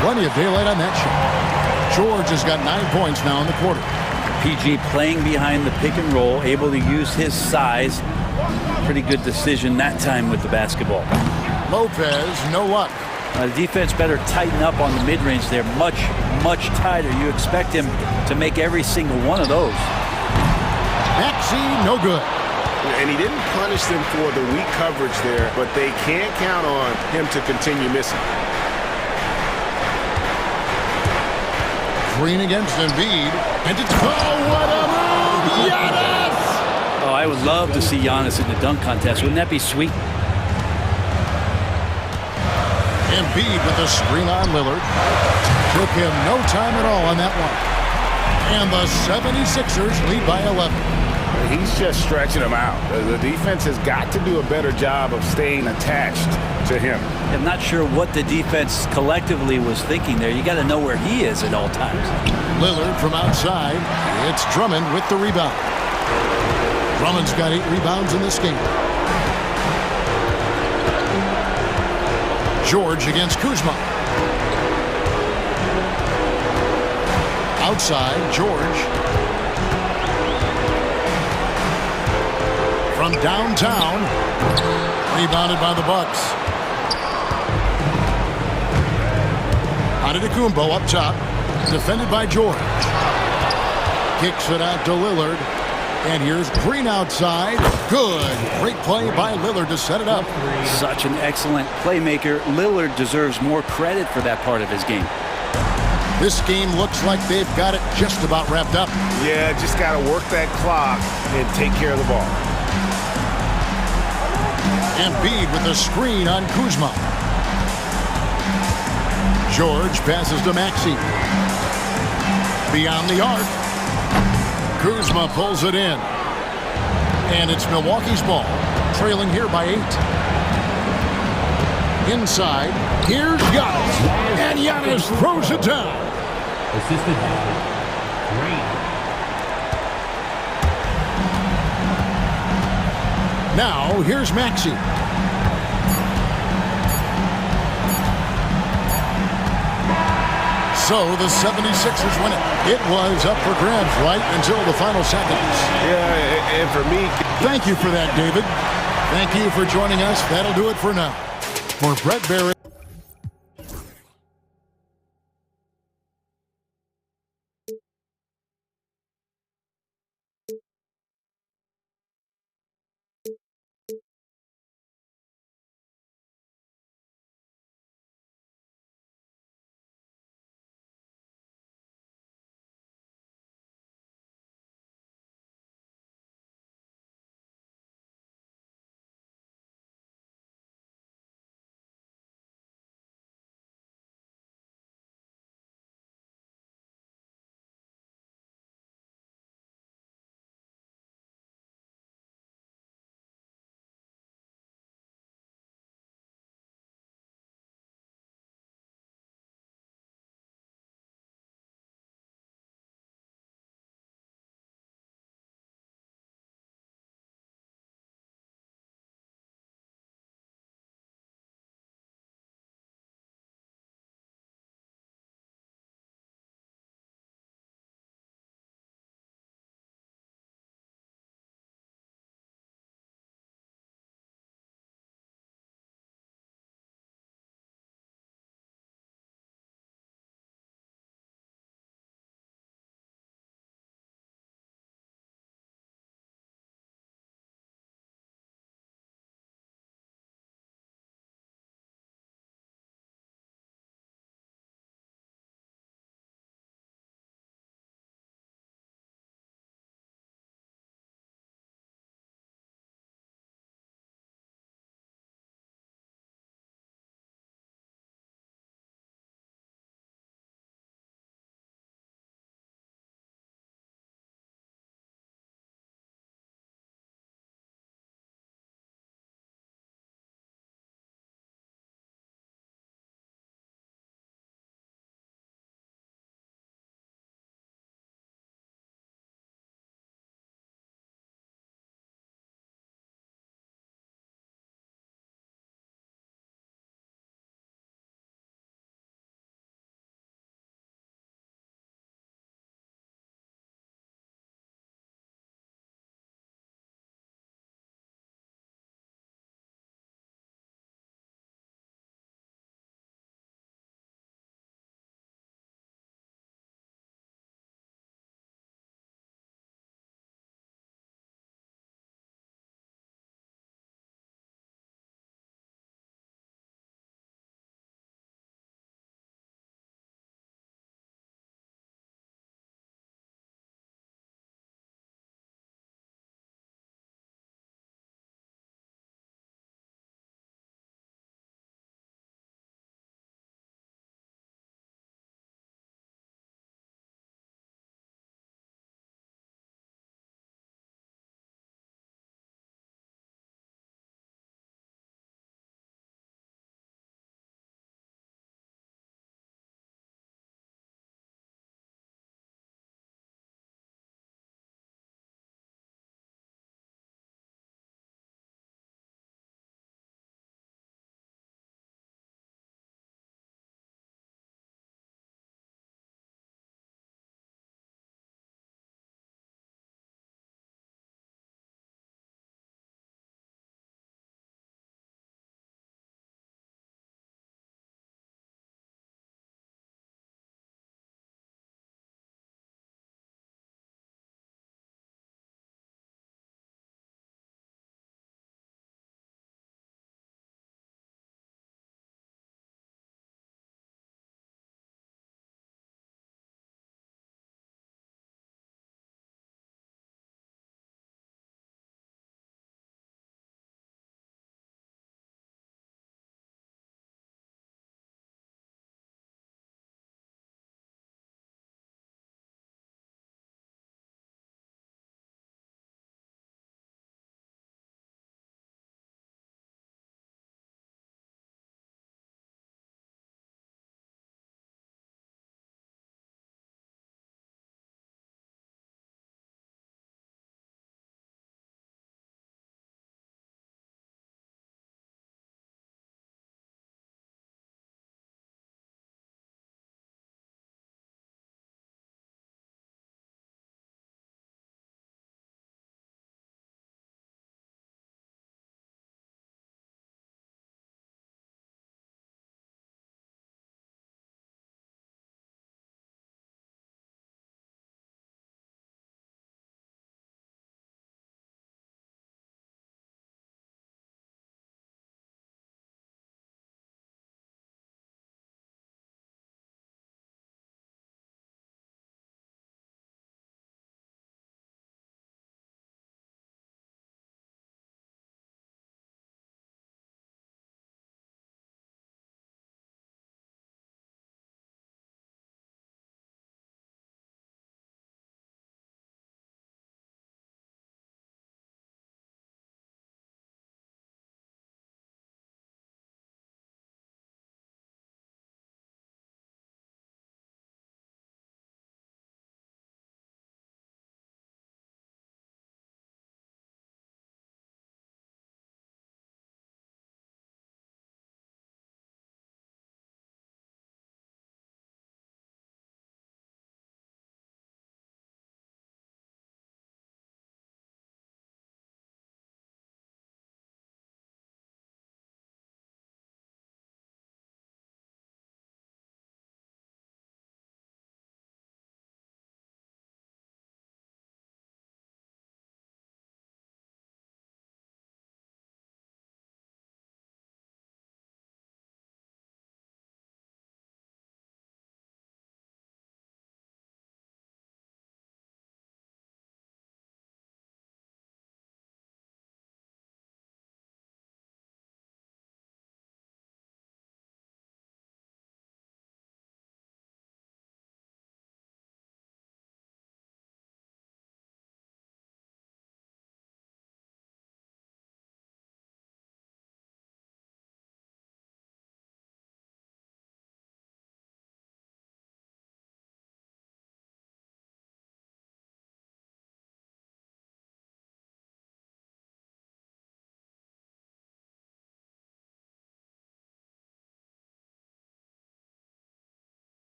Plenty of daylight on that shot. George has got 9 points now in the quarter. PG playing behind the pick and roll, able to use his size. Pretty good decision that time with the basketball. Lopez, no luck. The defense better tighten up on the mid-range there. Much tighter. You expect him to make every single one of those. Maxey, no good. And he didn't punish them for the weak coverage there, but they can't count on him to continue missing. Green against Embiid. And it's, oh, what a move! Giannis! Oh, I would love to see Giannis in the dunk contest. Wouldn't that be sweet? Embiid with a screen on Lillard. Took him no time at all on that one. And the 76ers lead by 11. He's just stretching them out. The defense has got to do a better job of staying attached to him. I'm not sure what the defense collectively was thinking there. You got to know where he is at all times. Lillard from outside. It's Drummond with the rebound. Drummond's got 8 rebounds in this game. George against Kuzma. Outside, George. From downtown. Rebounded by the Bucks. Antetokounmpo up top. Defended by George. Kicks it out to Lillard. And here's Green outside. Good. Great play by Lillard to set it up. Such an excellent playmaker. Lillard deserves more credit for that part of his game. This game looks like they've got it just about wrapped up. Yeah, just got to work that clock and take care of the ball. Embiid with the screen on Kuzma. George passes to Maxey. Beyond the arc. Kuzma pulls it in. And it's Milwaukee's ball, trailing here by 8. Inside, here's Giannis. And Giannis throws it down. Now, here's Maxey. So the 76ers win it. It was up for grabs right until the final seconds. Yeah, and for me... Thank you for that, David. Thank you for joining us. That'll do it for now. For Brett Barry.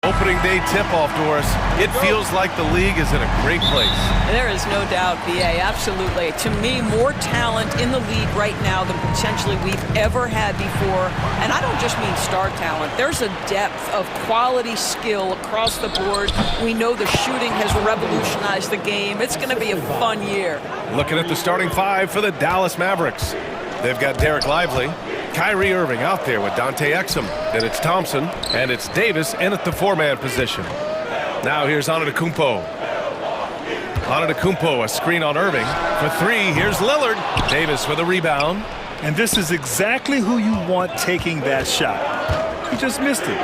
Opening day tip-off, Doris. It feels like the league is in a great place. There is no doubt, B.A., absolutely. To me, more talent in the league right now than potentially we've ever had before. And I don't just mean star talent. There's a depth of quality skill across the board. We know the shooting has revolutionized the game. It's going to be a fun year. Looking at the starting five for the Dallas Mavericks. They've got Derek Lively, Kyrie Irving out there with Dante Exum. Then it's Thompson, and it's Davis in at the four-man position. Now here's Antetokounmpo. Antetokounmpo, a screen on Irving. For three, here's Lillard. Davis with a rebound. And this is exactly who you want taking that shot. He just missed it.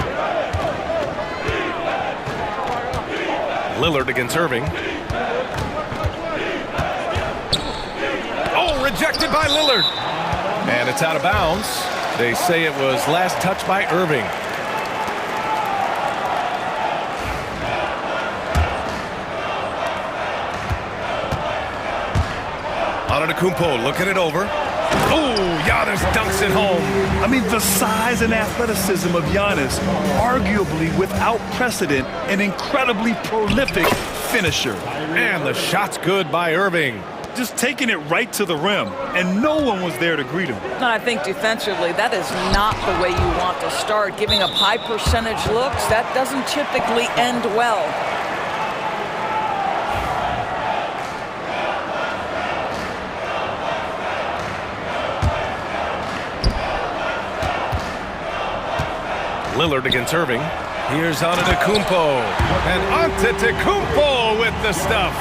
Lillard against Irving. Oh, rejected by Lillard. And it's out of bounds. They say it was last touched by Irving. Antetokounmpo looking it over. Oh, Giannis dunks it home. I mean, the size and athleticism of Giannis, arguably without precedent, an incredibly prolific finisher. And the shot's good by Irving. Just taking it right to the rim, and no one was there to greet him. No, I think defensively, that is not the way you want to start. Giving up high percentage looks, that doesn't typically end well. Lillard against Irving. Here's Antetokounmpo. And Antetokounmpo with the stuff.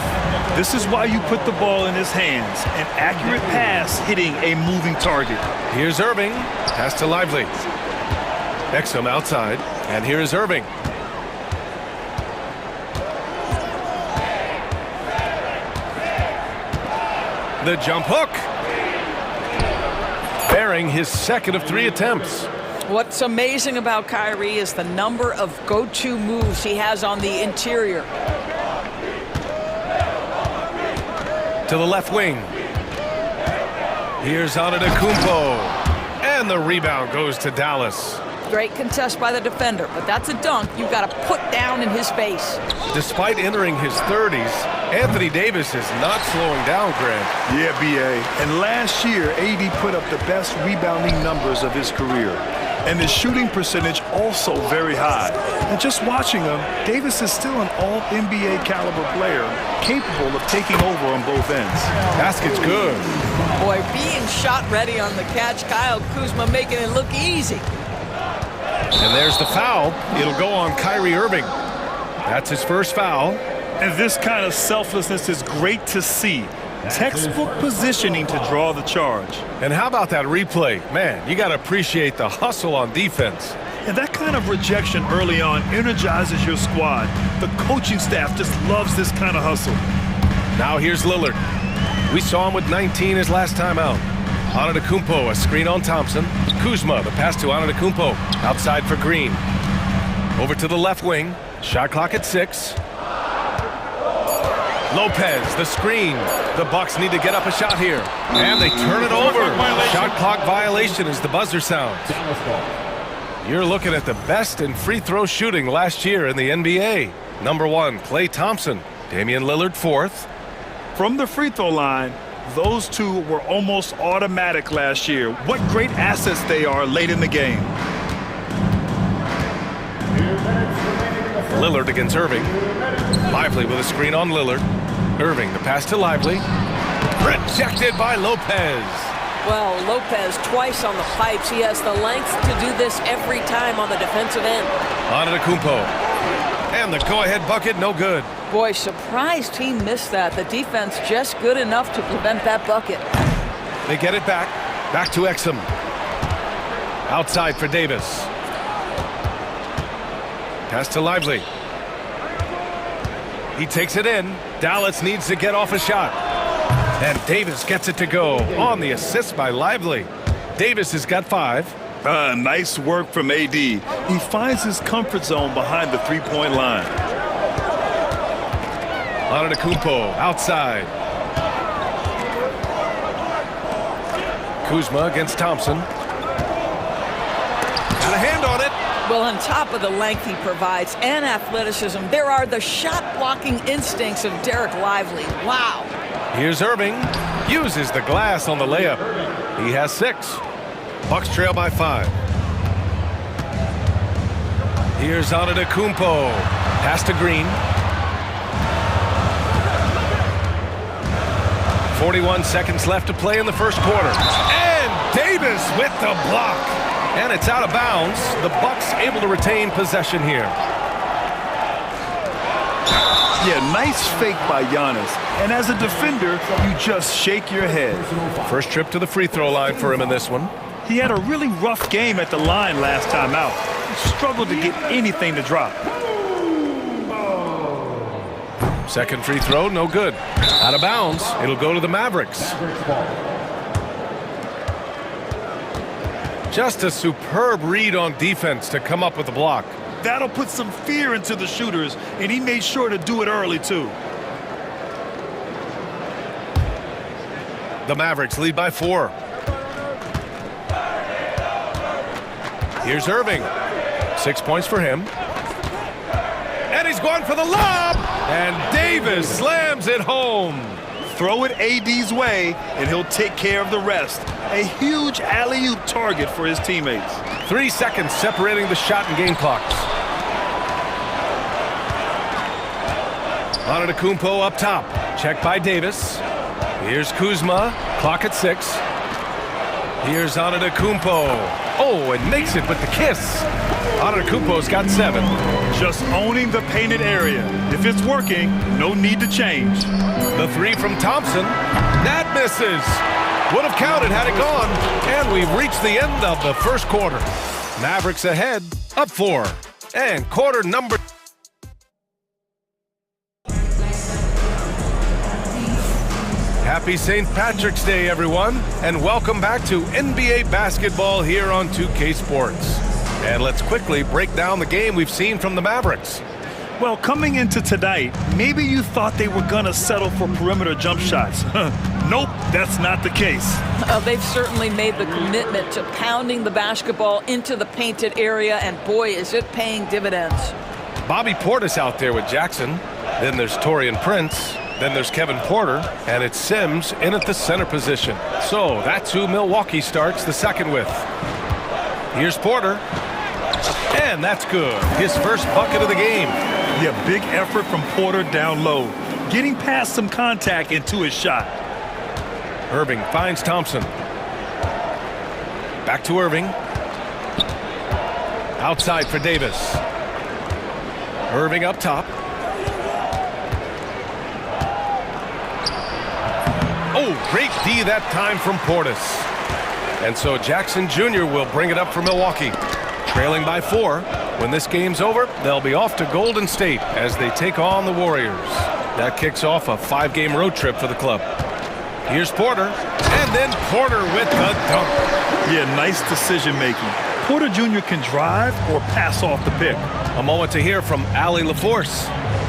This is why you put the ball in his hands. An accurate pass hitting a moving target. Here's Irving. Pass to Lively. Exum outside. And here's Irving. The jump hook. Bearing his second of three attempts. What's amazing about Kyrie is the number of go-to moves he has on the interior. To the left wing. Here's Antetokounmpo. And the rebound goes to Dallas. Great contest by the defender, but that's a dunk you've got to put down in his face. Despite entering his 30s, Anthony Davis is not slowing down, Grant. Yeah, B.A. And last year, AD put up the best rebounding numbers of his career. And his shooting percentage also very high. And just watching him, Davis is still an all-NBA caliber player, capable of taking over on both ends. Basket's good. Boy, being shot ready on the catch, Kyle Kuzma making it look easy. And there's the foul. It'll go on Kyrie Irving. That's his first foul. And this kind of selflessness is great to see. Textbook positioning to draw the charge. And how about that replay? Man, you got to appreciate the hustle on defense. And that kind of rejection early on energizes your squad. The coaching staff just loves this kind of hustle. Now here's Lillard. We saw him with 19 his last time out. Antetokounmpo, a screen on Thompson. Kuzma, the pass to Antetokounmpo. Outside for Green. Over to the left wing. Shot clock at 6. Lopez, the screen. The Bucks need to get up a shot here. And they turn it over. Shot clock violation as the buzzer sounds. You're looking at the best in free throw shooting last year in the NBA. Number 1, Klay Thompson. Damian Lillard, 4th. From the free throw line, those two were almost automatic last year. What great assets they are late in the game. Lillard against Irving. Lively with a screen on Lillard. Irving, the pass to Lively. Rejected by Lopez. Well, Lopez twice on the pipes. He has the length to do this every time on the defensive end. Antetokounmpo. And the go-ahead bucket, no good. Boy, surprised he missed that. The defense just good enough to prevent that bucket. They get it back. Back to Exum. Outside for Davis. Pass to Lively. He takes it in. Dallas needs to get off a shot. And Davis gets it to go on the assist by Lively. Davis has got 5. Nice work from AD. He finds his comfort zone behind the three-point line. Antetokounmpo outside. Kuzma against Thompson. Got a hand on it. Well, on top of the length he provides and athleticism, there are the shot-blocking instincts of Derek Lively. Wow. Here's Irving. Uses the glass on the layup. He has 6. Bucks trail by 5. Here's Antetokounmpo. Pass to Green. 41 seconds left to play in the first quarter. And Davis with the block. And it's out of bounds. The Bucks able to retain possession here. Yeah, nice fake by Giannis. And as a defender, you just shake your head. First trip to the free throw line for him in this one. He had a really rough game at the line last time out. He struggled to get anything to drop. Second free throw, no good. Out of bounds. It'll go to the Mavericks. Just a superb read on defense to come up with the block. That'll put some fear into the shooters, and he made sure to do it early, too. The Mavericks lead by 4. Here's Irving. 6 points for him. And he's going for the lob! And Davis slams it home. Throw it AD's way, and he'll take care of the rest. A huge alley-oop target for his teammates. 3 seconds separating the shot and game clocks. Antetokounmpo up top. Check by Davis. Here's Kuzma. Clock at 6. Here's Antetokounmpo. Oh, and makes it with the kiss. Antetokounmpo's got 7. Just owning the painted area. If it's working, no need to change. The 3 from Thompson. That misses. Would have counted had it gone. And we've reached the end of the first quarter. Mavericks ahead, up 4. And quarter number... Happy St. Patrick's Day, everyone, and welcome back to NBA basketball here on 2K Sports. And let's quickly break down the game we've seen from the Mavericks. Well, coming into tonight, maybe you thought they were going to settle for perimeter jump shots. Nope, that's not the case. They've certainly made the commitment to pounding the basketball into the painted area, and boy, is it paying dividends. Bobby Portis out there with Jackson. Then there's Taurean Prince. Then there's Kevin Porter, and it's Sims in at the center position. So that's who Milwaukee starts the second with. Here's Porter. And that's good. His first bucket of the game. Yeah, big effort from Porter down low. Getting past some contact into his shot. Irving finds Thompson. Back to Irving. Outside for Davis. Irving up top. Oh, great D that time from Portis. And so Jackson Jr. will bring it up for Milwaukee. Trailing by 4. When this game's over, they'll be off to Golden State as they take on the Warriors. That kicks off a 5-game road trip for the club. Here's Porter, and then Porter with the dunk. Yeah, nice decision-making. Porter Jr. can drive or pass off the pick. A moment to hear from Allie LaForce.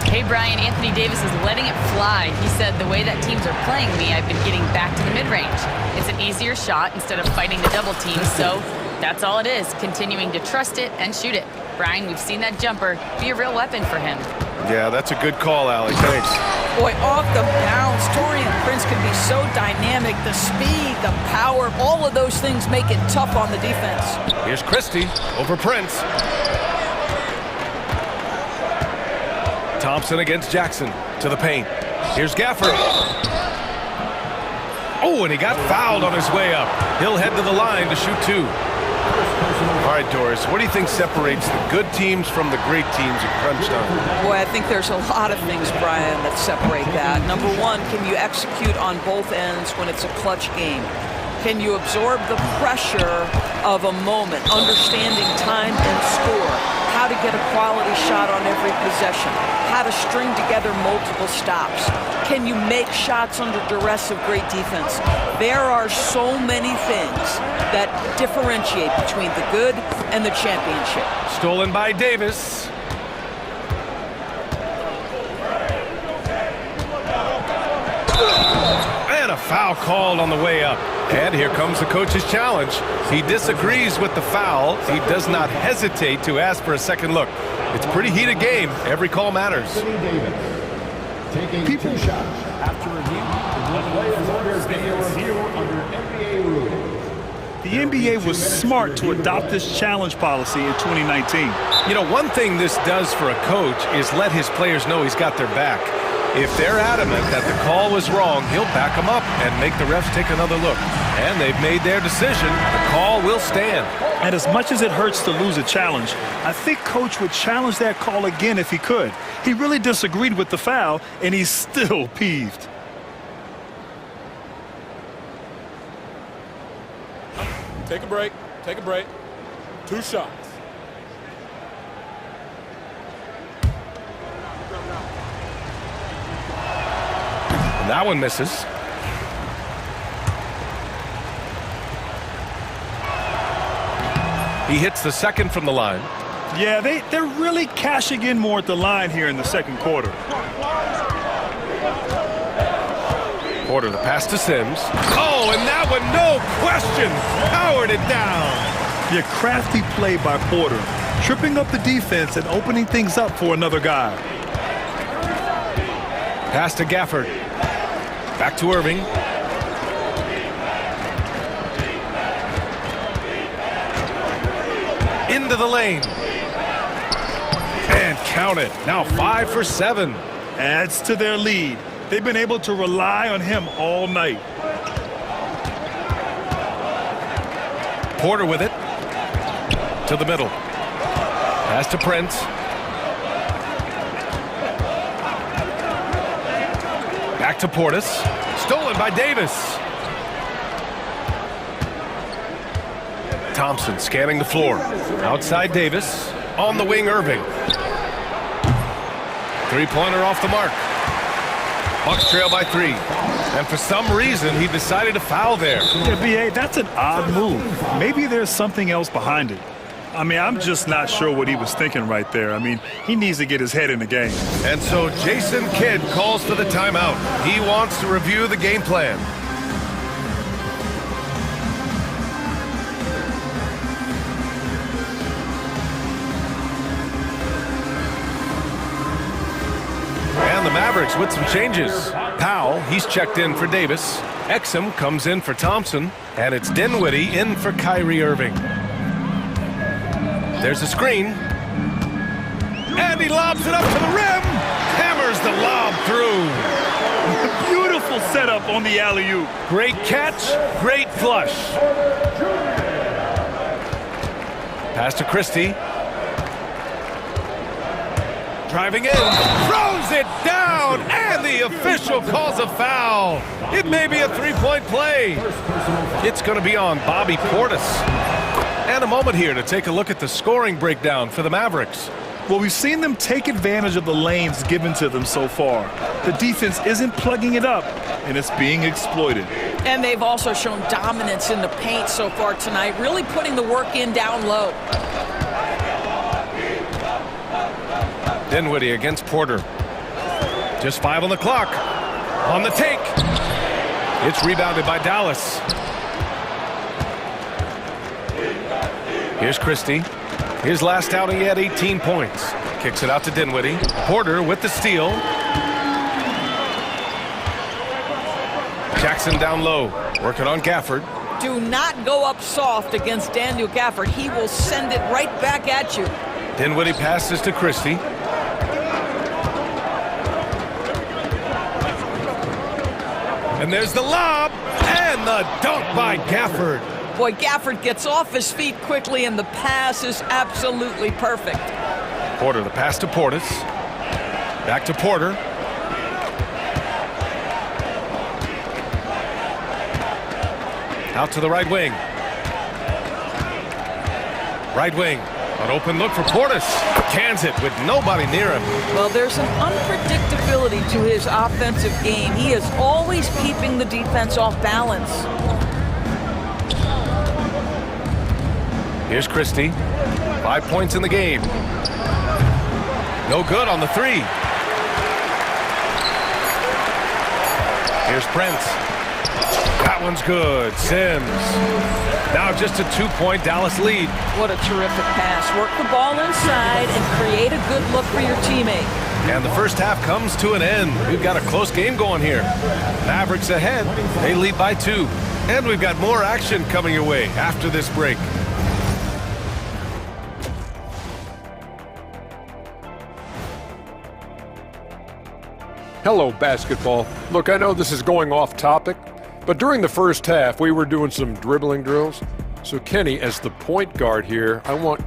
Hey, Brian, Anthony Davis is letting it fly. He said, the way that teams are playing me, I've been getting back to the mid-range. It's an easier shot instead of fighting the double team, so that's all it is, continuing to trust it and shoot it. Brian, we've seen that jumper be a real weapon for him. Yeah, that's a good call, Allie. Thanks. Boy, off the bounce, Taurean Prince can be so dynamic. The speed, the power, all of those things make it tough on the defense. Here's Christie over Prince. Thompson against Jackson to the paint. Here's Gafford. Oh, and he got fouled on his way up. He'll head to the line to shoot 2. All right, Doris, what do you think separates the good teams from the great teams in crunch time? Boy, I think there's a lot of things, Brian, that separate that. Number one, can you execute on both ends when it's a clutch game? Can you absorb the pressure of a moment, understanding time and score, how to get a quality shot on every possession, how to string together multiple stops? Can you make shots under duress of great defense? There are so many things that differentiate between the good and the championship. Stolen by Davis. And a foul called on the way up. And here comes the coach's challenge. He disagrees with the foul. He does not hesitate to ask for a second look. It's a pretty heated game. Every call matters. Taking 2 shots after review. The play is under video review under NBA rules. The NBA was smart to adopt this challenge policy in 2019. You know, one thing this does for a coach is let his players know he's got their back. If they're adamant that the call was wrong, he'll back them up and make the refs take another look. And they've made their decision. The call will stand. And as much as it hurts to lose a challenge, I think Coach would challenge that call again if he could. He really disagreed with the foul, and he's still peeved. Take a break. Take a break. 2 shots. That one misses. He hits the second from the line. Yeah, they're really cashing in more at the line here in the second quarter. Porter, the pass to Sims. Oh, and that one, no question, powered it down. Yeah, crafty play by Porter, tripping up the defense and opening things up for another guy. Pass to Gafford. Back to Irving. Into the lane. And count it. Now 5 for 7. Adds to their lead. They've been able to rely on him all night. Porter with it. To the middle. Pass to Prince. Back to Portis. Stolen by Davis. Thompson scanning the floor. Outside Davis. On the wing, Irving. Three-pointer off the mark. Bucks trail by 3. And for some reason, he decided to foul there. Yeah, B.A., that's an odd move. Maybe there's something else behind it. I mean, I'm just not sure what he was thinking right there. I mean, he needs to get his head in the game. And so Jason Kidd calls for the timeout. He wants to review the game plan. And the Mavericks with some changes. Powell, he's checked in for Davis. Exum comes in for Thompson. And it's Dinwiddie in for Kyrie Irving. There's a screen. And he lobs it up to the rim. Hammers the lob through. Beautiful setup on the alley-oop. Great catch, great flush. Pass to Christie. Driving in, throws it down, and the official calls a foul. It may be a three-point play. It's going to be on Bobby Portis. And a moment here to take a look at the scoring breakdown for the Mavericks. Well, we've seen them take advantage of the lanes given to them so far. The defense isn't plugging it up, and it's being exploited. And they've also shown dominance in the paint so far tonight, really putting the work in down low. Dinwiddie against Porter. Just 5 on the clock. On the take. It's rebounded by Dallas. Here's Christie. His last outing, he had 18 points. Kicks it out to Dinwiddie. Porter with the steal. Jackson down low. Working on Gafford. Do not go up soft against Daniel Gafford. He will send it right back at you. Dinwiddie passes to Christie. And there's the lob and the dunk by Gafford. Boy, Gafford gets off his feet quickly, and the pass is absolutely perfect. Porter, the pass to Portis. Back to Porter. Out to the right wing. Right wing. An open look for Portis. Cans it with nobody near him. Well, there's an unpredictability to his offensive game. He is always keeping the defense off balance. Here's Christie. 5 points in the game. No good on the 3. Here's Prince. That That one's good. Sims. Now just a 2-point Dallas lead. What a terrific pass. Work the ball inside and create a good look for your teammate. And the first half comes to an end. We've got a close game going here. Mavericks ahead. They lead by 2. And we've got more action coming your way after this break. Hello, basketball. Look, I know this is going off topic, but during the first half, we were doing some dribbling drills. So Kenny, as the point guard here, I want...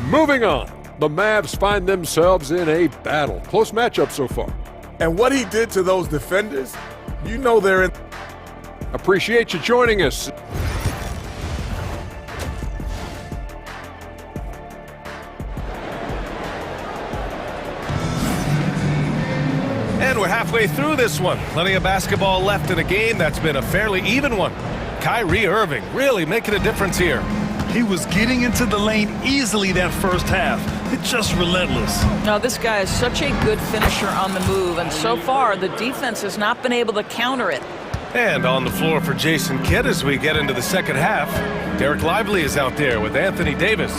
Moving on. The Mavs find themselves in a battle. Close matchup so far. And what he did to those defenders, you know they're in... Appreciate you joining us. And we're halfway through this one. Plenty of basketball left in a game that's been a fairly even one. Kyrie Irving really making a difference here. He was getting into the lane easily that first half. It's just relentless. Now, this guy is such a good finisher on the move, and so far, the defense has not been able to counter it. And on the floor for Jason Kidd as we get into the second half. Derek Lively is out there with Anthony Davis.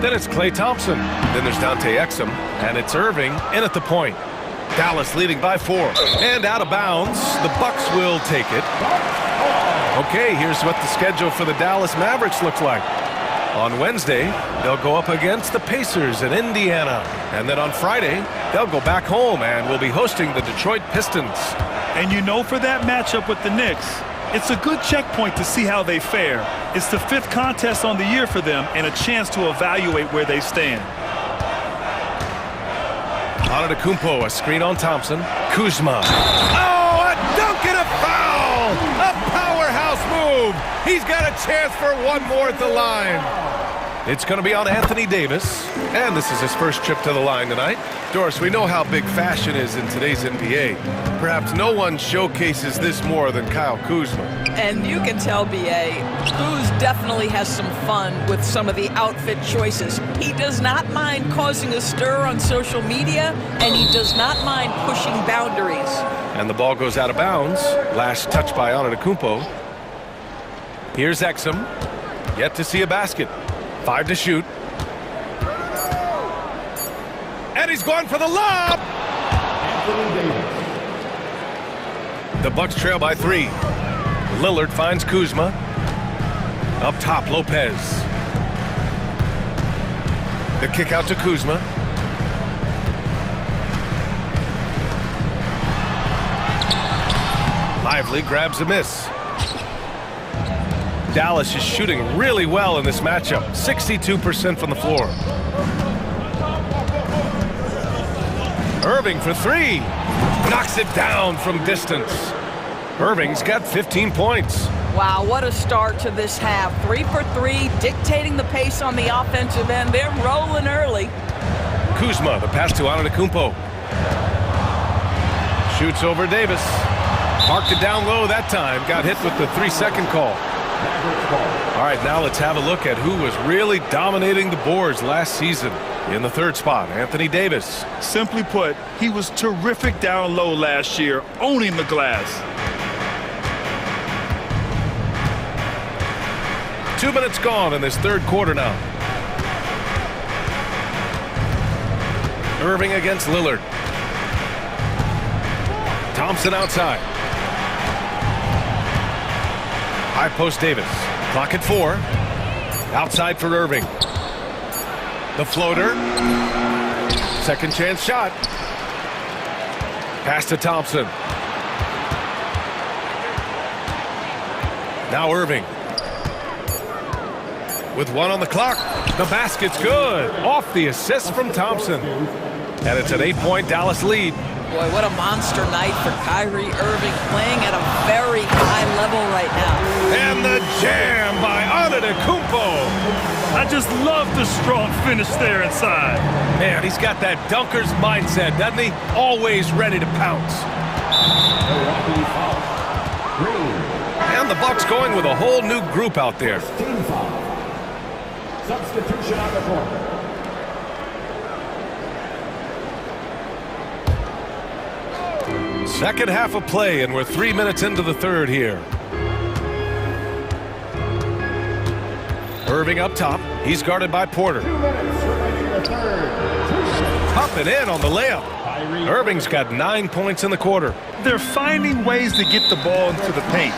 Then it's Klay Thompson. Then there's Dante Exum. And it's Irving in at the point. Dallas leading by 4. And out of bounds. The Bucks will take it. Okay, here's what the schedule for the Dallas Mavericks looks like. On Wednesday, they'll go up against the Pacers in Indiana. And then on Friday, they'll go back home and will be hosting the Detroit Pistons. And you know, for that matchup with the Knicks, it's a good checkpoint to see how they fare. It's the 5th contest on the year for them and a chance to evaluate where they stand. Antetokounmpo, a screen on Thompson. Kuzma. Oh, a dunk and a foul! A powerhouse move! He's got a chance for one more at the line. It's going to be on Anthony Davis, and this is his first trip to the line tonight. Doris, we know how big fashion is in today's NBA. Perhaps no one showcases this more than Kyle Kuzma. And you can tell, B.A., Kuz definitely has some fun with some of the outfit choices. He does not mind causing a stir on social media, and he does not mind pushing boundaries. And the ball goes out of bounds. Last touch by Antetokounmpo. Here's Exum. Yet to see a basket. 5 to shoot. And he's going for the lob! The Bucks trail by 3. Lillard finds Kuzma. Up top, Lopez. The kick out to Kuzma. Lively grabs a miss. Dallas is shooting really well in this matchup. 62% from the floor. Irving for 3. Knocks it down from distance. Irving's got 15 points. Wow, what a start to this half. 3 for 3, dictating the pace on the offensive end. They're rolling early. Kuzma, the pass to Antetokounmpo. Shoots over Davis. Parked it down low that time. Got hit with the 3-second call. All right, now let's have a look at who was really dominating the boards last season. In the 3rd spot, Anthony Davis. Simply put, he was terrific down low last year, owning the glass. 2 minutes gone in this 3rd quarter now. Irving against Lillard. Thompson outside. High post Davis. Clock at 4. Outside for Irving. The floater. Second chance shot. Pass to Thompson. Now Irving. With 1 on the clock. The basket's good. Off the assist from Thompson. And it's an 8-point Dallas lead. Boy, what a monster night for Kyrie Irving, playing at a very high level right now. And the jam by Antetokounmpo. I just love the strong finish there inside. Man, he's got that dunker's mindset, doesn't he? Always ready to pounce. And the Bucks going with a whole new group out there. Substitution on the court. Second half of play, and we're 3 minutes into the 3rd here. Irving up top. He's guarded by Porter. Up and in on the layup. Irving's got 9 points in the quarter. They're finding ways to get the ball into the paint.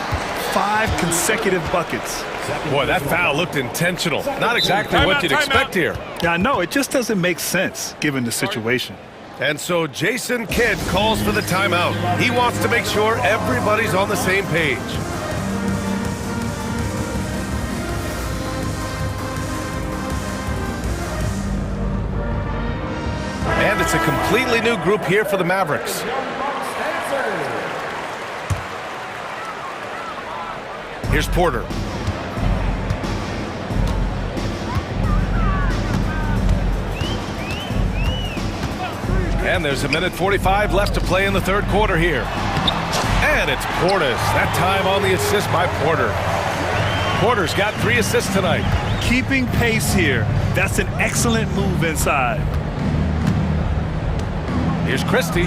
5 consecutive buckets. Boy, that foul looked intentional. Not exactly what you'd expect here. Yeah, I know. It just doesn't make sense given the situation. And so Jason Kidd calls for the timeout. He wants to make sure everybody's on the same page. And it's a completely new group here for the Mavericks. Here's Porter. And there's 1:45 left to play in the third quarter here. And it's Portis. That time on the assist by Porter. Porter's got 3 assists tonight. Keeping pace here. That's an excellent move inside. Here's Christie.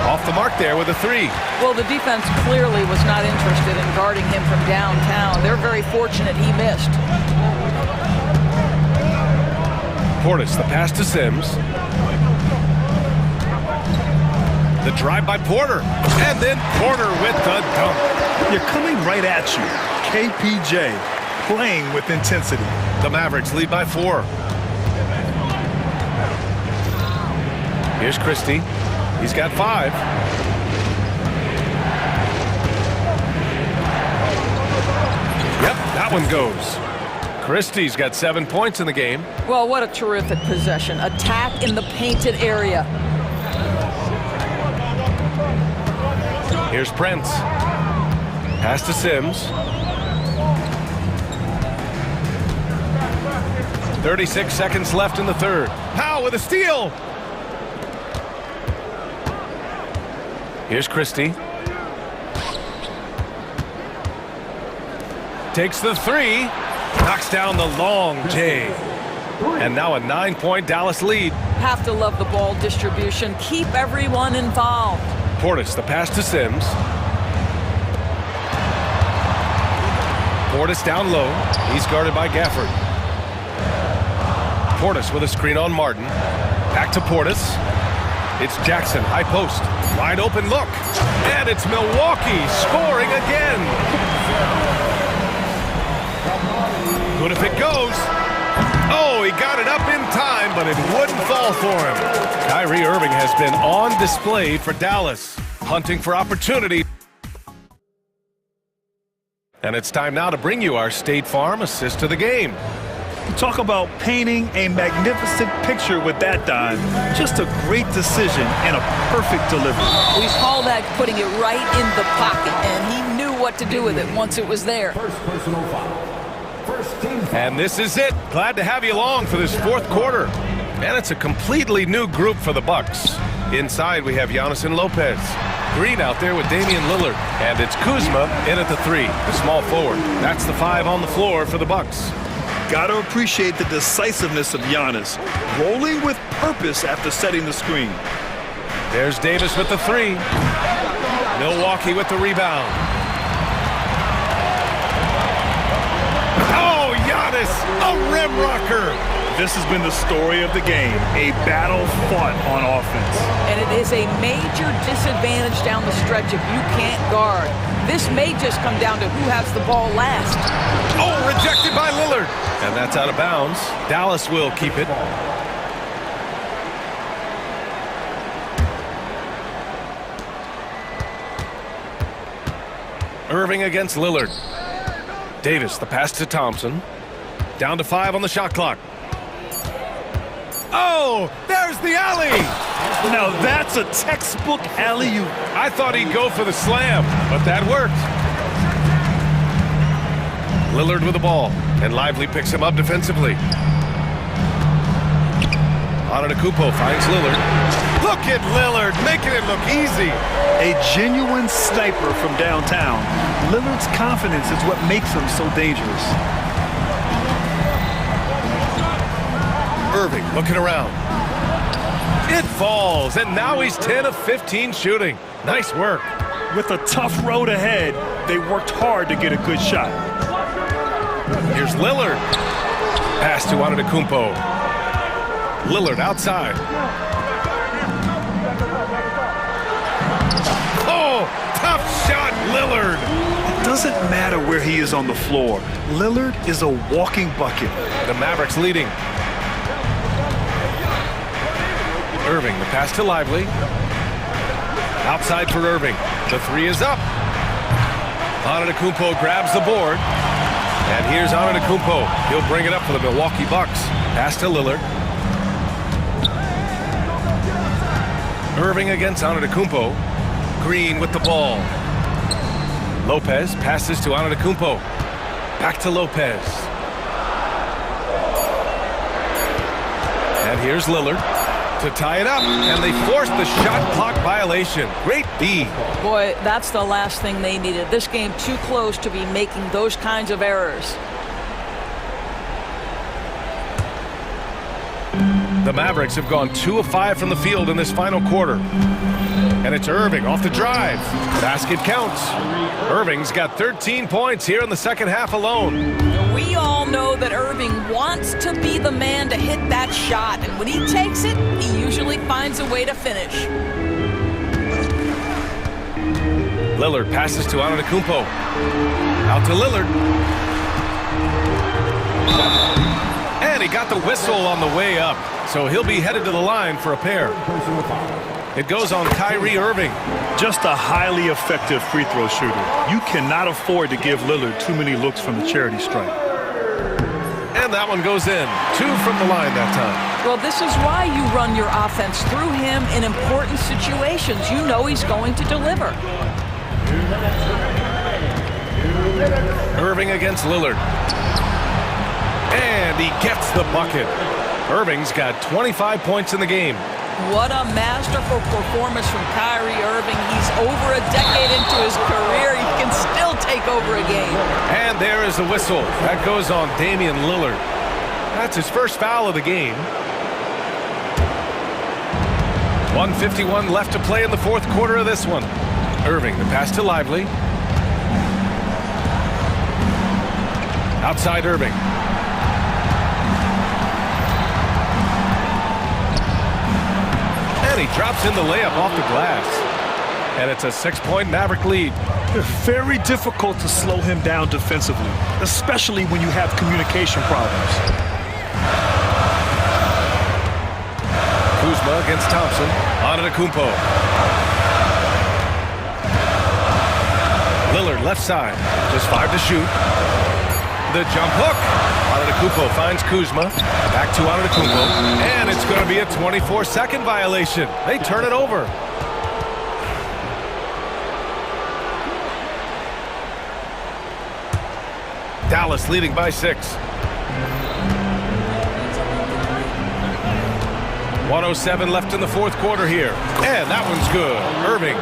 Off the mark there with a 3. Well, the defense clearly was not interested in guarding him from downtown. They're very fortunate he missed. Portis, the pass to Sims. The drive by Porter. And then Porter with the dunk. You're coming right at you. KPJ playing with intensity. The Mavericks lead by 4. Here's Christie. He's got 5. Yep, that one goes. Christie's got 7 points in the game. Well, what a terrific possession. Attack in the painted area. Here's Prince. Pass to Sims. 36 seconds left in the third. Powell with a steal. Here's Christie. Takes the 3. Knocks down the long J. And now a 9-point Dallas lead. Have to love the ball distribution. Keep everyone involved. Portis, the pass to Sims. Portis down low. He's guarded by Gafford. Portis with a screen on Martin. Back to Portis. It's Jackson, high post. Wide open look. And it's Milwaukee scoring again. Good if it goes. Oh, he got it up in time, but it wouldn't fall for him. Kyrie Irving has been on display for Dallas, hunting for opportunity. And it's time now to bring you our State Farm assist of the game. Talk about painting a magnificent picture with that dime. Just a great decision and a perfect delivery. We call that putting it right in the pocket, and he knew what to do with it once it was there. And this is it. Glad to have you along for this fourth quarter. And it's a completely new group for the Bucks. Inside we have Giannis and Lopez. Green out there with Damian Lillard. And it's Kuzma in at the 3, the small forward. That's the 5 on the floor for the Bucks. Got to appreciate the decisiveness of Giannis, rolling with purpose after setting the screen. There's Davis with the 3. Milwaukee with the rebound. Oh, Giannis, a rim rocker. This has been the story of the game, a battle fought on offense. And it is a major disadvantage down the stretch if you can't guard. This may just come down to who has the ball last. Oh, rejected by Lillard. And that's out of bounds. Dallas will keep it. Irving against Lillard. Davis, the pass to Thompson. Down to 5 on the shot clock. Oh, there's the alley. Now that's a textbook alley-oop. I thought he'd go for the slam, but that worked. Lillard with the ball, and Lively picks him up defensively. Antetokounmpo finds Lillard. Look at Lillard, making it look easy. A genuine sniper from downtown. Lillard's confidence is what makes him so dangerous. Irving looking around. It falls, and now he's 10 of 15 shooting. Nice work. With a tough road ahead, they worked hard to get a good shot. Here's Lillard. Pass to Antetokounmpo. Lillard outside. Oh, tough shot, Lillard. It doesn't matter where he is on the floor. Lillard is a walking bucket. The Mavericks leading. Irving, the pass to Lively. Outside for Irving. The three is up. Antetokounmpo grabs the board. And here's Antetokounmpo. He'll bring it up for the Milwaukee Bucks. Pass to Lillard. Irving against Antetokounmpo. Green with the ball. Lopez passes to Antetokounmpo. Back to Lopez. And here's Lillard to tie it up, and they forced the shot clock violation. Great D. Boy, that's the last thing they needed. This game too close to be making those kinds of errors. The Mavericks have gone 2 of 5 from the field in this final quarter. And it's Irving off the drive. Basket counts. Irving's got 13 points here in the second half alone. We all know that Irving wants to be the man to hit that shot, and when he takes it, he usually finds a way to finish. Lillard passes to Antetokounmpo. Out to Lillard. And he got the whistle on the way up, so he'll be headed to the line for a pair. It goes on Kyrie Irving. Just a highly effective free throw shooter. You cannot afford to give Lillard too many looks from the charity stripe. And that one goes in. 2 from the line that time. Well, this is why you run your offense through him in important situations. You know he's going to deliver. Irving against Lillard. And he gets the bucket. Irving's got 25 points in the game. What a masterful performance from Kyrie Irving. He's over a decade into his career. He can still take over a game. And there is the whistle. That goes on Damian Lillard. That's his first foul of the game. 1:51 left to play in the fourth quarter of this one. Irving, the pass to Lively. Outside Irving. And he drops in the layup off the glass. And it's a 6-point Maverick lead. It's very difficult to slow him down defensively, especially when you have communication problems. Kuzma against Thompson. Antetokounmpo. Lillard left side. Just 5 to shoot. The jump hook. Antetokounmpo finds Kuzma. Back to Antetokounmpo. And it's going to be a 24-second violation. They turn it over. Dallas leading by 6. 1:07 left in the fourth quarter here. And that one's good. Irving.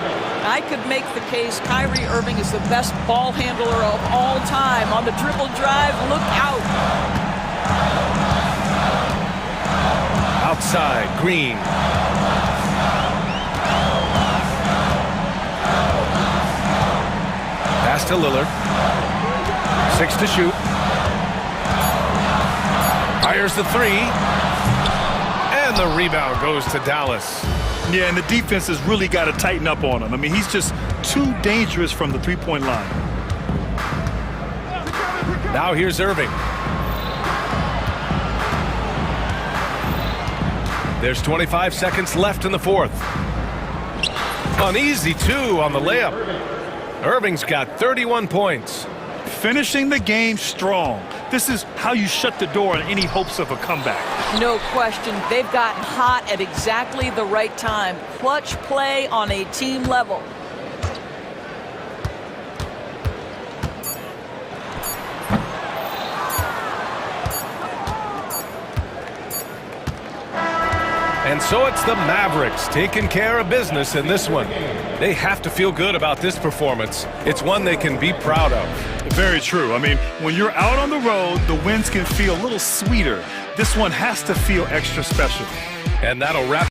I could make the case Kyrie Irving is the best ball handler of all time. On the dribble drive, look out. Outside, Green. Pass to Lillard. 6 to shoot. Fires the 3. And the rebound goes to Dallas. Yeah, and the defense has really got to tighten up on him. I mean, he's just too dangerous from the three-point line. Now here's Irving. There's 25 seconds left in the fourth. An easy 2 on the layup. Irving's got 31 points. Finishing the game strong. This is how you shut the door on any hopes of a comeback. No question. They've gotten hot at exactly the right time. Clutch play on a team level. And so it's the Mavericks taking care of business in this one. They have to feel good about this performance. It's one they can be proud of. Very true. I mean, when you're out on the road, the wins can feel a little sweeter. This one has to feel extra special. And that'll wrap